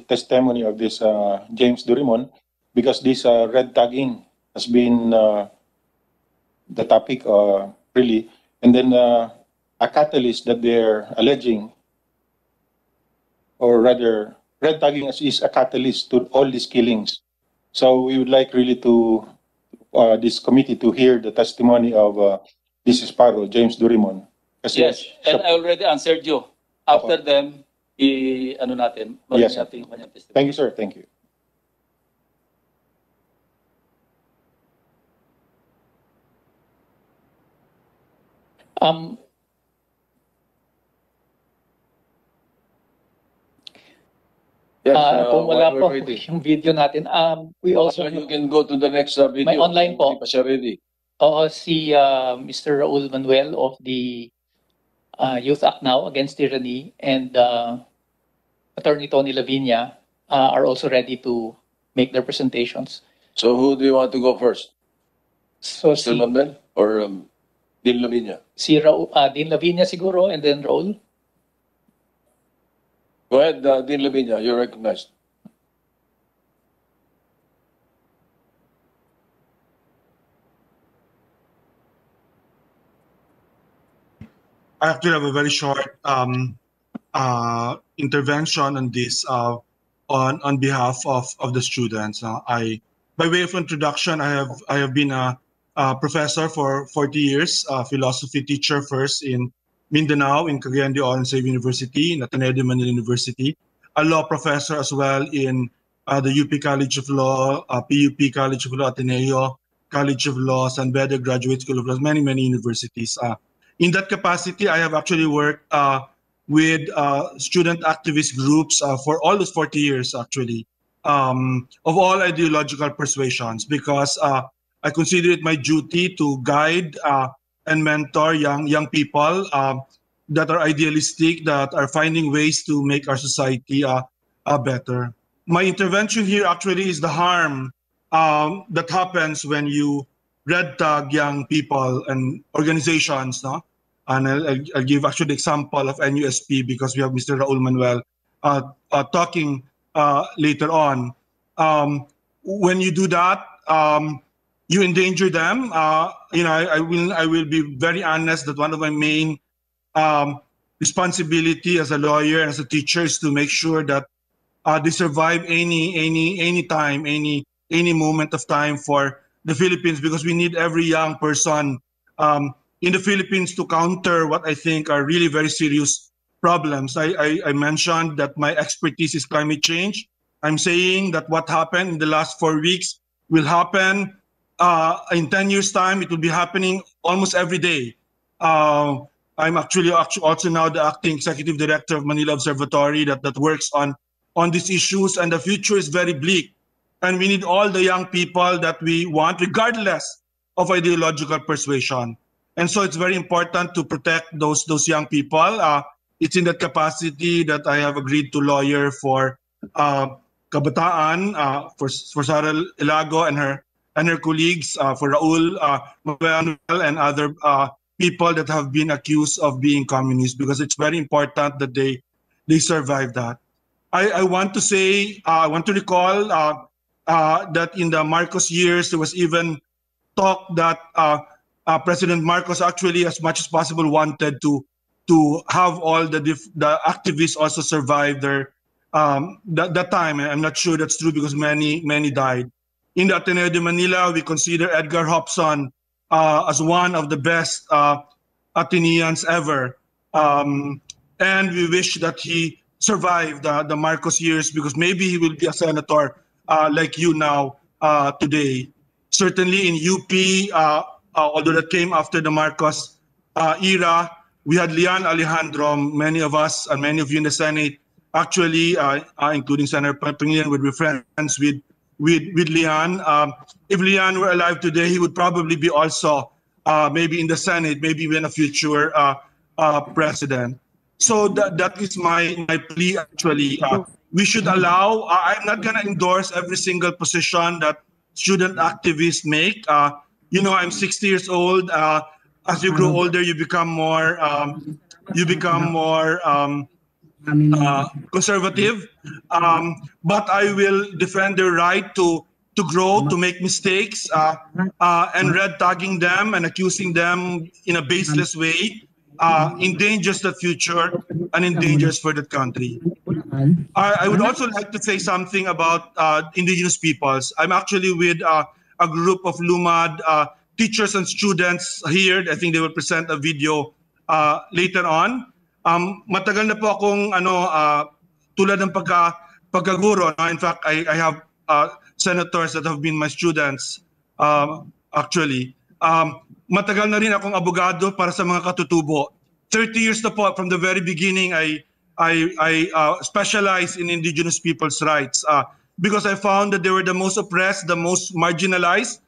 testimony of this James Durimon, because this red tagging has been the topic really, and then a catalyst that they're alleging, or rather, red tagging is a catalyst to all these killings. So we would like really to this committee to hear the testimony of this Sparrow, James Durimon. Yes, and I already answered you. After them, ano natin, yes, natin yung kanyang testimony. Thank you, sir. Thank you. Kung wala po yung video natin, we also... You can go to the next video. May online po. Hindi pa siya ready. Oo, si Mr. Raul Manuel of the Youth Act Now Against Tyranny and Attorney Tony Lavinia are also ready to make their presentations. So who do you want to go first? So Mr. Lambel or Dean Lavinia? Si Dean Lavinia siguro, and then Raul. Go ahead, Dean Lavinia, you're recognized. I actually have a very short intervention on this on behalf of the students. By way of introduction, I have been a professor for 40 years, a philosophy teacher first in Mindanao, in Cagayan de Oro Save University, in Ateneo de Manila University, a law professor as well in the UP College of Law, PUP College of Law, Ateneo College of Law, San Beda Graduate School of Law, many universities. In that capacity, I have actually worked with student activist groups for all those 40 years, actually, of all ideological persuasions, because I consider it my duty to guide and mentor young people that are idealistic, that are finding ways to make our society better. My intervention here actually is the harm that happens when you red tag young people and organizations, no? And I'll give actually the example of NUSP because we have Mr. Raul Manuel talking later on. When you do that, you endanger them. I will be very honest that one of my main responsibility as a lawyer and as a teacher is to make sure that they survive any time, any moment of time for the Philippines, because we need every young person in the Philippines to counter what I think are really very serious problems. I mentioned that my expertise is climate change. I'm saying that what happened in the last 4 weeks will happen in 10 years' time. It will be happening almost every day. I'm actually also now the acting executive director of Manila Observatory that works on these issues, and the future is very bleak. And we need all the young people that we want, regardless of ideological persuasion. And so it's very important to protect those young people. It's in that capacity that I have agreed to lawyer for Kabataan, for Sara Ilago and her colleagues, for Raul Manuel and other people that have been accused of being communist, because it's very important that they survive that. I want to say, I want to recall that in the Marcos years, there was even talk that President Marcos actually, as much as possible, wanted to have all the activists also survive their that time. I'm not sure that's true because many died. In the Ateneo de Manila, we consider Edgar Hobson as one of the best Ateneans ever, and we wish that he survived the Marcos years, because maybe he will be a senator like you now today. Certainly in UP, although that came after the Marcos era, we had Lian Alejandro. Many of us and many of you in the Senate, actually, including Senator Pangilinan, would be friends with Lian. If Lian were alive today, he would probably be also maybe in the Senate, maybe even a future president. So that is my plea, actually. We should allow, I'm not going to endorse every single position that student activists make. I'm 60 years old. As you grow older, you become more conservative. But I will defend their right to grow, to make mistakes, and red tagging them and accusing them in a baseless way endangers the future and endangers for the country. I would also like to say something about indigenous peoples. I'm actually with a group of LUMAD teachers and students here. I think they will present a video later on. Matagal na po akong tulad ng pagkaguro. In fact, I have senators that have been my students actually. Matagal na rin akong abogado para sa mga katutubo. 30 years na po from the very beginning. I specialize in indigenous people's rights because I found that they were the most oppressed, the most marginalized.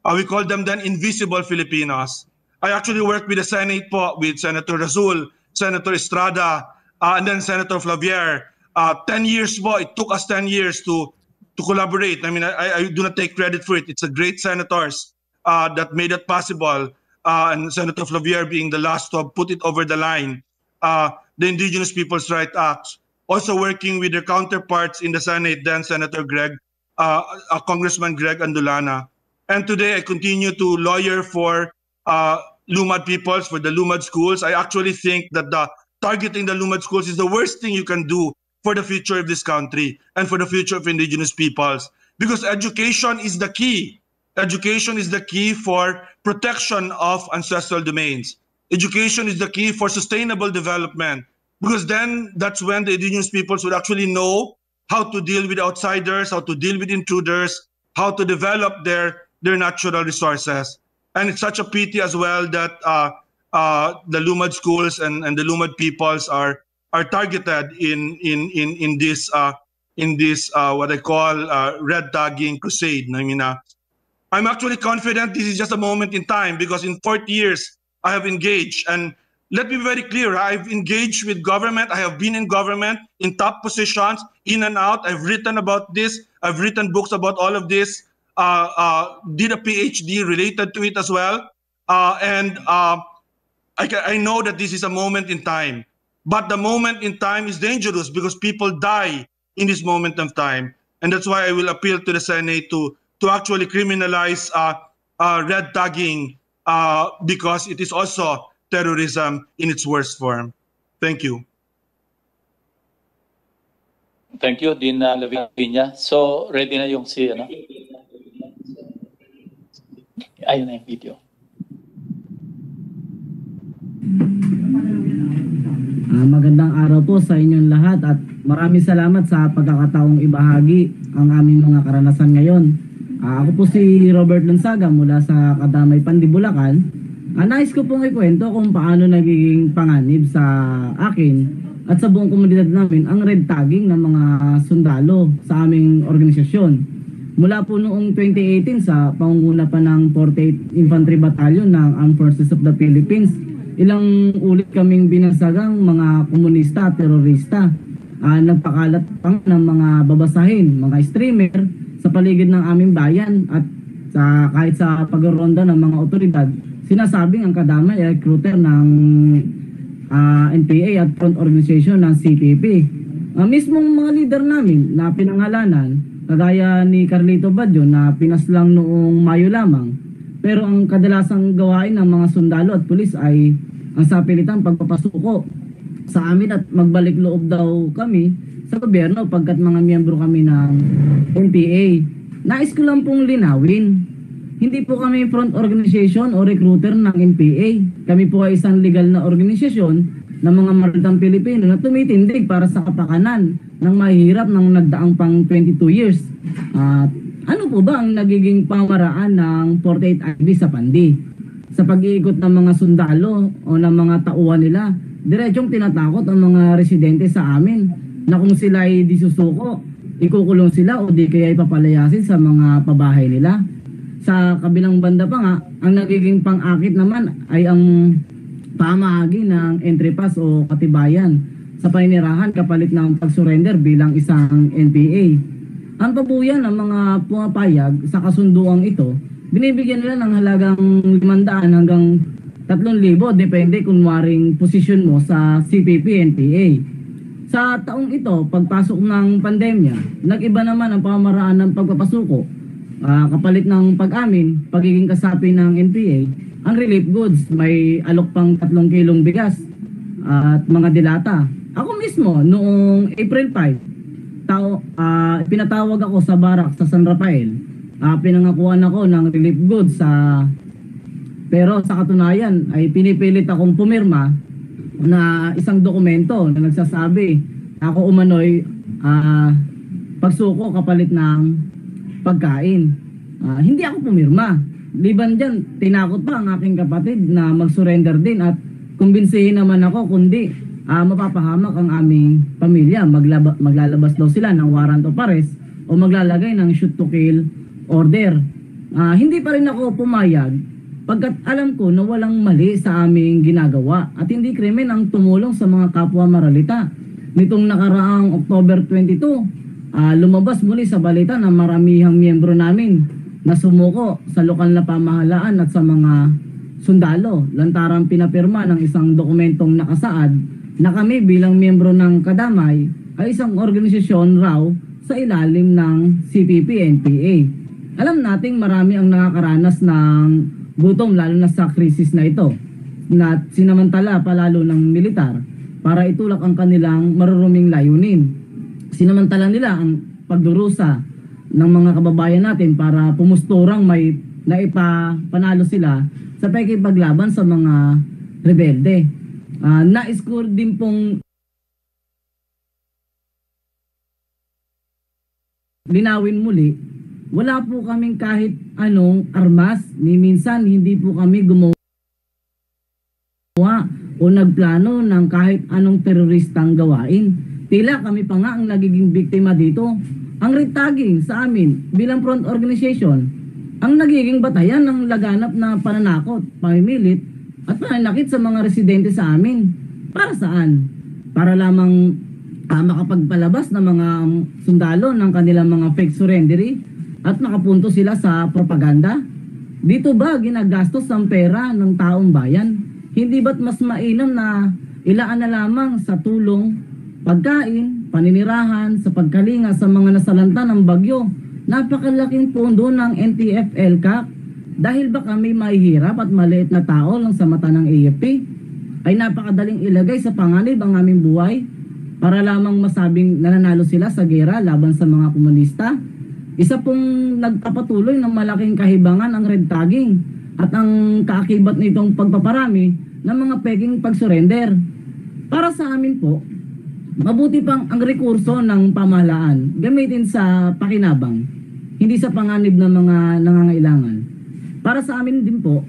We call them then invisible Filipinos. I actually worked with the Senate po, with Senator Rasul, Senator Estrada, and then Senator Flavier. 10 years po, it took us 10 years to collaborate. I mean, I do not take credit for it. It's a great senators that made it possible, and Senator Flavier being the last to have put it over the line. The Indigenous Peoples' Rights Act, also working with their counterparts in the Senate, then Senator Congressman Greg Andolana. And today I continue to lawyer for LUMAD peoples, for the LUMAD schools. I actually think that targeting the LUMAD schools is the worst thing you can do for the future of this country and for the future of indigenous peoples. Because education is the key. Education is the key for protection of ancestral domains. Education is the key for sustainable development, because then that's when the indigenous peoples would actually know how to deal with outsiders, how to deal with intruders, how to develop their natural resources. And it's such a pity as well that the LUMAD schools and the LUMAD peoples are targeted in this what I call red tagging crusade. I mean, I'm actually confident this is just a moment in time, because in 40 years I have engaged. And let me be very clear, I've engaged with government. I have been in government in top positions, in and out. I've written about this. I've written books about all of this. Did a PhD related to it as well. And I know that this is a moment in time. But the moment in time is dangerous because people die in this moment of time. And that's why I will appeal to the Senate to actually criminalize red tagging because it is also terrorism in its worst form. Thank you. Thank you, Dean Lavinia. So, ready na yung si, ano? Ayun na yung video. Magandang araw po sa inyong lahat at maraming salamat sa pagkakataong ibahagi ang aming mga karanasan ngayon. Ako po si Robert Lansaga mula sa Kadamay Pandi, Bulacan. Nais ko pong ikwento kung paano nagiging panganib sa akin at sa buong komunidad namin ang red tagging ng mga sundalo sa aming organisasyon. Mula po noong 2018 sa pangunguna pa ng 48th Infantry Battalion ng Armed Forces of the Philippines, ilang ulit kaming binagsagang mga komunista at terorista. Nagpakalat pang ng mga babasahin, mga streamer sa paligid ng aming bayan at kahit sa pagronda ng mga otoridad, sinasabing ang Kadamay ay recruiter ng NPA at front organization ng CPP. Mismong mga leader namin na pinangalanan, kagaya ni Carlito Badyo na pinaslang noong Mayo lamang. Pero ang kadalasang gawain ng mga sundalo at pulis ay ang sapilitang pagpapasuko sa amin at magbalik loob daw kami sa gobyerno pagkat mga miyembro kami ng NPA. Nais ko lang pong linawin, hindi po kami front organization o recruiter ng NPA. Kami po ay isang legal na organisasyon ng mga maritang Pilipino na tumitindig para sa kapakanan ng mahihirap ng nagdaang pang 22 years. Ano po ba ang nagiging pamaraan ng 48 ID sa Pandi? Sa pag-iikot ng mga sundalo o ng mga tauhan nila, diretsong tinatakot ang mga residente sa amin na kung sila ay di susuko, ikukulong sila o di kaya ipapalayasin sa mga pabahay nila. Sa kabilang banda pa nga, ang nagiging pang-akit naman ay ang pamahagi ng entry pass o katibayan sa paninirahan kapalit ng pag-surrender bilang isang NPA. Ang pabuyan ng mga pumapayag sa kasunduang ito, binibigyan nila ng halagang 500 hanggang 3,000 depende kung waring posisyon mo sa CPP-NPA. Sa taong ito, pagpasok ng pandemya, nag-iba naman ang pamamaraan ng pagpapasuko. Kapalit ng pag-amin, pagiging kasapi ng NPA, ang relief goods, may alok pang 3 kilong bigas at mga dilata. Ako mismo, noong April 5, pinatawag ako sa barak sa San Rafael. Pinangakuan ako ng relief goods pero sa katunayan ay pinipilit akong pumirma na isang dokumento na nagsasabi ako umano'y pagsuko kapalit ng pagkain. Hindi ako pumirma. Liban dyan, tinakot pa ang aking kapatid na mag-surrender din at kumbinsihin naman ako kundi mapapahamak ang aming pamilya. Maglalabas daw sila ng warrant of arrest o maglalagay ng shoot to kill order. Hindi pa rin ako pumayag pagkat alam ko na walang mali sa aming ginagawa at hindi krimen ang tumulong sa mga kapwa maralita. Nitong nakaraang October 22, lumabas muli sa balita na maramihang miyembro namin na sumuko sa lokal na pamahalaan at sa mga sundalo. Lantarang pinapirma ng isang dokumentong nakasaad na kami bilang miyembro ng Kadamay ay isang organisasyon raw sa ilalim ng CPP-NPA. Alam nating marami ang nakakaranas ng gutom lalo na sa krisis na ito na sinamantala palalo ng militar para itulak ang kanilang maruruming layunin. Sinamantala nila ang pagdurusa ng mga kababayan natin para pumusturang may naipapanalo sila sa pakikipaglaban sa mga rebelde. Nais ko din pong linawin muli, wala po kaming kahit anong armas, ni minsan hindi po kami gumawa o nagplano ng kahit anong teroristang gawain. Tila kami pa nga ang nagiging biktima dito. Ang red tagging sa amin bilang front organization, ang nagiging batayan ng laganap na pananakot, pamimilit at pananakit sa mga residente sa amin. Para saan? Para lamang makapagpalabas ng mga sundalo ng kanilang mga fake surrendery at nakapunto sila sa propaganda? Dito ba ginagastos ang pera ng taong bayan? Hindi ba't mas mainam na ilaan na lamang sa tulong, pagkain, paninirahan, sa pagkalinga sa mga nasalanta ng bagyo? Napakalaking pondo ng NTF-LCAC. Dahil ba kami mahihirap at maliit na tao lang sa mata ng AFP? Ay napakadaling ilagay sa panganib ang aming buhay? para lamang masabing nananalo sila sa gera laban sa mga komunista. Isa pong nagpapatuloy ng malaking kahibangan ang red tagging at ang kaakibat nitong pagpaparami ng mga peking pag-surrender. Para sa amin po, mabuti pang ang rekurso ng pamahalaan gamitin sa pakinabang, hindi sa panganib ng mga nangangailangan. Para sa amin din po,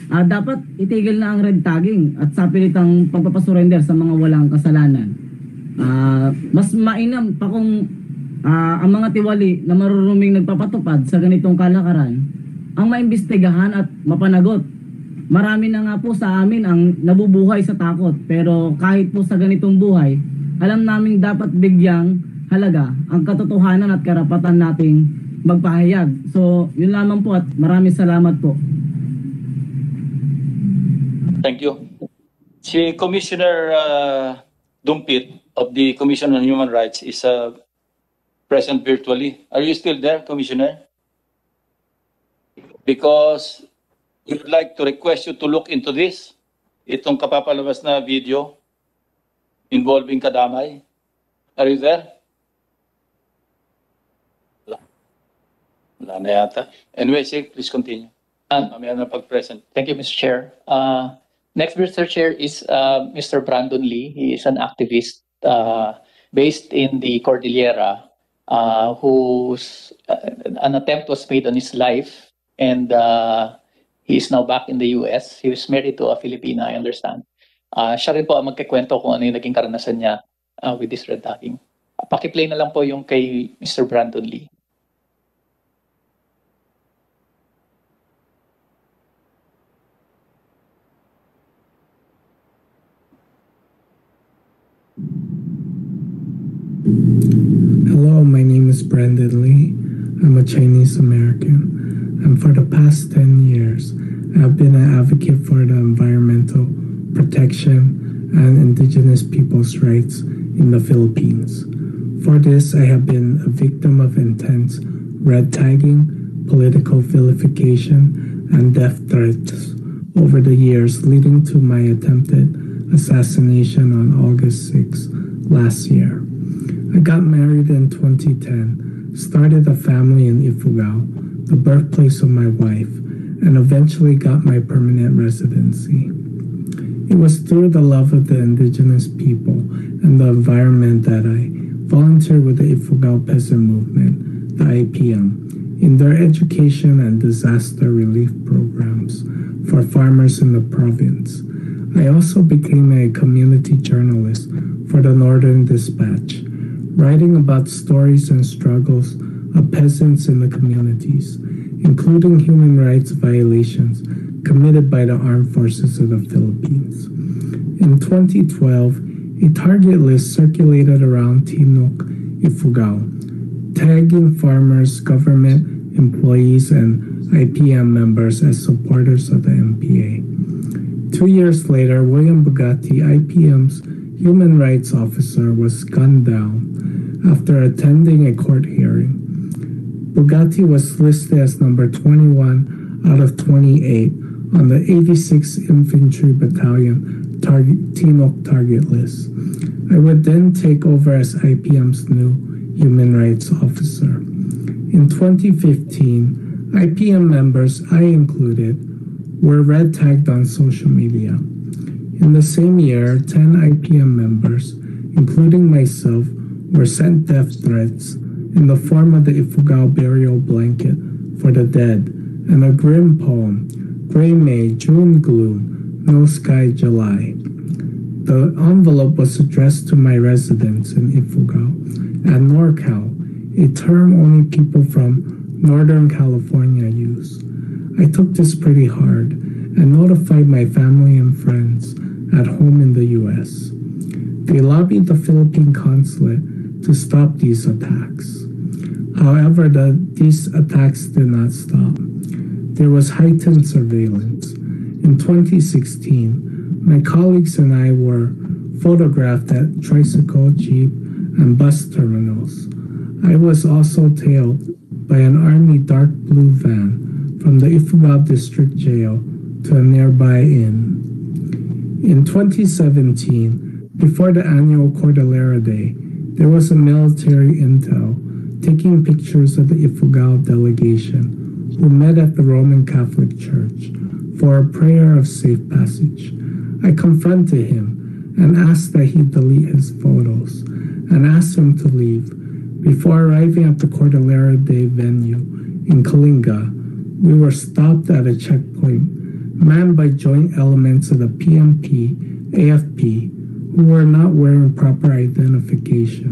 dapat itigil na ang red tagging at sapilitang pagpapasurrender sa mga walang kasalanan. Mas mainam pa kung ang mga tiwali na maruruming nagpapatupad sa ganitong kalakaran ang maimbestigahan at mapanagot. Marami na nga po sa amin ang nabubuhay sa takot, pero kahit po sa ganitong buhay, alam naming dapat bigyang halaga ang katotohanan at karapatan nating magpahayag. So, yun lamang po at maraming salamat po. Thank you. Si Commissioner Dumpit of the Commission on Human Rights is present virtually. Are you still there, Commissioner? Because we would like to request you to look into this. Itong kapapalabas na video involving kadamay. Are you there? Wala na yata. Anyway, sige, please continue. Thank you, Mr. Chair. Next, Mr. Chair, is Mr. Brandon Lee. He is an activist based in the Cordillera, whose an attempt was made on his life, and he is now back in the US. He was married to a Filipina, I understand. Siya rin po ang magkikwento kung ano yung naging karanasan niya with this red tagging. Pakiplay na lang po yung kay Mr. Brandon Lee. Hello, my name is Brandon Lee. I'm a Chinese American. And for the past 10 years, I've been an advocate for the environmental protection and indigenous people's rights in the Philippines. For this, I have been a victim of intense red tagging, political vilification, and death threats over the years, leading to my attempted assassination on August 6 last year. I got married in 2010, started a family in Ifugao, the birthplace of my wife, and eventually got my permanent residency. It was through the love of the indigenous people and the environment that I volunteered with the Ifugao Peasant Movement, the IPM, in their education and disaster relief programs for farmers in the province. I also became a community journalist for the Northern Dispatch, writing about stories and struggles of peasants in the communities, including human rights violations committed by the armed forces of the Philippines. In 2012, a target list circulated around Timok, Ifugao, tagging farmers, government employees, and IPM members as supporters of the NPA. 2 years later, William Bugatti, IPM's human rights officer, was gunned down after attending a court hearing. Bugatti was listed as number 21 out of 28 on the 86th Infantry Battalion Timok target list. I would then take over as IPM's new human rights officer. In 2015, IPM members, I included, were red tagged on social media. In the same year, 10 IPM members, including myself, were sent death threats in the form of the Ifugao burial blanket for the dead and a grim poem, Gray May, June Gloom, No Sky, July. The envelope was addressed to my residents in Ifugao and NorCal, a term only people from Northern California use. I took this pretty hard and notified my family and friends at home in the US. They lobbied the Philippine consulate to stop these attacks. However, these attacks did not stop. There was heightened surveillance. In 2016, my colleagues and I were photographed at tricycle, jeep, and bus terminals. I was also tailed by an Army dark blue van from the Ifugao District Jail to a nearby inn. In 2017, Before the annual Cordillera Day, there was a military intel taking pictures of the Ifugao delegation who met at the Roman Catholic Church for a prayer of safe passage. I confronted him and asked that he delete his photos and asked him to leave. Before arriving at the Cordillera Day venue in Kalinga, we were stopped at a checkpoint manned by joint elements of the PNP, AFP, who were not wearing proper identification.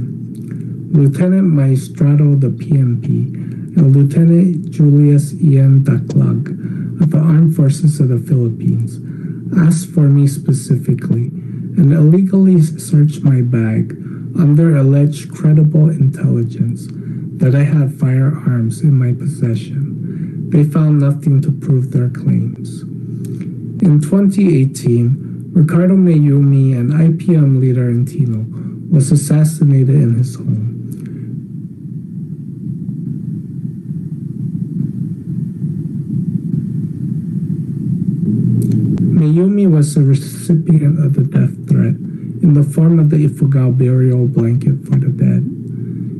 Lieutenant Maestrado of the PNP and Lieutenant Julius Ian Daklag of the Armed Forces of the Philippines asked for me specifically and illegally searched my bag under alleged credible intelligence that I had firearms in my possession. They found nothing to prove their claims. In 2018, Ricardo Mayumi, an IPM leader in Tino, was assassinated in his home. Mayumi was a recipient of the death threat in the form of the Ifugao burial blanket for the dead.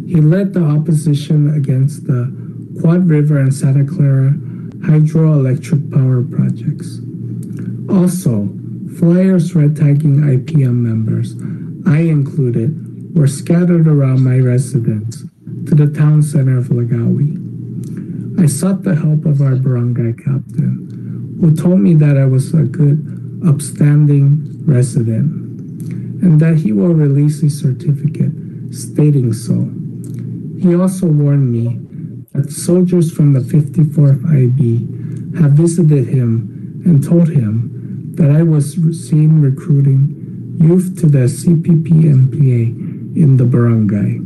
He led the opposition against the Quad River and Santa Clara hydroelectric power projects. Also, flyers red tagging IPM members, I included, were scattered around my residence to the town center of Lagawi. I sought the help of our barangay captain, who told me that I was a good, upstanding resident, and that he will release a certificate stating so. He also warned me that soldiers from the 54th IB have visited him and told him that I was seen recruiting youth to the CPP-NPA in the barangay.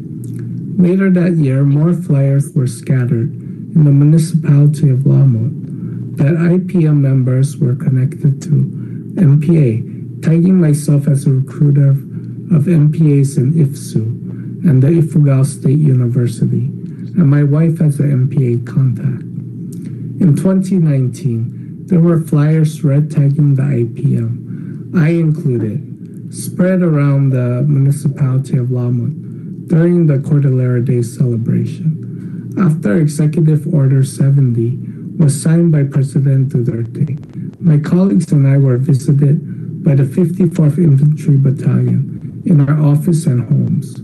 Later that year, more flyers were scattered in the municipality of Lamot that IPM members were connected to NPA, tagging myself as a recruiter of NPAs in IFSU and the Ifugao State University, and my wife as an NPA contact. In 2019, there were flyers red tagging the IPM, I included, spread around the municipality of Lamot during the Cordillera Day celebration. After Executive Order 70 was signed by President Duterte, my colleagues and I were visited by the 54th Infantry Battalion in our office and homes.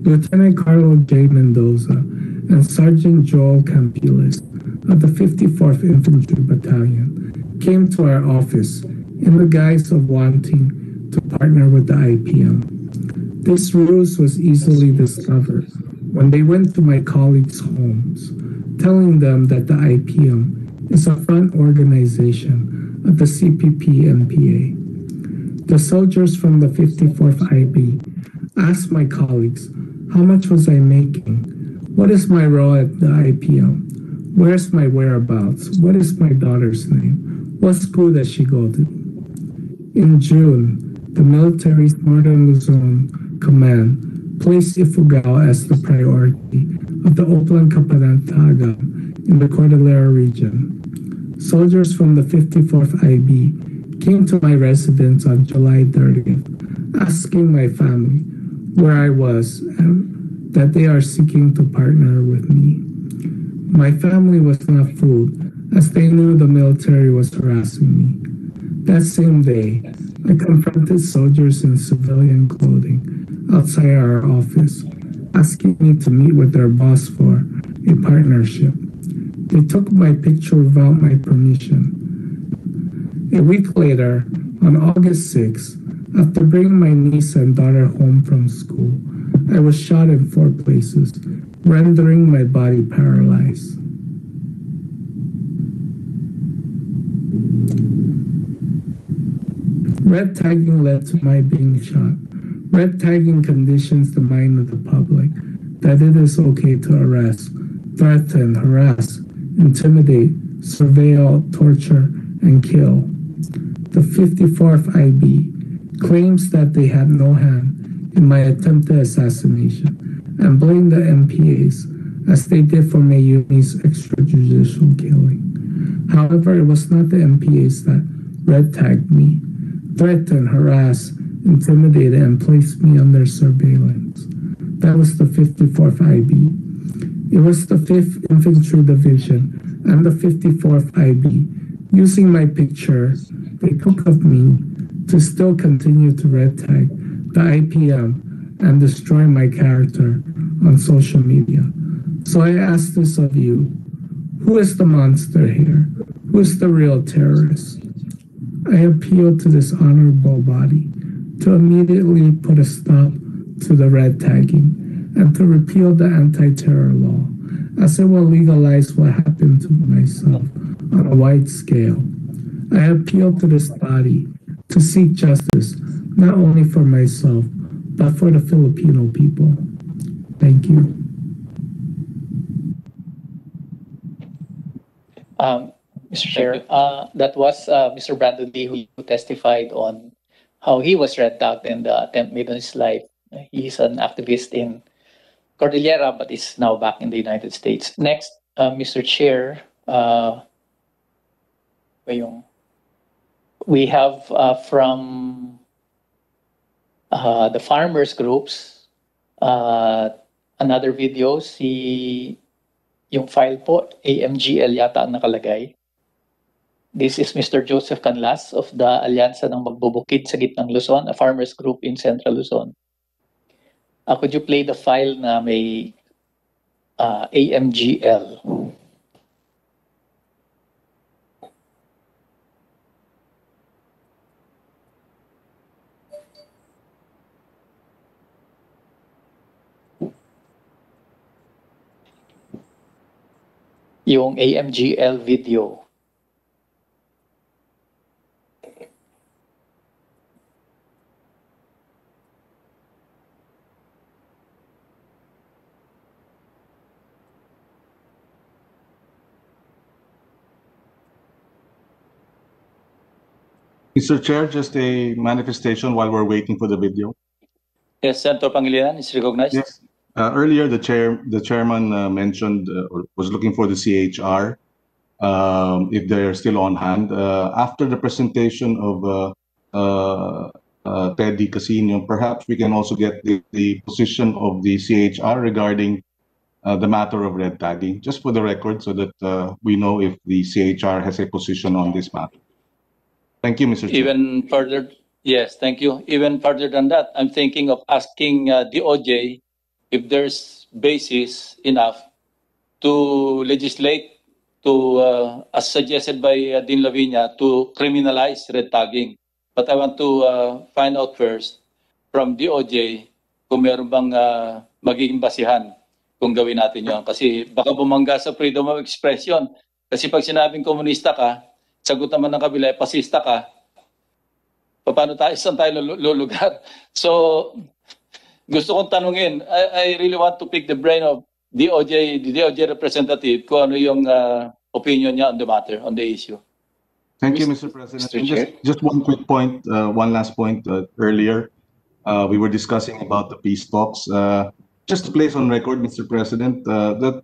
Lieutenant Carlo J. Mendoza and Sergeant Joel Campiles of the 54th Infantry Battalion came to our office in the guise of wanting to partner with the IPM. This ruse was easily discovered when they went to my colleagues' homes, telling them that the IPM is a front organization of the CPP-NPA. The soldiers from the 54th IB asked my colleagues, how much was I making? What is my role at the IPM? Where's my whereabouts? What is my daughter's name? What school does she go to? In June, the military's Northern Luzon Command placed Ifugao as the priority of the Oplan Kapanan Taga in the Cordillera region. Soldiers from the 54th IB came to my residence on July 30th, asking my family where I was and that they are seeking to partner with me. My family was not fooled, as they knew the military was harassing me. That same day, I confronted soldiers in civilian clothing outside our office, asking me to meet with their boss for a partnership. They took my picture without my permission. A week later, on August 6th, after bringing my niece and daughter home from school, I was shot in 4 places, rendering my body paralyzed. Red tagging led to my being shot. Red tagging conditions the mind of the public that it is okay to arrest, threaten, harass, intimidate, surveil, torture, and kill. The 54th IB claims that they had no hand in my attempted assassination and blame the MPAs as they did for Mayumi's extrajudicial killing. However, it was not the MPAs that red tagged me, threatened, harassed, intimidated, and placed me under surveillance. That was the 54th IB. It was the 5th Infantry Division and the 54th IB. Using my picture, they took of me to still continue to red tag the IPM and destroy my character on social media. So I ask this of you, who is the monster here? Who is the real terrorist? I appeal to this honorable body to immediately put a stop to the red tagging and to repeal the anti-terror law, as it will legalize what happened to myself on a wide scale. I appeal to this body to seek justice, not only for myself, but for the Filipino people. Thank you. Mr. Chair, that was Mr. Brandon Lee who testified on how he was red tagged and the attempt made on his life. He's an activist in Cordillera, but is now back in the United States. Next, Mr. Chair, we have from the farmers groups another video, yung file po, AMGL yata ang nakalagay. This is Mr. Joseph Canlas of the Alyansa ng Magbubukid sa Gitnang Luzon, a farmers group in Central Luzon. Could you play the file na may AMGL? Yung AMGL video. Mr. Chair, just a manifestation while we're waiting for the video. Yes, Senator Pangilinan is recognized. Yes. Earlier, the chairman mentioned or was looking for the CHR if they're still on hand. After the presentation of Teddy Casino, perhaps we can also get the position of the CHR regarding the matter of red tagging, just for the record, so that we know if the CHR has a position on this matter. Thank you, Mr. Chair. Even further, yes, thank you. Even further than that, I'm thinking of asking DOJ if there's basis enough to legislate to, as suggested by Dean Lavinia, to criminalize red tagging. But I want to find out first from DOJ kung meron bang magiging basihan kung gawin natin yun. Kasi baka bumangga sa freedom of expression. Kasi pag sinabing komunista ka, sagot naman ng kabila, pasista ka, paano tayo, saan tayo lulugar? So, gusto kong tanungin, I really want to pick the brain of the DOJ representative kung ano yung opinion niya on the matter, on the issue. Thank you, Mr. President. Just one quick point, one last point. Earlier, we were discussing about the peace talks. Just to place on record, Mr. President, that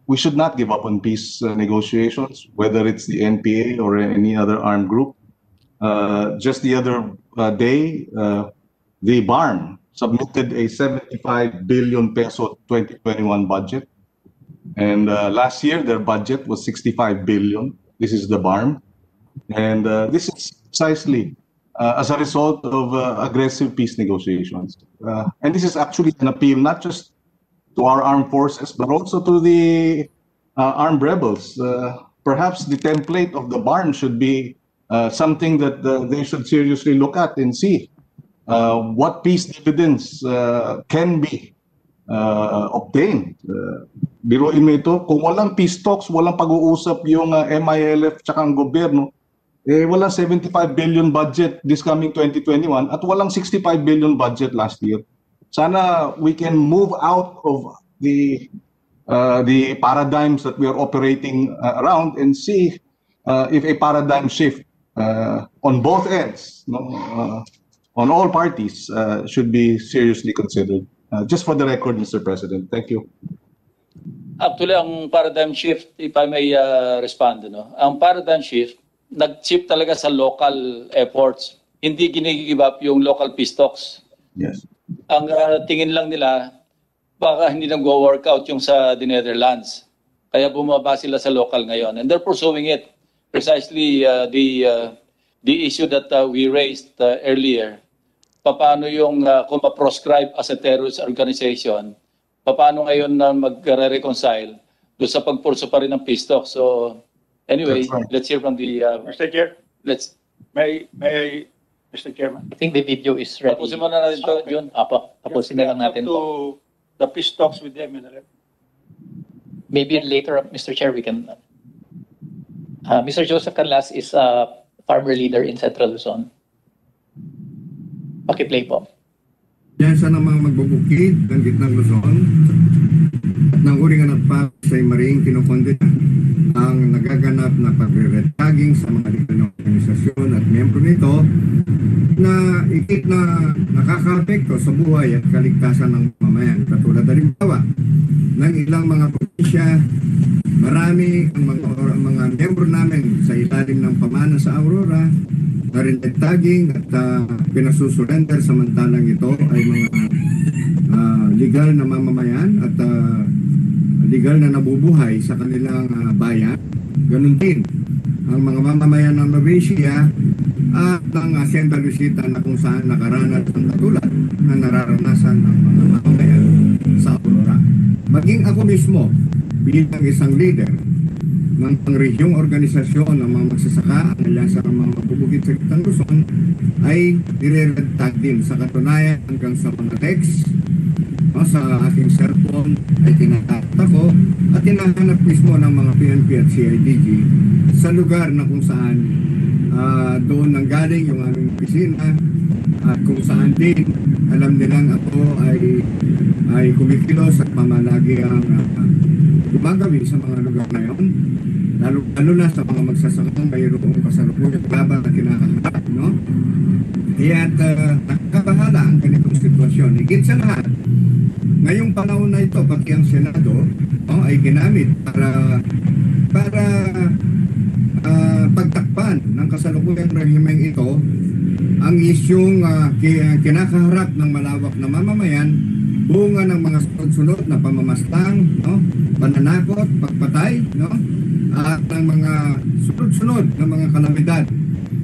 we should not give up on peace negotiations, whether it's the NPA or any other armed group. Just the other day, the BARM submitted a 75 billion peso 2021 budget. And last year, their budget was 65 billion. This is the BARM. And this is precisely as a result of aggressive peace negotiations. And this is actually an appeal not just to our armed forces, but also to the armed rebels. Perhaps the template of the BARM should be something that they should seriously look at and see what peace dividends can be obtained. Biruin mo ito, kung walang peace talks, walang pag-uusap yung MILF tsaka ang gobyerno, walang 75 billion budget this coming 2021 at walang 65 billion budget last year. Sana we can move out of the paradigms that we are operating around and see if a paradigm shift on both ends, on all parties, should be seriously considered. Just for the record, Mr. President. Thank you. Actually, ang paradigm shift, if I may respond, ang paradigm shift, nag-shift talaga sa local efforts. hindi gini-give up yung local peace talks. Yes. Ang tingin lang nila, baka hindi nag-workout yung sa the Netherlands. Kaya bumaba sila sa local ngayon. And they're pursuing it. Precisely the issue that we raised earlier. Paano yung kung ma-proscribe as a terrorist organization, paano ngayon na mag-reconcile doon sa pagpurso pa rin ng peace talk. So anyway, Right. let's hear from the... Mr. Chair, may I, Mr. Chairman? I think the video is ready. Tapusin mo na natin ito, John. Apo, tapusin na lang natin To po. the peace talks with the MNLF. Maybe later, Mr. Chair, we can... Mr. Joseph Canlas is a farmer leader in Central Luzon. Pakiplay po. Yan sa namang magbubukid ng gitnang Luzon at nang uringan at pa sa maring kinukonde ang nagaganap na pagre-tagging sa mga legal na organisasyon at miyembro nito na ikit na nakaka-apekto sa buhay at kaligtasan ng mamayan. Katulad halimbawa ng ilang mga probinsya, marami ang mga miyembro namin sa ilalim ng pamana sa Aurora na rin tagging at pinasusurrender samantalang ito ay mga legal na mamamayan at legal na nabubuhay sa kanilang bayan. Ganun din ang mga mamamayan ng Novecia at ng Hacienda Luisita na kung saan nakaranas ng katulad na nararanasan ng mga mamamayan sa Aurora. Maging ako mismo bilang isang leader ng pangrehyong organisasyon ng mga magsasaka ang alyansa ng mga mabubukid sa Gitnang Luzon ay nire-redtag din. Sa katunayan hanggang sa mga text sa aking cellphone ay tinatata ko at tinahanap mismo ng mga PNP at CIDG sa lugar na kung saan doon nanggaling yung aming opisina at kung saan din alam nilang ako ay kumikilos at pamalagi ang gumagawi sa mga lugar na yun, lalo na sa mga magsasakang mayroong kasalukuyang laban na kinakaharap, no? Kaya nakabahala ang ganitong sitwasyon. Higit sa lahat, ngayong panahon na ito, pati ang Senado ay ginamit para pagtakpan ng kasalukuyang rehimeng ito ang isyong kinakaharap ng malawak na mamamayan, bunga ng mga sunod-sunod na pamamastang, no? Pananakot, pagpatay, no? At ng mga sunod-sunod na mga kalamidad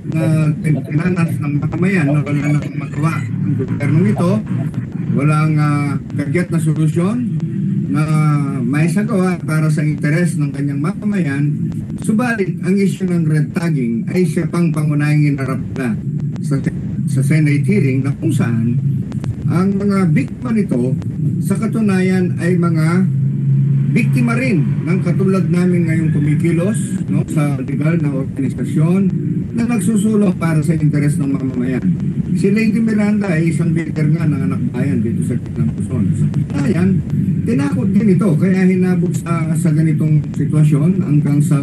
na tinanas ng mamamayan na wala nang magawa ang gobyernong ito, walang kagyat na solusyon na may sagawa para sa interes ng kanyang mamamayan. Subalit ang isyu ng red tagging ay siya pang pangunahing inarap na sa Senate hearing na kung saan ang mga biktima nito sa katunayan ay mga biktima rin ng katulad namin ngayong kumikilos, no, sa legal na organisasyon na nagsusulong para sa interes ng mamamayan. Si Lady Miranda ay isang leader nga ng anak bayan dito sa Gitnang Luzon. Sa katunayan, tinakot din ito kaya hinabog sa ganitong sitwasyon hanggang sa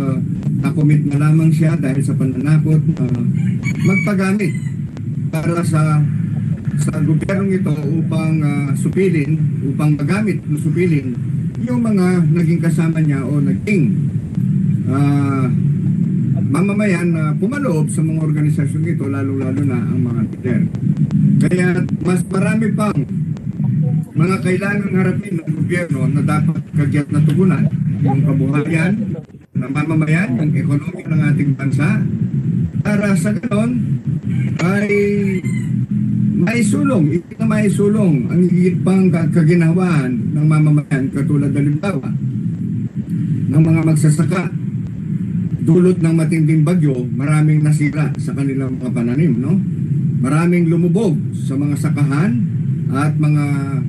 nakomit na lamang siya dahil sa pananakot magpagamit para sa gobyernong ito upang upang magamit o supilin yung mga naging kasama niya o naging mamamayan na pumaloob sa mga organisasyon ito, lalo-lalo na ang mga leader. Kaya mas marami pang mga kailangang harapin ng gobyerno na dapat kagyat na tugunan. Yung kabuhayan ng mamamayan, yung ekonomiya ng ating bansa, para sa ganon ay maisulong ang higit pang kaginhawaan ng mamamayan katulad halimbawa ng mga magsasaka. Dulot ng matinding bagyo, maraming nasira sa kanilang mga pananim, no? Maraming lumubog sa mga sakahan at mga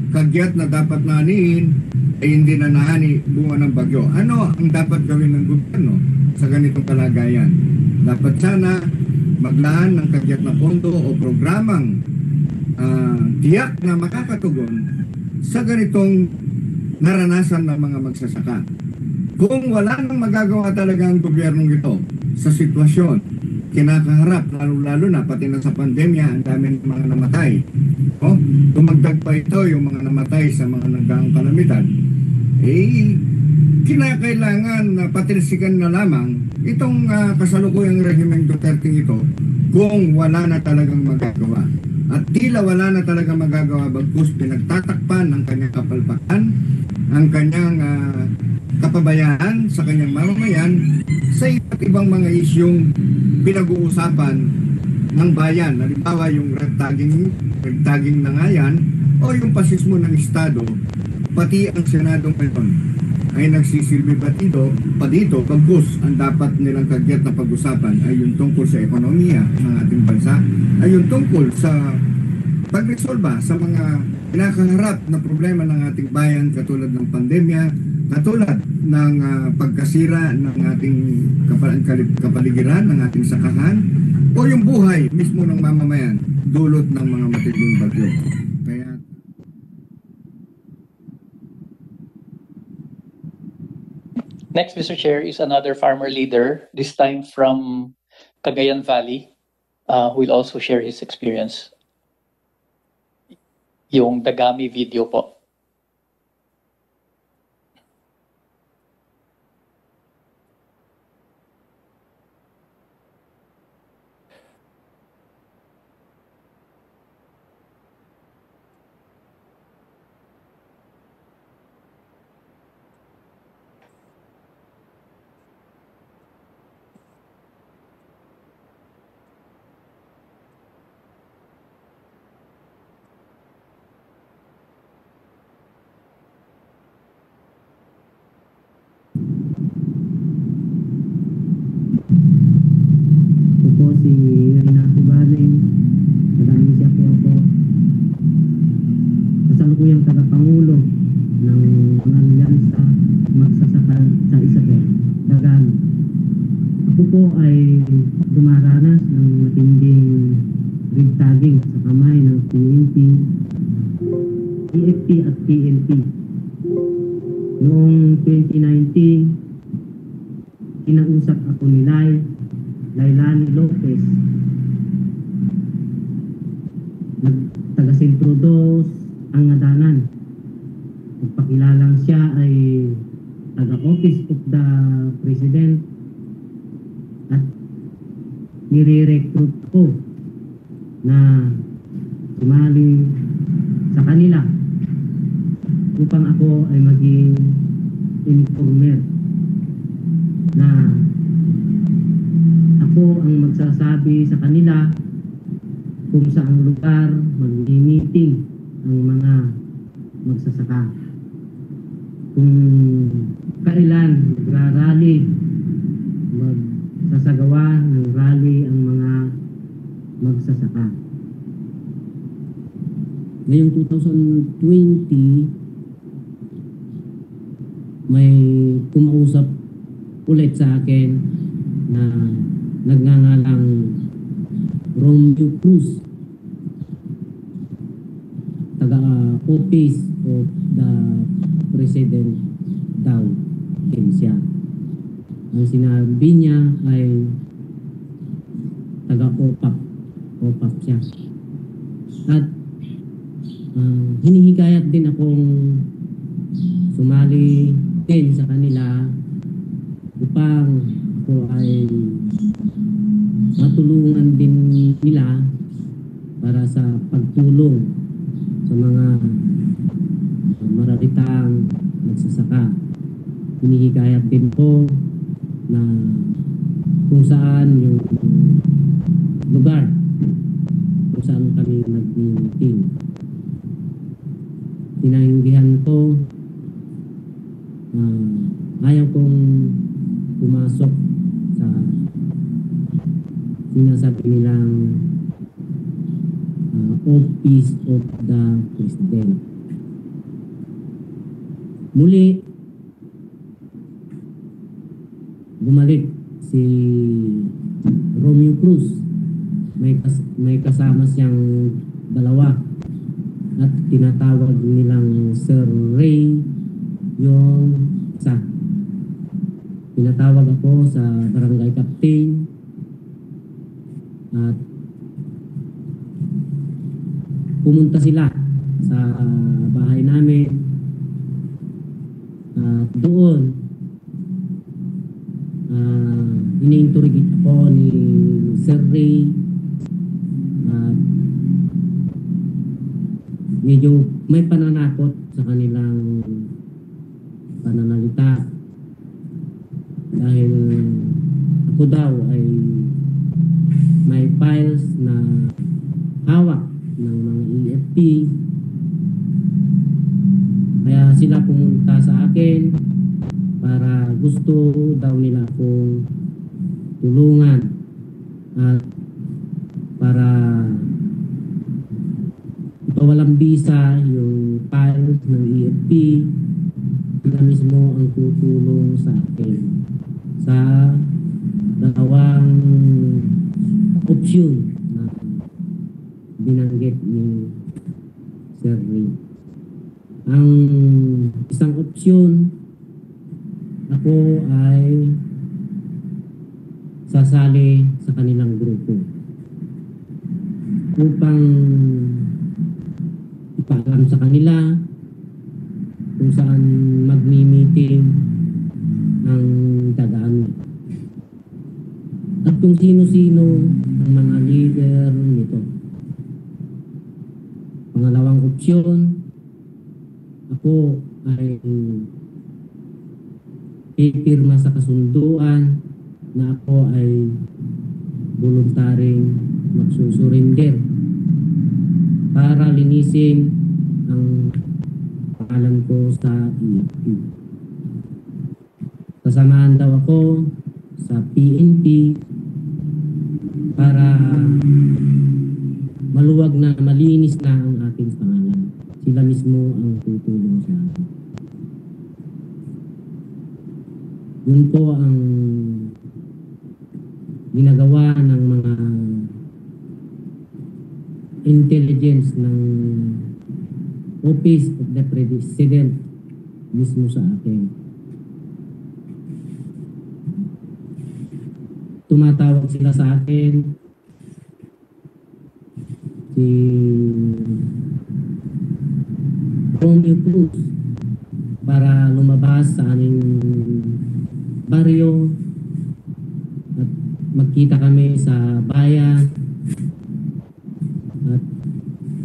kagyat na dapat naanihin ay hindi na naani bunga ng bagyo. Ano ang dapat gawin ng gobyerno sa ganitong kalagayan? Dapat sana maglaan ng kagyat na pondo o programang tiyak na makakatugon sa ganitong naranasan ng mga magsasaka. Kung wala nang magagawa talaga ang gobyernong ito sa sitwasyon kinakaharap, lalo na pati na sa pandemya, ang daming mga namatay. Tumagdag pa ito yung mga namatay sa mga nagdaang kalamidad. Kinakailangan na patirsikan na lamang itong kasalukuyang rehimeng Duterte ito kung wala na talagang magagawa. At tila wala na talagang magagawa bagkus pinagtatakpan ng kanyang kapalpakan, ang kanyang kapabayaan sa kanyang mamamayan sa iba't ibang mga isyong pinag-uusapan ng bayan. Halimbawa yung red tagging na nga yan, o yung pasismo ng Estado, pati ang Senado ngayon ay nagsisilbi pa dito, bagkus ang dapat nilang kagyat na pag-usapan ay yung tungkol sa ekonomiya ng ating bansa, ay yung tungkol sa pagresolba sa mga kinakaharap na problema ng ating bayan katulad ng pandemya, katulad ng pagkasira ng ating kapaligiran, ng ating sakahan, o yung buhay mismo ng mamamayan dulot ng mga matinding bagyo. Kaya Next, Mr. Chair, is another farmer leader, this time from Cagayan Valley, who will also share his experience. Yung Dagami video po. Ito po si Renato Baling, madami siya po ako. Kasalukuyang tagapangulo ng mga alyansa magsasaka sa Isabel, Dagami. Ako po ay dumaranas ng matinding rig tagging sa kamay ng PNP, EFP at PNP. Noong 2019, kinausap ako ni Lailani Lopez, taga-Sentro 2 ang Ngadanan. Nagpakilalang siya ay taga-Office of the President at nire-recruit ko na sumali sa kanila upang ako ay maging informer na ako ang magsasabi sa kanila kung saang lugar mag-meeting ang mga magsasaka, kung kailan magrarally, magsasagawa ng rally ang mga magsasaka. Ngayong 2020, may kumausap ulit sa akin na nagngangalang Romeo Cruz, taga-Office of the President daw, siya. Ang sinabi niya ay taga-OPAP siya. At hinihikayat din akong sumali din sa kanila upang ako ay matulungan din nila para sa pagtulong sa mga mararitang magsasaka. Hinihikayat din po na kung saan yung lugar kung saan kami nag-meeting. Tinahindihan ko, ayaw kong pumasok sa sinasabi nilang Office of the President. Muli, bumalik si Romeo Cruz. May kasama siyang dalawa at tinatawag nilang Sir Ray yung isa. Pinatawag ako sa barangay captain at pumunta sila sa bahay namin at doon ini-interrogate ako ni Sir Ray At medyo may pananakot sa kanilang pananalita dahil ako daw ay may files na hawak ng mga EFP, kaya sila pumunta sa akin para gusto daw nila akong tulungan at para ipawalang bisa yung files ng EFP. Sila mismo ang tutulong sa akin sa dalawang opsyon na binanggit ni Sir Ray. Ang isang opsyon, ako ay sasali sa kanilang grupo upang ipaalam sa kanila kung saan magmi-meeting ang tagaan at kung sino-sino ang mga leader nito. Pangalawang opsyon, ako ay ipirma sa kasunduan na ako ay voluntaring magsusurinder para linisin ang pangalan ko sa EFP. Sasamahan daw ako sa PNP para maluwag na, malinis na ang aking pangalan. Sila mismo ang tutulong sa akin. Yun po ang ginagawa ng mga intelligence ng Office of the President mismo sa akin. Tumatawag sila sa akin, si Romeo Cruz, para lumabas sa aming baryo at magkita kami sa bayan at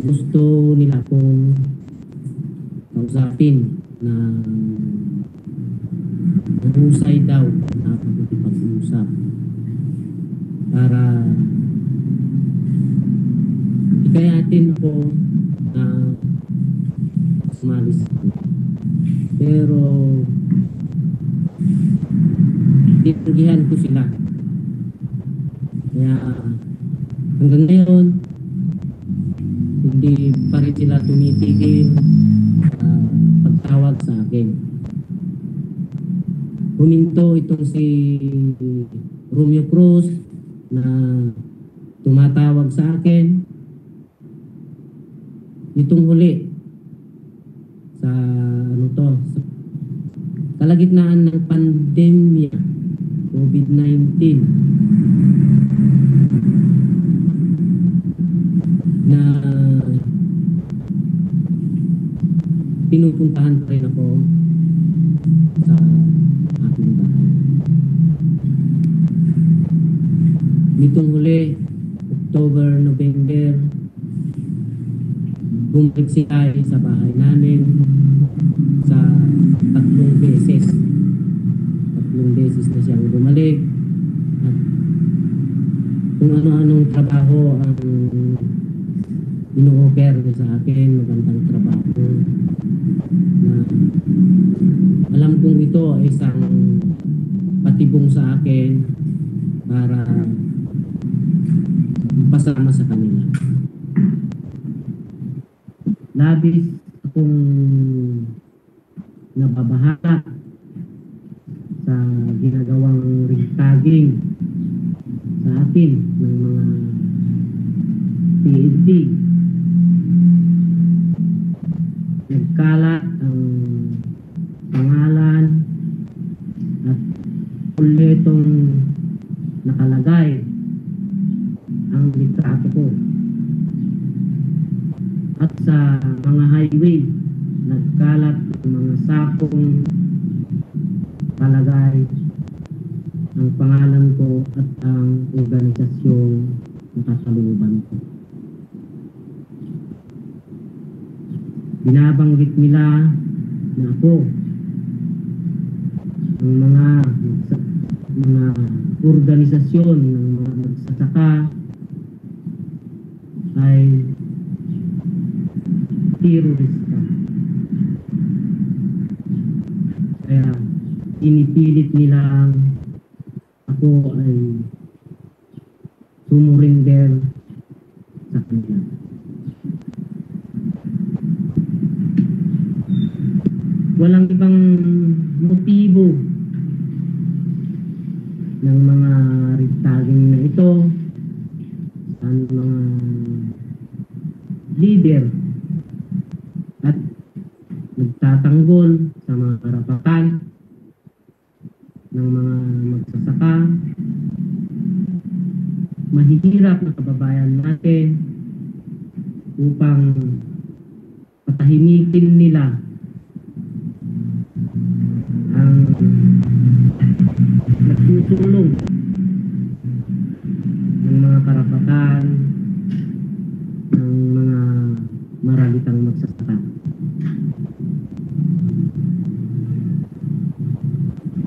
gusto nila akong kausapin na mahusay daw na pag-usap para ikayatin ako na sumalis. Pero tinanggihan ko sila. Kaya hanggang ngayon hindi pa rin sila tumitigil pagtawag sa akin. Huminto itong si Romeo Cruz na tumatawag sa akin. Itong huli sa sa kalagitnaan ng pandemya COVID-19 na pinupuntahan pa rin ako sa aking bahay. Nitong huli, October, November, bumalik sila sa bahay namin sa 3 beses. 3 beses na siyang bumalik. At kung ano-anong trabaho ang ino-offer niya sa akin, magandang trabaho na alam kong ito ay isang patibong sa akin para pasama sa kanila. Labis akong nababahala sa ginagawang ring-tagging sa akin ng mga PNP. Nagkalat ang pangalan at kuletong nakalagay ang litrato ko. At sa mga highway, nagkalat ang mga sakong palagay ang pangalan ko at ang organisasyon nakakalooban ko. Binabanggit nila na ako ng mga organisasyon ng mga magsasaka ay terorista. Kaya inipilit nilang ako ay sumurinder sa kanila. Walang ibang motibo ng mga ritaging na ito ang mga leader at nagtatanggol sa mga karapatan ng mga magsasaka, mahihirap na kababayan natin upang patahimikin nila ang nagsusulong ng mga karapatan ng mga maralitang magsasaka.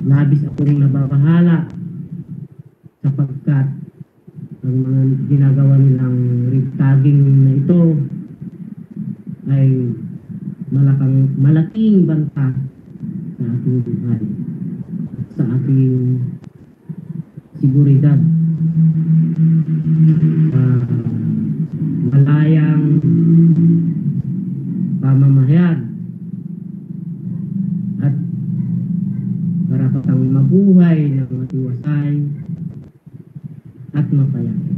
Labis akong nababahala sapagkat ang mga ginagawa nilang rig tagging na ito ay malaking banta sa ating buhay, sa ating seguridad, malayang pamamahayag at karapatang mabuhay ng matiwasay at mapayapa.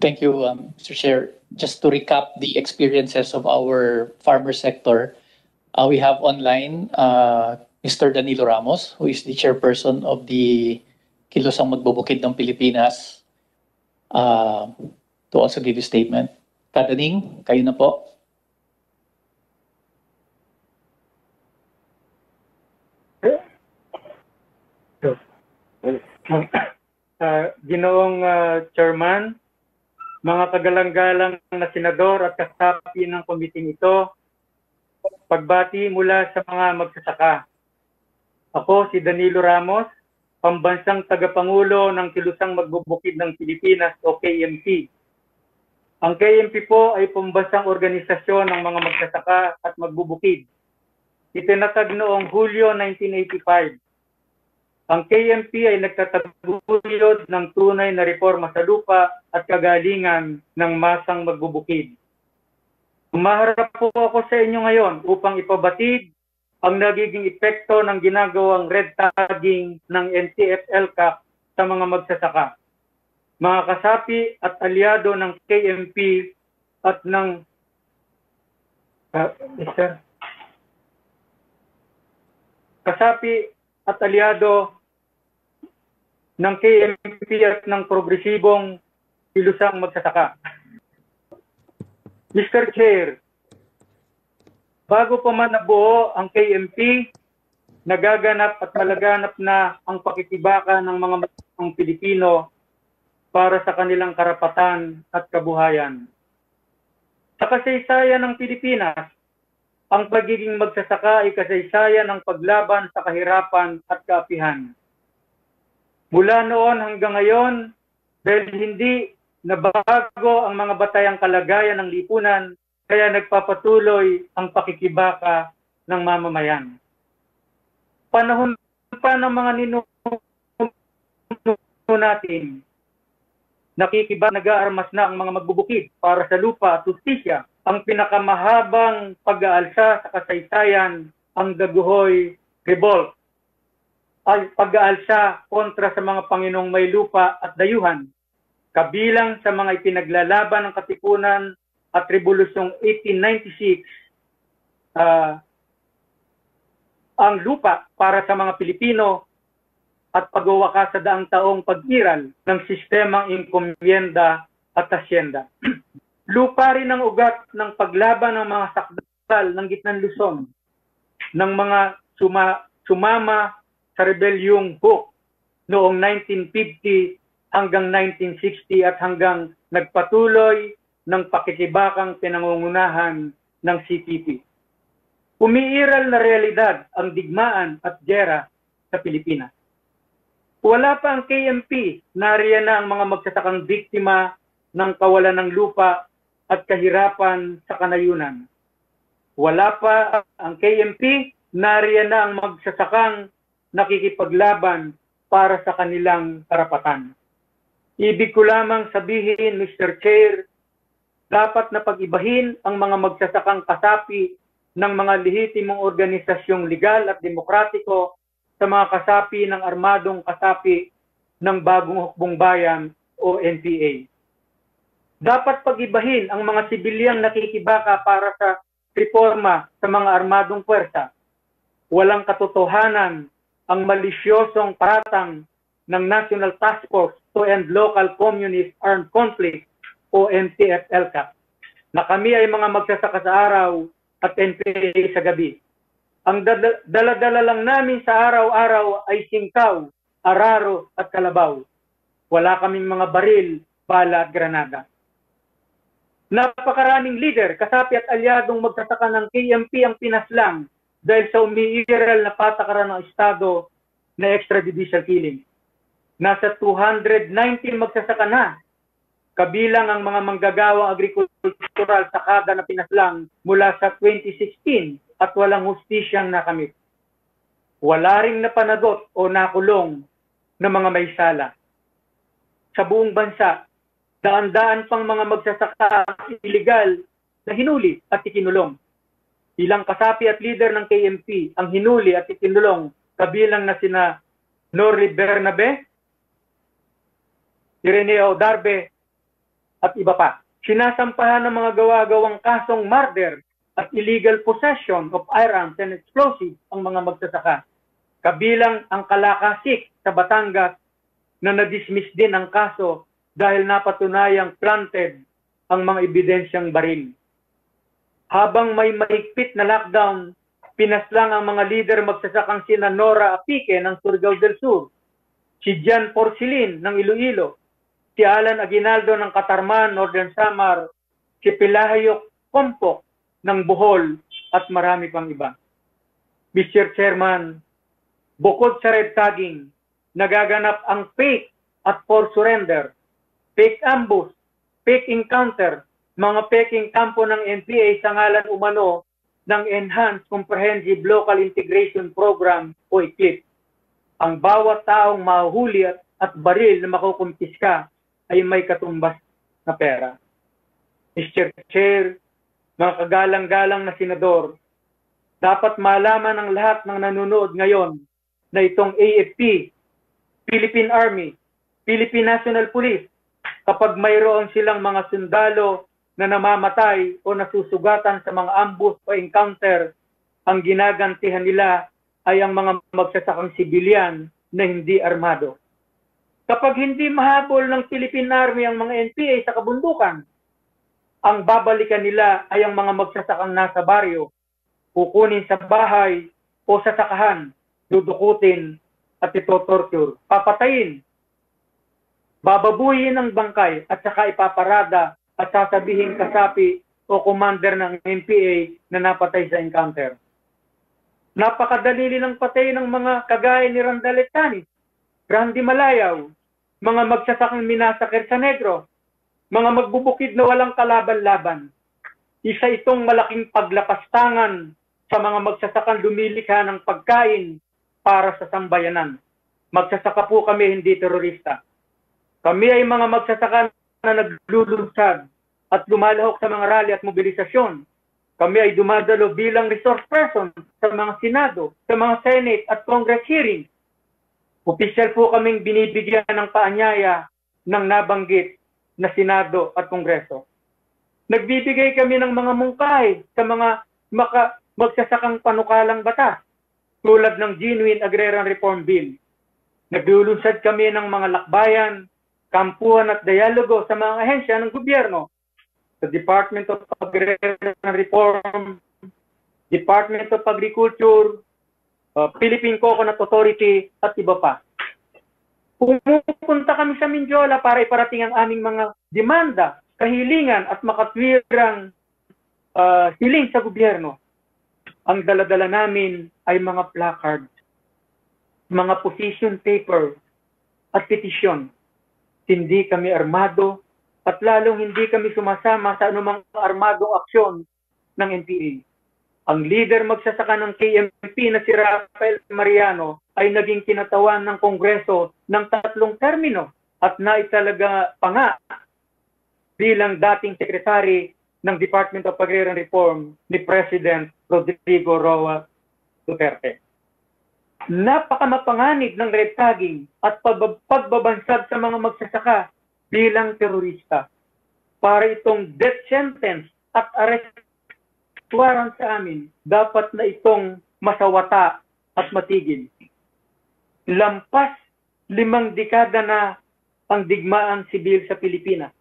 Thank you, Mr. Chair. Just to recap the experiences of our farmer sector, we have online Mr. Danilo Ramos, who is the chairperson of the Kilosang Magbubukid ng Pilipinas, to also give a statement. Kadaning, kayo na po. Ginoong Chairman, mga kagalang-galang na senador at kasapi ng komiting ito, pagbati mula sa mga magsasaka. Ako si Danilo Ramos, pambansang tagapangulo ng Kilusang Magbubukid ng Pilipinas o KMP. Ang KMP po ay pambansang organisasyon ng mga magsasaka at magbubukid. Itinatag noong Hulyo 1985. Ang KMP ay nagtataguyod ng tunay na reforma sa lupa at kagalingan ng masang magbubukid. Umaharap po ako sa inyo ngayon upang ipabatid ang nagiging epekto ng ginagawang red tagging ng NTF-LCAC sa mga magsasaka, mga kasapi at aliado ng KMP at ng kasapi at aliado ng KMP at ng progresibong kilusang magsasaka. Mr. Chair, bago pa man nabuo ang KMP, nagaganap at malaganap na ang pakikibaka ng mga magsasakang Pilipino para sa kanilang karapatan at kabuhayan. Sa kasaysayan ng Pilipinas, ang pagiging magsasaka ay kasaysayan ng paglaban sa kahirapan at kaapihan. Mula noon hanggang ngayon, dahil hindi nabago ang mga batayang kalagayan ng lipunan, kaya nagpapatuloy ang pakikibaka ng mamamayan. Panahon pa ng mga ninuno natin, nag-aarmas na ang mga magbubukid para sa lupa at justisya. Ang pinakamahabang pag-aalsa sa kasaysayan, ang Daguhoy Revolt, ay pag-aalsa kontra sa mga Panginong may lupa at dayuhan, kabilang sa mga ipinaglalaban ng Katipunan at Rebolusyong 1896, ang lupa para sa mga Pilipino at pagwawakas sa daang taong pag-iral ng sistemang inkomyenda at asyenda. Lupa rin ang ugat ng paglaban ng mga sakdal ng gitnang Luzon, ng mga sumama sa rebelyong Huk noong 1950 hanggang 1960 at hanggang nagpatuloy ng pakikibakang pinangungunahan ng CPP. Umiiral na realidad ang digmaan at giyera sa Pilipinas. Wala pa ang KMP, nariyan na ang mga magsasakang biktima ng kawalan ng lupa at kahirapan sa kanayunan. Wala pa ang KMP, nariyan na ang magsasakang nakikipaglaban para sa kanilang karapatan. Ibig ko lamang sabihin, Mr. Chair, dapat na pag-ibahin ang mga magsasakang kasapi ng mga lehitimong organisasyong legal at demokratiko sa mga kasapi ng armadong kasapi ng Bagong Hukbong Bayan o NPA. Dapat pag-ibahin ang mga sibilyang nakikibaka para sa reforma sa mga armadong puwersa. Walang katotohanan ang malisyosong paratang ng National Task Force to End Local Communist Armed Conflict o NTF-LCAP na kami ay mga magsasaka sa araw at NPA sa gabi. Ang dala-dala lang namin sa araw-araw ay singkaw, araro at kalabaw. Wala kaming mga baril, bala at granada. Napakaraming leader, kasapi at alyadong magsasaka ng KMP ang pinaslang dahil sa umiiral na patakaran ng Estado na extrajudicial killing. Nasa 219 magsasaka na, kabilang ang mga manggagawang agrikultural sa kada na pinaslang mula sa 2016 at walang hustisyang nakamit. Wala ring napanagot o nakulong na mga may sala. Sa buong bansa, daan-daan pang mga magsasaka illegal na hinuli at ikinulong. Ilang kasapi at leader ng KMP ang hinuli at ikinulong, kabilang na sina Norly Bernabe, Ireneo Darbe, at iba pa. Sinasampahan ng mga gawa-gawang kasong murder at illegal possession of firearms and explosives ang mga magsasaka. Kabilang ang Kalakasik sa Batangas na na-dismiss din ang kaso dahil napatunayang planted ang mga ebidensyang baril. Habang may mahigpit na lockdown, pinaslang ang mga leader magsasakang sina Nora Apique ng Surigao del Sur, si Jan Porcilin ng Iloilo, si Alan Aguinaldo ng Katarman, Northern Samar, si Pilahayok Kompok ng Bohol, at marami pang iba. Mr. Chairman, bukod sa red tagging, nagaganap ang fake at forced surrender, fake ambush, fake encounter, mga peking kampo ng NPA sa ngalan umano ng Enhanced Comprehensive Local Integration Program o ECLIP. Ang bawat taong mahuhuli at baril na makukumpiska ay may katumbas na pera. Mr. Chair, mga kagalang-galang na senador, dapat malaman ng lahat ng nanonood ngayon na itong AFP, Philippine Army, Philippine National Police, kapag mayroon silang mga sundalo na namamatay o nasusugatan sa mga ambush o encounter, ang ginagantihan nila ay ang mga magsasakang sibilyan na hindi armado. Kapag hindi mahabol ng Philippine Army ang mga NPA sa kabundukan, ang babalikan nila ay ang mga magsasakang nasa baryo, kukunin sa bahay o sa sakahan, dudukutin at itotorture, papatayin, bababuyin ang bangkay at saka ipaparada at sasabihin kasapi o commander ng NPA na napatay sa encounter. Napakadali nilang patayin ng mga kagaya ni Randaletani, Randy Malayaw, mga magsasakang minasakir sa Negro, mga magbubukid na walang kalaban-laban. Isa itong malaking paglapastangan sa mga magsasakang lumilikha ng pagkain para sa sambayanan. Magsasaka po kami, hindi terorista. Kami ay mga magsasaka na naglulunsad at lumalahok sa mga rally at mobilisasyon. Kami ay dumadalo bilang resource person sa mga Senado, sa mga Senate at Congress hearings. Opisyal po kaming binibigyan ng paanyaya ng nabanggit na Senado at Kongreso. Nagbibigay kami ng mga mungkahi sa mga magsasakang panukalang batas tulad ng Genuine Agrarian Reform Bill. Naglulunsad kami ng mga lakbayan, kampuhan at dialogo sa mga ahensya ng gobyerno, sa Department of Agrarian Reform, Department of Agriculture, Philippine Coconut Authority at iba pa. Pumupunta kami sa Mindiola para iparating ang aming mga demanda, kahilingan at makatwirang hiling sa gobyerno. Ang daladala namin ay mga placards, mga position paper at petisyon. Hindi kami armado at lalong hindi kami sumasama sa anumang armadong aksyon ng NPA. Ang leader magsasaka ng KMP na si Rafael Mariano ay naging kinatawan ng Kongreso ng 3 termino at naitalaga pa nga bilang dating sekretary ng Department of Agrarian Reform ni President Rodrigo Roa Duterte. Napakamapanganib ng red tagging at pagbabansag sa mga magsasaka bilang terorista. Para itong death sentence at arrest warrant sa amin, dapat na itong masawata at matigil. Lampas 5 dekada na ang digmaang sibil sa Pilipinas.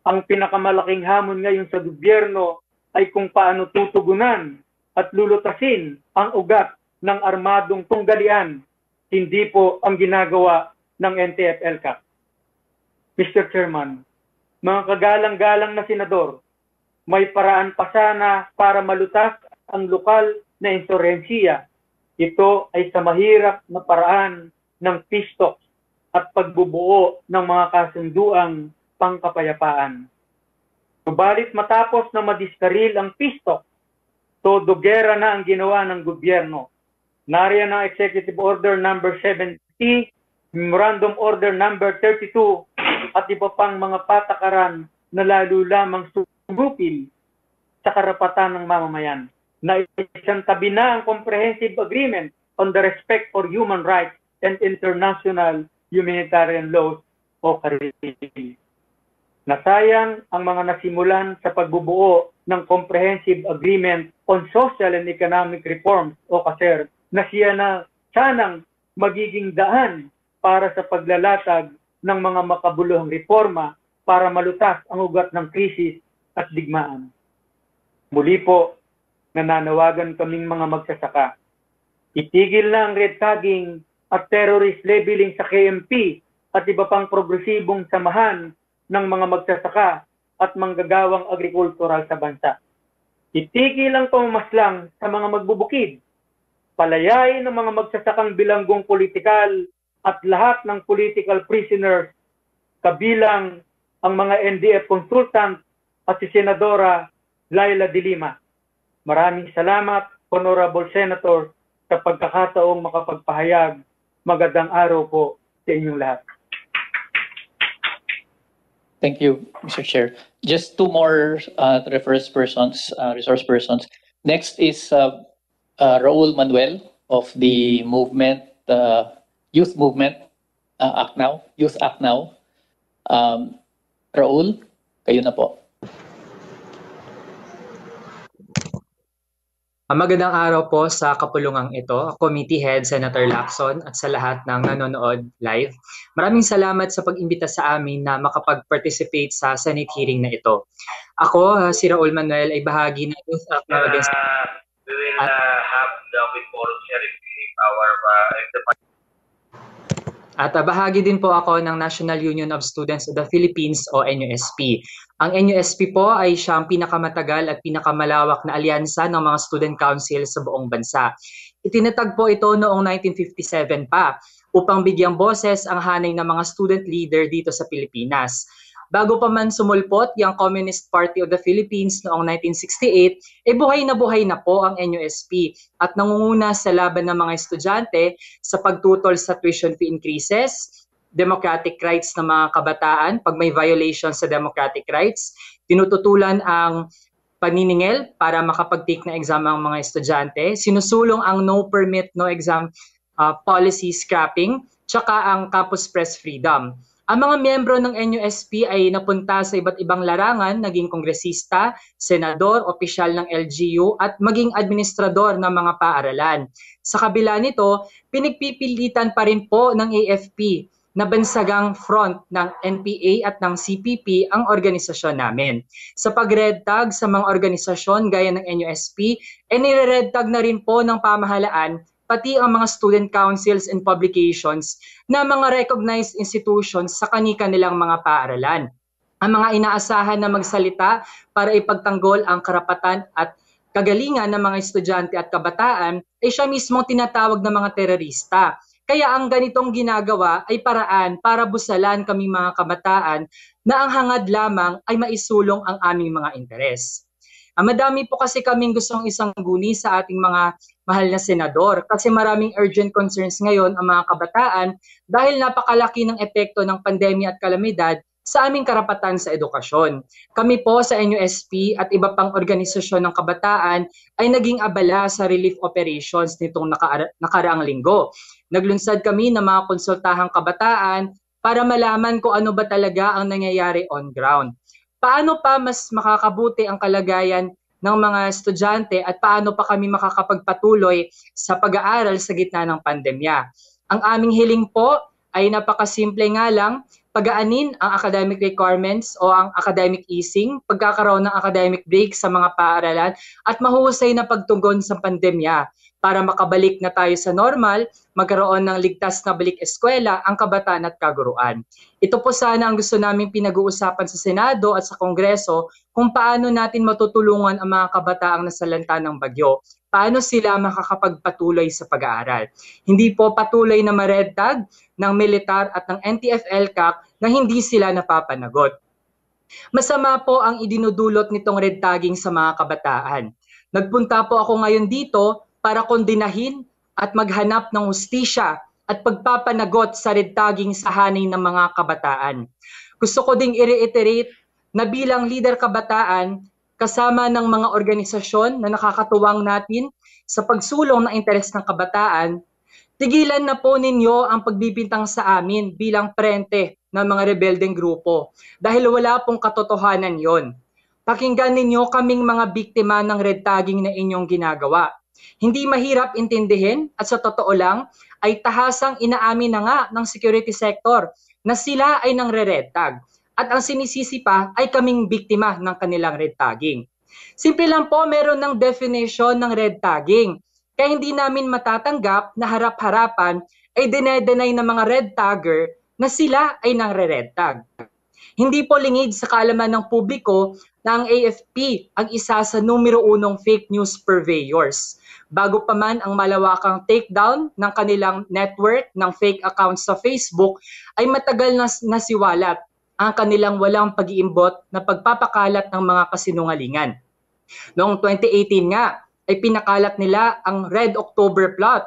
Ang pinakamalaking hamon ngayon sa gobyerno ay kung paano tutugunan at lulutasin ang ugat ng armadong tunggalian, hindi po ang ginagawa ng NTF-ELCAC. Mr. Chairman, mga kagalang-galang na senador, may paraan pa sana para malutas ang lokal na insurensiya. Ito ay sa mahirap na paraan ng peace talks at pagbubuo ng mga kasunduang pangkapayapaan. Subalit matapos na madiskaril ang peace talks, todo gera na ang ginawa ng gobyerno. Nariyan ang Executive Order Number 70, Memorandum Order Number 32 at iba pang mga patakaran na lalo lamang sumupil sa karapatan ng mamamayan. Na isang tabi na ang Comprehensive Agreement on the Respect for Human Rights and International Humanitarian Laws o CARIL. Nasayang ang mga nasimulan sa pagbubuo ng Comprehensive Agreement on Social and Economic Reforms o CASER na siya na sanang magiging daan para sa paglalatag ng mga makabuluhang reforma para malutas ang ugat ng krisis at digmaan. Muli po, nananawagan kaming mga magsasaka. Itigil na ang red tagging at terrorist labeling sa KMP at iba pang progresibong samahan ng mga magsasaka at manggagawang agrikultural sa bansa. Itigil ang pamamaslang sa mga magbubukid. Palayain ng mga magsasakang bilanggong politikal at lahat ng political prisoners kabilang ang mga NDF consultant at si Senadora Laila de Lima. Maraming salamat, Honorable Senator, sa pagkakataong makapagpahayag. Magandang araw po sa inyong lahat. Thank you, Mr. Chair. Just 2 more resource persons. Next is Raul Manuel of the movement, Youth Movement, Act Now, Youth Act Now. Raul, kayo na po. Magandang araw po sa kapulungang ito, Committee Head Senator Lacson at sa lahat ng nanonood live. Maraming salamat sa pag-imbita sa amin na makapag-participate sa Senate hearing na ito. Ako, si Raul Manuel, ay bahagi ng Youth Act Now Against... We will have the forum sharing our At bahagi din po ako ng National Union of Students of the Philippines o NUSP. Ang NUSP po ay siyang pinakamatagal at pinakamalawak na alyansa ng mga student council sa buong bansa. Itinatag po ito noong 1957 pa upang bigyang boses ang hanay ng mga student leader dito sa Pilipinas. Bago pa man sumulpot yung Communist Party of the Philippines noong 1968, buhay na po ang NUSP at nangunguna sa laban ng mga estudyante sa pagtutol sa tuition fee increases, democratic rights ng mga kabataan pag may violation sa democratic rights, tinututulan ang paniningil para makapag-take na exam ang mga estudyante, sinusulong ang no permit, no exam policy scrapping, tsaka ang campus press freedom. Ang mga miyembro ng NUSP ay napunta sa iba't ibang larangan, naging kongresista, senador, opisyal ng LGU at maging administrador ng mga paaralan. Sa kabila nito, pinagpipilitan pa rin po ng AFP na bansagang front ng NPA at ng CPP ang organisasyon namin. Sa pag-red tag sa mga organisasyon gaya ng NUSP, nire-red tag na rin po ng pamahalaan pati ang mga student councils and publications na mga recognized institutions sa kani-kanilang mga paaralan. Ang mga inaasahan na magsalita para ipagtanggol ang karapatan at kagalingan ng mga estudyante at kabataan ay siya mismo tinatawag na mga terorista. Kaya ang ganitong ginagawa ay paraan para busalan kami mga kabataan na ang hangad lamang ay maisulong ang aming mga interes. Madami po kasi kaming gustong isangguni sa ating mga mahal na senador kasi maraming urgent concerns ngayon ang mga kabataan dahil napakalaki ng epekto ng pandemya at kalamidad sa aming karapatan sa edukasyon. Kami po sa NUSP at iba pang organisasyon ng kabataan ay naging abala sa relief operations nitong nakaraang linggo. Naglunsad kami ng mga konsultahang kabataan para malaman kung ano ba talaga ang nangyayari on ground. Paano pa mas makakabuti ang kalagayan ng mga estudyante at paano pa kami makakapagpatuloy sa pag-aaral sa gitna ng pandemya. Ang aming hiling po ay napakasimple nga lang, pagaanin ang academic requirements o ang academic easing, pagkakaroon ng academic break sa mga paaralan at mahusay na pagtugon sa pandemya para makabalik na tayo sa normal, magkaroon ng ligtas na balik eskwela ang kabataan at kaguruan. Ito po sana ang gusto namin pinag-uusapan sa Senado at sa Kongreso kung paano natin matutulungan ang mga kabataang nasalanta ng bagyo. Paano sila makakapagpatuloy sa pag-aaral. Hindi po patuloy na ma-red tag ng militar at ng NTF-ELCAC na hindi sila napapanagot. Masama po ang idinudulot nitong red tagging sa mga kabataan. Nagpunta po ako ngayon dito para kondinahin at maghanap ng hustisya at pagpapanagot sa red tagging sa hanay ng mga kabataan. Gusto ko ding i-reiterate na bilang leader kabataan, kasama ng mga organisasyon na nakakatuwang natin sa pagsulong ng interes ng kabataan, tigilan na po ninyo ang pagbibintang sa amin bilang prente ng mga rebeldeng grupo dahil wala pong katotohanan yon. Pakinggan ninyo kaming mga biktima ng red tagging na inyong ginagawa. Hindi mahirap intindihin at sa totoo lang ay tahasang inaamin na nga ng security sector na sila ay nangre-red tag at ang sinisisi pa ay kaming biktima ng kanilang red tagging. Simple lang po, meron ng definition ng red tagging. Kaya hindi namin matatanggap na harap-harapan ay dinedenay ng mga red tagger na sila ay nangre-red tag. Hindi po lingid sa kaalaman ng publiko na ang AFP ang isa sa numero 1 fake news purveyors. Bago pa man ang malawakang takedown ng kanilang network ng fake accounts sa Facebook, ay matagal na nasiwalat ang kanilang walang pag-iimbot na pagpapakalat ng mga kasinungalingan. Noong 2018 nga, ay pinakalat nila ang Red October Plot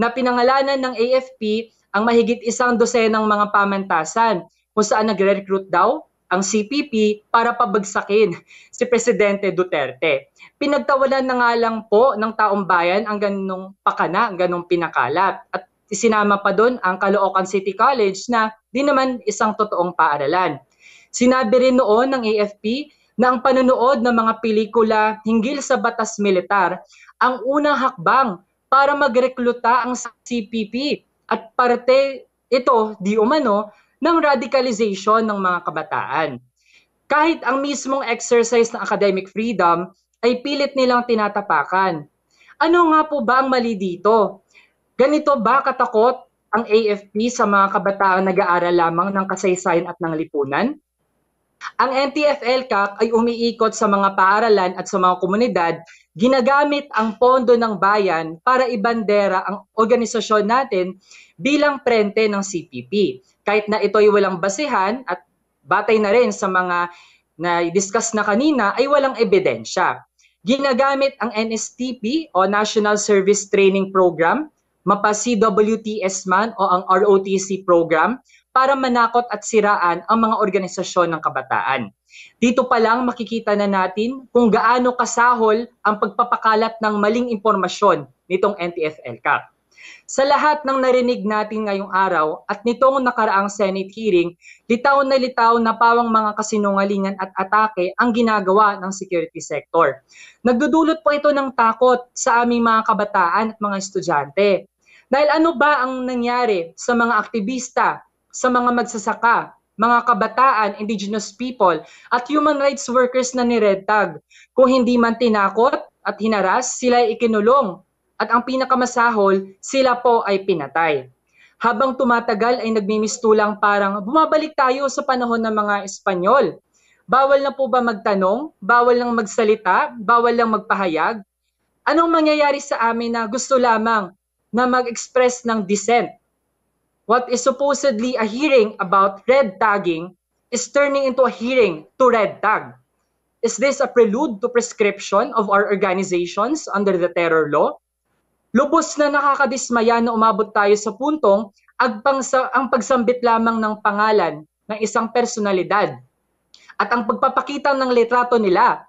na pinangalanan ng AFP ang mahigit 100 mga pamantasan kung saan nagre-recruit daw ang CPP para pabagsakin si Presidente Duterte. Pinagtawanan na nga lang po ng taong bayan ang ganong pakana, ang ganong pinakalat. At isinama pa doon ang Caloocan City College na di naman isang totoong paaralan. Sinabi rin noon ng AFP na ang panonood ng mga pelikula hinggil sa batas militar ang unang hakbang para magrekluta ang CPP at parte ito di umano ng radicalization ng mga kabataan. Kahit ang mismong exercise ng academic freedom ay pilit nilang tinatapakan. Ano nga po ba ang mali dito? Ganito ba katakot ang AFP sa mga kabataang nag-aaral lamang ng kasaysayan at ng lipunan? Ang NTF-ELCAC ay umiikot sa mga paaralan at sa mga komunidad, ginagamit ang pondo ng bayan para ibandera ang organisasyon natin bilang prente ng CPP. Kahit na ito ay walang basehan at batay na rin sa mga na-discuss na kanina ay walang ebedensya. Ginagamit ang NSTP o National Service Training Program, mapa-CWTS man o ang ROTC program para manakot at siraan ang mga organisasyon ng kabataan. Dito pa lang makikita na natin kung gaano kasahol ang pagpapakalat ng maling impormasyon nitong NTF-ELCAC. Sa lahat ng narinig natin ngayong araw at nitong nakaraang Senate hearing, litaw na pawang mga kasinungalingan at atake ang ginagawa ng security sector. Nagdudulot po ito ng takot sa aming mga kabataan at mga estudyante. Dahil ano ba ang nangyari sa mga aktivista, sa mga magsasaka, mga kabataan, indigenous people, at human rights workers na ni-red tag? Kung hindi man tinakot at hinaras, sila ay ikinulong at ang pinakamasahol, sila po ay pinatay. Habang tumatagal ay nagmimistulang parang bumabalik tayo sa panahon ng mga Espanyol. Bawal na po ba magtanong? Bawal lang magsalita? Bawal lang magpahayag? Anong mangyayari sa amin na gusto lamang na mag-express ng dissent? What is supposedly a hearing about red tagging is turning into a hearing to red tag. Is this a prelude to prescription of our organizations under the terror law? Lubos na nakakadismaya na umabot tayo sa puntong ang pagsambit lamang ng pangalan ng isang personalidad at ang pagpapakita ng litrato nila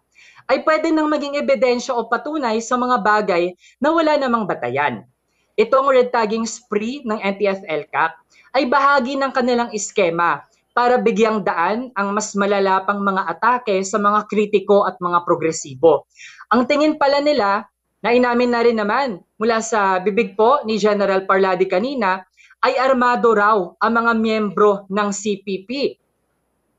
ay pwede nang maging ebedensya o patunay sa mga bagay na wala namang batayan. Itong red tagging spree ng NTF-ELCAC ay bahagi ng kanilang iskema para bigyang daan ang mas malalapang mga atake sa mga kritiko at mga progresibo. Ang tingin pala nila, na inamin na rin naman mula sa bibig po ni General Parladi kanina, ay armado raw ang mga miyembro ng CPP.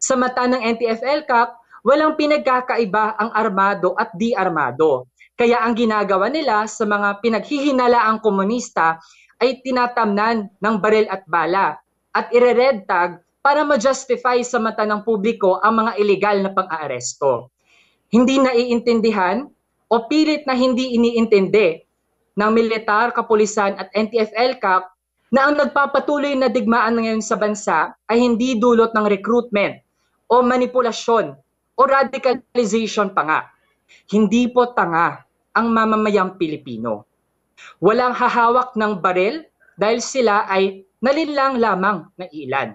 Sa mata ng NTF-ELCAC, walang pinagkakaiba ang armado at di armado. Kaya ang ginagawa nila sa mga pinaghihinalaang komunista ay tinatamnan ng baril at bala at ire-red tag para ma-justify sa mata ng publiko ang mga illegal na pang-aaresto. Hindi naiintindihan o pilit na hindi iniintindi ng militar, kapulisan at NTF-ELCAC na ang nagpapatuloy na digmaan ngayon sa bansa ay hindi dulot ng recruitment o manipulasyon o radicalization pa nga. Hindi po tanga ang mamamayang Pilipino. Walang hahawak ng baril dahil sila ay nalinlang lamang ng ilan.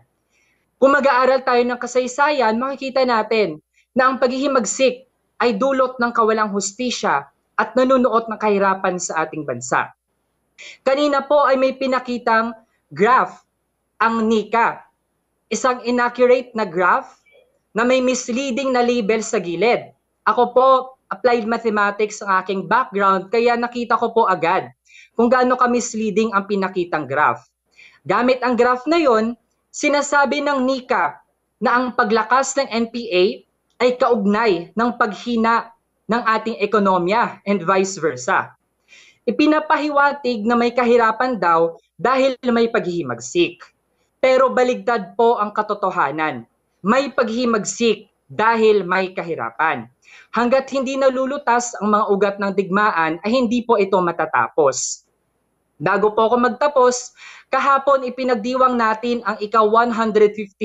Kung mag-aaral tayo ng kasaysayan, makikita natin na ang paghihimagsik ay dulot ng kawalang hustisya at nanunuot ng kahirapan sa ating bansa. Kanina po ay may pinakitang graph ang NICA. Isang inaccurate na graph na may misleading na label sa gilid. Ako po, applied mathematics ang aking background, kaya nakita ko po agad kung gaano ka-misleading ang pinakitang graph. Gamit ang graph na yon, sinasabi ng NICA na ang paglakas ng NPA ay kaugnay ng paghina ng ating ekonomiya and vice versa. Ipinapahiwatig na may kahirapan daw dahil may paghihimagsik. Pero baligtad po ang katotohanan. May paghihimagsik dahil may kahirapan. Hanggat hindi nalulutas ang mga ugat ng digmaan ay hindi po ito matatapos. Bago po ako magtapos, kahapon ipinagdiwang natin ang ika-157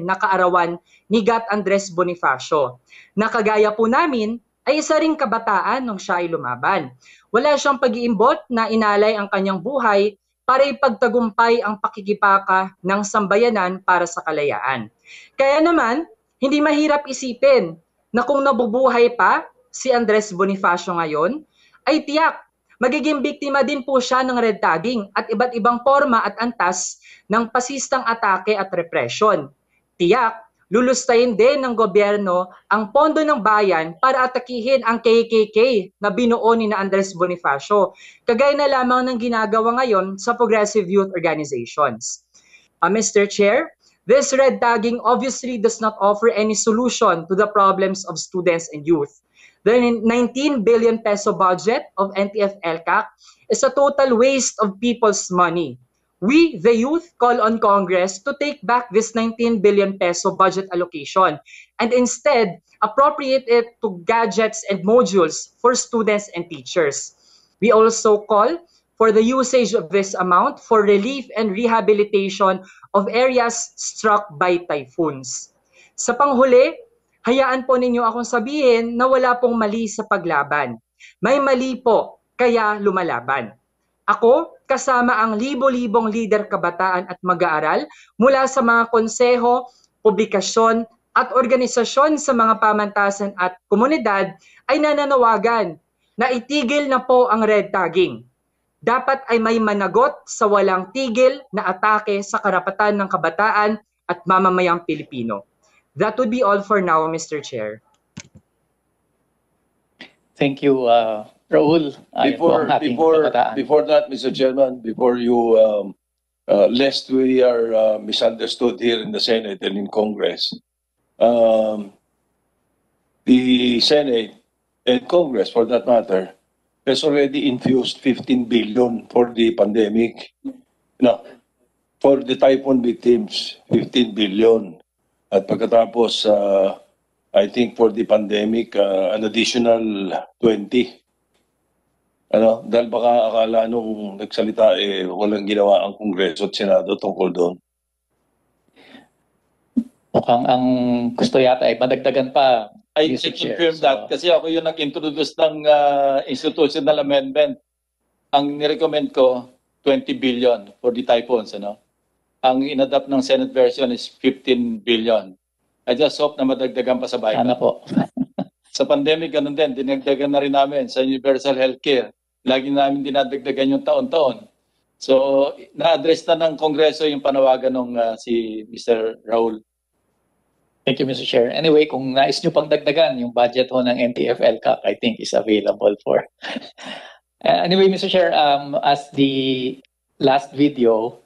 na kaarawan ni Gat Andres Bonifacio. Na kagaya po namin ay isa ring kabataan nung siya ay lumaban. Wala siyang pag-iimbot na inalay ang kanyang buhay para ipagtagumpay ang pakikipaka ng sambayanan para sa kalayaan. Kaya naman, hindi mahirap isipin na kung nabubuhay pa si Andres Bonifacio ngayon, ay tiyak magiging biktima din po siya ng red tagging at iba't ibang forma at antas ng pasistang atake at repression. Tiyak, lulustayin din ng gobyerno ang pondo ng bayan para atakihin ang KKK na binuo ni Andres Bonifacio, kagaya na lamang ng ginagawa ngayon sa progressive youth organizations. Mr. Chair, this red tagging obviously does not offer any solution to the problems of students and youth. The 19 billion peso budget of NTF-ELCAC is a total waste of people's money. We, the youth, call on Congress to take back this 19 billion peso budget allocation and instead appropriate it to gadgets and modules for students and teachers. We also call for the usage of this amount for relief and rehabilitation of areas struck by typhoons. Sa panghuli, hayaan po ninyo akong sabihin na wala pong mali sa paglaban. May mali po, kaya lumalaban. Ako, kasama ang libo-libong lider kabataan at mag-aaral mula sa mga konseho, publikasyon at organisasyon sa mga pamantasan at komunidad ay nananawagan na itigil na po ang red tagging. Dapat ay may managot sa walang tigil na atake sa karapatan ng kabataan at mamamayang Pilipino. That would be all for now, Mr. Chair. Thank you, Raul. Before that, Mr. Chairman, before you, lest we are misunderstood here in the Senate and in Congress, the Senate and Congress, for that matter, has already infused 15 billion for the pandemic. No, for the typhoon victims, 15 billion. At pagkatapos, I think for the pandemic, an additional 20. Ano, dahil baka akala nung nagsalita walang ginawa ang Kongreso at Senado tungkol doon. Mukhang ang gusto yata ay madagdagan pa. I confirm that kasi ako yung nag-introduce ng institutional amendment. Ang nirecommend ko, 20 billion for the typhoons. Ano? Ang inadapt ng Senate version is 15 billion. I just hope na madagdagan pa sa bayan. Sana po. Sa pandemic, ganun din. Dinagdagan na rin namin sa universal healthcare. Lagi namin dinadagdagan yung taon-taon. So, na-address na ng Kongreso yung panawagan ng si Mr. Raul. Thank you, Mr. Chair. Anyway, kung nais nyo pang dagdagan, yung budget ho ng NTF-LCAC, I think is available for. Anyway, Mr. Chair, as the last video,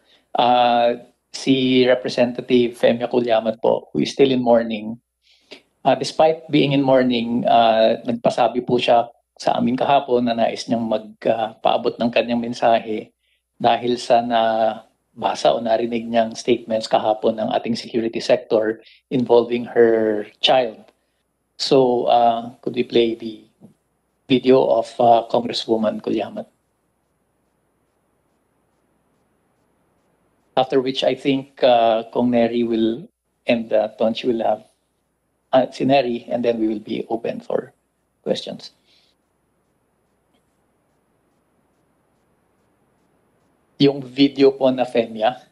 si Representative Femia Culyamat po, who is still in mourning, despite being in mourning, nagpasabi po siya sa amin kahapon na nais niyang magpaabot ng kanyang mensahe dahil sa nabasa o narinig niyang statements kahapon ng ating security sector involving her child. So, could we play the video of Congresswoman Culyamat? After which I think Kong Neri will end that one. She will have si Neri, and then we will be open for questions. Yung video po na Femia.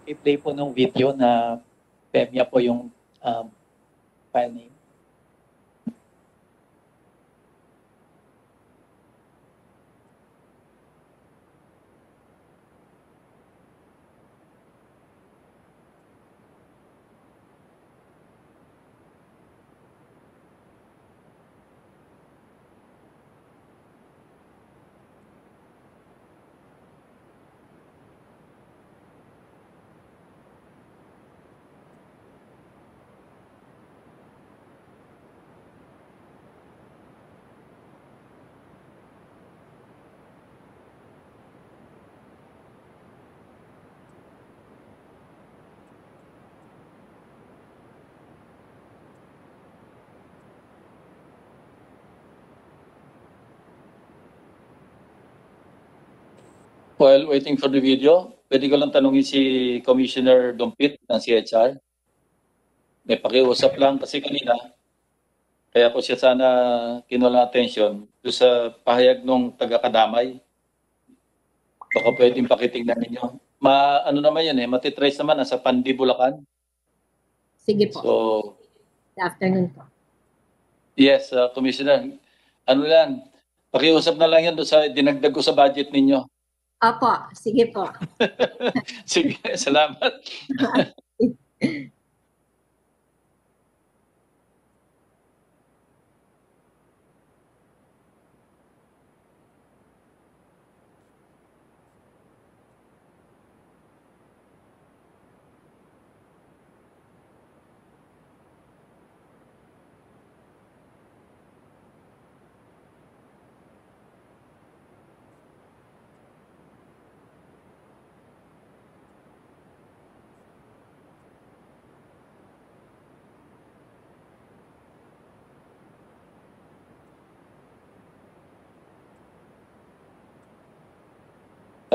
I-play po ng video na Femia po yung file name. While waiting for the video, pwede ko lang tanungin si Commissioner Dumpit ng CHR. May pakiusap lang kasi kanina, kaya ko siya sana kinulang attention doon sa pahayag ng taga-kadamay. Baka pwedeng pakitingnan ninyo. Ano naman yan matitrace naman nasa Pandi, Bulacan. Sige po. So, Good afternoon po. yes, Commissioner. Ano lang, pakiusap na lang yan doon sa dinagdag ko sa budget ninyo. Opo, sige po. Sige, salamat.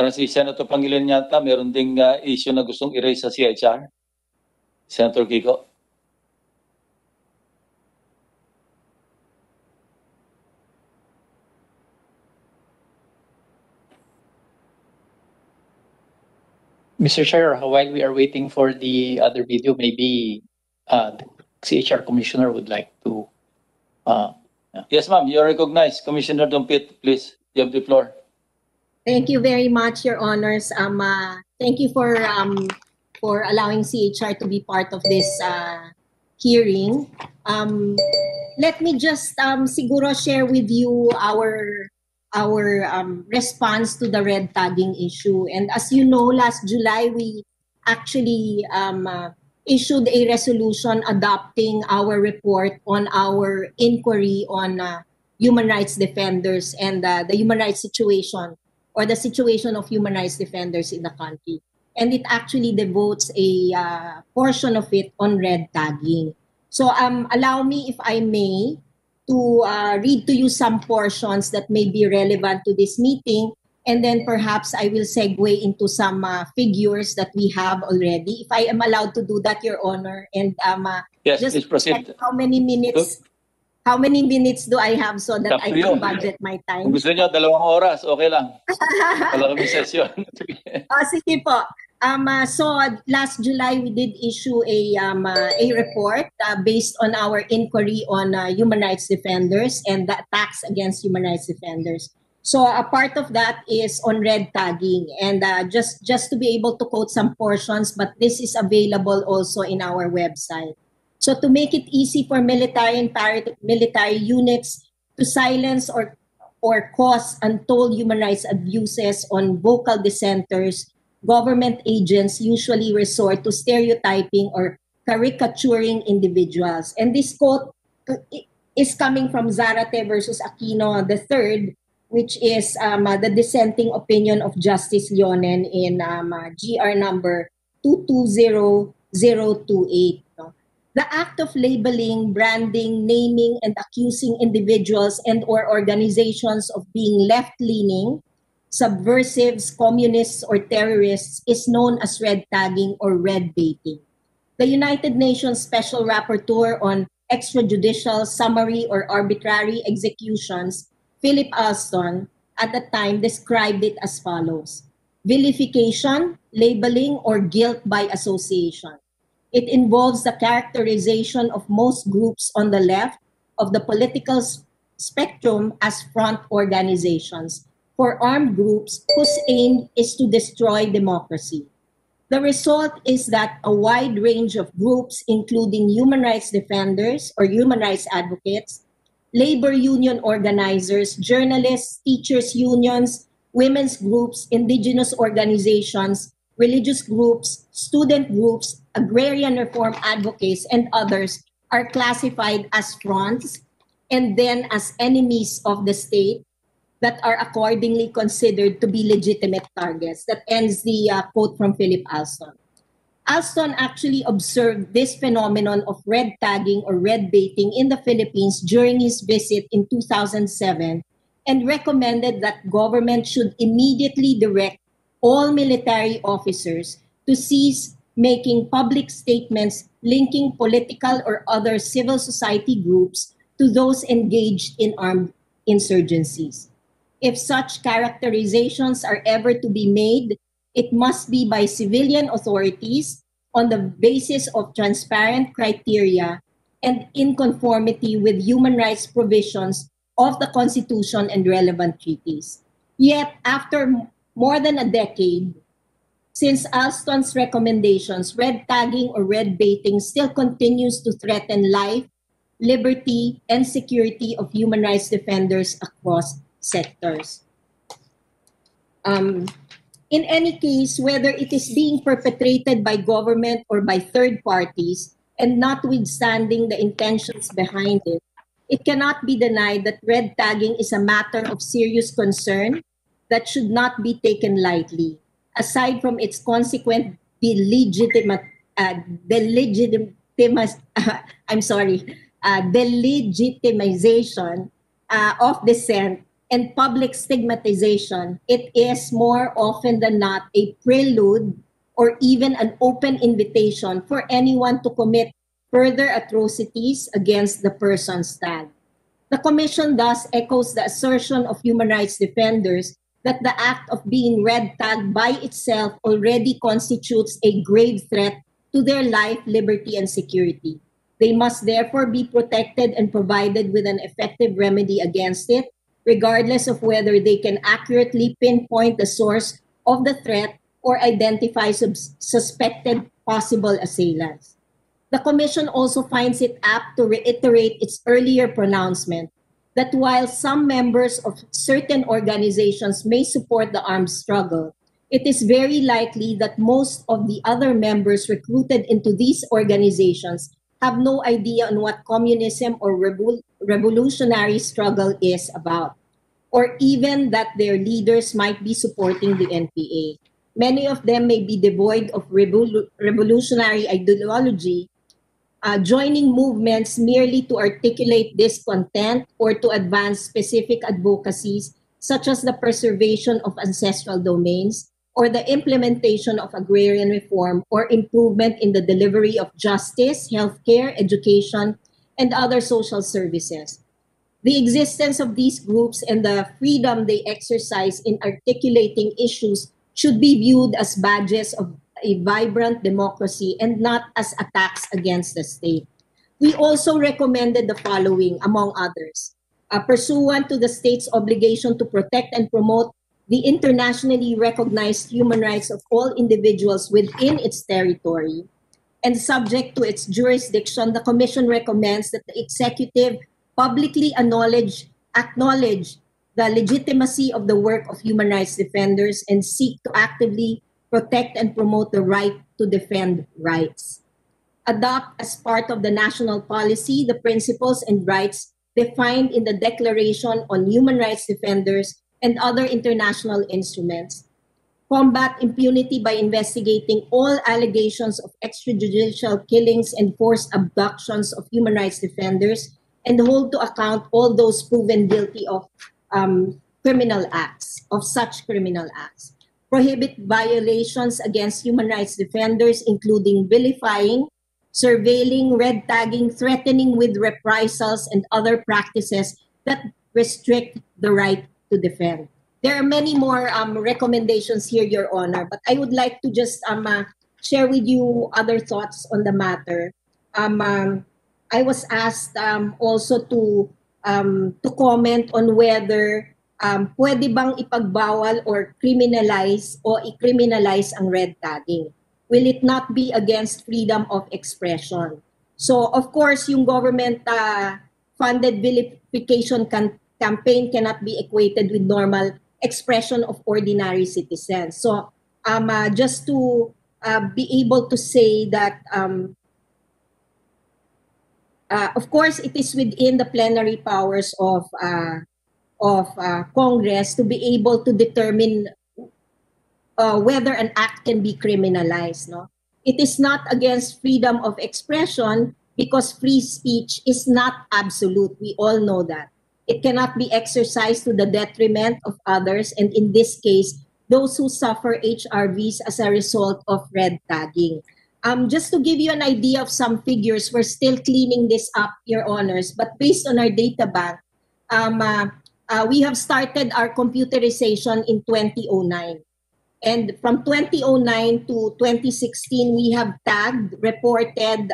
Parang si Senator Pangilinan yata, meron ding issue na gustong i-raise sa CHR. Senator Kiko. Mr. Chair, while we are waiting for the other video, maybe the CHR Commissioner would like to... Yes, ma'am. You're recognized. Commissioner Dumpit, please. You have the floor. Thank you very much, Your Honors. Thank you for allowing CHR to be part of this hearing. Let me just siguro share with you our response to the red tagging issue. And as you know, last July we actually issued a resolution adopting our report on our inquiry on human rights defenders and the human rights situation, or the situation of human rights defenders in the country. And it actually devotes a portion of it on red tagging. So allow me, if I may, to read to you some portions that may be relevant to this meeting, and then perhaps I will segue into some figures that we have already. If I am allowed to do that, Your Honor, and yes, just please proceed. how many minutes do I have so that I can budget my time? Kung gusto niyo, 2 oras, okay lang. Wala kami session. Sige po. So last July we did issue a report based on our inquiry on human rights defenders and the attacks against human rights defenders. So a part of that is on red tagging, and just to be able to quote some portions, but this is available also in our website. So to make it easy for military and paramilitary units to silence or cause untold human rights abuses on vocal dissenters, government agents usually resort to stereotyping or caricaturing individuals. And this quote is coming from Zarate versus Aquino III, which is the dissenting opinion of Justice Leonen in GR number 220028. The act of labeling, branding, naming, and accusing individuals and or organizations of being left-leaning, subversives, communists, or terrorists is known as red tagging or red baiting. The United Nations Special Rapporteur on Extrajudicial, Summary, or Arbitrary Executions, Philip Alston, at the time described it as follows: vilification, labeling, or guilt by association. It involves the characterization of most groups on the left of the political spectrum as front organizations for armed groups whose aim is to destroy democracy. The result is that a wide range of groups, including human rights defenders or human rights advocates, labor union organizers, journalists, teachers unions, women's groups, indigenous organizations, religious groups, student groups, agrarian reform advocates, and others are classified as fronts and then as enemies of the state that are accordingly considered to be legitimate targets. That ends the quote from Philip Alston. Alston actually observed this phenomenon of red tagging or red baiting in the Philippines during his visit in 2007 and recommended that government should immediately direct all military officers to cease making public statements linking political or other civil society groups to those engaged in armed insurgencies. If such characterizations are ever to be made, it must be by civilian authorities on the basis of transparent criteria and in conformity with human rights provisions of the Constitution and relevant treaties. Yet, after more than a decade, since Alston's recommendations, red tagging or red baiting still continues to threaten life, liberty, and security of human rights defenders across sectors. In any case, whether it is being perpetrated by government or by third parties, and notwithstanding the intentions behind it, it cannot be denied that red tagging is a matter of serious concern that should not be taken lightly, aside from its consequent delegitimization of dissent and public stigmatization. It is more often than not a prelude or even an open invitation for anyone to commit further atrocities against the persons tagged. The Commission thus echoes the assertion of human rights defenders that the act of being red tagged by itself already constitutes a grave threat to their life, liberty, and security. They must therefore be protected and provided with an effective remedy against it, regardless of whether they can accurately pinpoint the source of the threat or identify suspected possible assailants. The Commission also finds it apt to reiterate its earlier pronouncement that while some members of certain organizations may support the armed struggle, it is very likely that most of the other members recruited into these organizations have no idea on what communism or revolutionary struggle is about, or even that their leaders might be supporting the NPA. Many of them may be devoid of revolutionary ideology, joining movements merely to articulate discontent or to advance specific advocacies such as the preservation of ancestral domains or the implementation of agrarian reform or improvement in the delivery of justice, healthcare, education, and other social services. The existence of these groups and the freedom they exercise in articulating issues should be viewed as badges of a vibrant democracy and not as attacks against the state. We also recommended the following, among others. Pursuant to the state's obligation to protect and promote the internationally recognized human rights of all individuals within its territory, and subject to its jurisdiction, the Commission recommends that the executive publicly acknowledge the legitimacy of the work of human rights defenders and seek to actively protect and promote the right to defend rights. Adopt as part of the national policy the principles and rights defined in the Declaration on Human Rights Defenders and other international instruments. Combat impunity by investigating all allegations of extrajudicial killings and forced abductions of human rights defenders and hold to account all those proven guilty of such criminal acts. Prohibit violations against human rights defenders, including vilifying, surveilling, red tagging, threatening with reprisals, and other practices that restrict the right to defend. There are many more recommendations here, Your Honor, but I would like to just share with you other thoughts on the matter. I was asked also to comment on whether pwede bang ipagbawal or criminalize o i-criminalize ang red tagging. Will it not be against freedom of expression? So, of course, yung government-funded vilification campaign cannot be equated with normal expression of ordinary citizens. So, just to be able to say that, of course, it is within the plenary powers of Congress to be able to determine whether an act can be criminalized. No? It is not against freedom of expression because free speech is not absolute. We all know that. It cannot be exercised to the detriment of others, and in this case, those who suffer HRVs as a result of red tagging. Just to give you an idea of some figures, we're still cleaning this up, Your Honors, but based on our data bank, we have started our computerization in 2009. And from 2009 to 2016, we have tagged, reported,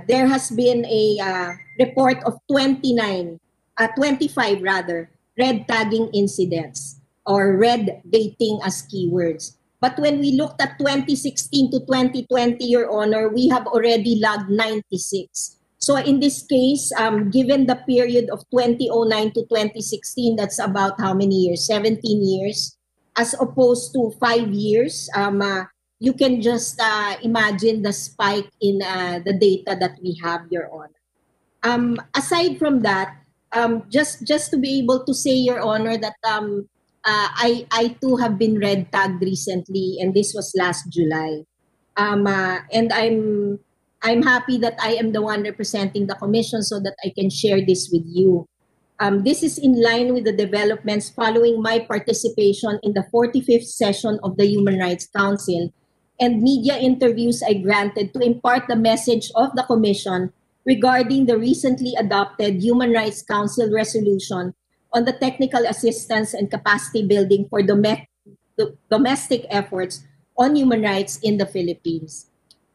there has been a report of 25 red tagging incidents or red baiting as keywords. But when we looked at 2016 to 2020, Your Honor, we have already logged 96. So in this case, given the period of 2009 to 2016, that's about how many years? 17 years, as opposed to 5 years. You can just imagine the spike in the data that we have, Your Honor. Aside from that, just to be able to say, Your Honor, that I too have been red tagged recently, and this was last July. And I'm happy that I am the one representing the commission so that I can share this with you. This is in line with the developments following my participation in the 45th session of the Human Rights Council and media interviews I granted to impart the message of the Commission regarding the recently adopted Human Rights Council resolution on the technical assistance and capacity building for domestic efforts on human rights in the Philippines.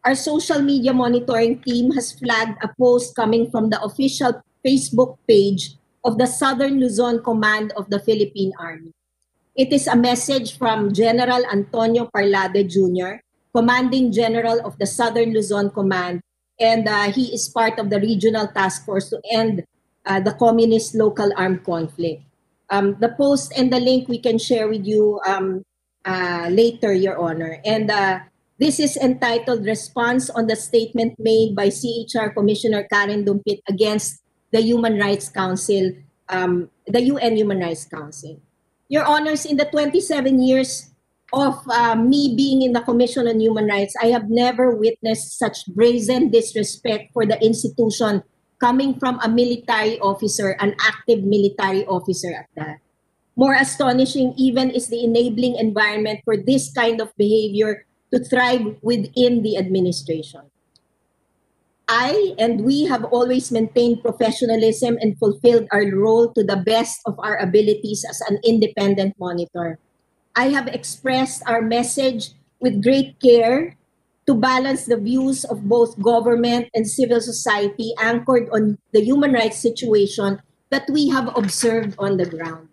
Our social media monitoring team has flagged a post coming from the official Facebook page of the Southern Luzon Command of the Philippine Army. It is a message from General Antonio Parlade Jr., Commanding General of the Southern Luzon Command, and he is part of the Regional Task Force to end the Communist Local Armed Conflict. The post and the link we can share with you later, Your Honor. And this is entitled Response on the Statement Made by CHR Commissioner Karen Dumpit against the Human Rights Council, the UN Human Rights Council. Your Honors, in the 27 years of me being in the Commission on Human Rights, I have never witnessed such brazen disrespect for the institution coming from a military officer, an active military officer at that. More astonishing even is the enabling environment for this kind of behavior to thrive within the administration. I and we have always maintained professionalism and fulfilled our role to the best of our abilities as an independent monitor. I have expressed our message with great care to balance the views of both government and civil society anchored on the human rights situation that we have observed on the ground.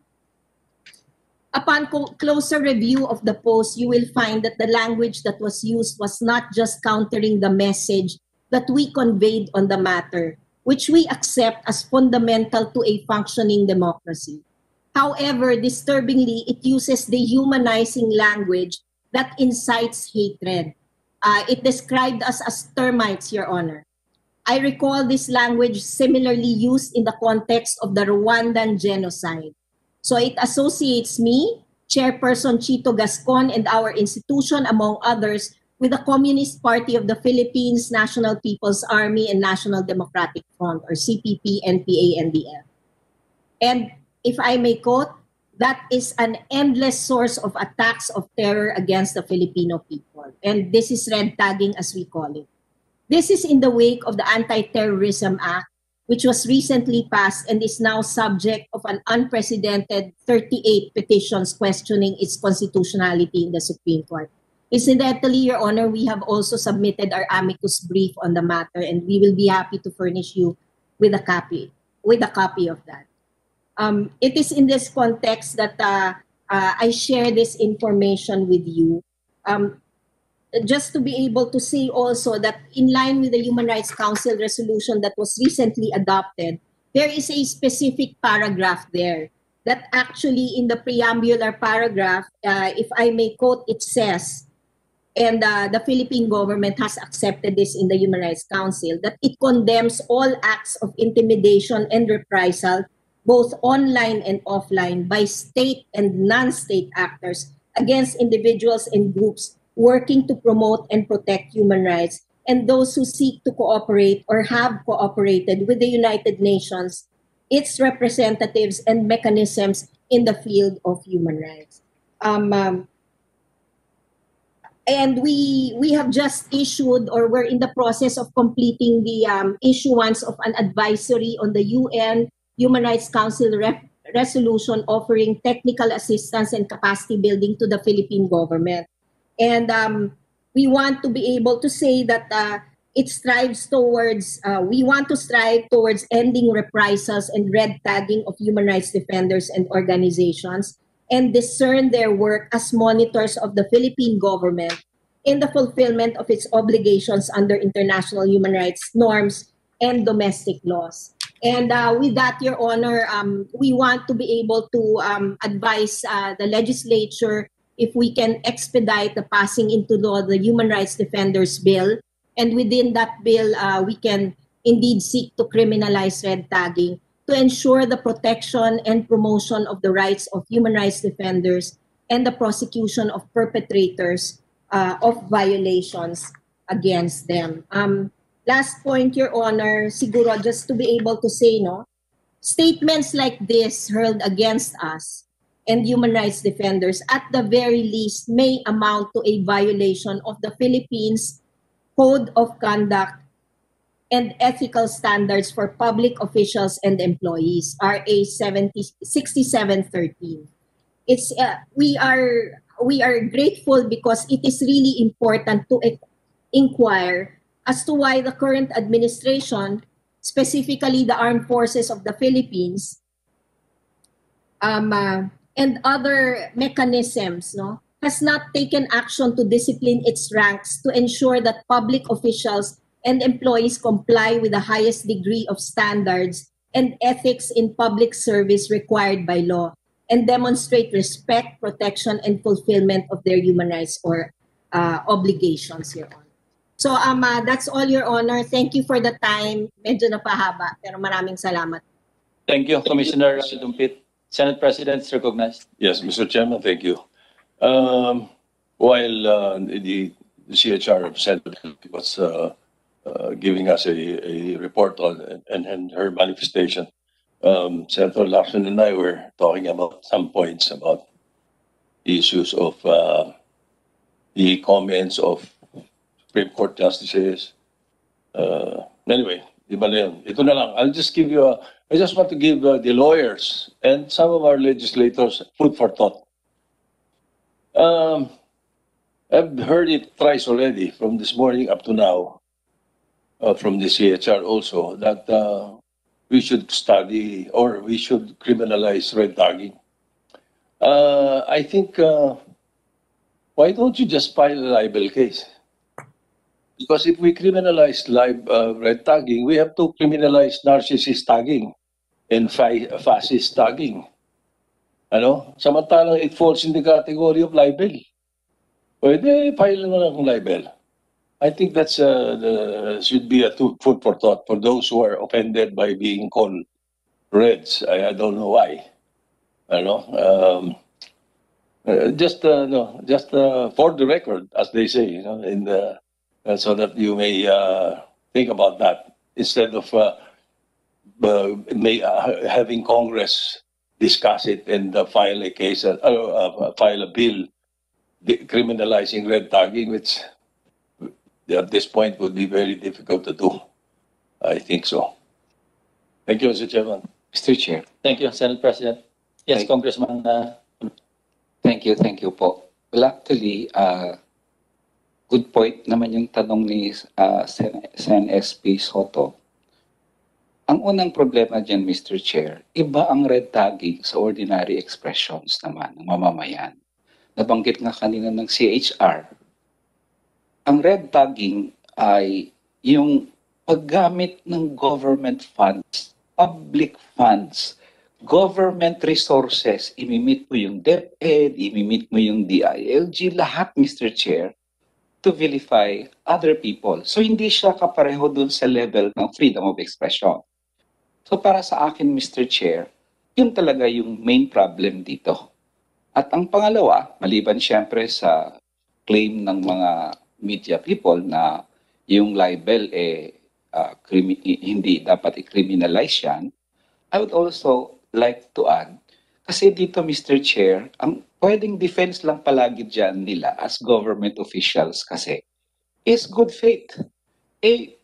Upon closer review of the post, you will find that the language that was used was not just countering the message that we conveyed on the matter, which we accept as fundamental to a functioning democracy. However, disturbingly, it uses dehumanizing language that incites hatred. It described us as termites, Your Honor. I recall this language similarly used in the context of the Rwandan genocide. So it associates me, Chairperson Chito Gascon, and our institution, among others, with the Communist Party of the Philippines, National People's Army, and National Democratic Front, or CPP-NPA-NDF. And if I may quote, that is an endless source of attacks of terror against the Filipino people. And this is red tagging, as we call it. This is in the wake of the Anti-Terrorism Act, which was recently passed and is now subject of an unprecedented 38 petitions questioning its constitutionality in the Supreme Court. Incidentally, Your Honor, we have also submitted our amicus brief on the matter, and we will be happy to furnish you with a copy of that. It is in this context that I share this information with you. Just to be able to say also that in line with the Human Rights Council resolution that was recently adopted, there is a specific paragraph there that actually in the preambular paragraph, if I may quote, it says, and the Philippine government has accepted this in the Human Rights Council, that it condemns all acts of intimidation and reprisal, both online and offline, by state and non-state actors against individuals and groups working to promote and protect human rights, and those who seek to cooperate or have cooperated with the United Nations, its representatives and mechanisms in the field of human rights. And we have just issued, or we're in the process of completing the issuance of an advisory on the UN Human Rights Council resolution offering technical assistance and capacity building to the Philippine government. And we want to be able to say that it strives towards, we want to strive towards ending reprisals and red tagging of human rights defenders and organizations, and discern their work as monitors of the Philippine government in the fulfillment of its obligations under international human rights norms and domestic laws. And with that, Your Honor, we want to be able to advise the legislature if we can expedite the passing into law the Human Rights Defenders Bill. And within that bill, we can indeed seek to criminalize red tagging to ensure the protection and promotion of the rights of human rights defenders and the prosecution of perpetrators of violations against them. Last point, Your Honor, siguro just to be able to say, no, Statements like this hurled against us and human rights defenders at the very least may amount to a violation of the Philippines Code of Conduct and Ethical Standards for Public Officials and Employees, RA 6713. It's we are grateful because it is really important to inquire as to why the current administration, specifically the Armed Forces of the Philippines, and other mechanisms, has not taken action to discipline its ranks to ensure that public officials and employees comply with the highest degree of standards and ethics in public service required by law and demonstrate respect, protection, and fulfillment of their human rights or obligations, Your Honor. So that's all, Your Honor. Thank you for the time. Medyo napahaba, pero maraming salamat. Thank you, Commissioner Dumpit. Senate President is recognized. Yes, Mr. Chairman, thank you. While the CHR representative was giving us a report on and her manifestation, Senator Lacson and I were talking about some points about issues of the comments of Supreme Court justices. Anyway, iba na yun. Ito na lang. I just want to give the lawyers and some of our legislators food for thought. I've heard it thrice already from this morning up to now, from the CHR also, that we should study or we should criminalize red tagging. I think, why don't you just file a libel case? Because if we criminalize red tagging, we have to criminalize narcissist tagging and fascist tagging. Ano? Samantalang it falls in the category of libel. Pwede, file naman ang libel. I think that's should be a food for thought for those who are offended by being called Reds. I don't know why. Ano? Just for the record, as they say, in the so that you may think about that instead of having Congress discuss it and file a case, file a bill criminalizing red tagging, which at this point would be very difficult to do. I think so. Thank you, Mr. Chairman. Mr. Chair. Thank you, Senate President. Yes, Congressman. Thank you po. Well, actually, good point naman yung tanong ni Sen. SP Soto. Ang unang problema dyan, Mr. Chair, iba ang red tagging sa ordinary expressions naman ng mamamayan. Nabanggit nga kanina ng CHR. Ang red tagging ay yung paggamit ng government funds, public funds, government resources, imimit mo yung DepEd, imimit mo yung DILG, lahat, Mr. Chair, to vilify other people. So hindi siya kapareho dun sa level ng freedom of expression. So para sa akin, Mr. Chair, yun talaga yung main problem dito. At ang pangalawa, maliban siyempre sa claim ng mga media people na yung libel hindi dapat i-criminalize yan, I would also like to add, kasi dito, Mr. Chair, ang pwedeng defense lang palagi dyan nila as government officials kasi is good faith.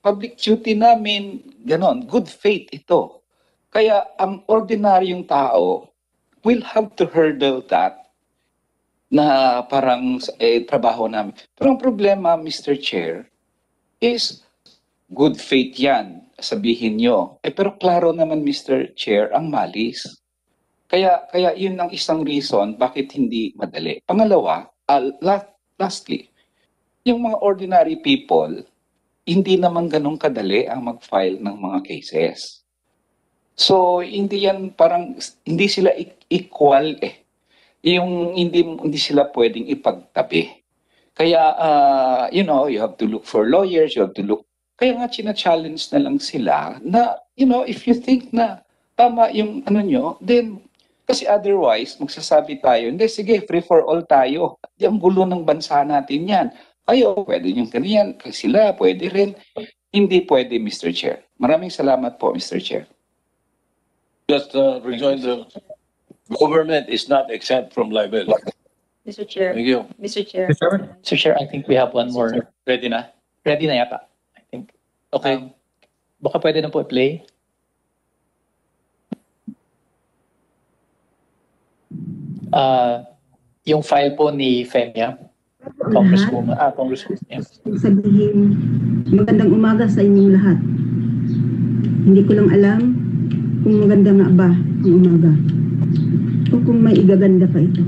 Public duty namin, ganon, good faith ito. Kaya ang ordinaryong tao will have to hurdle that na parang trabaho namin. Pero ang problema, Mr. Chair, is good faith yan, sabihin nyo. Pero klaro naman, Mr. Chair, ang malis. Kaya yun ang isang reason bakit hindi madali. Pangalawa, lastly, yung mga ordinary people, hindi naman ganun kadali ang mag-file ng mga cases. So, hindi yan parang, hindi sila equal Yung hindi sila pwedeng ipagtabi. Kaya, you have to look for lawyers, you have to look. Kaya nga, china-challenge na lang sila na, if you think na tama yung nyo, then, kasi otherwise, magsasabi tayo, hindi, sige, free for all tayo. Di ang gulo ng bansa natin yan. Kayo, pwede yung ganyan. Sila, pwede rin. Hindi pwede, Mr. Chair. Maraming salamat po, Mr. Chair. Just rejoin the government is not exempt from libel. Mr. Chair. Thank you. Mr. Chair. Mr. Chair, I think we have one more. Ready na? Ready na yata. I think. Okay. Baka pwede na po i-play. Yung file po ni Femia, Congresswoman, Congresswoman. Sabihin, magandang umaga sa inyong lahat. Hindi ko lang alam kung maganda nga ba ang umaga o kung may igaganda pa ito.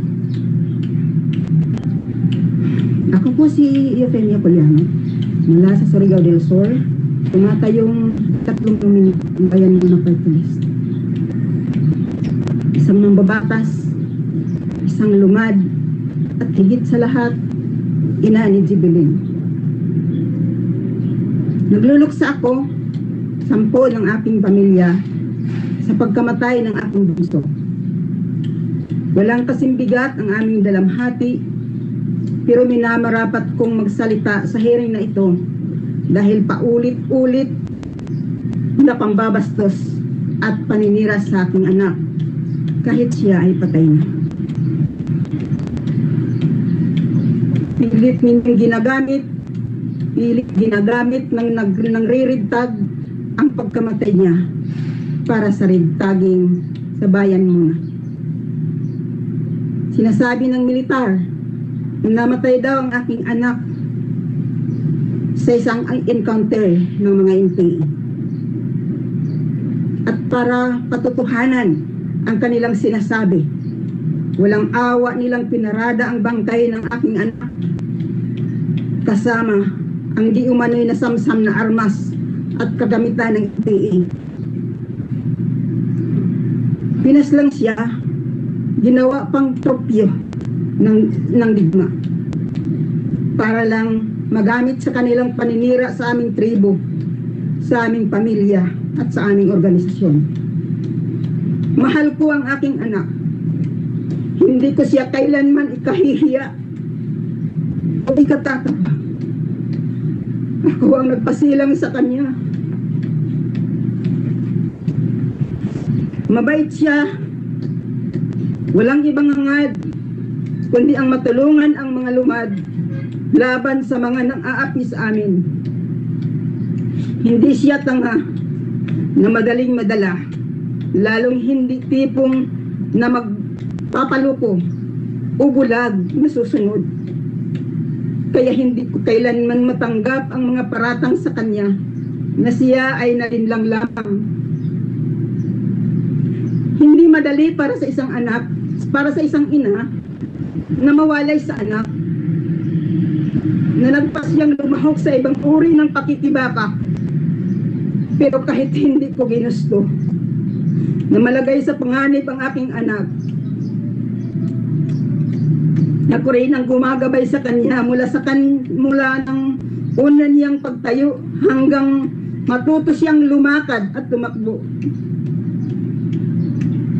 Ako po si Femia Poliano, mula sa Surigao del Sur, tumatayong 30 minuto ang bayan mo na party list. Isang mambabatas, isang lumad, at higit sa lahat, ina ni Jibeling. Nagluluksa ako, 10 ng aking pamilya, sa pagkamatay ng aking bunso. Walang kasing bigat ang aming dalamhati, pero minamarapat kong magsalita sa hearing na ito dahil paulit-ulit na pambabastos at paninira sa aking anak kahit siya ay patay na. Pilit ginagamit ng ririgtag ang pagkamatay niya para sa rigtaging sa bayan muna. Sinasabi ng militar na namatay daw ang aking anak sa isang encounter ng mga NPA. At para patutuhanan ang kanilang sinasabi, walang awa nilang pinarada ang bangkay ng aking anak kasama ang di umano'y nasamsam na armas at kagamitan ng NPA. Pinaslang siya, ginawa pang tropyo ng digma para lang magamit sa kanilang paninira sa aming tribo, sa aming pamilya at sa aming organisasyon. Mahal ko ang aking anak. Hindi ko siya kailanman ikahihiya o ikatatapa. Ako ang nagpasilang sa kanya. Mabait siya. Walang ibang hangad kundi ang matulungan ang mga lumad laban sa mga nang-aapi sa amin. Hindi siya tanga na madaling madala, lalong hindi tipong na magpapaluko o bulag na susunod. Kaya hindi ko kailanman matanggap ang mga paratang sa kanya na siya ay nalinlang lamang. Hindi madali para sa isang anak, para sa isang ina na mawalay sa anak, na nagpas siyang lumahok sa ibang uri ng pakikibaka. Pero kahit hindi ko ginusto na malagay sa panganib ang aking anak, ako rin ang gumagabay sa kanya mula ng una niyang pagtayo hanggang matuto siyang lumakad at tumakbo.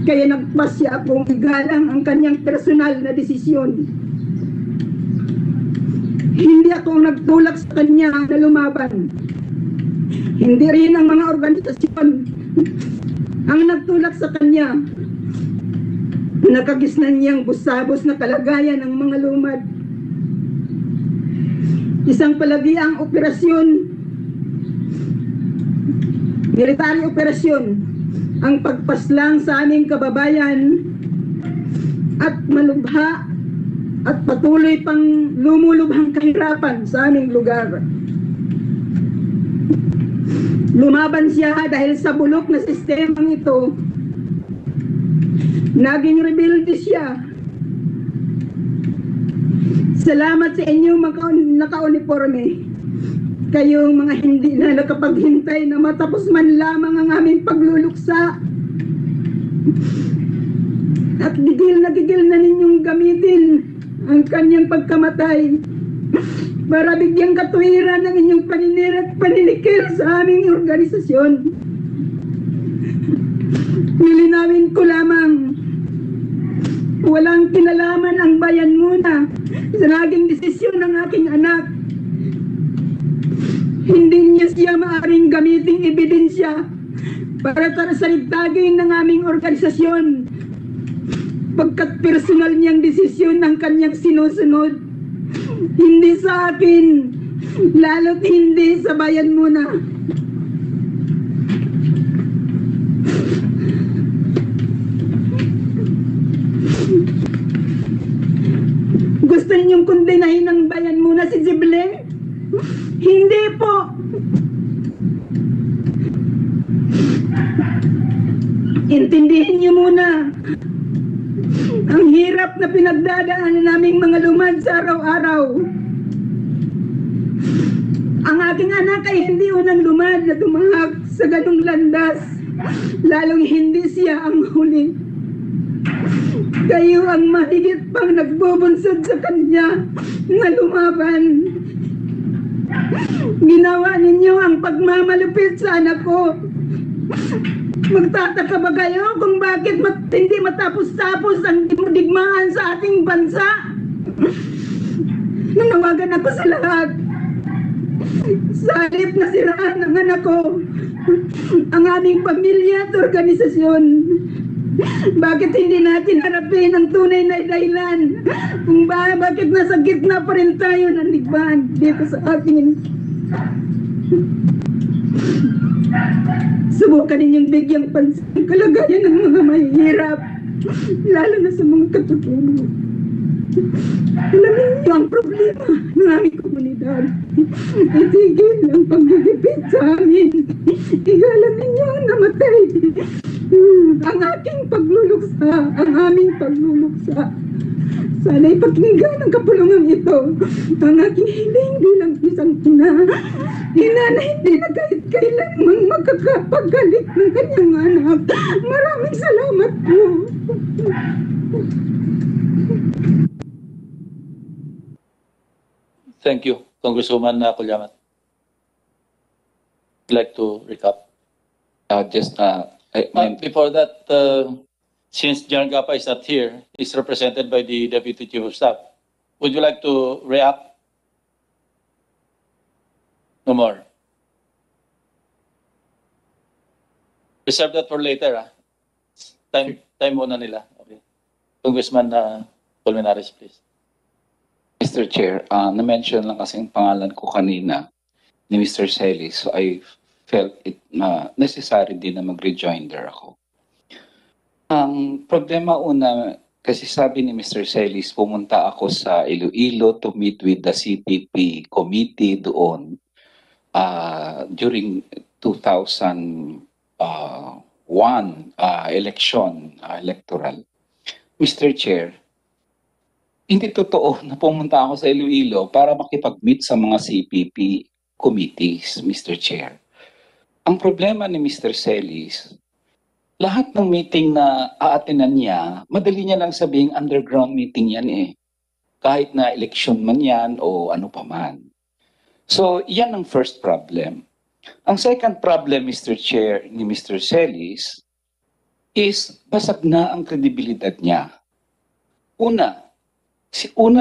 Kaya nagpasya akong igalang ang kanyang personal na desisyon. Hindi ako nagtulak sa kanya na lumaban. Hindi rin ang mga organisasyon ang nagtulak sa kanya. Nakagisnan niyang busabos na kalagayan ng mga lumad. Isang palagiang operasyon, military operasyon, ang pagpaslang sa aming kababayan at malubha at patuloy pang lumulubhang kahirapan sa aming lugar. Lumaban siya dahil sa bulok na sistemang ito, naging rebelde siya. Salamat sa inyong naka-uniforme. Kayong mga hindi na nakapaghintay na matapos man lamang ang aming pagluluksa. At gigil na ninyong gamitin ang kanyang pagkamatay para bigyang katuwiran ng inyong paninira at paninikil sa aming organisasyon. Nilinawin ko lamang, walang kinalaman ang bayan muna sa naging desisyon ng aking anak. Hindi niya siya maaaring gamiting ebedensya para sa ligtagin ng aming organisasyon pagkat personal niyang desisyon ang kanyang sinusunod. Hindi sa akin, lalo't hindi sa bayan muna. Gusto ninyong kondenahin ng bayan muna si Zibleng? Hindi po. Intindihin niyo muna ang hirap na pinagdadaanan naming mga lumad sa araw-araw. Ang aking anak ay hindi unang lumad na tumahak sa ganong landas, lalong hindi siya ang huli. Kayo ang mahigit pang nagbubunsod sa kanya na lumaban. Ginawa ninyo ang pagmamalupit sa anak ko. Magtataka ba kayo kung bakit hindi matapos-tapos ang digmaan sa ating bansa? Nanawagan ako sa lahat. Sa halip na siraan ang anak ko, ang aming pamilya at organisasyon, bakit hindi natin harapin ang tunay na dahilan kung bakit nasa gitna pa rin tayo ng digmaan dito sa ating subukan ninyong bigyang pansin ang kalagayan ng mga mahihirap, lalo na sa mga katutubo. Alamin niyo ang problema ng aming komunidad. Itigil ang paggigipit sa amin. Igalan ninyo ang namatay. Ang aking pagluluksa, ang aming pagluluksa. Sana'y pakinggan ang kapulungan ito. Ang aking hiling bilang isang ina. Ina na hindi na kahit kailanman makakapagalik ng kanyang anak. Maraming salamat po. Thank you, Congresswoman Kulyamat. I'd like to recap. Before that, since Jan Gapa is not here, he's represented by the Deputy Chief of Staff. Would you like to react? No more. Reserve that for later. Time muna nila. Okay. Congressman Colmenares, please. Mr. Chair, na-mention lang kasi ang pangalan ko kanina ni Mr. Celis, so I felt it necessary din na mag-rejoinder ako. Ang problema una, kasi sabi ni Mr. Celis, pumunta ako sa Iloilo to meet with the CPP committee doon during 2001 electoral. Mr. Chair, hindi totoo na pumunta ako sa Iloilo para makipag-meet sa mga CPP committees, Mr. Chair. Ang problema ni Mr. Celis, lahat ng meeting na aatinan niya, madali niya lang sabihing underground meeting yan eh. Kahit na eleksyon man yan o ano pa man. So, yan ang first problem. Ang second problem, Mr. Chair, ni Mr. Celis, is basag na ang kredibilidad niya. Una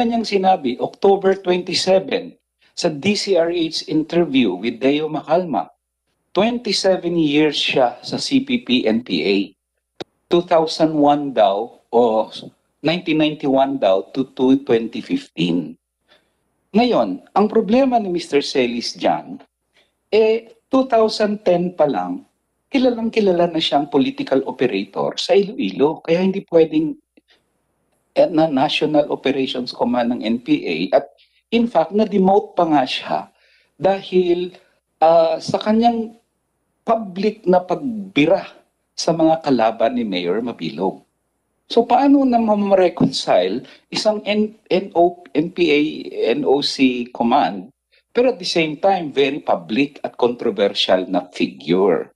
niyang sinabi, October 27, sa DCRH interview with Deo Macalma, 27 years siya sa CPP-NPA. 2001 daw o 1991 daw to 2015. Ngayon, ang problema ni Mr. Celis dyan, 2010 pa lang, kilala na siyang political operator sa Iloilo. Kaya hindi pwedeng na National Operations Command ng NPA at in fact, na-demote pa nga siya dahil sa kanyang public na pagbira sa mga kalaban ni Mayor Mabilog. So paano na ma-reconcile isang NPA, NOC command pero at the same time very public at controversial na figure?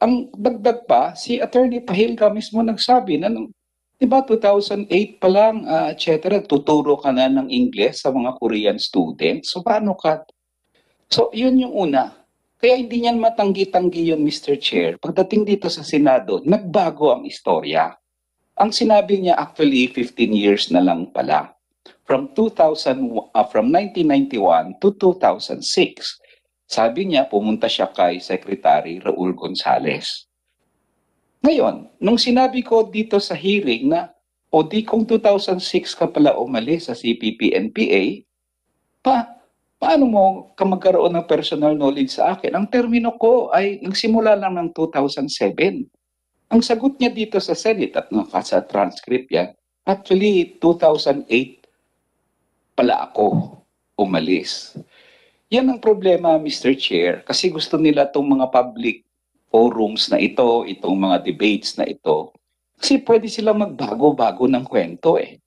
Ang dagdag pa, si Attorney Pahilga mismo nagsabi na diba 2008 pa lang, etc., tuturo ka na ng Ingles sa mga Korean students. So paano ka? So yun yung una. Kaya hindi niyan matanggi-tanggi yun, Mr. Chair. Pagdating dito sa Senado, nagbago ang istorya. Ang sinabi niya actually 15 years na lang pala. From 1991 to 2006. Sabi niya, pumunta siya kay Secretary Raul Gonzales. Ngayon, nung sinabi ko dito sa hearing na, o di kung 2006 ka pala umalis sa CPP-NPA, paano mo ka magkaroon ng personal knowledge sa akin? Ang termino ko ay nagsimula lang ng 2007. Ang sagot niya dito sa Senate at nasa transcript yan, actually 2008 pala ako umalis. Yan ang problema, Mr. Chair, kasi gusto nila itong mga public forums na ito, itong mga debates na ito, kasi pwede sila magbago-bago ng kwento eh.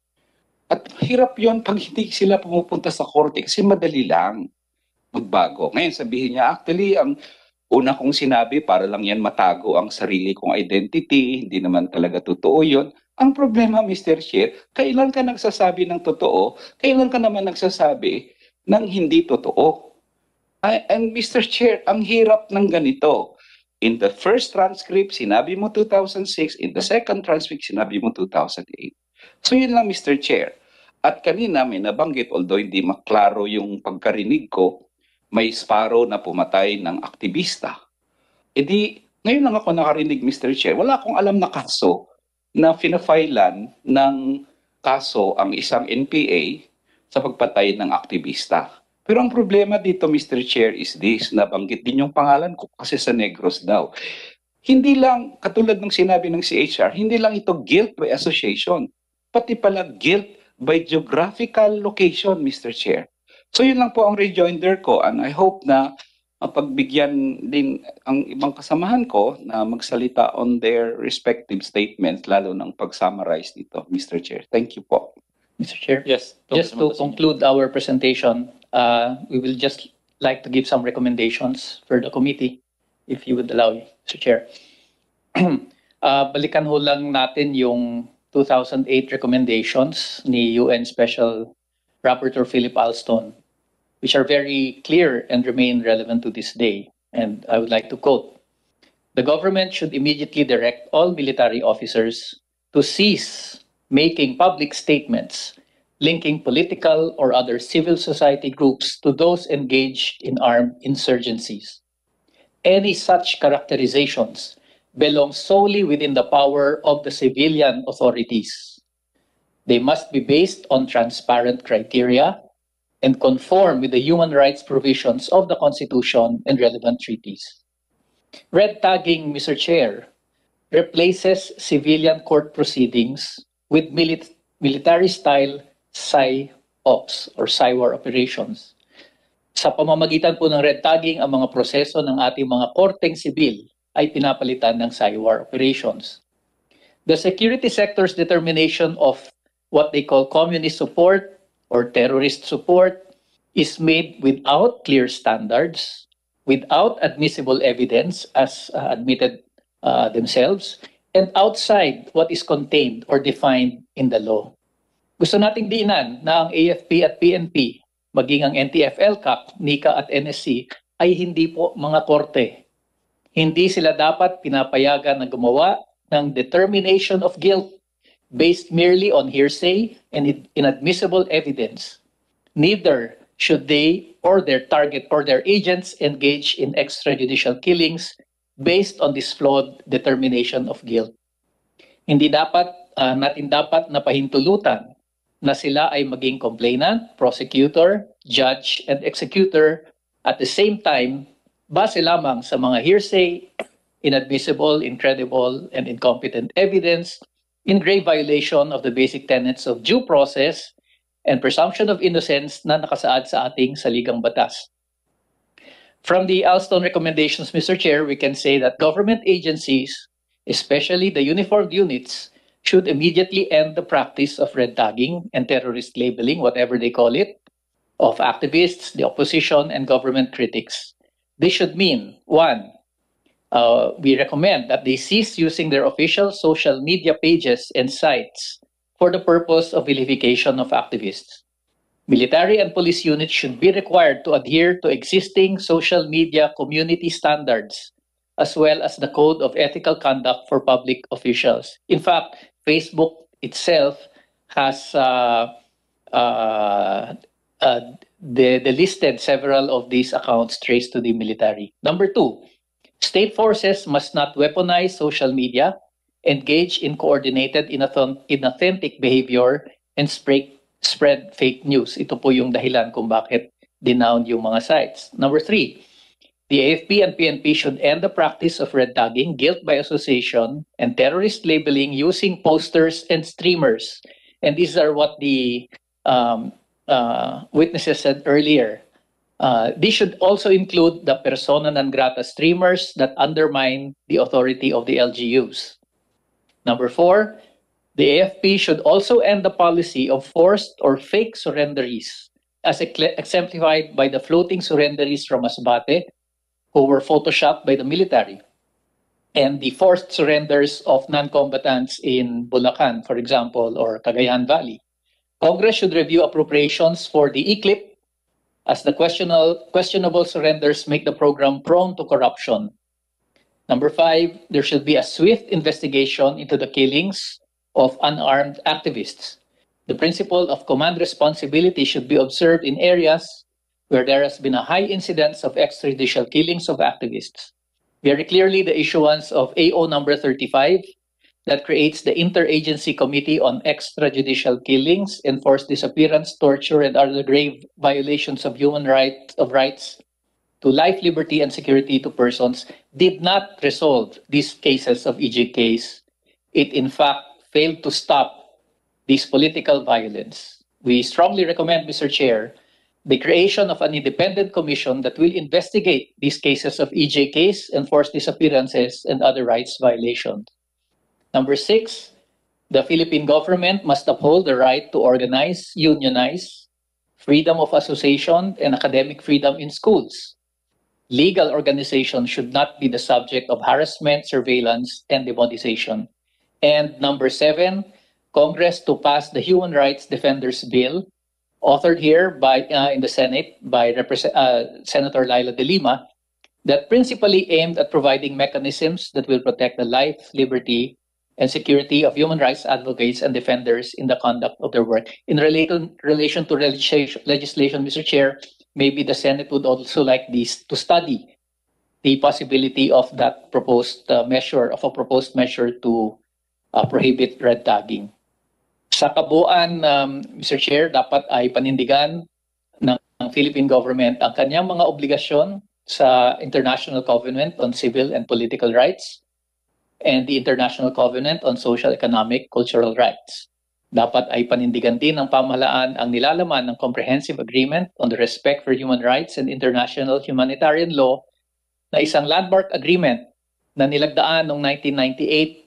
At hirap yon pag hindi sila pumupunta sa korte kasi madali lang magbago. Ngayon sabihin niya, actually, ang una kong sinabi, para lang yan matago ang sarili kong identity, hindi naman talaga totoo yon. Ang problema, Mr. Chair, kailan ka nagsasabi ng totoo, kailan ka naman nagsasabi ng hindi totoo. And Mr. Chair, ang hirap ng ganito. In the first transcript, sinabi mo 2006. In the second transcript, sinabi mo 2008. So yun lang, Mr. Chair. At kanina may nabanggit, although hindi maklaro yung pagkarinig ko, may sparrow na pumatay ng aktivista. E di, ngayon lang ako nakarinig, Mr. Chair. Wala akong alam na kaso na finafailan ng kaso ang isang NPA sa pagpatay ng aktivista. Pero ang problema dito, Mr. Chair, is this, nabanggit din yung pangalan ko kasi sa Negros daw. Hindi lang, katulad ng sinabi ng CHR, hindi lang ito guilt by association, pati pala guilt by geographical location, Mr. Chair. So yun lang po ang rejoinder ko, and I hope na mapagbigyan din ang ibang kasamahan ko na magsalita on their respective statements, lalo ng pag-summarize dito, Mr. Chair. Thank you po. Mr. Chair, yes, just to conclude our presentation, we will just like to give some recommendations for the committee, if you would allow, Mr. Chair. Balikan ho lang natin yung 2008 recommendations ni UN Special Rapporteur Philip Alston, which are very clear and remain relevant to this day. And I would like to quote, "The government should immediately direct all military officers to cease making public statements linking political or other civil society groups to those engaged in armed insurgencies. Any such characterizations belong solely within the power of the civilian authorities. They must be based on transparent criteria and conform with the human rights provisions of the Constitution and relevant treaties." Red tagging, Mr. Chair, replaces civilian court proceedings with military-style PSY-ops or PSY-war operations. Sa pamamagitan po ng red tagging, ang mga proseso ng ating mga korteng sibil ay pinapalitan ng PSY-war operations. The security sector's determination of what they call communist support or terrorist support is made without clear standards, without admissible evidence as admitted themselves, and outside what is contained or defined in the law. Gusto nating diinan na ang AFP at PNP, maging ang NTF, LCAC, NICA at NSC, ay hindi po mga korte. Hindi sila dapat pinapayagan na gumawa ng determination of guilt based merely on hearsay and inadmissible evidence. Neither should they or their target or their agents engage in extrajudicial killings based on this flawed determination of guilt. Hindi natin dapat na pahintulutan na sila ay maging complainant, prosecutor, judge, and executor at the same time, base lamang sa mga hearsay, inadmissible, incredible, and incompetent evidence in grave violation of the basic tenets of due process and presumption of innocence na nakasaad sa ating saligang batas. From the Alston recommendations, Mr. Chair, we can say that government agencies, especially the uniformed units, should immediately end the practice of red tagging and terrorist labeling, whatever they call it, of activists, the opposition, and government critics. This should mean, one, we recommend that they cease using their official social media pages and sites for the purpose of vilification of activists. Military and police units should be required to adhere to existing social media community standards, as well as the Code of Ethical Conduct for public officials. In fact, Facebook itself has listed several of these accounts traced to the military. Number two, state forces must not weaponize social media engage in coordinated inauthentic behavior, and spread fake news. Ito po yung dahilan kung bakit denounce yung mga sites. Number 3, the AFP and PNP should end the practice of red tagging, guilt by association, and terrorist labeling using posters and streamers. And these are what the witnesses said earlier. These should also include the persona non grata streamers that undermine the authority of the LGUs. Number 4, the AFP should also end the policy of forced or fake surrenderies, as exemplified by the floating surrenderies from Masbate, who were photoshopped by the military, and the forced surrenders of non-combatants in Bulacan, for example, or Cagayan Valley. Congress should review appropriations for the ECLIP, as the questionable surrenders make the program prone to corruption. Number 5, there should be a swift investigation into the killings of unarmed activists. The principle of command responsibility should be observed in areas where there has been a high incidence of extrajudicial killings of activists. Very clearly, the issuance of AO number 35 that creates the Interagency Committee on Extrajudicial Killings, Enforced Disappearance, Torture, and other grave violations of human rights to life, liberty, and security to persons did not resolve these cases of EJKs. It, in fact, failed to stop this political violence. We strongly recommend, Mr. Chair, the creation of an independent commission that will investigate these cases of EJKs, enforced disappearances, and other rights violations. Number 6, the Philippine government must uphold the right to organize, unionize, freedom of association, and academic freedom in schools. Legal organization should not be the subject of harassment, surveillance, and demonization. And number 7, Congress to pass the Human Rights Defenders Bill, authored here by in the Senate by Senator Laila de Lima, that principally aimed at providing mechanisms that will protect the life, liberty, and security of human rights advocates and defenders in the conduct of their work. In relation to legislation, Mr. Chair, maybe the Senate would also like this to study the possibility of that proposed measure to prohibit red tagging. Sa kabuuan, Mr. Chair, dapat ay panindigan ng Philippine government ang kanyang mga obligasyon sa International Covenant on Civil and Political Rights and the International Covenant on Social, Economic, Cultural Rights. Dapat ay panindigan din ng pamahalaan ang nilalaman ng Comprehensive Agreement on the Respect for Human Rights and International Humanitarian Law na isang landmark agreement na nilagdaan noong 1998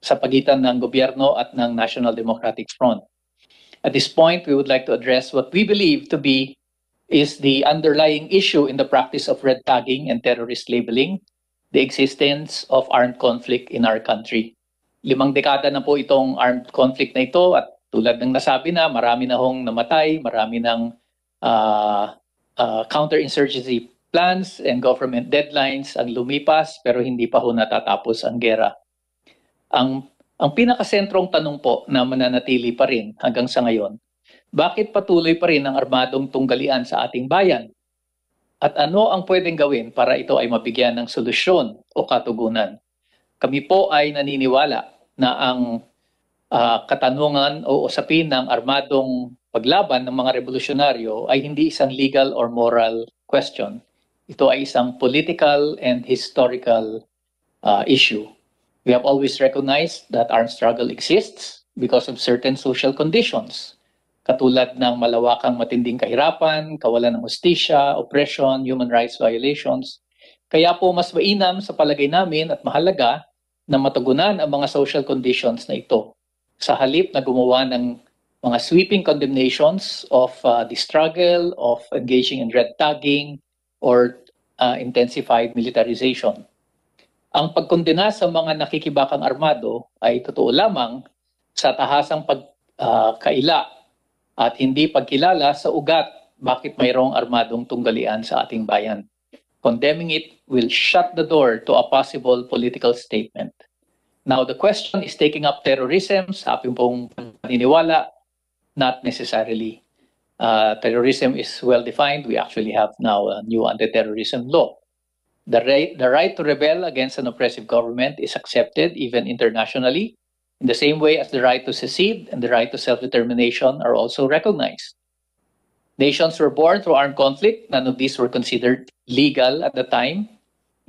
sa pagitan ng gobyerno at ng National Democratic Front. At this point, we would like to address what we believe to be is the underlying issue in the practice of red tagging and terrorist labeling, the existence of armed conflict in our country. 5 dekada na po itong armed conflict na ito at tulad ng nasabi na, marami na hong namatay, marami ng counterinsurgency plans and government deadlines ang lumipas pero hindi pa ho natatapos ang gera. Ang pinakasentrong tanong po na mananatili pa rin hanggang sa ngayon, bakit patuloy pa rin ang armadong tunggalian sa ating bayan? At ano ang pwedeng gawin para ito ay mabigyan ng solusyon o katugunan? Kami po ay naniniwala na ang katanungan o usapin ng armadong paglaban ng mga revolusyonaryo ay hindi isang legal or moral question. Ito ay isang political and historical issue. We have always recognized that armed struggle exists because of certain social conditions, katulad ng malawakang matinding kahirapan, kawalan ng hustisya, oppression, human rights violations. Kaya po mas mainam sa palagay namin at mahalaga na matugunan ang mga social conditions na ito sa halip na gumawa ng mga sweeping condemnations of the struggle of engaging in red tagging or intensified militarization. Ang pagkondena sa mga nakikibakang armado ay totoo lamang sa tahasang pagkaila at hindi pagkilala sa ugat bakit mayroong armadong tunggalian sa ating bayan. Condemning it will shut the door to a possible political statement. Now, the question is taking up terrorism. Sa ating pong paniniwala, not necessarily. Terrorism is well defined. We actually have now a new anti-terrorism law. The right to rebel against an oppressive government is accepted even internationally, in the same way as the right to secede and the right to self-determination are also recognized. Nations were born through armed conflict. None of these were considered legal at the time.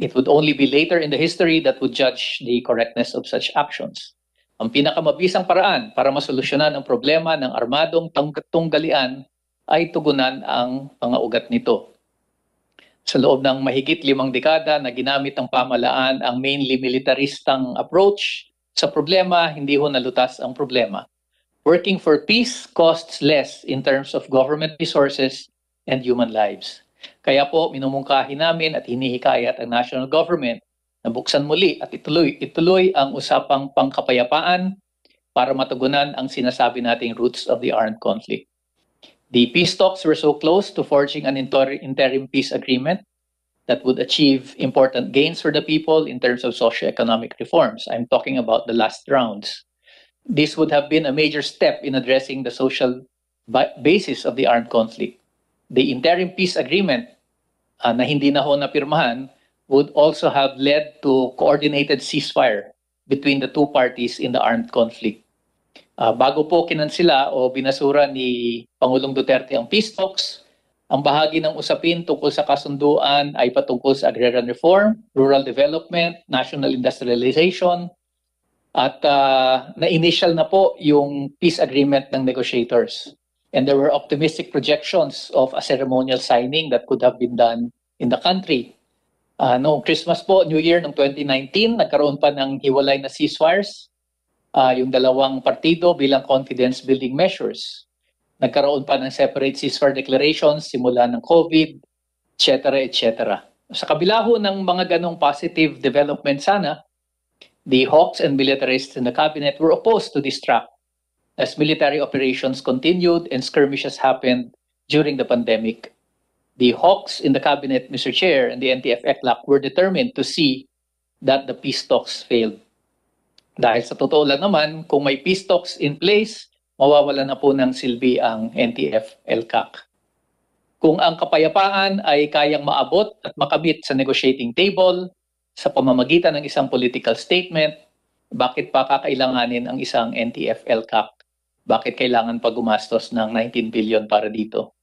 It would only be later in the history that would judge the correctness of such actions. Ang pinakamabisang paraan para masolusyonan ang problema ng armadong tunggalian ay tugunan ang mga ugat nito. Sa loob ng mahigit 5 dekada na ginamit ng pamahalaan ang mainly militaristang approach sa problema, hindi ho nalutas ang problema. Working for peace costs less in terms of government resources and human lives. Kaya po minumungkahi namin at hinihikayat ang national government na buksan muli at ituloy ang usapang pangkapayapaan para matugunan ang sinasabi nating roots of the armed conflict. The peace talks were so close to forging an interim peace agreement that would achieve important gains for the people in terms of socio-economic reforms. I'm talking about the last rounds. This would have been a major step in addressing the social basis of the armed conflict. The interim peace agreement na hindi na ho napirmahan would also have led to coordinated ceasefire between the two parties in the armed conflict. Bago po kinansila o binasura ni Pangulong Duterte ang peace talks, ang bahagi ng usapin tungkol sa kasunduan ay patungkol sa agrarian reform, rural development, national industrialization, at na-initial na po yung peace agreement ng negotiators. And there were optimistic projections of a ceremonial signing that could have been done in the country. Noong Christmas po, New Year ng 2019, nagkaroon pa ng hiwalay na ceasefires. Yung dalawang partido bilang confidence building measures. Nagkaroon pa ng separate ceasefire declarations simula ng COVID, etc. etc. Sa kabila ho ng mga ganong positive development sana, the hawks and militarists in the cabinet were opposed to this track as military operations continued and skirmishes happened during the pandemic. The hawks in the cabinet, Mr. Chair, and the NTF-ECLAC were determined to see that the peace talks failed. Dahil sa totoo lang naman, kung may peace talks in place, mawawala na po ng silbi ang NTF-ELCAC. Kung ang kapayapaan ay kayang maabot at makamit sa negotiating table sa pamamagitan ng isang political statement, bakit pa kakailanganin ang isang NTF-ELCAC? Bakit kailangan pa gumastos ng 19 billion para dito?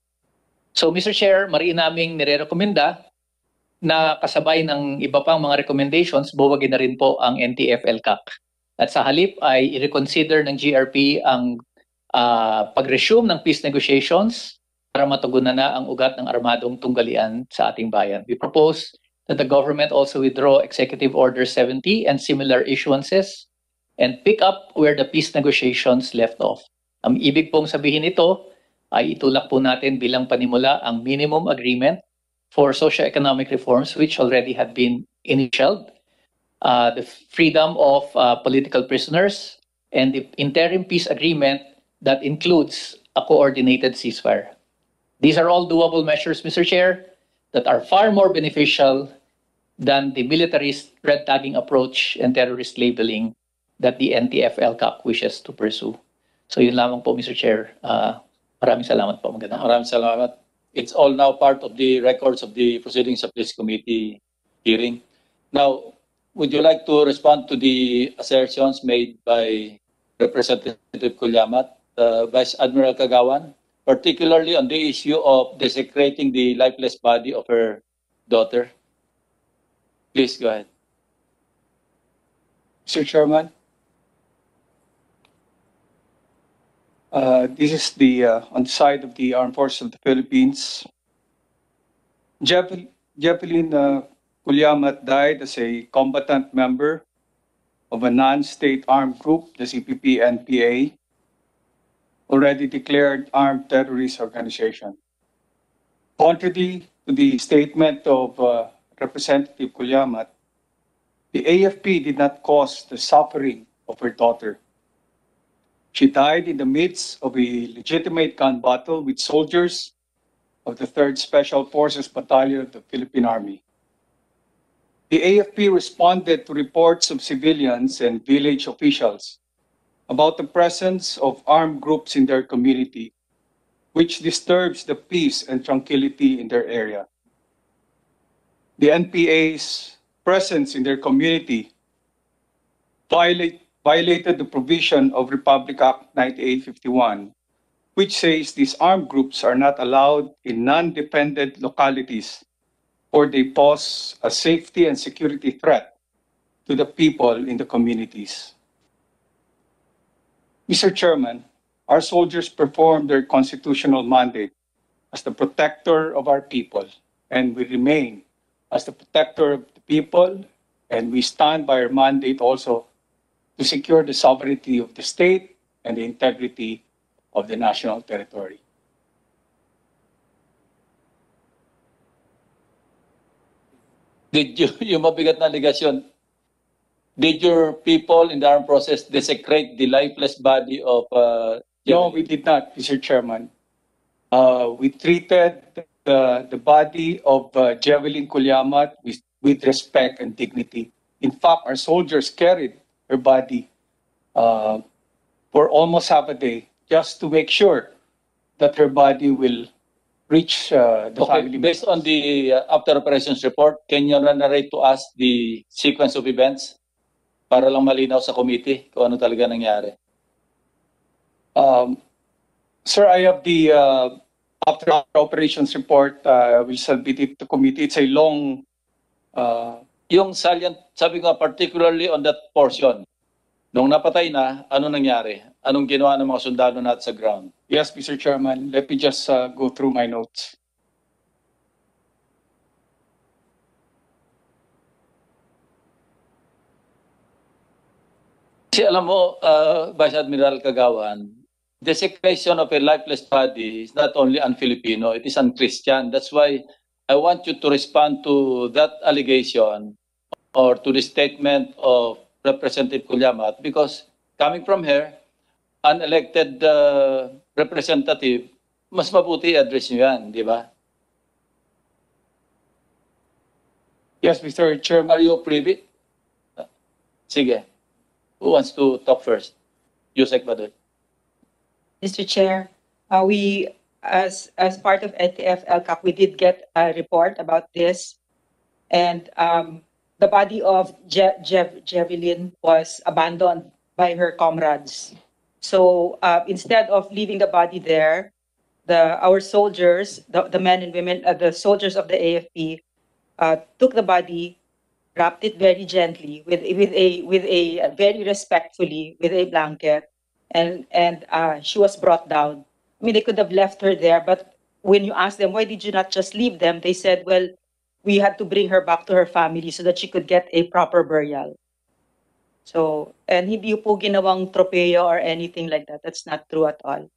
So Mr. Chair, mariin naming nire-rekomenda na kasabay ng iba pang mga recommendations, buwagin na rin po ang NTF-ELCAC. At sa halip ay i-reconsider ng GRP ang pag-resume ng peace negotiations para matugunan na ang ugat ng armadong tunggalian sa ating bayan. We propose that the government also withdraw Executive Order 70 and similar issuances and pick up where the peace negotiations left off. Ang ibig pong sabihin ito ay itulak po natin bilang panimula ang minimum agreement for socio-economic reforms which already had been initialed, the freedom of political prisoners, and the interim peace agreement that includes a coordinated ceasefire. These are all doable measures, Mr. Chair, that are far more beneficial than the militarist red tagging approach and terrorist labeling that the NTF-ELCAC wishes to pursue. So yun lamang po, Mr. Chair. Maraming salamat po. Maraming salamat. It's all now part of the records of the proceedings of this committee hearing. Now, would you like to respond to the assertions made by Representative Kulyamat, Vice Admiral Kagawan, particularly on the issue of desecrating the lifeless body of her daughter? Please go ahead. Mr. Chairman, this is the on the side of the Armed Forces of the Philippines. Jeveline Kulyamat died as a combatant member of a non-state armed group, the CPP-NPA, already declared armed terrorist organization. Contrary to the statement of Representative Kulyamat, the AFP did not cause the suffering of her daughter. She died in the midst of a legitimate gun battle with soldiers of the 3rd Special Forces Battalion of the Philippine Army. The AFP responded to reports of civilians and village officials about the presence of armed groups in their community, which disturbs the peace and tranquility in their area. the NPA's presence in their community violated the provision of Republic Act 9851, which says these armed groups are not allowed in non-dependent localities or they pose a safety and security threat to the people in the communities. Mr. Chairman, our soldiers perform their constitutional mandate as the protector of our people, and we remain as the protector of the people, and we stand by our mandate also to secure the sovereignty of the state and the integrity of the national territory. Did you, yung mabigat na allegation, did your people in the armed process desecrate the lifeless body of No, we did not, Mr. Chairman. We treated the body of Javelin Kulyamat with respect and dignity. In fact, our soldiers carried her body for almost half a day just to make sure that her body will reach the family. Based on the after operations report, can you narrate to us the sequence of events para lang malinaw sa committee kung ano talaga nangyari? Sir, I have the after operations report. We'll submit it to committee. It's a long. Yung salient, sabi ko particularly on that portion, nung napatay na, ano nangyari? Anong ginawa ng mga sundalo natin sa ground? Yes, Mr. Chairman. Let me just go through my notes. Kasi alam mo, Vice Admiral Kagawan, desecration of a lifeless body is not only un-Filipino, it is un-Christian. That's why I want you to respond to that allegation or to the statement of Representative Kulyamat, because coming from her, an elected representative, mas mabuti address nyo yan, di ba? Yes, Mr. Chairman. Are you privy? Sige. Who wants to talk first? Yusek Badoy. Mr. Chair, we, as part of NTF LCAC, we did get a report about this, and the body of Javelin was abandoned by her comrades. So instead of leaving the body there, our soldiers, the men and women, the soldiers of the AFP, took the body, wrapped it very gently with a very respectfully with a blanket, and she was brought down. I mean, they could have left her there, but when you ask them, why did you not just leave them? They said, well, we had to bring her back to her family so that she could get a proper burial. So, and hindi po ginawang tropeyo or anything like that. That's not true at all.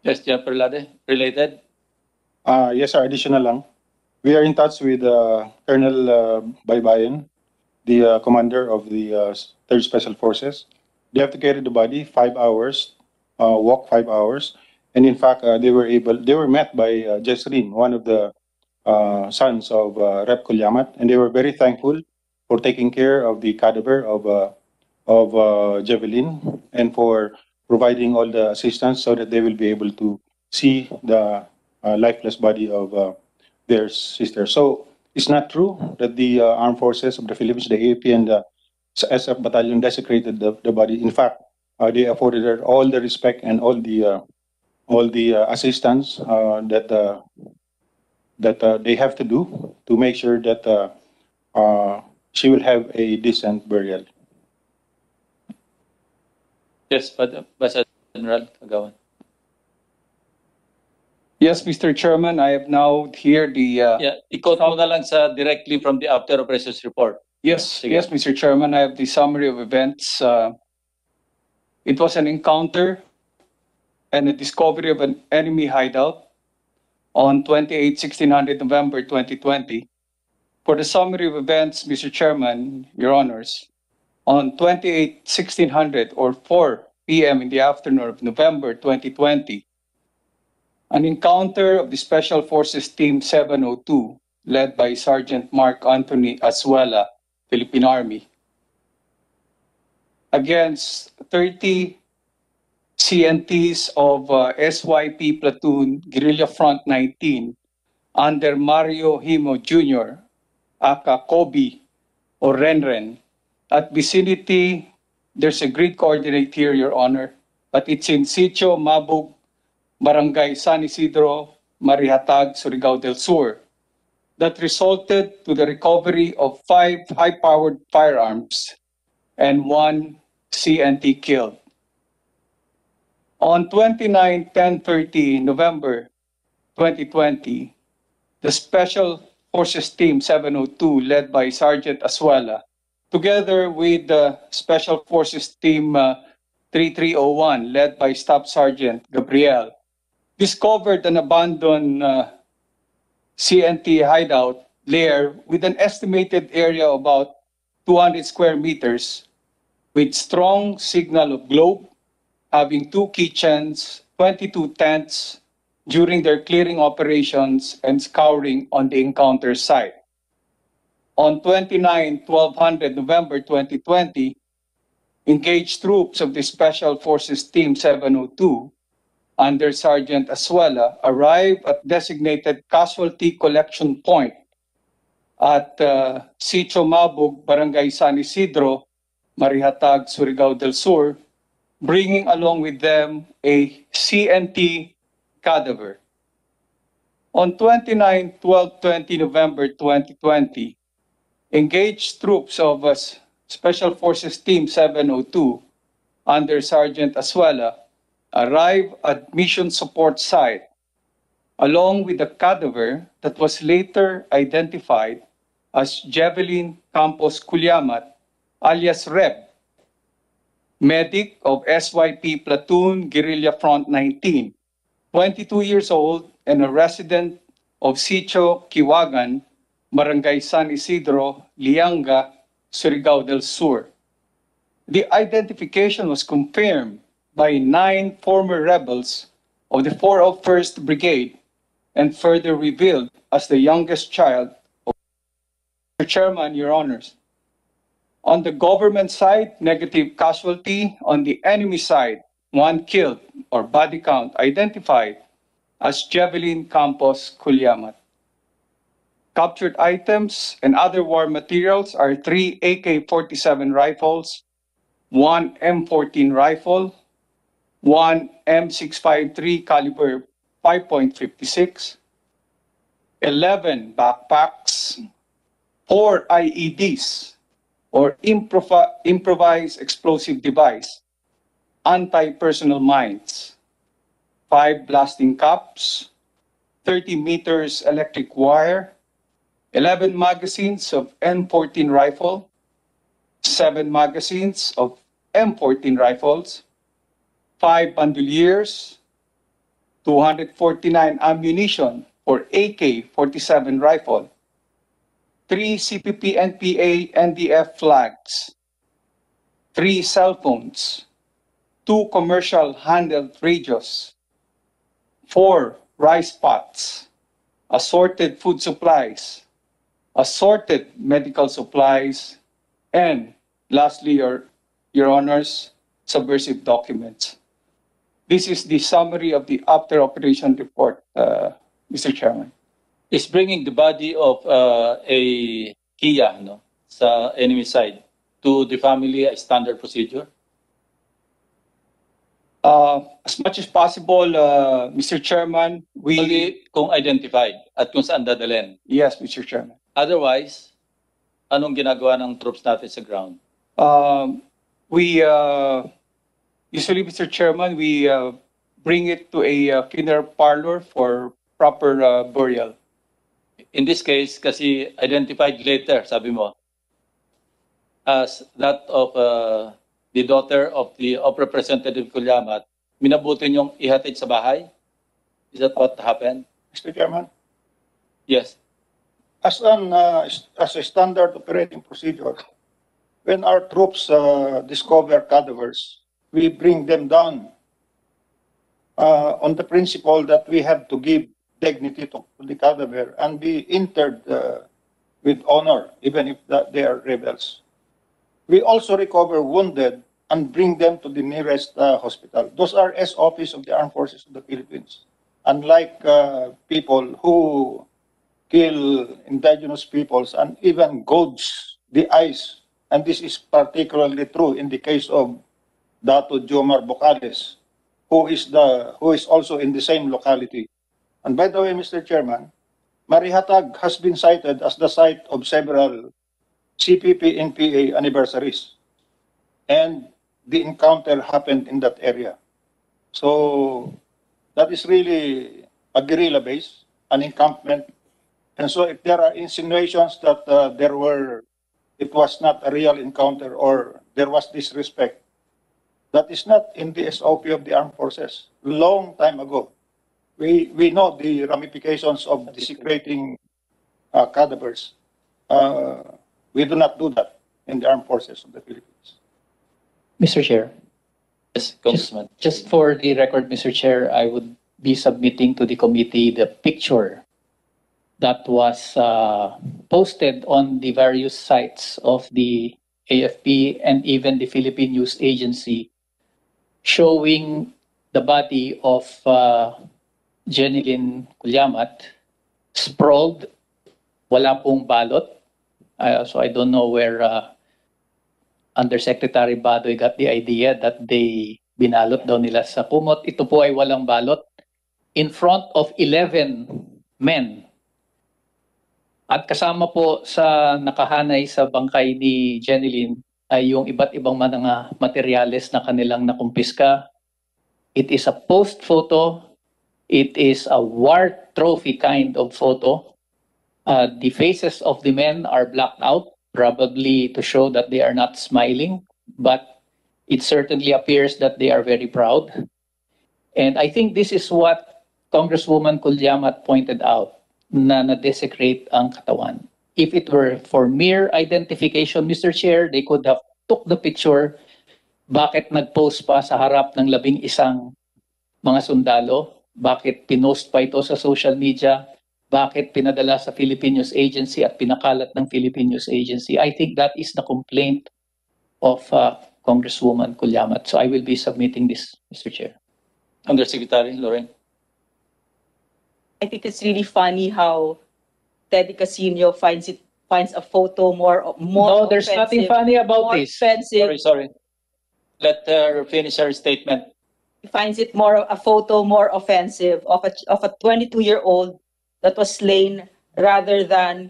Yes, Jennifer Lade, related? Yes, sir, additional lang. We are in touch with Colonel Baybayan, the commander of the 3rd Special Forces. They have to carry the body 5 hours, walk 5 hours. And in fact, they were met by Jesrin, one of the sons of Rep. Kulyamat, and they were very thankful for taking care of the cadaver of Javelin and for providing all the assistance so that they will be able to see the lifeless body of their sister. So it's not true that the armed forces of the Philippines, the AAP and the SF battalion desecrated the body. In fact, they afforded her all the respect and all the assistance that they have to do to make sure that she will have a decent burial. Yes, Vice Admiral Kagawan. Yes, Mr. Chairman, I have now here the... Ikot mo na lang sa directly from the after operations report. Yes, yes, Mr. Chairman, I have the summary of events. It was an encounter and a discovery of an enemy hideout on 28/1600 November 2020. For the summary of events, Mr. Chairman, Your Honors, on 28/1600 or 4 p.m. in the afternoon of November 2020, an encounter of the Special Forces Team 702, led by Sergeant Mark Anthony Azuela, Philippine Army, against 30 CNTs of SYP Platoon Guerrilla Front 19 under Mario Himo Jr., aka Kobe or Renren. At vicinity, there's a grid coordinate here, Your Honor, but it's in Sitio, Mabug, Barangay San Isidro, Marihatag, Surigao del Sur, that resulted to the recovery of 5 high-powered firearms and 1 CNT killed. On 29/10/30 November 2020, the Special Forces Team 702, led by Sergeant Asuela, together with the Special Forces Team 3301, led by Staff Sergeant Gabriel, discovered an abandoned CNT hideout lair with an estimated area of about 200 square meters, with strong signal of globe, having 2 kitchens, 22 tents during their clearing operations and scouring on the encounter site. On 29/1200 November 2020, engaged troops of the Special Forces Team 702 under Sergeant Asuela arrived at designated casualty collection point at Sitio Mabug, Barangay San Isidro, Marihatag, Surigao del Sur, bringing along with them a CNT cadaver. On 29/12/20 November 2020, engaged troops of Special Forces Team 702 under Sergeant Asuela arrived at mission support site along with the cadaver that was later identified as Javelin Campos Culyamat, alias Reb, medic of SYP Platoon Guerrilla Front 19, 22 years old and a resident of Sitio Kiwagan, Barangay San Isidro, Lianga, Surigao del Sur. The identification was confirmed by 9 former rebels of the 401st Brigade and further revealed as the youngest child of Mr. Chairman, Your Honors. On the government side, negative casualty. On the enemy side, 1 killed or body count identified as Javelin Campos Culyamat. Captured items and other war materials are 3 AK-47 rifles, 1 M14 rifle, 1 M653 caliber 5.56, 11 backpacks, 4 IEDs or improvised explosive device, anti-personnel mines, 5 blasting caps, 30 meters electric wire, 11 magazines of M14 rifle, 7 magazines of M14 rifles, 5 bandoliers, 249 ammunition for AK-47 rifle, 3 CPP-NPA-NDF flags, 3 cell phones, 2 commercial handheld radios, 4 rice pots, assorted food supplies, assorted medical supplies, and lastly, Your Honors, subversive documents. This is the summary of the after operation report, Mr. Chairman. Is bringing the body of a Kia sa enemy side to the family a standard procedure? As much as possible, Mr. Chairman, we... Only kung identified at kung saan dadalhin. Yes, Mr. Chairman. Otherwise, anong ginagawa ng troops natin sa ground? We usually, Mr. Chairman, we bring it to a funeral parlor for proper burial. In this case, kasi identified later, sabi mo, as that of the daughter of Representative Culyamat, minabuti niyong ihatid sa bahay? Is that what happened? Mr. Chairman? Yes. As a standard operating procedure, when our troops discover cadavers, we bring them down on the principle that we have to give dignity to the cadaver and be interred with honor, even if they are rebels. We also recover wounded and bring them to the nearest hospital. Those are SOPs of the Armed Forces of the Philippines. Unlike people who kill indigenous peoples and even gouge the eyes. And this is particularly true in the case of Dato Jomar Bocales, who is also in the same locality. And by the way, Mr. Chairman, Marihatag has been cited as the site of several CPP-NPA anniversaries. And the encounter happened in that area. So that is really a guerrilla base, an encampment. And so if there are insinuations that it was not a real encounter or there was disrespect, that is not in the SOP of the armed forces. Long time ago, we know the ramifications of desecrating cadavers. We do not do that in the armed forces of the Philippines. Mr. Chair. Yes, Congressman. Just for the record, Mr. Chair, I would be submitting to the committee the picture that was posted on the various sites of the AFP and even the Philippine News Agency showing the body of Jeneline Culyamat sprawled, wala pong balot. So I don't know where Undersecretary Badoy got the idea that they binalot daw nila sa kumot. Ito po ay walang balot in front of 11 men. At kasama po sa nakahanay sa bangkay ni Jeneline ay yung iba't ibang mga materyales na kanilang nakumpiska. It is a post photo. It is a war trophy kind of photo. The faces of the men are blacked out, probably to show that they are not smiling, but it certainly appears that they are very proud. And I think this is what Congresswoman Culyamat pointed out, na na-desecrate ang katawan. If it were for mere identification, Mr. Chair, they could have took the picture. Bakit nag-post pa sa harap ng 11 mga sundalo? Bakit pinost pa ito sa social media? Bakit pinadala sa Philippine News Agency at pinakalat ng Philippine News Agency? I think that is the complaint of Congresswoman Culyamat. So I will be submitting this, Mr. Chair. Undersecretary Loren. I think it's really funny how Teddy Casino finds a photo more No, there's nothing funny about more this. offensive. Sorry. Let her finish her statement. He finds it a photo more offensive of a 22-year-old that was slain rather than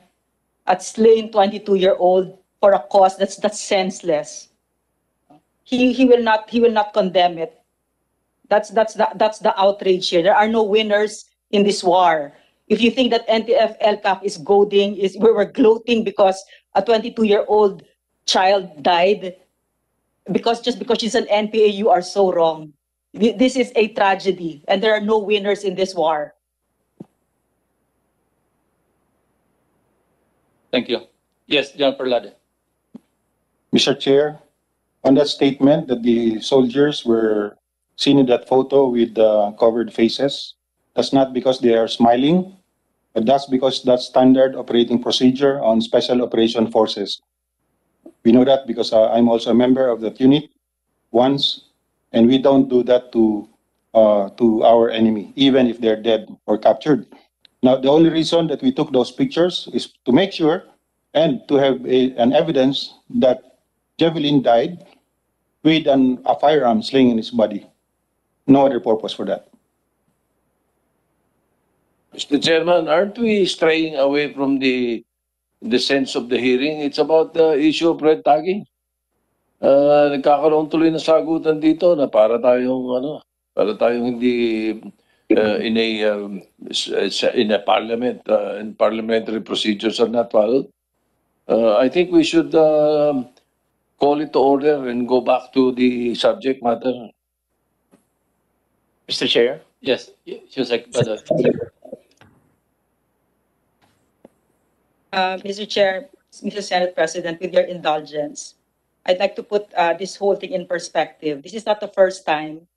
a slain 22-year-old for a cause that's senseless. He will not condemn it. That's the outrage here. There are no winners in this war. If you think that NTF-LCAC is goading, we're gloating because a 22-year-old child died, just because she's an NPA, you are so wrong. This is a tragedy, and there are no winners in this war. Thank you. Yes, John Perlade. Mr. Chair, on that statement that the soldiers were seen in that photo with covered faces, that's not because they are smiling, but that's because that's standard operating procedure on special operation forces. We know that because I'm also a member of that unit once, and we don't do that to our enemy, even if they're dead or captured. Now, the only reason that we took those pictures is to make sure and to have an evidence that Jeveline died with a firearm sling in his body. No other purpose for that. Mr. Chairman, aren't we straying away from the sense of the hearing? It's about the issue of red tagging. Nagkakaroon tuloy na sagutan dito na para tayong hindi in a parliament and parliamentary procedures are not followed. I think we should call it to order and go back to the subject matter. Mr. Chair? Yes, Yusek Badoy. Mr. Chair, Mr. Senate President, with your indulgence, I'd like to put this whole thing in perspective. This is not the first time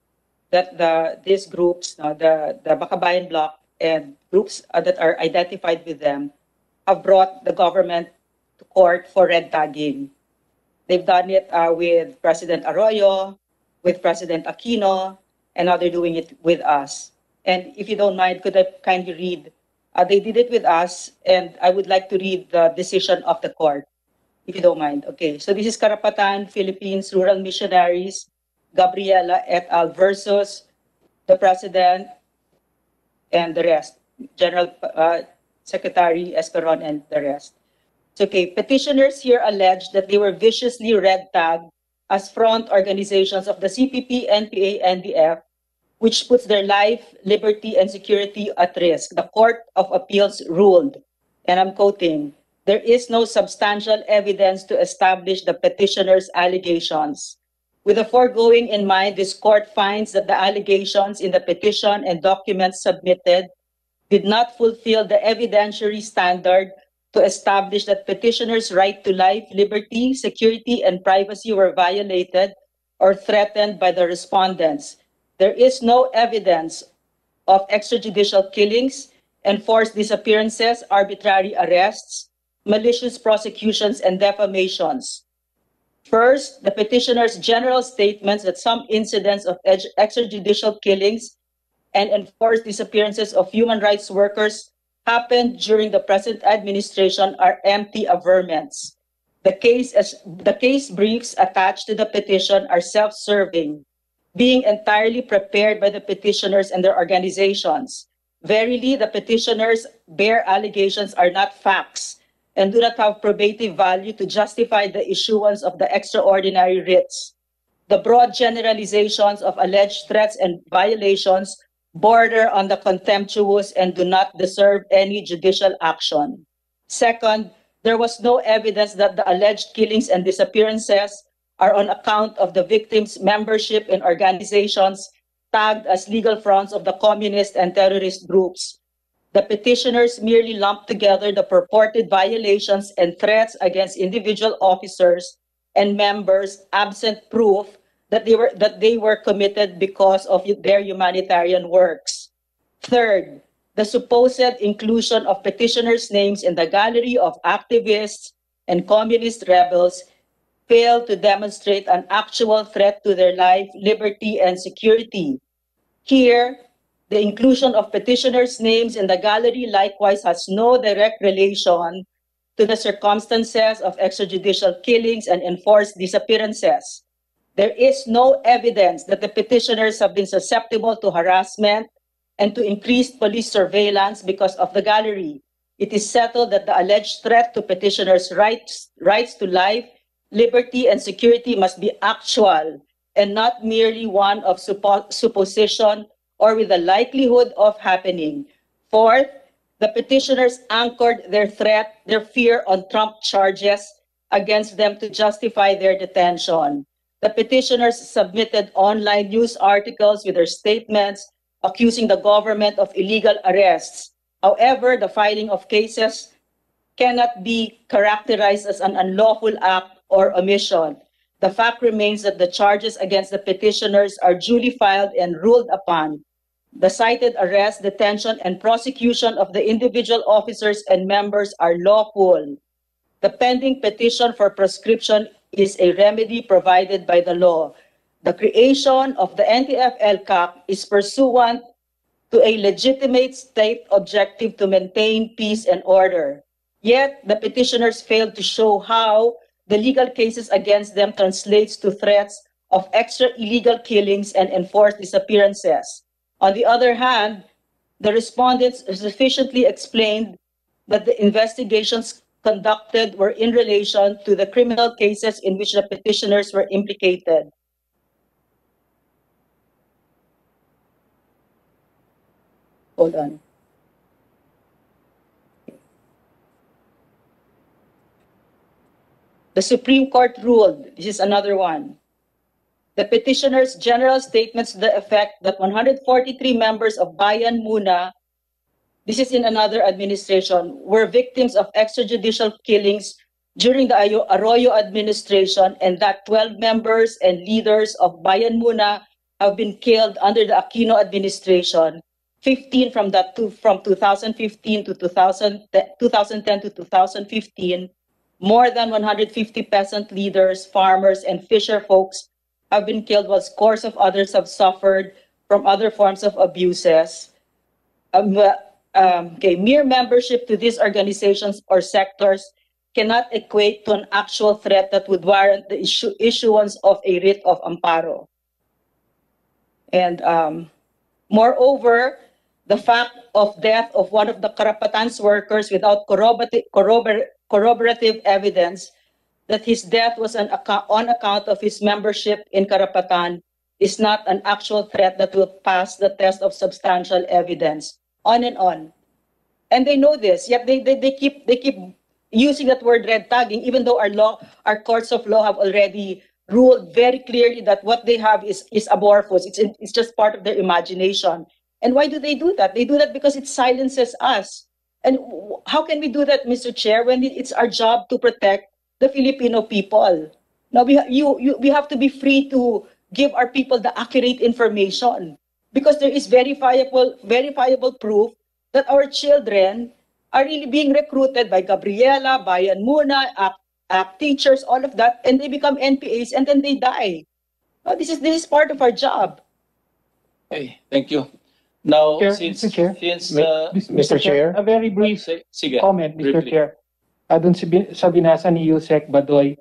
that these groups, the Bakabayan Bloc and groups that are identified with them, have brought the government to court for red tagging. They've done it with President Arroyo, with President Aquino, and now they're doing it with us. And if you don't mind, could I kindly read They did it with us, and I would like to read the decision of the court, if you don't mind. Okay, so this is Karapatan, Philippines, Rural Missionaries, Gabriela et al. Versus the President and the rest, General Secretary Esperon and the rest. So, okay, petitioners here allege that they were viciously red tagged as front organizations of the CPP-NPA-NDF, which puts their life, liberty, and security at risk. The Court of Appeals ruled, and I'm quoting, "There is no substantial evidence to establish the petitioner's allegations. With the foregoing in mind, this court finds that the allegations in the petition and documents submitted did not fulfill the evidentiary standard to establish that petitioner's right to life, liberty, security, and privacy were violated or threatened by the respondents. There is no evidence of extrajudicial killings, enforced disappearances, arbitrary arrests, malicious prosecutions, and defamations. First, the petitioner's general statements that some incidents of extrajudicial killings and enforced disappearances of human rights workers happened during the present administration are empty averments. The case briefs attached to the petition are self-serving, being entirely prepared by the petitioners and their organizations. Verily, the petitioners' bare allegations are not facts and do not have probative value to justify the issuance of the extraordinary writs. The broad generalizations of alleged threats and violations border on the contemptuous and do not deserve any judicial action. Second, there was no evidence that the alleged killings and disappearances are on account of the victims' membership in organizations tagged as legal fronts of the communist and terrorist groups. The petitioners merely lumped together the purported violations and threats against individual officers and members absent proof that they were committed because of their humanitarian works. Third, the supposed inclusion of petitioners' names in the gallery of activists and communist rebels failed to demonstrate an actual threat to their life, liberty, and security. Here, the inclusion of petitioners' names in the gallery likewise has no direct relation to the circumstances of extrajudicial killings and enforced disappearances. There is no evidence that the petitioners have been susceptible to harassment and to increased police surveillance because of the gallery. It is settled that the alleged threat to petitioners' rights to life, liberty, and security must be actual and not merely one of supposition or with the likelihood of happening. Fourth, the petitioners anchored their fear on Trump charges against them to justify their detention. The petitioners submitted online news articles with their statements accusing the government of illegal arrests. However, the filing of cases cannot be characterized as an unlawful act or omission. The fact remains that the charges against the petitioners are duly filed and ruled upon. The cited arrest, detention, and prosecution of the individual officers and members are lawful. The pending petition for proscription is a remedy provided by the law. The creation of the NTF-LCAC is pursuant to a legitimate state objective to maintain peace and order. Yet, the petitioners failed to show how the legal cases against them translates to threats of extra illegal killings and enforced disappearances. On the other hand, the respondents sufficiently explained that the investigations conducted were in relation to the criminal cases in which the petitioners were implicated. Hold on. The Supreme Court ruled, this is another one, the petitioner's general statements to the effect that 143 members of Bayan Muna, this is in another administration, were victims of extrajudicial killings during the Arroyo administration, and that 12 members and leaders of Bayan Muna have been killed under the Aquino administration, 15 from 2015 to 2010 to 2015. More than 150 peasant leaders, farmers, and fisher folks have been killed, while scores of others have suffered from other forms of abuses. mere membership to these organizations or sectors cannot equate to an actual threat that would warrant the issuance of a writ of amparo. And moreover, the fact of death of one of the Karapatan's workers without corroborative evidence that his death was on account of his membership in Karapatan is not an actual threat that will pass the test of substantial evidence. On and on. And they know this, yet they keep using that word red tagging, even though our courts of law have already ruled very clearly that what they have is amorphous. It's just part of their imagination. And why do they do that? They do that because it silences us. And how can we do that, Mr. Chair, when it's our job to protect the Filipino people? Now we have to be free to give our people the accurate information, because there is verifiable proof that our children are really being recruited by Gabriela, Bayan Muna, ACT teachers, all of that, and they become NPAs and then they die. Now, this is part of our job. Okay, thank you. Now, Mr. Chair, Mr. Chair, a very brief Sige, comment, Mr. briefly. Chair. Doon sa binasa ni Yusek Badoy,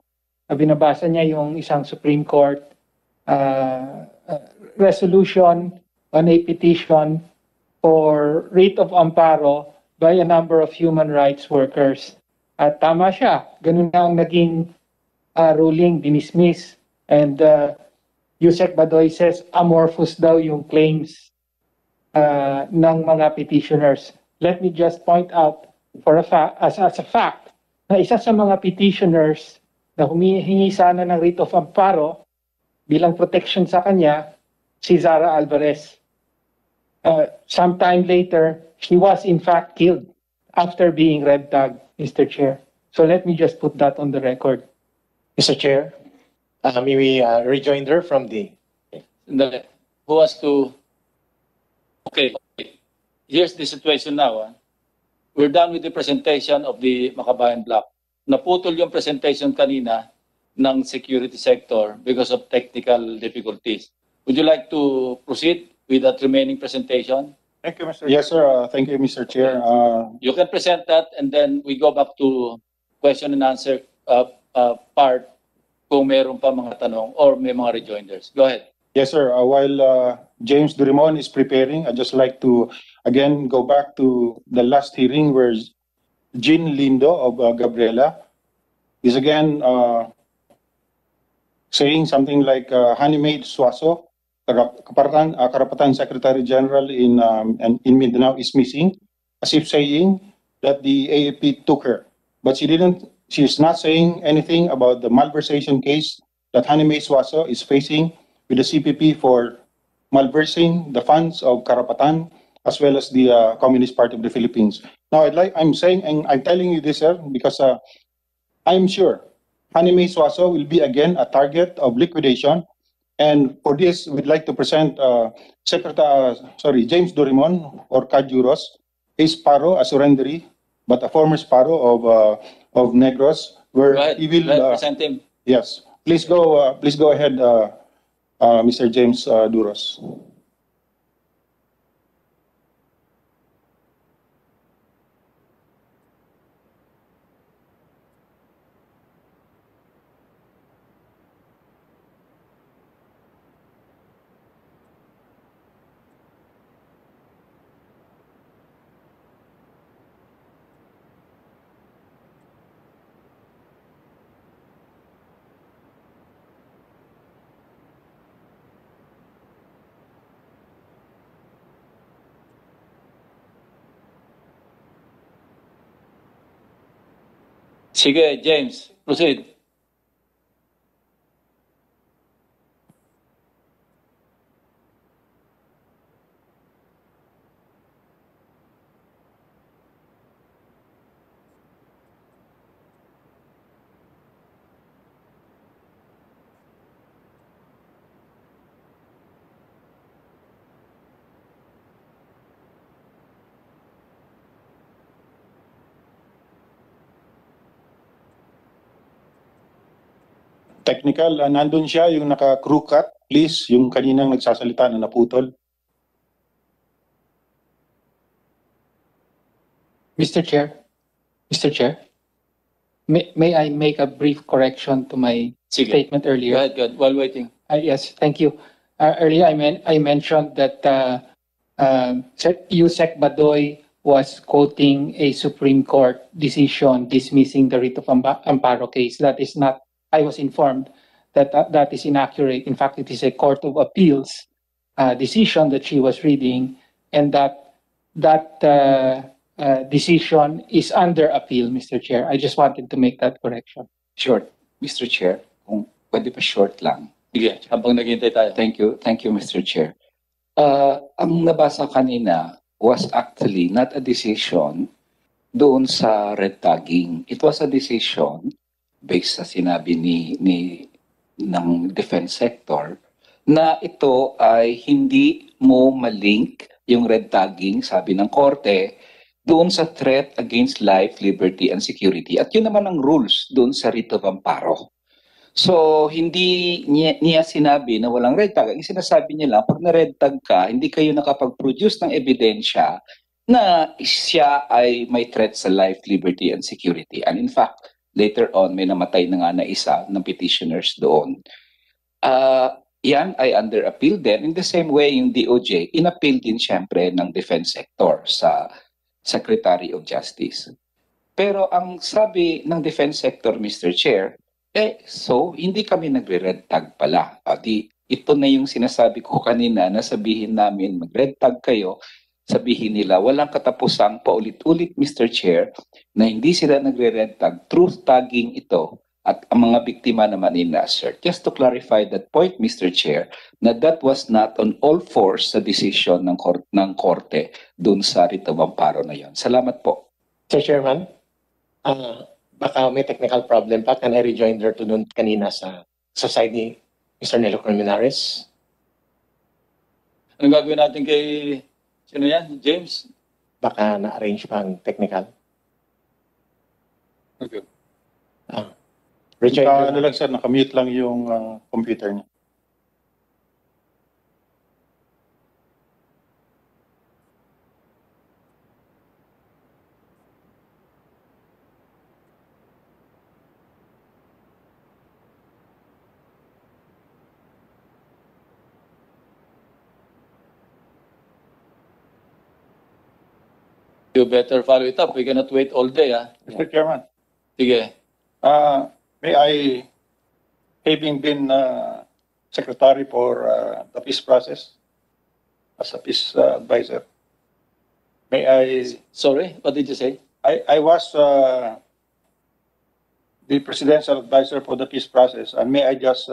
binabasa niya yung isang Supreme Court resolution on a petition for writ of amparo by a number of human rights workers. At tama siya, ganun na ang naging ruling, dinismiss. And Yusek Badoy says amorphous daw yung claims ng mga petitioners. Let me just point out as a fact na isa sa mga petitioners na humihingi sana ng writ of amparo bilang protection sa kanya, si Zara Alvarez. Sometime later, she was in fact killed after being red tagged, Mr. Chair. So let me just put that on the record. Mr. Chair, may we rejoinder from the... Who has to... Okay, here's the situation now. We're done with the presentation of the Makabayan Block. Naputol yung presentation kanina ng security sector because of technical difficulties. Would you like to proceed with that remaining presentation? Thank you, Mr. Yes, sir. Thank you, Mr. Chair. You can present that and then we go back to question and answer part kung meron pa mga tanong or may mga rejoinders. Go ahead. Yes, sir. While James Durimon is preparing, I'd just like to again go back to the last hearing where Jean Lindo of Gabriela is again saying something like Hanimade Suaso, Karapatan Secretary General in Mindanao is missing, as if saying that the AAP took her. But she's not saying anything about the malversation case that Hanimade Suaso is facing with the CPP for malversing the funds of Karapatan as well as the Communist Party of the Philippines. Now, I'm saying, and I'm telling you this, sir, because I'm sure Hanimade Suaso will be again a target of liquidation. And for this, we'd like to present James Dorimon or Kajuros, a Sparrow, a surrendery, but a former Sparrow of Negros, where he will present him. Yes, please go ahead, Mr. James Duros. Sige, James, proceed. Technical, nandun siya, yung naka-crew cut, please, yung kaninang nagsasalita na naputol. Mr. Chair, Mr. Chair, may I make a brief correction to my Sige. statement earlier? Go ahead, go ahead. While waiting. Yes, thank you. Earlier, I mentioned that Yusek Badoy was quoting a Supreme Court decision dismissing the writ of amparo case. That is not, I was informed that that is inaccurate. In fact, it is a Court of Appeals decision that she was reading, and that decision is under appeal, Mr. Chair. I just wanted to make that correction. Short, Mr. Chair, kung pwede pa short lang. Sige, habang naghihintay tayo. Thank you, Mr. Chair. Ang nabasa kanina was actually not a decision doon sa red tagging. It was a decision based sa sinabi ng defense sector na ito ay hindi mo malink yung red tagging, sabi ng korte, doon sa threat against life, liberty, and security. At yun naman ang rules doon sa writ of amparo. So, hindi niya sinabi na walang red tag. Ang sinasabi niya lang, pag na-red tag ka, hindi kayo nakapag-produce ng ebedensya na siya ay may threat sa life, liberty, and security. And in fact, later on, may namatay na nga na isa ng petitioners doon. Yan ay under appeal din. In the same way, yung DOJ, in-appeal din siyempre ng defense sector sa Secretary of Justice. Pero ang sabi ng defense sector, Mr. Chair, so hindi kami nagre-red tag pala. Ito na yung sinasabi ko kanina na sabihin namin mag-red tag kayo, sabihin nila walang katapusang paulit-ulit, Mr. Chair, na hindi sila nagre-red tag, truth tagging ito at ang mga biktima naman in-assert. Just to clarify that point, Mr. Chair, na that was not on all fours sa decision ng korte dun sa writ of amparo na yon. Salamat po. Mr. Chairman, baka may technical problem pa. Can I rejoin there to dun kanina sa side ni Mr. Nelo Colmenares? Anong gagawin natin kay, sino yan? James? Baka na-arrange pa ang technical. Okay. Rejoin there. Ano lang sir, nakamute lang yung computer niya. You better follow it up. We cannot wait all day, ha? Mr. Chairman. Sige. May I, having been secretary for the peace process, as a peace advisor, may I... Sorry, what did you say? I was the presidential advisor for the peace process, and may I just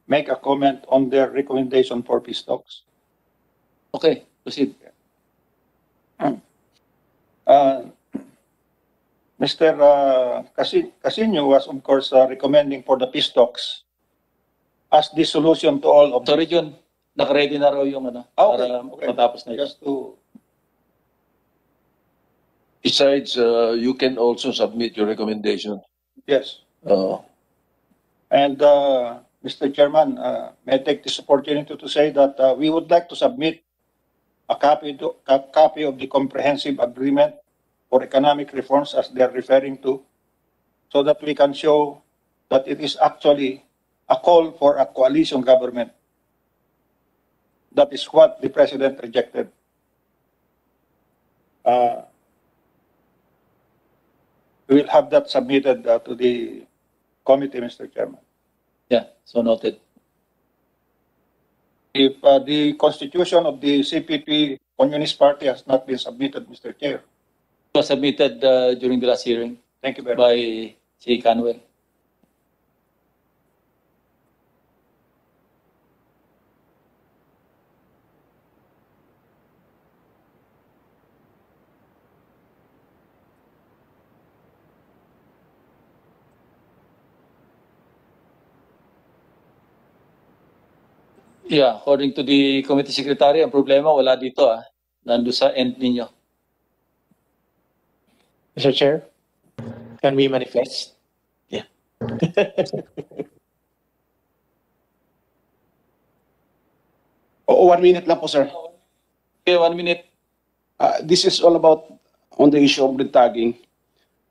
make a comment on their recommendation for peace talks? Okay, proceed. Mr. Casino was, of course, recommending for the peace talks as the solution to all of... Sorry, John. Naka-ready na raw yung ano. Okay, para matapos na yun. Just to... Besides, you can also submit your recommendation. Yes. And Mr. Chairman, may I take this opportunity to say that we would like to submit a copy of the comprehensive agreement for economic reforms, as they are referring to, so that we can show that it is actually a call for a coalition government. That is what the President rejected. We will have that submitted to the committee, Mr. Chairman. Yeah, so noted. If the constitution of the CPP Communist Party has not been submitted, Mr. Chair. It was submitted during the last hearing. Thank you very much. By C. Canwell. Yeah, according to the committee secretary, ang problema wala dito nando sa end ninyo. Mr. Chair, can we manifest? Yeah. Oh, 1 minute lang po, sir. Okay, 1 minute. This is all about on the issue of red tagging.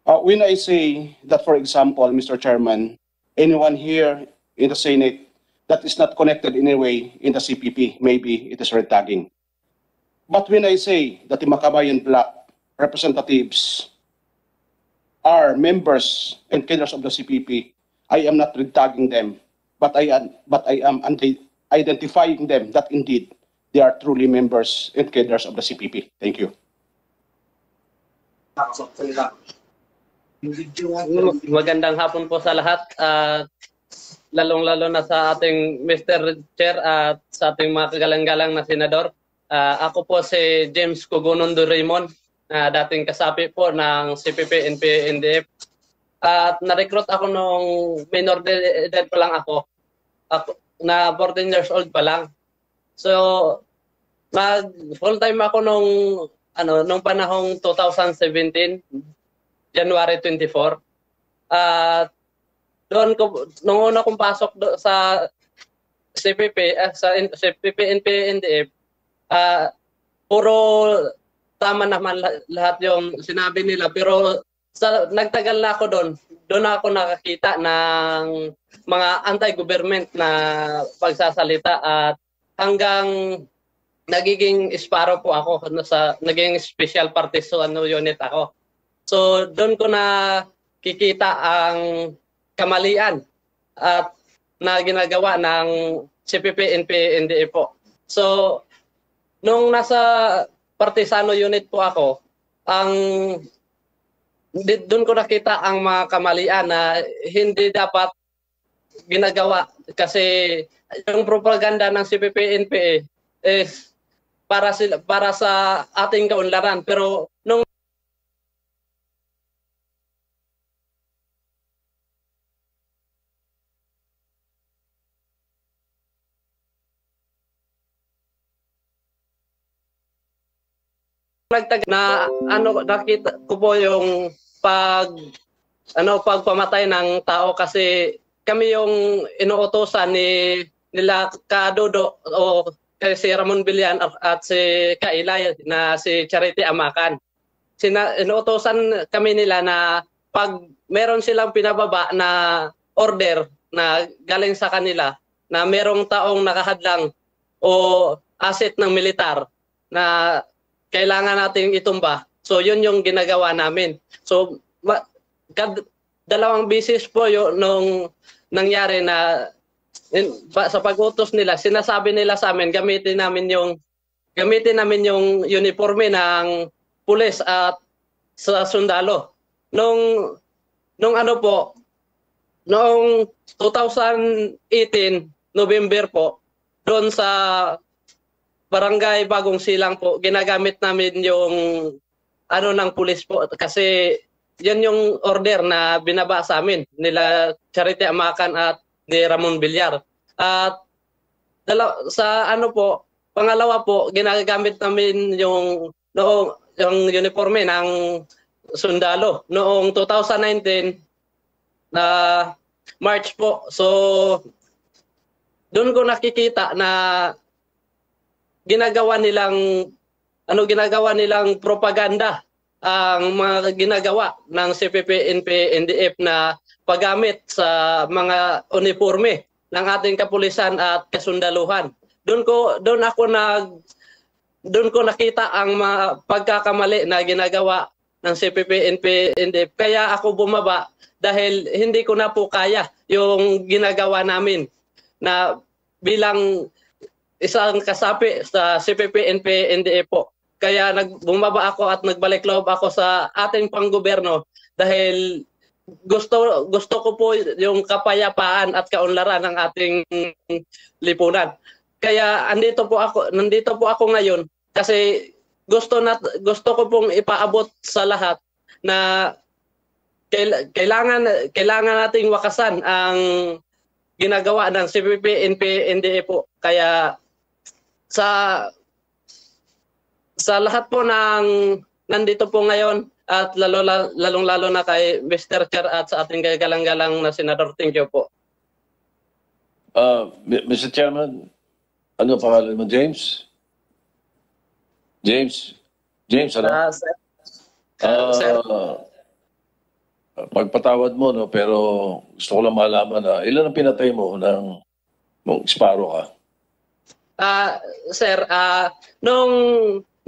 When I say that, for example, Mr. Chairman, anyone here in the Senate that is not connected in any way in the CPP, maybe it is red tagging. But when I say that the Makabayan Black representatives are members and cadres of the CPP, I am not red tagging them, but I am identifying them that indeed they are truly members and cadres of the CPP. Thank you. Magandang hapon po sa lahat. Lalong-lalo na sa ating Mr. Chair at sa ating mga kagalang-galang na senador. Ako po si James Cogonondo Raymond, dating kasapi po ng CPP-NPA-NDF. At na-recruit ako nung minor de edad pa lang ako, na 14 years old pa lang. So, full-time ako nung panahong 2017, January 24. Doon nung una kong pasok sa CPP-NPA-NDF, puro tama naman lahat yung sinabi nila, pero nagtagal na ako doon ako nakakita ng mga anti-government na pagsasalita at hanggang nagiging isparo po ako, naging special partisan unit ako. So doon ko nakikita ang kamalian at na ginagawa ng CPP-NPA-NDF po. So nung nasa partisano unit po ako, doon ko nakita ang mga kamalian na hindi dapat ginagawa kasi yung propaganda ng CPP-NPA is para sa ating kaunlaran, pero nung nakita ko po yung pagpamatay ng tao kasi kami yung inuutosan nila Kadodo o si Ramon Villan at si Kailay na si Charity Amakan. Inuutosan kami nila na pag meron silang pinababa na order na galing sa kanila na merong taong nakahadlang o asset ng militar na kailangan natin itumba. So yun yung ginagawa namin. So dalawang beses po yun nung nangyari na sa pag-utos nila, sinasabi nila sa amin gamitin namin yung uniforme ng pulis at sa sundalo. Nung noong 2018 November po, doon sa Barangay Bagong Silang po, ginagamit namin yung ng pulis po kasi yan yung order na binaba sa amin nila Charity Amakan at ni Ramon Villar. At pangalawa po, ginagamit namin yung uniforme ng sundalo noong 2019 na March po. So doon ko nakikita na ginagawa nilang propaganda ang mga ginagawa ng CPP-NPA-NDF na paggamit sa mga uniforme ng ating kapulisan at kasundaluhan. Doon ko nakita ang mga pagkakamali na ginagawa ng CPP-NPA-NDF. Kaya ako bumaba dahil hindi ko na po kaya yung ginagawa namin na bilang isang kasapi sa CPP-NPA-NDF po. Kaya bumaba ako at nagbalik loob ako sa ating panggoberno dahil gusto ko po yung kapayapaan at kaunlaran ng ating lipunan. Kaya nandito po ako ngayon kasi gusto ko pong ipaabot sa lahat na kailangan nating wakasan ang ginagawa ng CPP-NPA-NDF po. Kaya sa lahat po ng nandito po ngayon at lalong-lalo na kay Mr. Chair at sa ating galang-galang na senador. Thank you po. Mr. Chairman, ano pangalan mo, James? James, ano? Sir, Pagpatawad mo, no, pero gusto ko lang malaman na ilan ang pinatay mo nung Sparrow ka? Sir, nung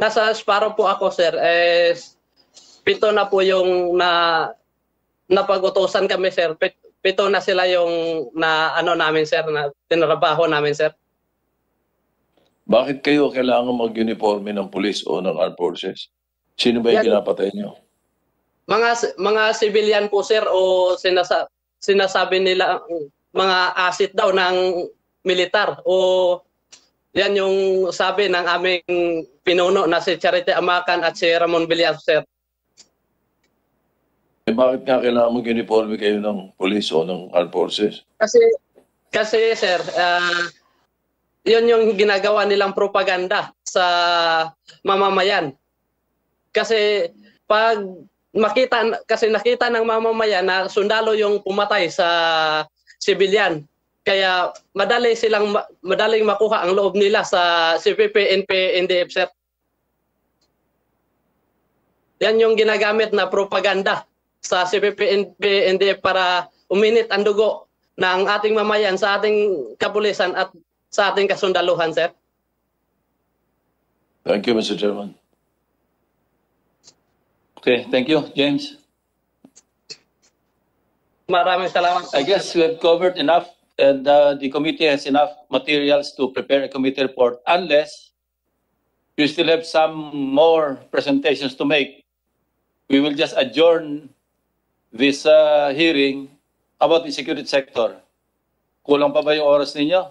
nasa Sparrow po ako, sir, 7 na po yung napag-utusan kami, sir. 7 na sila yung namin, sir, na tinrabaho namin, sir. Bakit kayo kailangan mag-uniforme ng police o ng armed forces? Sino ba yung pinapatay nyo? Mga civilian po, sir, o sinasabi nila mga asset daw ng militar, o yan yung sabi ng aming pinuno na si Charity Amakan at si Ramon Villar, sir. Bakit nga kailangan mag-uniforme kayo ng police o ng armed forces? Kasi sir, yun yung ginagawa nilang propaganda sa mamamayan. Kasi pag nakita ng mamamayan na sundalo yung pumatay sa civilian, kaya madaling makuha ang loob nila sa CPP-NPA-NDF, sir. Yan yung ginagamit na propaganda sa CPP-NPA-NDF para uminit ang dugo ng ating mamayan sa ating kapulisan at sa ating kasundaluhan, sir. Thank you, Mr. Chairman. Okay, thank you, James. Maraming salamat. I guess we have covered enough, and the committee has enough materials to prepare a committee report, unless you still have some more presentations to make. We will just adjourn this hearing about the security sector. Kulang pa ba yung oras ninyo?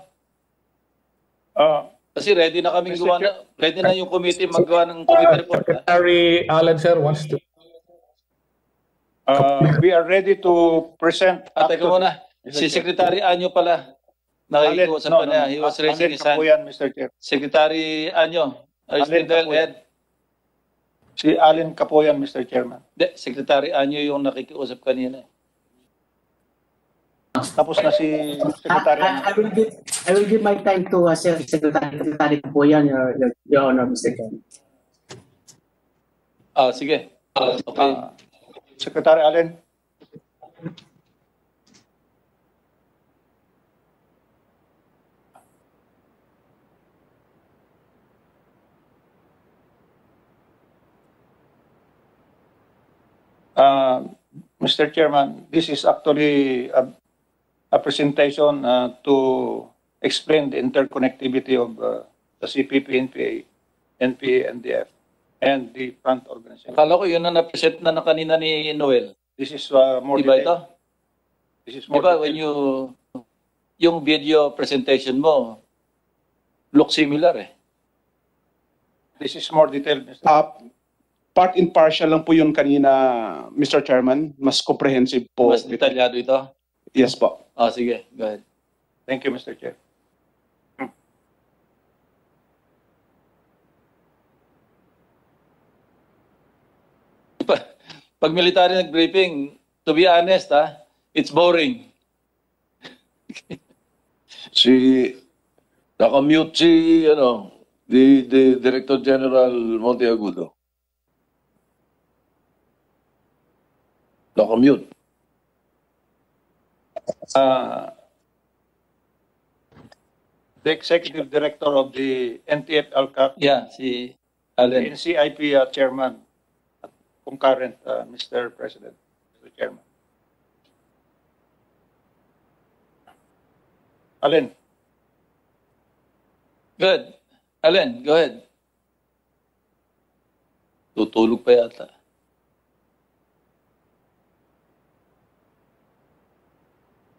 Kasi ready na kami ready na yung committee magawa ng committee report. Secretary Alan, sir, wants to. We are ready to present. Teka muna, si Secretary Anyo pala. Nakikiusap pa niya. He was raising his hand. Mr. Chair. Secretary Anyo, are you still there? Si Allen Capoyan, Mr. Chairman. Secretary Anyo yung nakikiusap kanina. Tapos na si Secretary. I will give my time to Secretary Capoyan, Your Honor, Mr. Chairman. Sige. Okay. Secretary Allen. Mr. Chairman, this is actually a presentation to explain the interconnectivity of the CPP-NPA-NDF and the front organization. Akala ko yun na na-present na kanina ni Noel. This is more diba detailed. This is more diba detailed. when yung video presentation mo look similar eh. This is more detailed, Mr. Part and partial lang po yun kanina, Mr. Chairman. Mas comprehensive po. Mas detalyado ito? Yes po. Sige, go ahead. Thank you, Mr. Chair. Pag military nag-briefing, to be honest, it's boring. Nakamute the Director General Monteagudo. Nakamute. The Executive Director of the NTF-LCAC. Yeah, si Allen. The CIP Chairman. Concurrent, Mr. President, Mr. Chairman. Allen. Good. Allen, go ahead. Tutulog pa yata.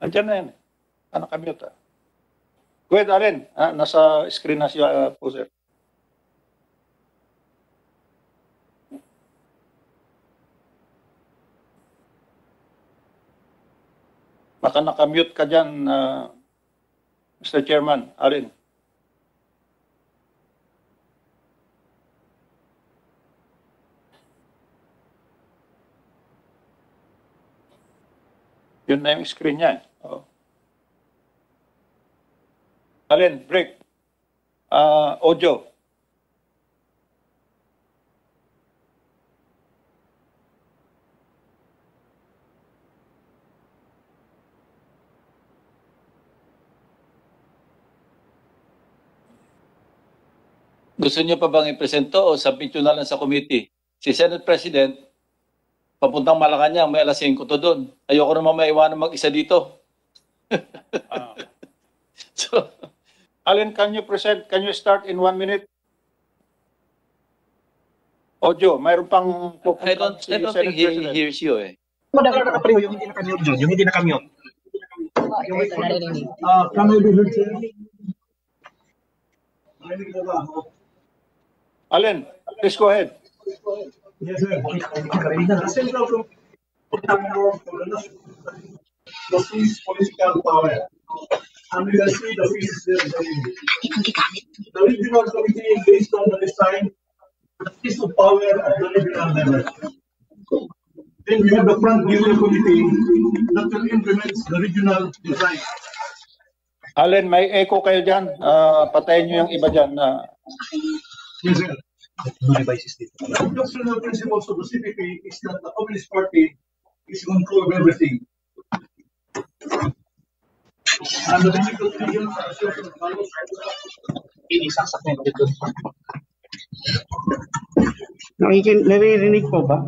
Andiyan na yan. Nakamute. Go ahead, Allen. Nasa screen na siya po, sir. Baka nakamute ka dyan, Mr. Chairman, Allen. Yun na yung screen niya. Oh. Allen, break. Audio. Gusto niyo pa bang i-presento o submit nyo na lang sa committee? Si Senate President, papuntang Malacanang, may alas 5 to doon. Ayoko naman maiwanan mag-isa dito. So, Allen, can you start in 1 minute? Ojo, mayroon pang I don't think he hears you eh. Yung hindi nakamute dyan, yung hindi nakamute. Can I be heard, sir? Allen, please go ahead. Yes, sir. The central the Swiss political power. And we can see the Swiss the regional committee is based on the design the piece of power at the regional level. Then we have the front level committee that will implement the regional design. Allen, may echo kayo dyan. Patayin nyo yung iba dyan. Yes, sir. The doctrinal principles of the CPP is that the Communist Party is in control of everything. And the difficult regions are social values. Naririnig po ba?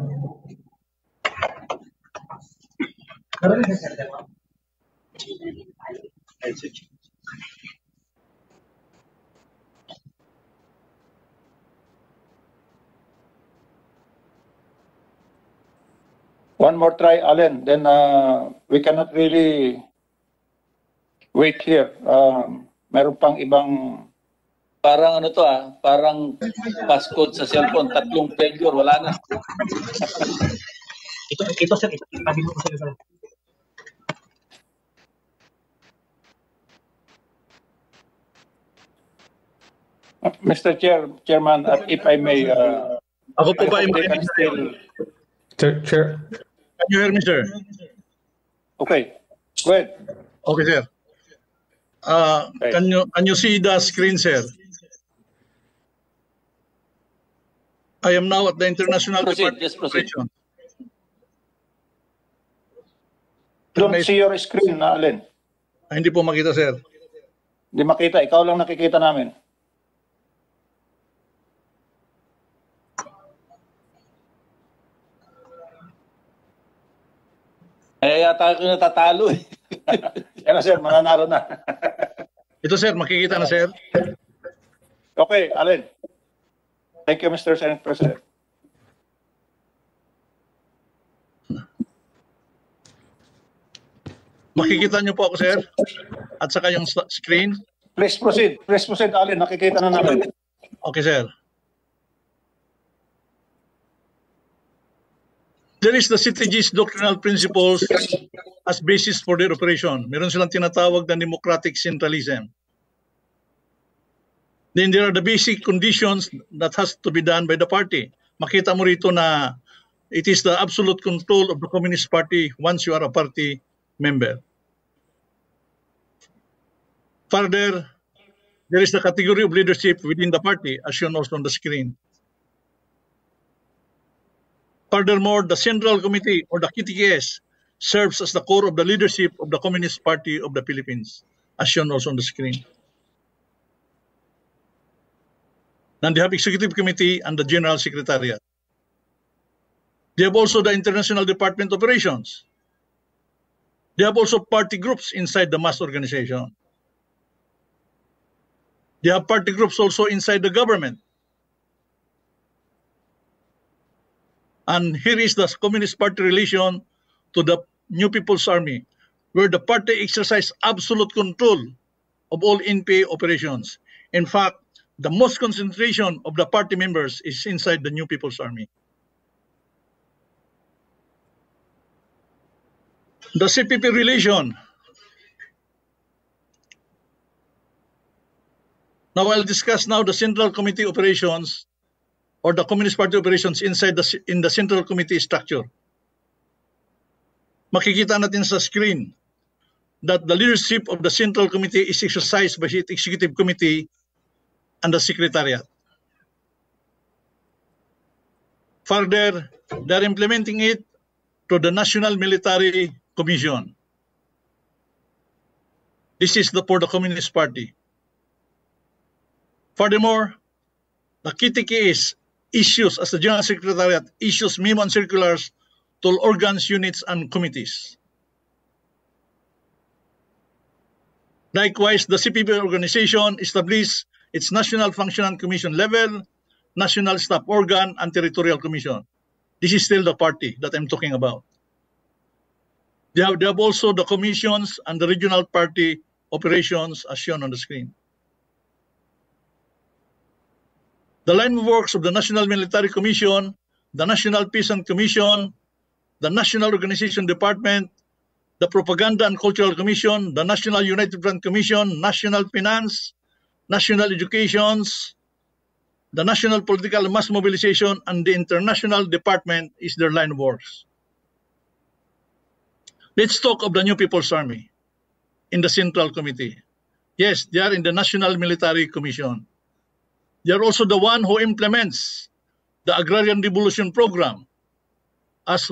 One more try, Allen. Then we cannot really wait here. Meron pang ibang... Parang ano to parang passcode sa cellphone, 3 failure, wala na. Ito sir, itabi mo ko sir. Mr. Chairman, if I may... Ako po ba still... Chair. Can you hear me, sir? Okay, go ahead. Okay, sir. Can you see the screen, sir? I am now at the International Department of Operation. Don't see your screen, Allen. Hindi po makita, sir. Hindi makita. Ikaw lang nakikita namin. Kaya yata ako natatalo eh. Yan na, sir. Mananalo na. Ito, sir. Makikita na, sir. Okay, Allen. Thank you, Mr. Senate President. Makikita niyo po ako, sir? At saka yung screen? Please proceed. Please proceed, Allen. Nakikita na namin. Okay, sir. There is the CTG's doctrinal principles as basis for their operation. Meron silang tinatawag na democratic centralism. Then there are the basic conditions that has to be done by the party. Makita mo rito na it is the absolute control of the Communist Party once you are a party member. Further, there is the category of leadership within the party, as shown also on the screen. Furthermore, the Central Committee, or the KTKS, serves as the core of the leadership of the Communist Party of the Philippines, as shown also on the screen. Then they have Executive Committee and the General Secretariat. They have also the International Department Operations. They have also party groups inside the mass organization. They have party groups also inside the government. And here is the Communist Party relation to the New People's Army, where the party exercises absolute control of all NPA operations. In fact, the most concentration of the party members is inside the New People's Army. The CPP relation. Now I'll discuss now the Central Committee operations or the Communist Party operations inside in the Central Committee structure. Makikita natin sa screen that the leadership of the Central Committee is exercised by its Executive Committee and the Secretariat. Further, they are implementing it to the National Military Commission. This is for the Communist Party. Furthermore, The key is issues as the General Secretariat issues memo and circulars to all organs, units, and committees. Likewise, the CPP organization established its National Function and Commission level, National Staff Organ, and Territorial Commission. This is still the party that I'm talking about. They have also the commissions and the regional party operations as shown on the screen. The line of works of the National Military Commission, the National Peasant Commission, the National Organization Department, the Propaganda and Cultural Commission, the National United Front Commission, National Finance, National Educations, the National Political Mass Mobilization, and the International Department is their line of works. Let's talk of the New People's Army in the Central Committee. Yes, they are in the National Military Commission. They are also the one who implements the Agrarian Revolution Program as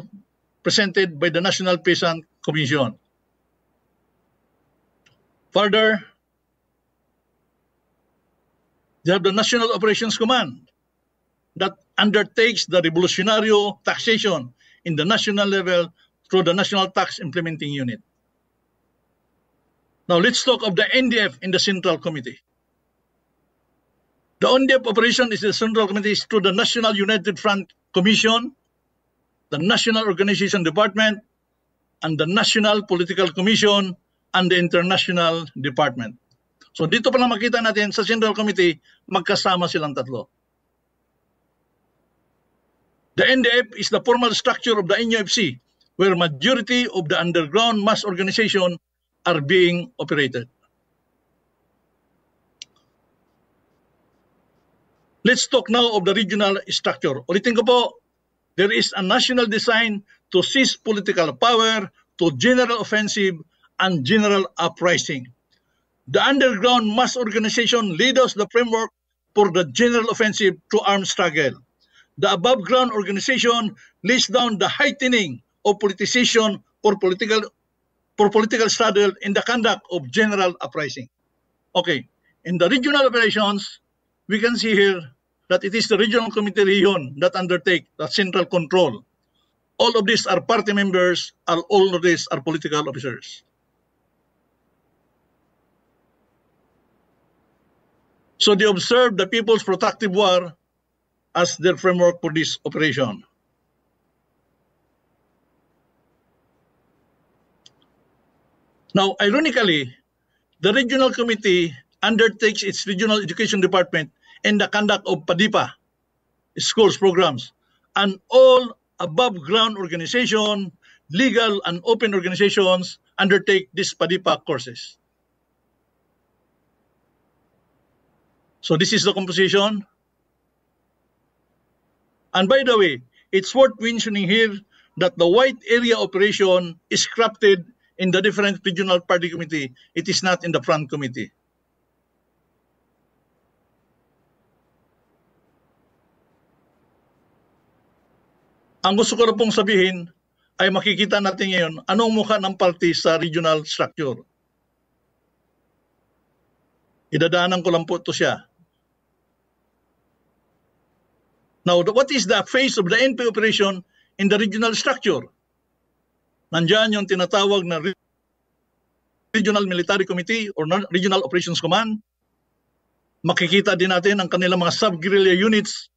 presented by the National Peasant Commission. Further, they have the National Operations Command that undertakes the revolutionary taxation in the national level through the National Tax Implementing Unit. Now let's talk of the NDF in the Central Committee. The NDF operation is the Central Committee through the National United Front Commission, the National Organization Department, and the National Political Commission, and the International Department. So dito pa lang makita natin sa Central Committee, magkasama silang tatlo. The NDF is the formal structure of the NUFC, where majority of the underground mass organization are being operated. Let's talk now of the regional structure. Ulitin ko po, there is a national design to seize political power, to general offensive, and general uprising. The underground mass organization leads the framework for the general offensive to armed struggle. The above ground organization lays down the heightening of politicization for political struggle in the conduct of general uprising. Okay, in the regional operations, we can see here that it is the regional committee region that undertake the central control. All of these are party members, and all of these are political officers. So they observe the People's Protective War as their framework for this operation. Now, ironically, the regional committee undertakes its regional education department in the conduct of PADIPA, schools programs, and all above ground organization, legal and open organizations undertake these PADIPA courses. So this is the composition. And by the way, it's worth mentioning here that the white area operation is crafted in the different regional party committee. It is not in the front committee. Ang gusto ko na pong sabihin ay makikita natin ngayon anong mukha ng party sa regional structure. Idadaanan ko lang po ito siya. Now, what is the phase of the NP operation in the regional structure? Nandyan yung tinatawag na Regional Military Committee or Regional Operations Command. Makikita din natin ang kanilang mga sub-guerrilla units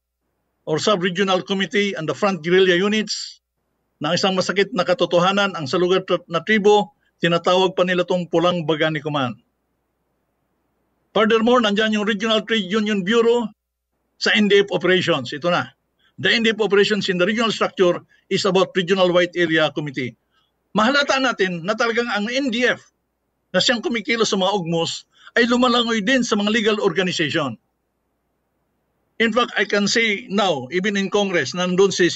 or sub-regional committee and the front guerrilla units. Na isang masakit na katotohanan, ang sa lugar na tribo, tinatawag pa nila itong Pulang Bagani Command. Furthermore, nandyan yung Regional Trade Union Bureau sa NDF operations. Ito na. The NDF operations in the regional structure is about Regional White Area Committee. Mahalata natin na talagang ang NDF na siyang kumikilos sa mga ugmos ay lumalangoy din sa mga legal organization. In fact, I can say now, even in Congress, nandun si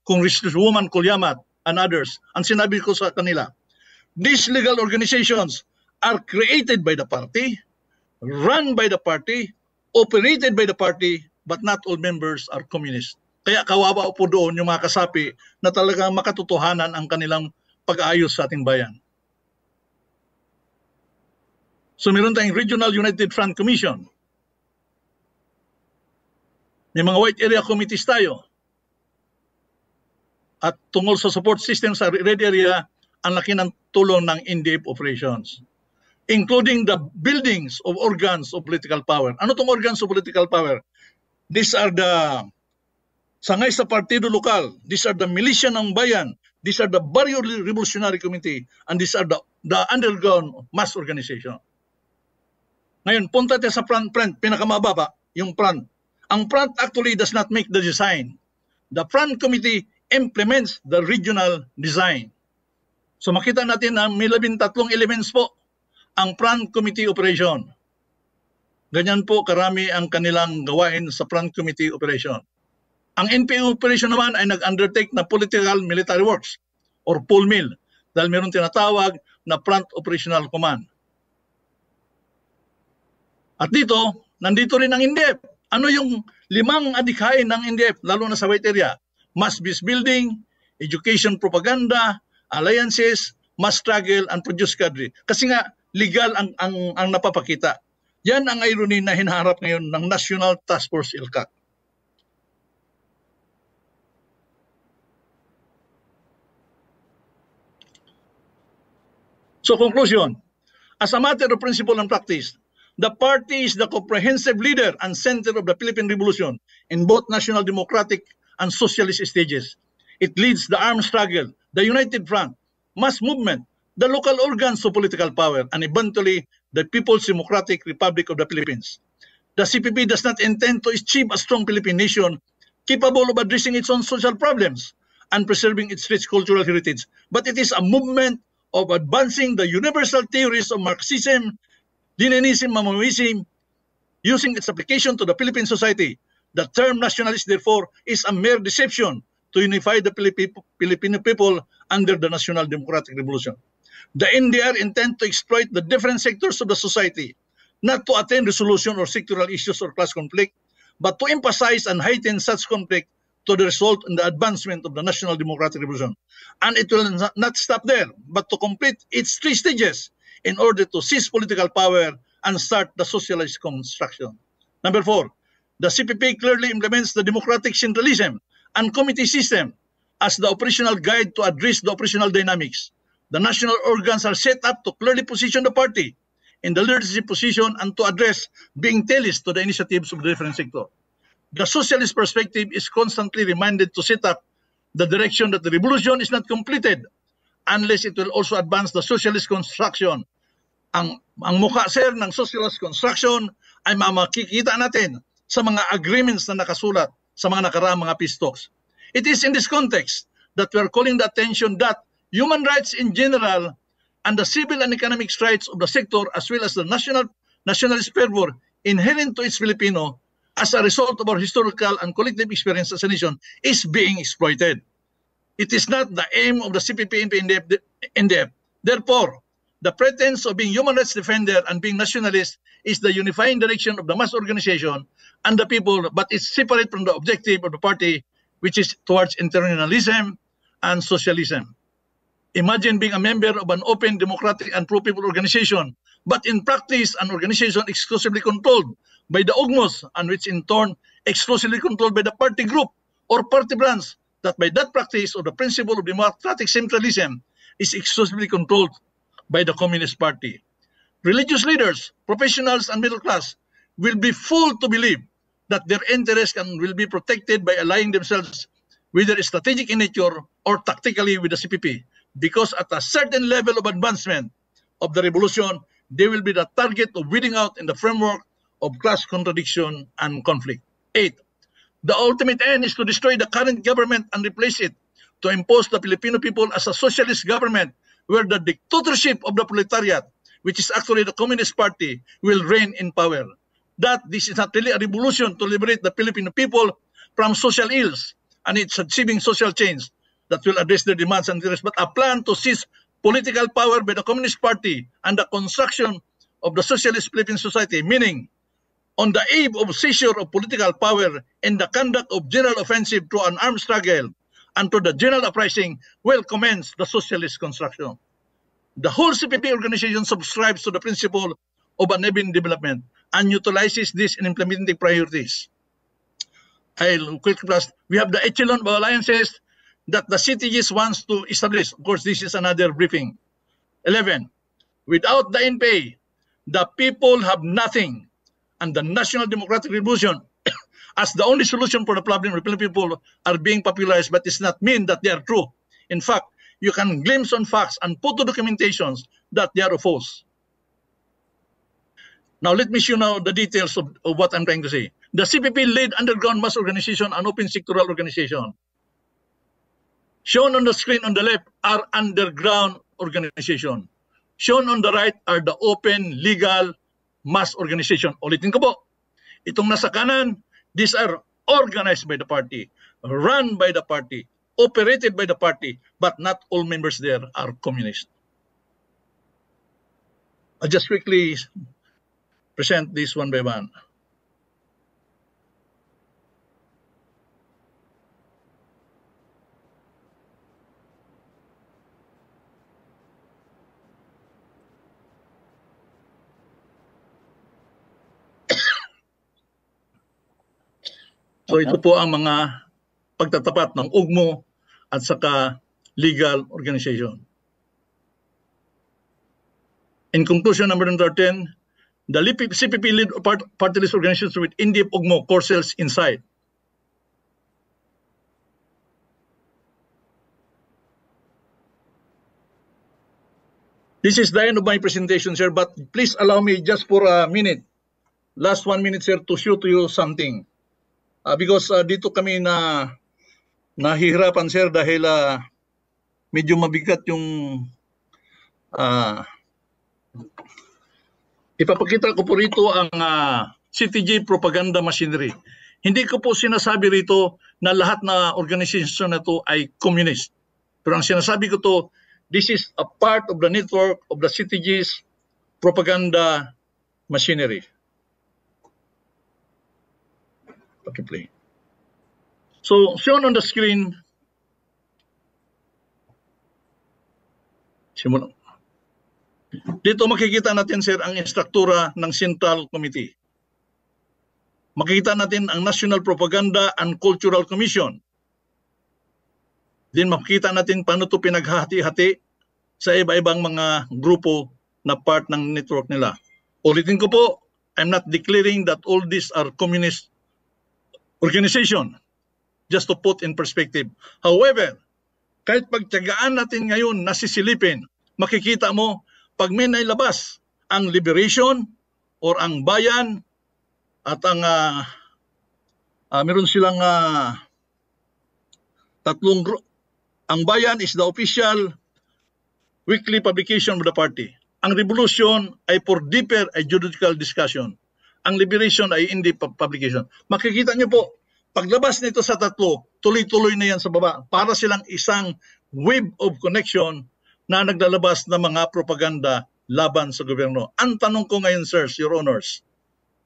Congresswoman Colmenares and others, ang sinabi ko sa kanila, these legal organizations are created by the party, run by the party, operated by the party, but not all members are communist. Kaya kawawa po doon yung mga kasapi na talagang makatotohanan ang kanilang pag-aayos sa ating bayan. So meron tayong Regional United Front Commission. May mga white area committees tayo. At tungkol sa support system sa red area, ang laki ng tulong ng NDF operations, including the buildings of organs of political power. Ano tong organs of political power? These are the sangay sa partido lokal, these are the militia ng bayan, these are the barrio revolutionary committee, and these are the underground mass organization. Ngayon, punta tayo sa front, pinakamababa, yung front. Ang front actually does not make the design. The front committee implements the regional design. So makita natin na may 13 elements po ang front committee operation. Ganyan po karami ang kanilang gawain sa front committee operation. Ang NPA operation naman ay nag-undertake na political military works or POLMIL dahil mayroong tinatawag na front operational command. At dito, nandito rin ang NDF. Ano yung 5 adhikain ng NDF, lalo na sa white area? Mass peace building, education propaganda, alliances, mass struggle, and produce cadre. Kasi nga, legal ang napapakita. Yan ang irony na hinaharap ngayon ng National Task Force ILCAC. So conclusion, as a matter of principle and practice, the party is the comprehensive leader and center of the Philippine Revolution in both national democratic and socialist stages. It leads the armed struggle, the united front, mass movement, the local organs of political power, and eventually the People's Democratic Republic of the Philippines. The CPP does not intend to achieve a strong Philippine nation capable of addressing its own social problems and preserving its rich cultural heritage, but it is a movement of advancing the universal theories of Marxism, Leninism, Maoism, using its application to the Philippine society. The term nationalist, therefore, is a mere deception to unify the Filipino people under the National Democratic Revolution. The NDR intend to exploit the different sectors of the society, not to attain resolution or sectoral issues or class conflict, but to emphasize and heighten such conflict to the result in the advancement of the National Democratic Revolution. And it will not stop there, but to complete its 3 stages in order to seize political power and start the socialist construction. Number 4, the CPP clearly implements the democratic centralism and committee system as the operational guide to address the operational dynamics. The national organs are set up to clearly position the party in the leadership position and to address being tailors to the initiatives of the different sectors. The socialist perspective is constantly reminded to set up the direction that the revolution is not completed unless it will also advance the socialist construction. Ang mukha, sir, ng socialist construction ay makikita natin sa mga agreements na nakasulat sa mga nakaraang mga peace talks. It is in this context that we are calling the attention that human rights in general and the civil and economic rights of the sector as well as the nationalist fervor inherent to its Filipino as a result of our historical and collective experience as a nation is being exploited. It is not the aim of the CPP-NPA-NDF. Therefore, the pretense of being human rights defender and being nationalist is the unifying direction of the mass organization and the people, but it's separate from the objective of the party, which is towards internationalism and socialism. Imagine being a member of an open, democratic, and pro-people organization, but in practice, an organization exclusively controlled by the UGMOS, and which in turn exclusively controlled by the party group or party branch, that by that practice of the principle of democratic centralism is exclusively controlled by the Communist Party. Religious leaders, professionals, and middle class will be fooled to believe that their interests will be protected by allying themselves, whether strategic in nature or tactically, with the CPP, because at a certain level of advancement of the revolution, they will be the target of weeding out in the framework of class contradiction and conflict. 8. The ultimate end is to destroy the current government and replace it, to impose the Filipino people as a socialist government where the dictatorship of the proletariat, which is actually the Communist Party, will reign in power. That this is not really a revolution to liberate the Filipino people from social ills and its achieving social change that will address their demands and interests, but a plan to seize political power by the Communist Party and the construction of the socialist Philippine society, meaning on the eve of seizure of political power and the conduct of general offensive through an armed struggle and to the general uprising will commence the socialist construction. The whole CPP organization subscribes to the principle of uneven development and utilizes this in implementing priorities. I'll quickly plus. We have the echelon of alliances that the CTGs wants to establish. Of course, this is another briefing. 11. Without the NPA, the people have nothing, and the National Democratic Revolution as the only solution for the problem of the Filipino people are being popularized, but it's not mean that they are true. In fact, you can glimpse on facts and photo documentations that they are false. Now, let me show now the details of what I'm trying to say. The CPP led underground mass organization and open sectoral organization. Shown on the screen on the left are underground organization. Shown on the right are the open, legal, mass organization. Ulitin ko po, itong nasa kanan, these are organized by the party, run by the party, operated by the party, but not all members there are communist. I'll just quickly present this one by one. So ito po ang mga pagtatapat ng ugmo at saka legal organization. In conclusion, number 13, the CPP lead party list organizations with NDF ugmo core cells inside. This is the end of my presentation, sir, but please allow me just for a minute, last 1 minute, sir, to show to you something. Because dito kami nahihirapan, sir, dahil medyo mabigat yung ipapakita ko po rito ang CTG propaganda machinery. Hindi ko po sinasabi rito na lahat na organization na to ay communist. Pero ang sinasabi ko to, this is a part of the network of the CTG's propaganda machinery. Okay, play. So, shown on the screen, simulan. Dito makikita natin, sir, ang struktura ng Central Committee. Makikita natin ang National Propaganda and Cultural Commission. Then makikita natin paano ito pinaghati-hati sa iba-ibang mga grupo na part ng network nila. Ulitin ko po, I'm not declaring that all these are communist organization, just to put in perspective. However, kahit pagtiyagaan natin ngayon na sisilipin, makikita mo, pag may nailabas ang liberation or ang bayan at ang meron silang tatlong group. Ang bayan is the official weekly publication of the party. Ang revolution ay for deeper juridical discussion. Ang liberation ay hindi publication. Makikita niyo po, paglabas nito sa tatlo, tuloy-tuloy na yan sa baba. Para silang isang web of connection na naglalabas ng mga propaganda laban sa gobyerno. Ang tanong ko ngayon, sirs, your honors,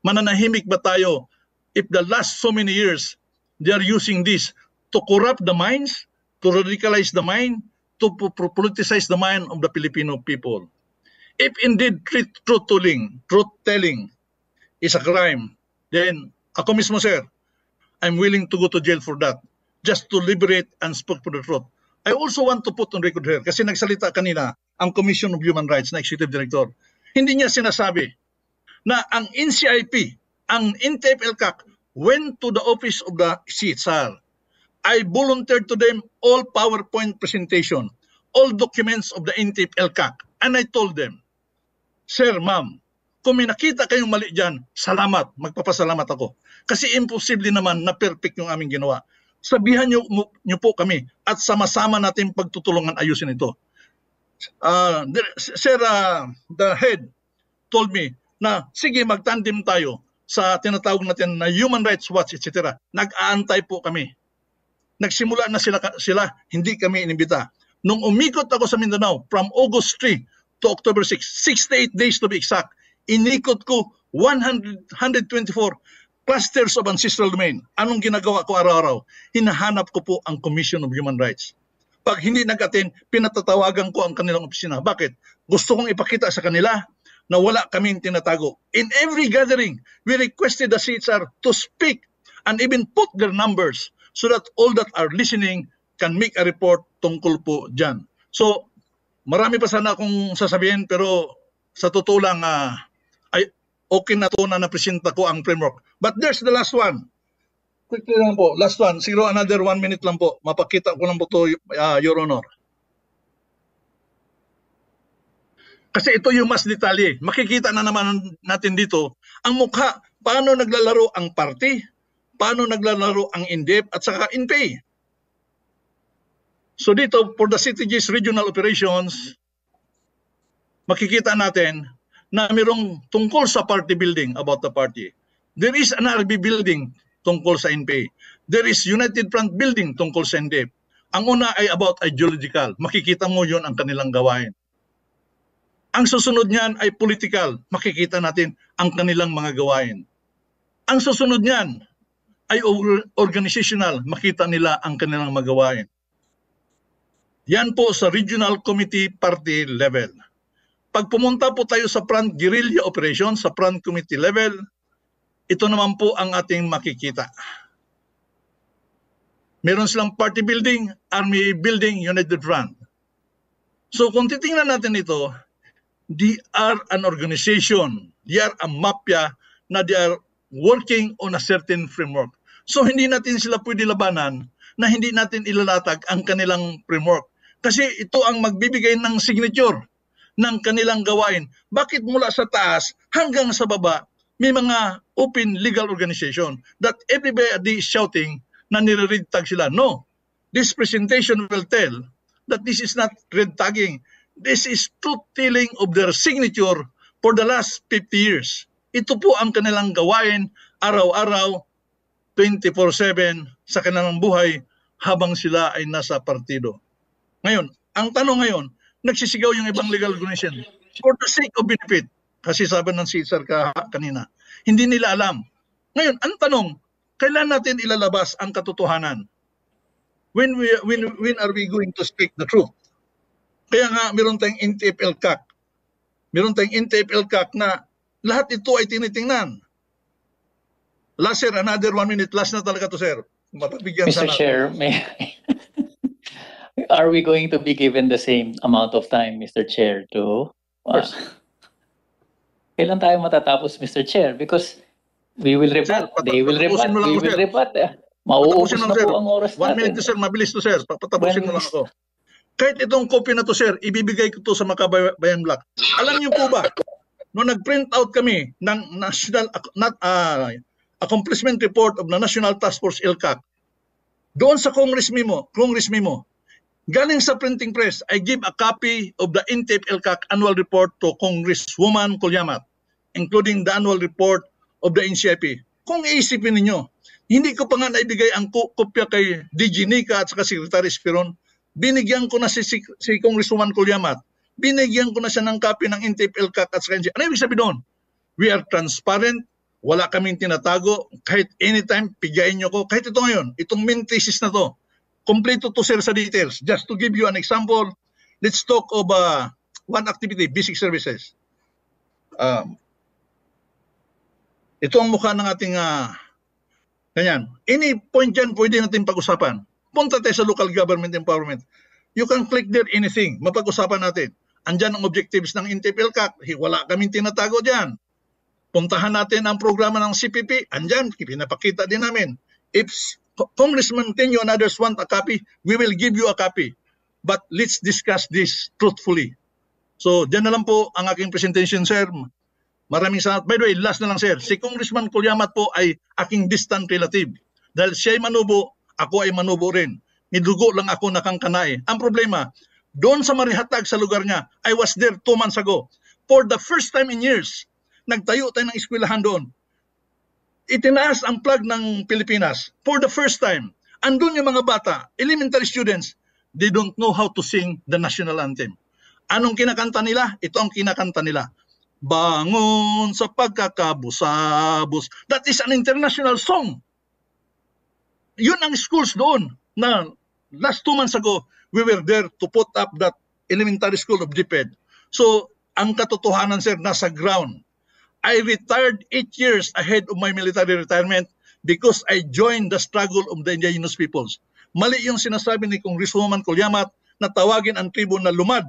mananahimik ba tayo if the last so many years they are using this to corrupt the minds, to radicalize the mind, to politicize the mind of the Filipino people? If indeed truth-telling is a crime, then ako mismo, sir, I'm willing to go to jail for that, just to liberate and speak for the truth. I also want to put on record here, kasi nagsalita kanina ang Commission of Human Rights na Executive Director. Hindi niya sinasabi na ang NCIP, ang NTF-ELCAC, went to the office of the CSR. I volunteered to them all PowerPoint presentation, all documents of the NTF-ELCAC, and I told them, sir, ma'am, kung may nakita kayong mali dyan, salamat, magpapasalamat ako. Kasi imposible naman na perfect yung aming ginawa. Sabihan niyo po kami at sama-sama natin pagtutulungan ayusin ito. Sir, the head told me na sige, magtandem tayo sa tinatawag natin na Human Rights Watch, etc. Nag-aantay po kami. Nagsimula na sila, hindi kami inimbita. Nung umikot ako sa Mindanao from August 3 to October 6, 68 days to be exact, inikot ko 124 clusters of ancestral domain. Anong ginagawa ko araw-araw? Hinahanap ko po ang Commission of Human Rights. Pag hindi nag-attend, pinatatawagan ko ang kanilang opisina. Bakit? Gusto kong ipakita sa kanila na wala kaming tinatago. In every gathering, we requested the CSR to speak and even put their numbers so that all that are listening can make a report tungkol po dyan. So, marami pa sana akong sasabihin, pero sa totoo lang, ay okay na to na napresenta ko ang framework. But there's the last one. Quickly lang po, last one. Siguro another 1 minute lang po. Mapakita ko lang po to, Your Honor. Kasi ito yung mas detalye. Makikita na naman natin dito ang mukha, paano naglalaro ang party, paano naglalaro ang NDF at saka NPA. So dito, for the CTG's regional operations, makikita natin na mayroong tungkol sa party building about the party. There is an RB building tungkol sa NPA. There is United Front building tungkol sa NDF. Ang una ay about ideological. Makikita mo yon ang kanilang gawain. Ang susunod niyan ay political. Makikita natin ang kanilang mga gawain. Ang susunod niyan ay organizational. Makita nila ang kanilang mga gawain. Yan po sa regional committee party level. Pag pumunta po tayo sa front guerrilla operation, sa front committee level, ito naman po ang ating makikita. Meron silang party building, army building, United Front. So kung titingnan natin ito, they are an organization, they are a mafia na they are working on a certain framework. So hindi natin sila pwede labanan na hindi natin ilalatag ang kanilang framework. Kasi ito ang magbibigay ng signature ng kanilang gawain. Bakit mula sa taas hanggang sa baba, may mga open legal organization that everybody is shouting na nire-red tag sila. No, this presentation will tell that this is not red tagging. This is truth-telling of their signature for the last 50 years. Ito po ang kanilang gawain araw-araw, 24/7 sa kanilang buhay habang sila ay nasa partido. Ngayon, ang tanong ngayon, nagsisigaw yung ibang legal organization for the sake of benefit. Kasi sabi ng Caesar kanina, hindi nila alam. Ngayon, ang tanong, kailan natin ilalabas ang katotohanan? When are we going to speak the truth? Kaya nga, meron tayong NTF-LCAC. Meron tayong NTF-LCAC na lahat ito ay tinitingnan. Last, sir, another 1 minute. Last na talaga to, sir. Mapabigyan Mr. sana. Chair, are we going to be given the same amount of time, Mr. Chair, to... Kailan tayo matatapos, Mr. Chair? Because we will rebut, they will rebut, we will rebut. Mauubos na po ang oras natin. 1 minute to, sir. Mabilis to, sir. Papatapusin mo lang ako. Kahit itong copy na to, sir, ibibigay ko to sa Makabayan Block. Alam niyo po ba, nung nag-print out kami ng National Accomplishment Report of the National Task Force LCAC, doon sa Congress memo, galing sa printing press, I give a copy of the NTF-LCAC annual report to Congresswoman Colyamat, including the annual report of the NCIP. Kung iisipin ninyo, hindi ko pa nga naibigay ang kopya kay DG Nica at saka Secretary Spiron. Binigyan ko na si Congresswoman Colyamat. Binigyan ko na siya ng copy ng NTF-LCAC at saka NCIP. Ano ibig sabihin doon? We are transparent. Wala kaming tinatago. Kahit anytime, pigayin nyo ko. Kahit ito ngayon, itong main thesis na to, kompleto to, sir, sa details. Just to give you an example, let's talk of one activity, basic services. Ito ang mukha ng ating ganyan. Any point dyan, pwede natin pag-usapan. Punta tayo sa local government empowerment. You can click there anything. Mapag-usapan natin. Andyan ang objectives ng NTF-LCAC. Wala kaming tinatago dyan. Puntahan natin ang programa ng CPP. Andyan, pinapakita din namin. If Congressman Tenyo and others want a copy, we will give you a copy. But let's discuss this truthfully. So, dyan na lang po ang aking presentation, sir. Maraming salamat. By the way, last na lang, sir. Si Congressman Colyamat po ay aking distant relative. Dahil siya ay manubo, ako ay manubo rin. Nidugo lang ako nakangkanay. Ang problema, doon sa Marihatag sa lugar niya, I was there 2 months ago. For the first time in years, nagtayo tayo ng eskwelahan doon. Itinaas ang flag ng Pilipinas. For the first time. Andun yung mga bata, elementary students, they don't know how to sing the national anthem. Anong kinakanta nila? Ito ang kinakanta nila. Bangon sa pagkakabusabos. That is an international song. Yun ang schools doon na last 2 months ago, we were there to put up that elementary school of DepEd. So, ang katotohanan, sir, nasa ground. I retired 8 years ahead of my military retirement because I joined the struggle of the indigenous peoples. Mali yung sinasabi ni Congresswoman Colyamat na tawagin ang tribo na lumad.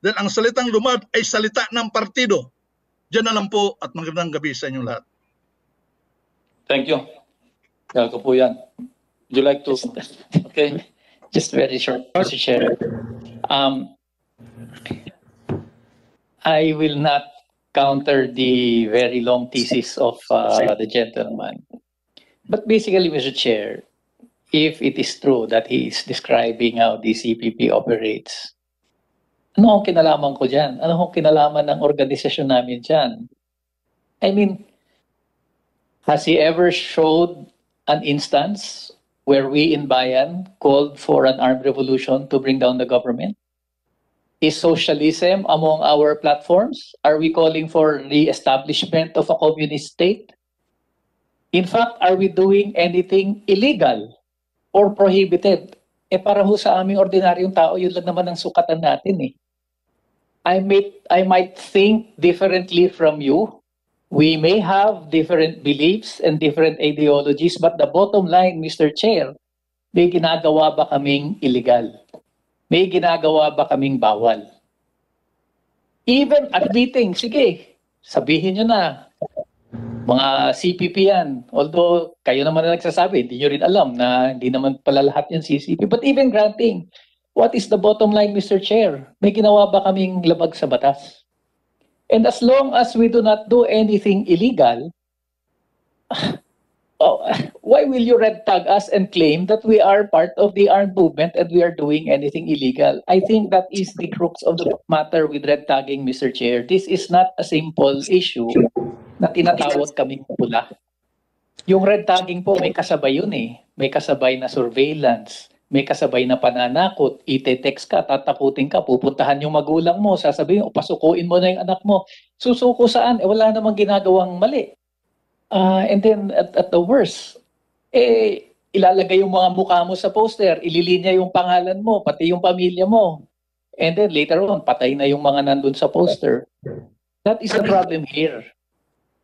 Dahil ang salitang lumad ay salita ng partido. Diyan na lang po at magandang gabi sa inyong lahat. Thank you. Kaya ko po yan. Would you like to? Okay. Just very short, Mr. Chair. I will not counter the very long thesis of the gentleman. But basically, Mr. Chair, if it is true that he is describing how the CPP operates, ano ang kinalaman ko dyan? Ano ang kinalaman ng organisasyon namin dyan? I mean, has he ever showed an instance where we in Bayan called for an armed revolution to bring down the government? Is socialism among our platforms? Are we calling for the establishment of a communist state? In fact, are we doing anything illegal or prohibited? Para ho sa aming ordinaryong tao, yun lang naman ang sukatan natin eh. I might think differently from you. We may have different beliefs and different ideologies, but the bottom line, Mr. Chair, may ginagawa ba kaming illegal? May ginagawa ba kaming bawal? Even admitting, sige, sabihin nyo na, mga CPP yan. Although, kayo naman na nagsasabi, hindi nyo rin alam na hindi naman pala lahat yung CCP. But even granting, what is the bottom line, Mr. Chair? May ginawa ba kaming labag sa batas? And as long as we do not do anything illegal, why will you red tag us and claim that we are part of the armed movement and we are doing anything illegal? I think that is the crux of the matter with red tagging, Mr. Chair. This is not a simple issue na tinatawag kaming pula. Yung red tagging po, may kasabay yun eh. May kasabay na surveillance, may kasabay na pananakot, ite-text ka, tatakutin ka, pupuntahan yung magulang mo, sasabihin, pasukuin mo na yung anak mo. Susuko saan? Wala namang ginagawang mali. And then at the worst, ilalagay yung mga mukha mo sa poster, ililinya yung pangalan mo, pati yung pamilya mo. And then later on, patay na yung mga nandun sa poster. That is the problem here.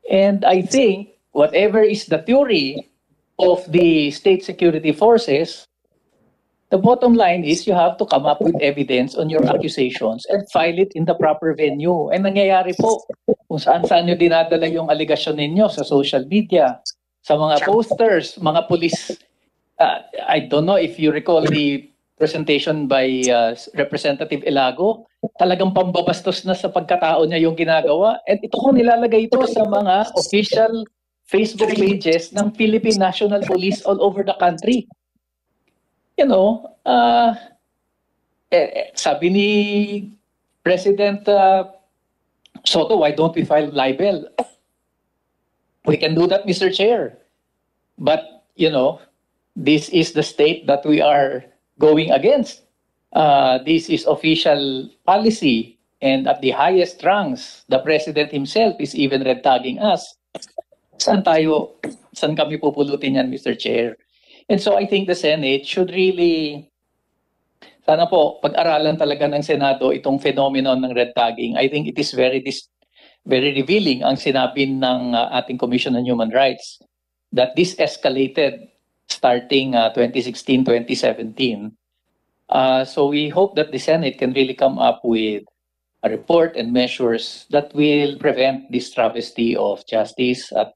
And I think whatever is the theory of the state security forces, the bottom line is you have to come up with evidence on your accusations and file it in the proper venue. And nangyayari po, kung saan-saan nyo dinadala yung aligasyon ninyo sa social media, sa mga posters, mga police. I don't know if you recall the presentation by Representative Elago, talagang pambabastos na sa pagkatao niya yung ginagawa. And ito ko nilalagay ito sa mga official Facebook pages ng Philippine National Police all over the country. You know, sabi ni President Soto, why don't we file libel? We can do that, Mr. Chair. But, you know, this is the state that we are going against. This is official policy. And at the highest ranks, the President himself is even red tagging us. Saan kami pupulutin yan, Mr. Chair? And so I think the Senate should really, sana po, pag-aralan talaga ng Senado itong phenomenon ng red tagging. I think it is very revealing ang sinabi ng ating Commission on Human Rights that this escalated starting 2016-2017. So we hope that the Senate can really come up with a report and measures that will prevent this travesty of justice at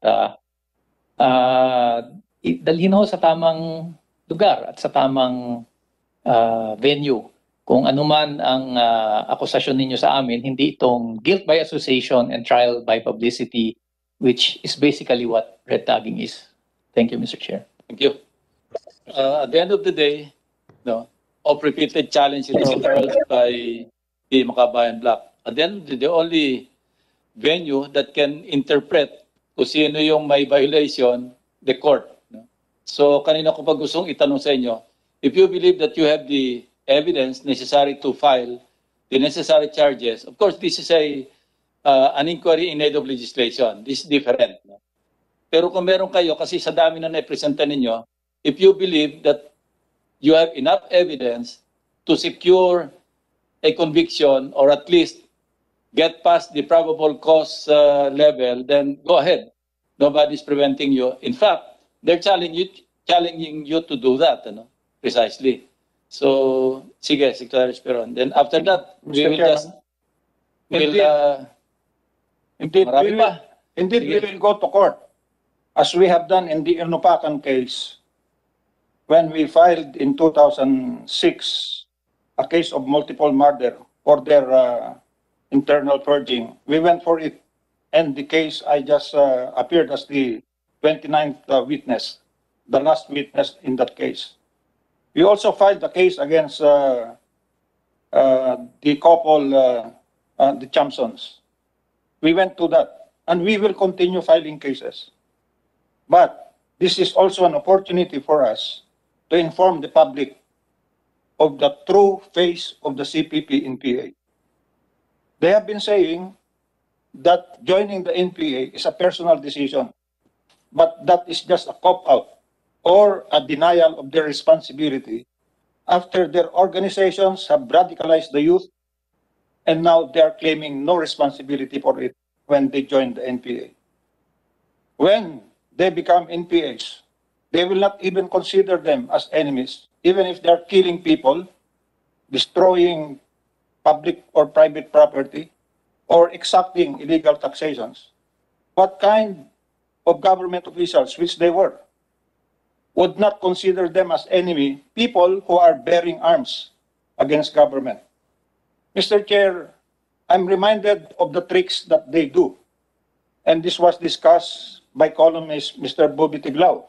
dalhin ho sa tamang lugar at sa tamang venue. Kung anuman ang akusasyon ninyo sa amin, hindi itong guilt by association and trial by publicity, which is basically what red tagging is. Thank you, Mr. Chair. Thank you. At the end of the day, no, of repeated challenge ito by the Makabayan Bloc. At the end of the day, the only venue that can interpret kung sino yung may violation, the court. So kanina ko pa gustong itanong sa inyo, if you believe that you have the evidence necessary to file the necessary charges, of course this is an inquiry in aid of legislation. This is different. No? Pero kung meron kayo, kasi sa dami na naipresenta ninyo, if you believe that you have enough evidence to secure a conviction or at least get past the probable cause level, then go ahead. Nobody's preventing you. In fact, they're challenging you to do that, precisely. So, sige, Secretary Esperon. Then after that, we will just, Indeed, marami we pa. will, indeed, we Sige. will go to court, as we have done in the Inupakan case, when we filed in 2006 a case of multiple murder for their internal purging. We went for it, and the case, I just appeared as the 29th witness, the last witness in that case. We also filed a case against the couple, the Chamsons. We went to that, and we will continue filing cases. But this is also an opportunity for us to inform the public of the true face of the CPP-NPA. They have been saying that joining the NPA is a personal decision, but that is just a cop-out or a denial of their responsibility after their organizations have radicalized the youth, and now they are claiming no responsibility for it when they join the NPA. When they become NPAs, they will not even consider them as enemies, even if they're killing people, destroying public or private property, or exacting illegal taxations. What kind of government officials, which they were, would not consider them as enemy people who are bearing arms against government? Mr. Chair, I'm reminded of the tricks that they do, and this was discussed by columnist Mr. Bobby Tiglao.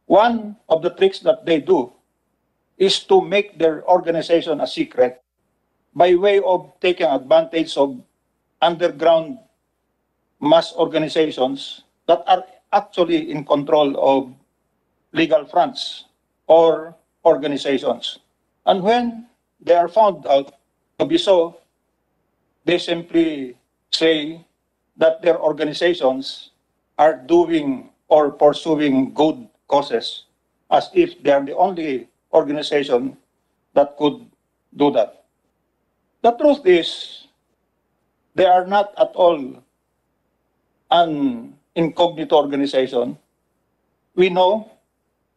One of the tricks that they do is to make their organization a secret by way of taking advantage of underground mass organizations that are actually in control of legal fronts or organizations. And when they are found out to be so, they simply say that their organizations are doing or pursuing good causes, as if they are the only organization that could do that. The truth is, they are not at all an incognito organization. We know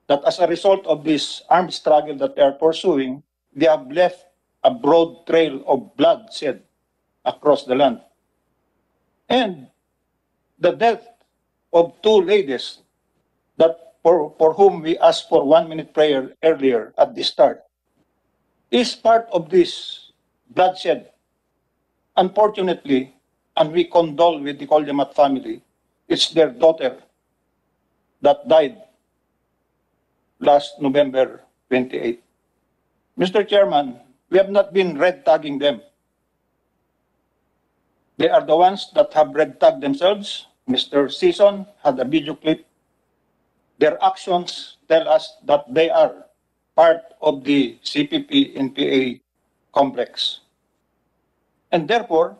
that as a result of this armed struggle that they are pursuing, they have left a broad trail of bloodshed across the land. And the death of two ladies that for whom we asked for 1 minute prayer earlier at the start is part of this bloodshed. Unfortunately, and we condole with the Colmenares family, it's their daughter that died last November 28. Mr. Chairman, we have not been red tagging them. They are the ones that have red tagged themselves. Mr. Season had a video clip. Their actions tell us that they are part of the CPP-NPA complex. And therefore,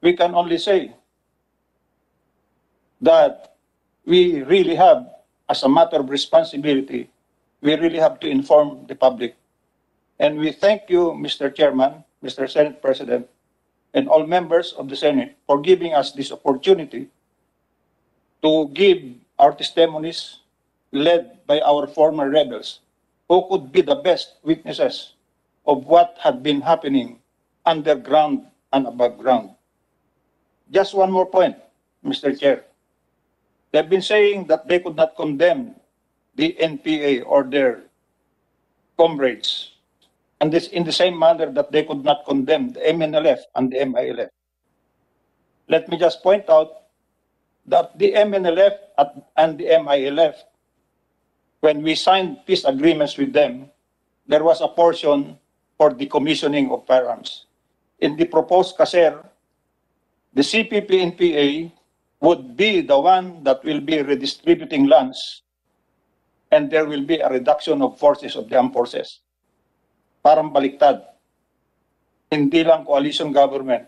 we can only say that we really have, as a matter of responsibility, we really have to inform the public. And we thank you, Mr. Chairman, Mr. Senate President, and all members of the Senate for giving us this opportunity to give our testimonies led by our former rebels, who could be the best witnesses of what had been happening underground and above ground. Just one more point, Mr. Chair. They've been saying that they could not condemn the NPA or their comrades, and this in the same manner that they could not condemn the MNLF and the MILF. Let me just point out that the MNLF and the MILF, when we signed peace agreements with them, there was a portion for decommissioning of firearms. In the proposed CASER, the CPP-NPA would be the one that will be redistributing lands, and there will be a reduction of forces of the armed forces. Parang baliktad. Hindi lang coalition government,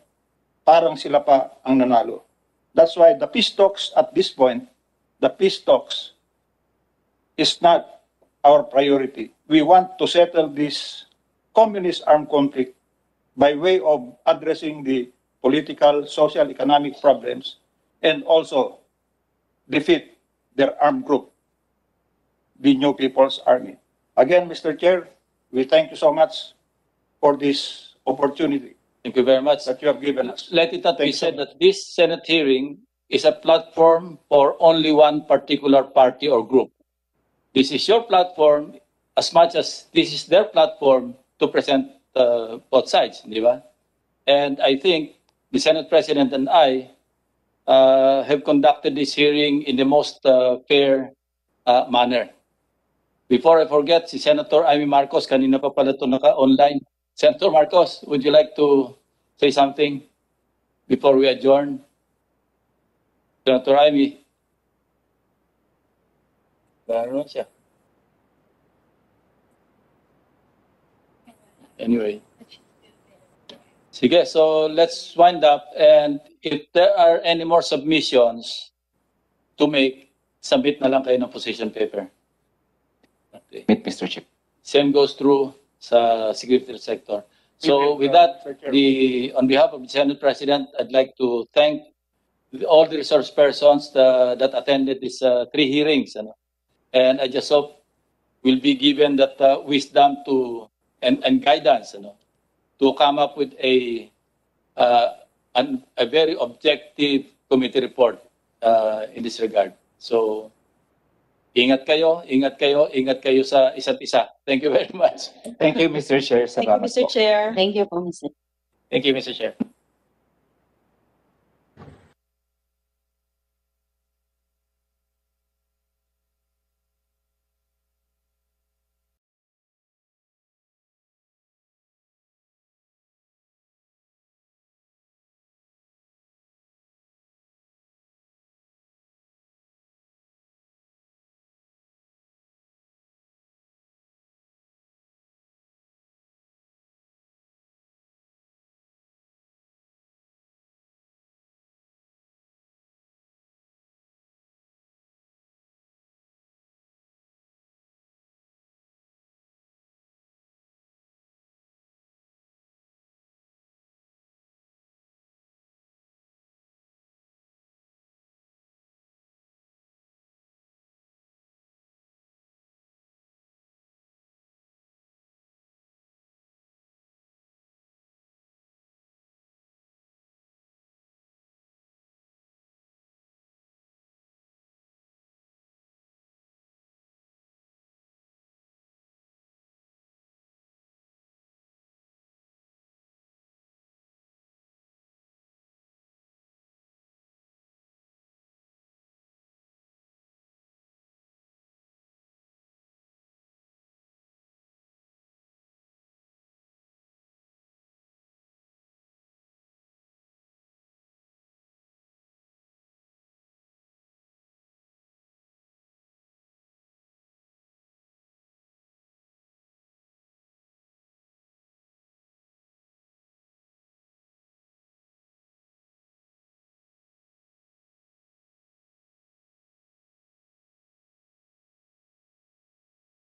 parang sila pa ang nanalo. That's why the peace talks at this point, the peace talks is not our priority. We want to settle this communist armed conflict by way of addressing the political, social, economic problems, and also defeat their armed group, the New People's Army. Again, Mr. Chair, we thank you so much for this opportunity Thank you very much. that you have given us. Let it not be Thank you so said that this Senate hearing is a platform for only one particular party or group. This is your platform as much as this is their platform to present both sides, di ba? And I think the Senate President and I have conducted this hearing in the most fair manner. Before I forget, si Senator Amy Marcos, kanina pa pala ito naka-online. Senator Marcos, would you like to say something before we adjourn? Senator Amy. Meron siya. Anyway. Sige, so let's wind up, and if there are any more submissions to make, submit na lang kayo ng position paper. Okay. Mr. Chair. Same goes through sa security sector. So with that, on behalf of the Senate President, I'd like to thank all the resource persons that attended these 3 hearings. And I just hope we'll be given that wisdom and guidance to come up with a very objective committee report in this regard. So ingat kayo sa isa't isa. Thank you very much. Thank you, Mr. Chair. Thank you, Mr. Chair. Thank you po, Mr. Thank you, Mr. Chair.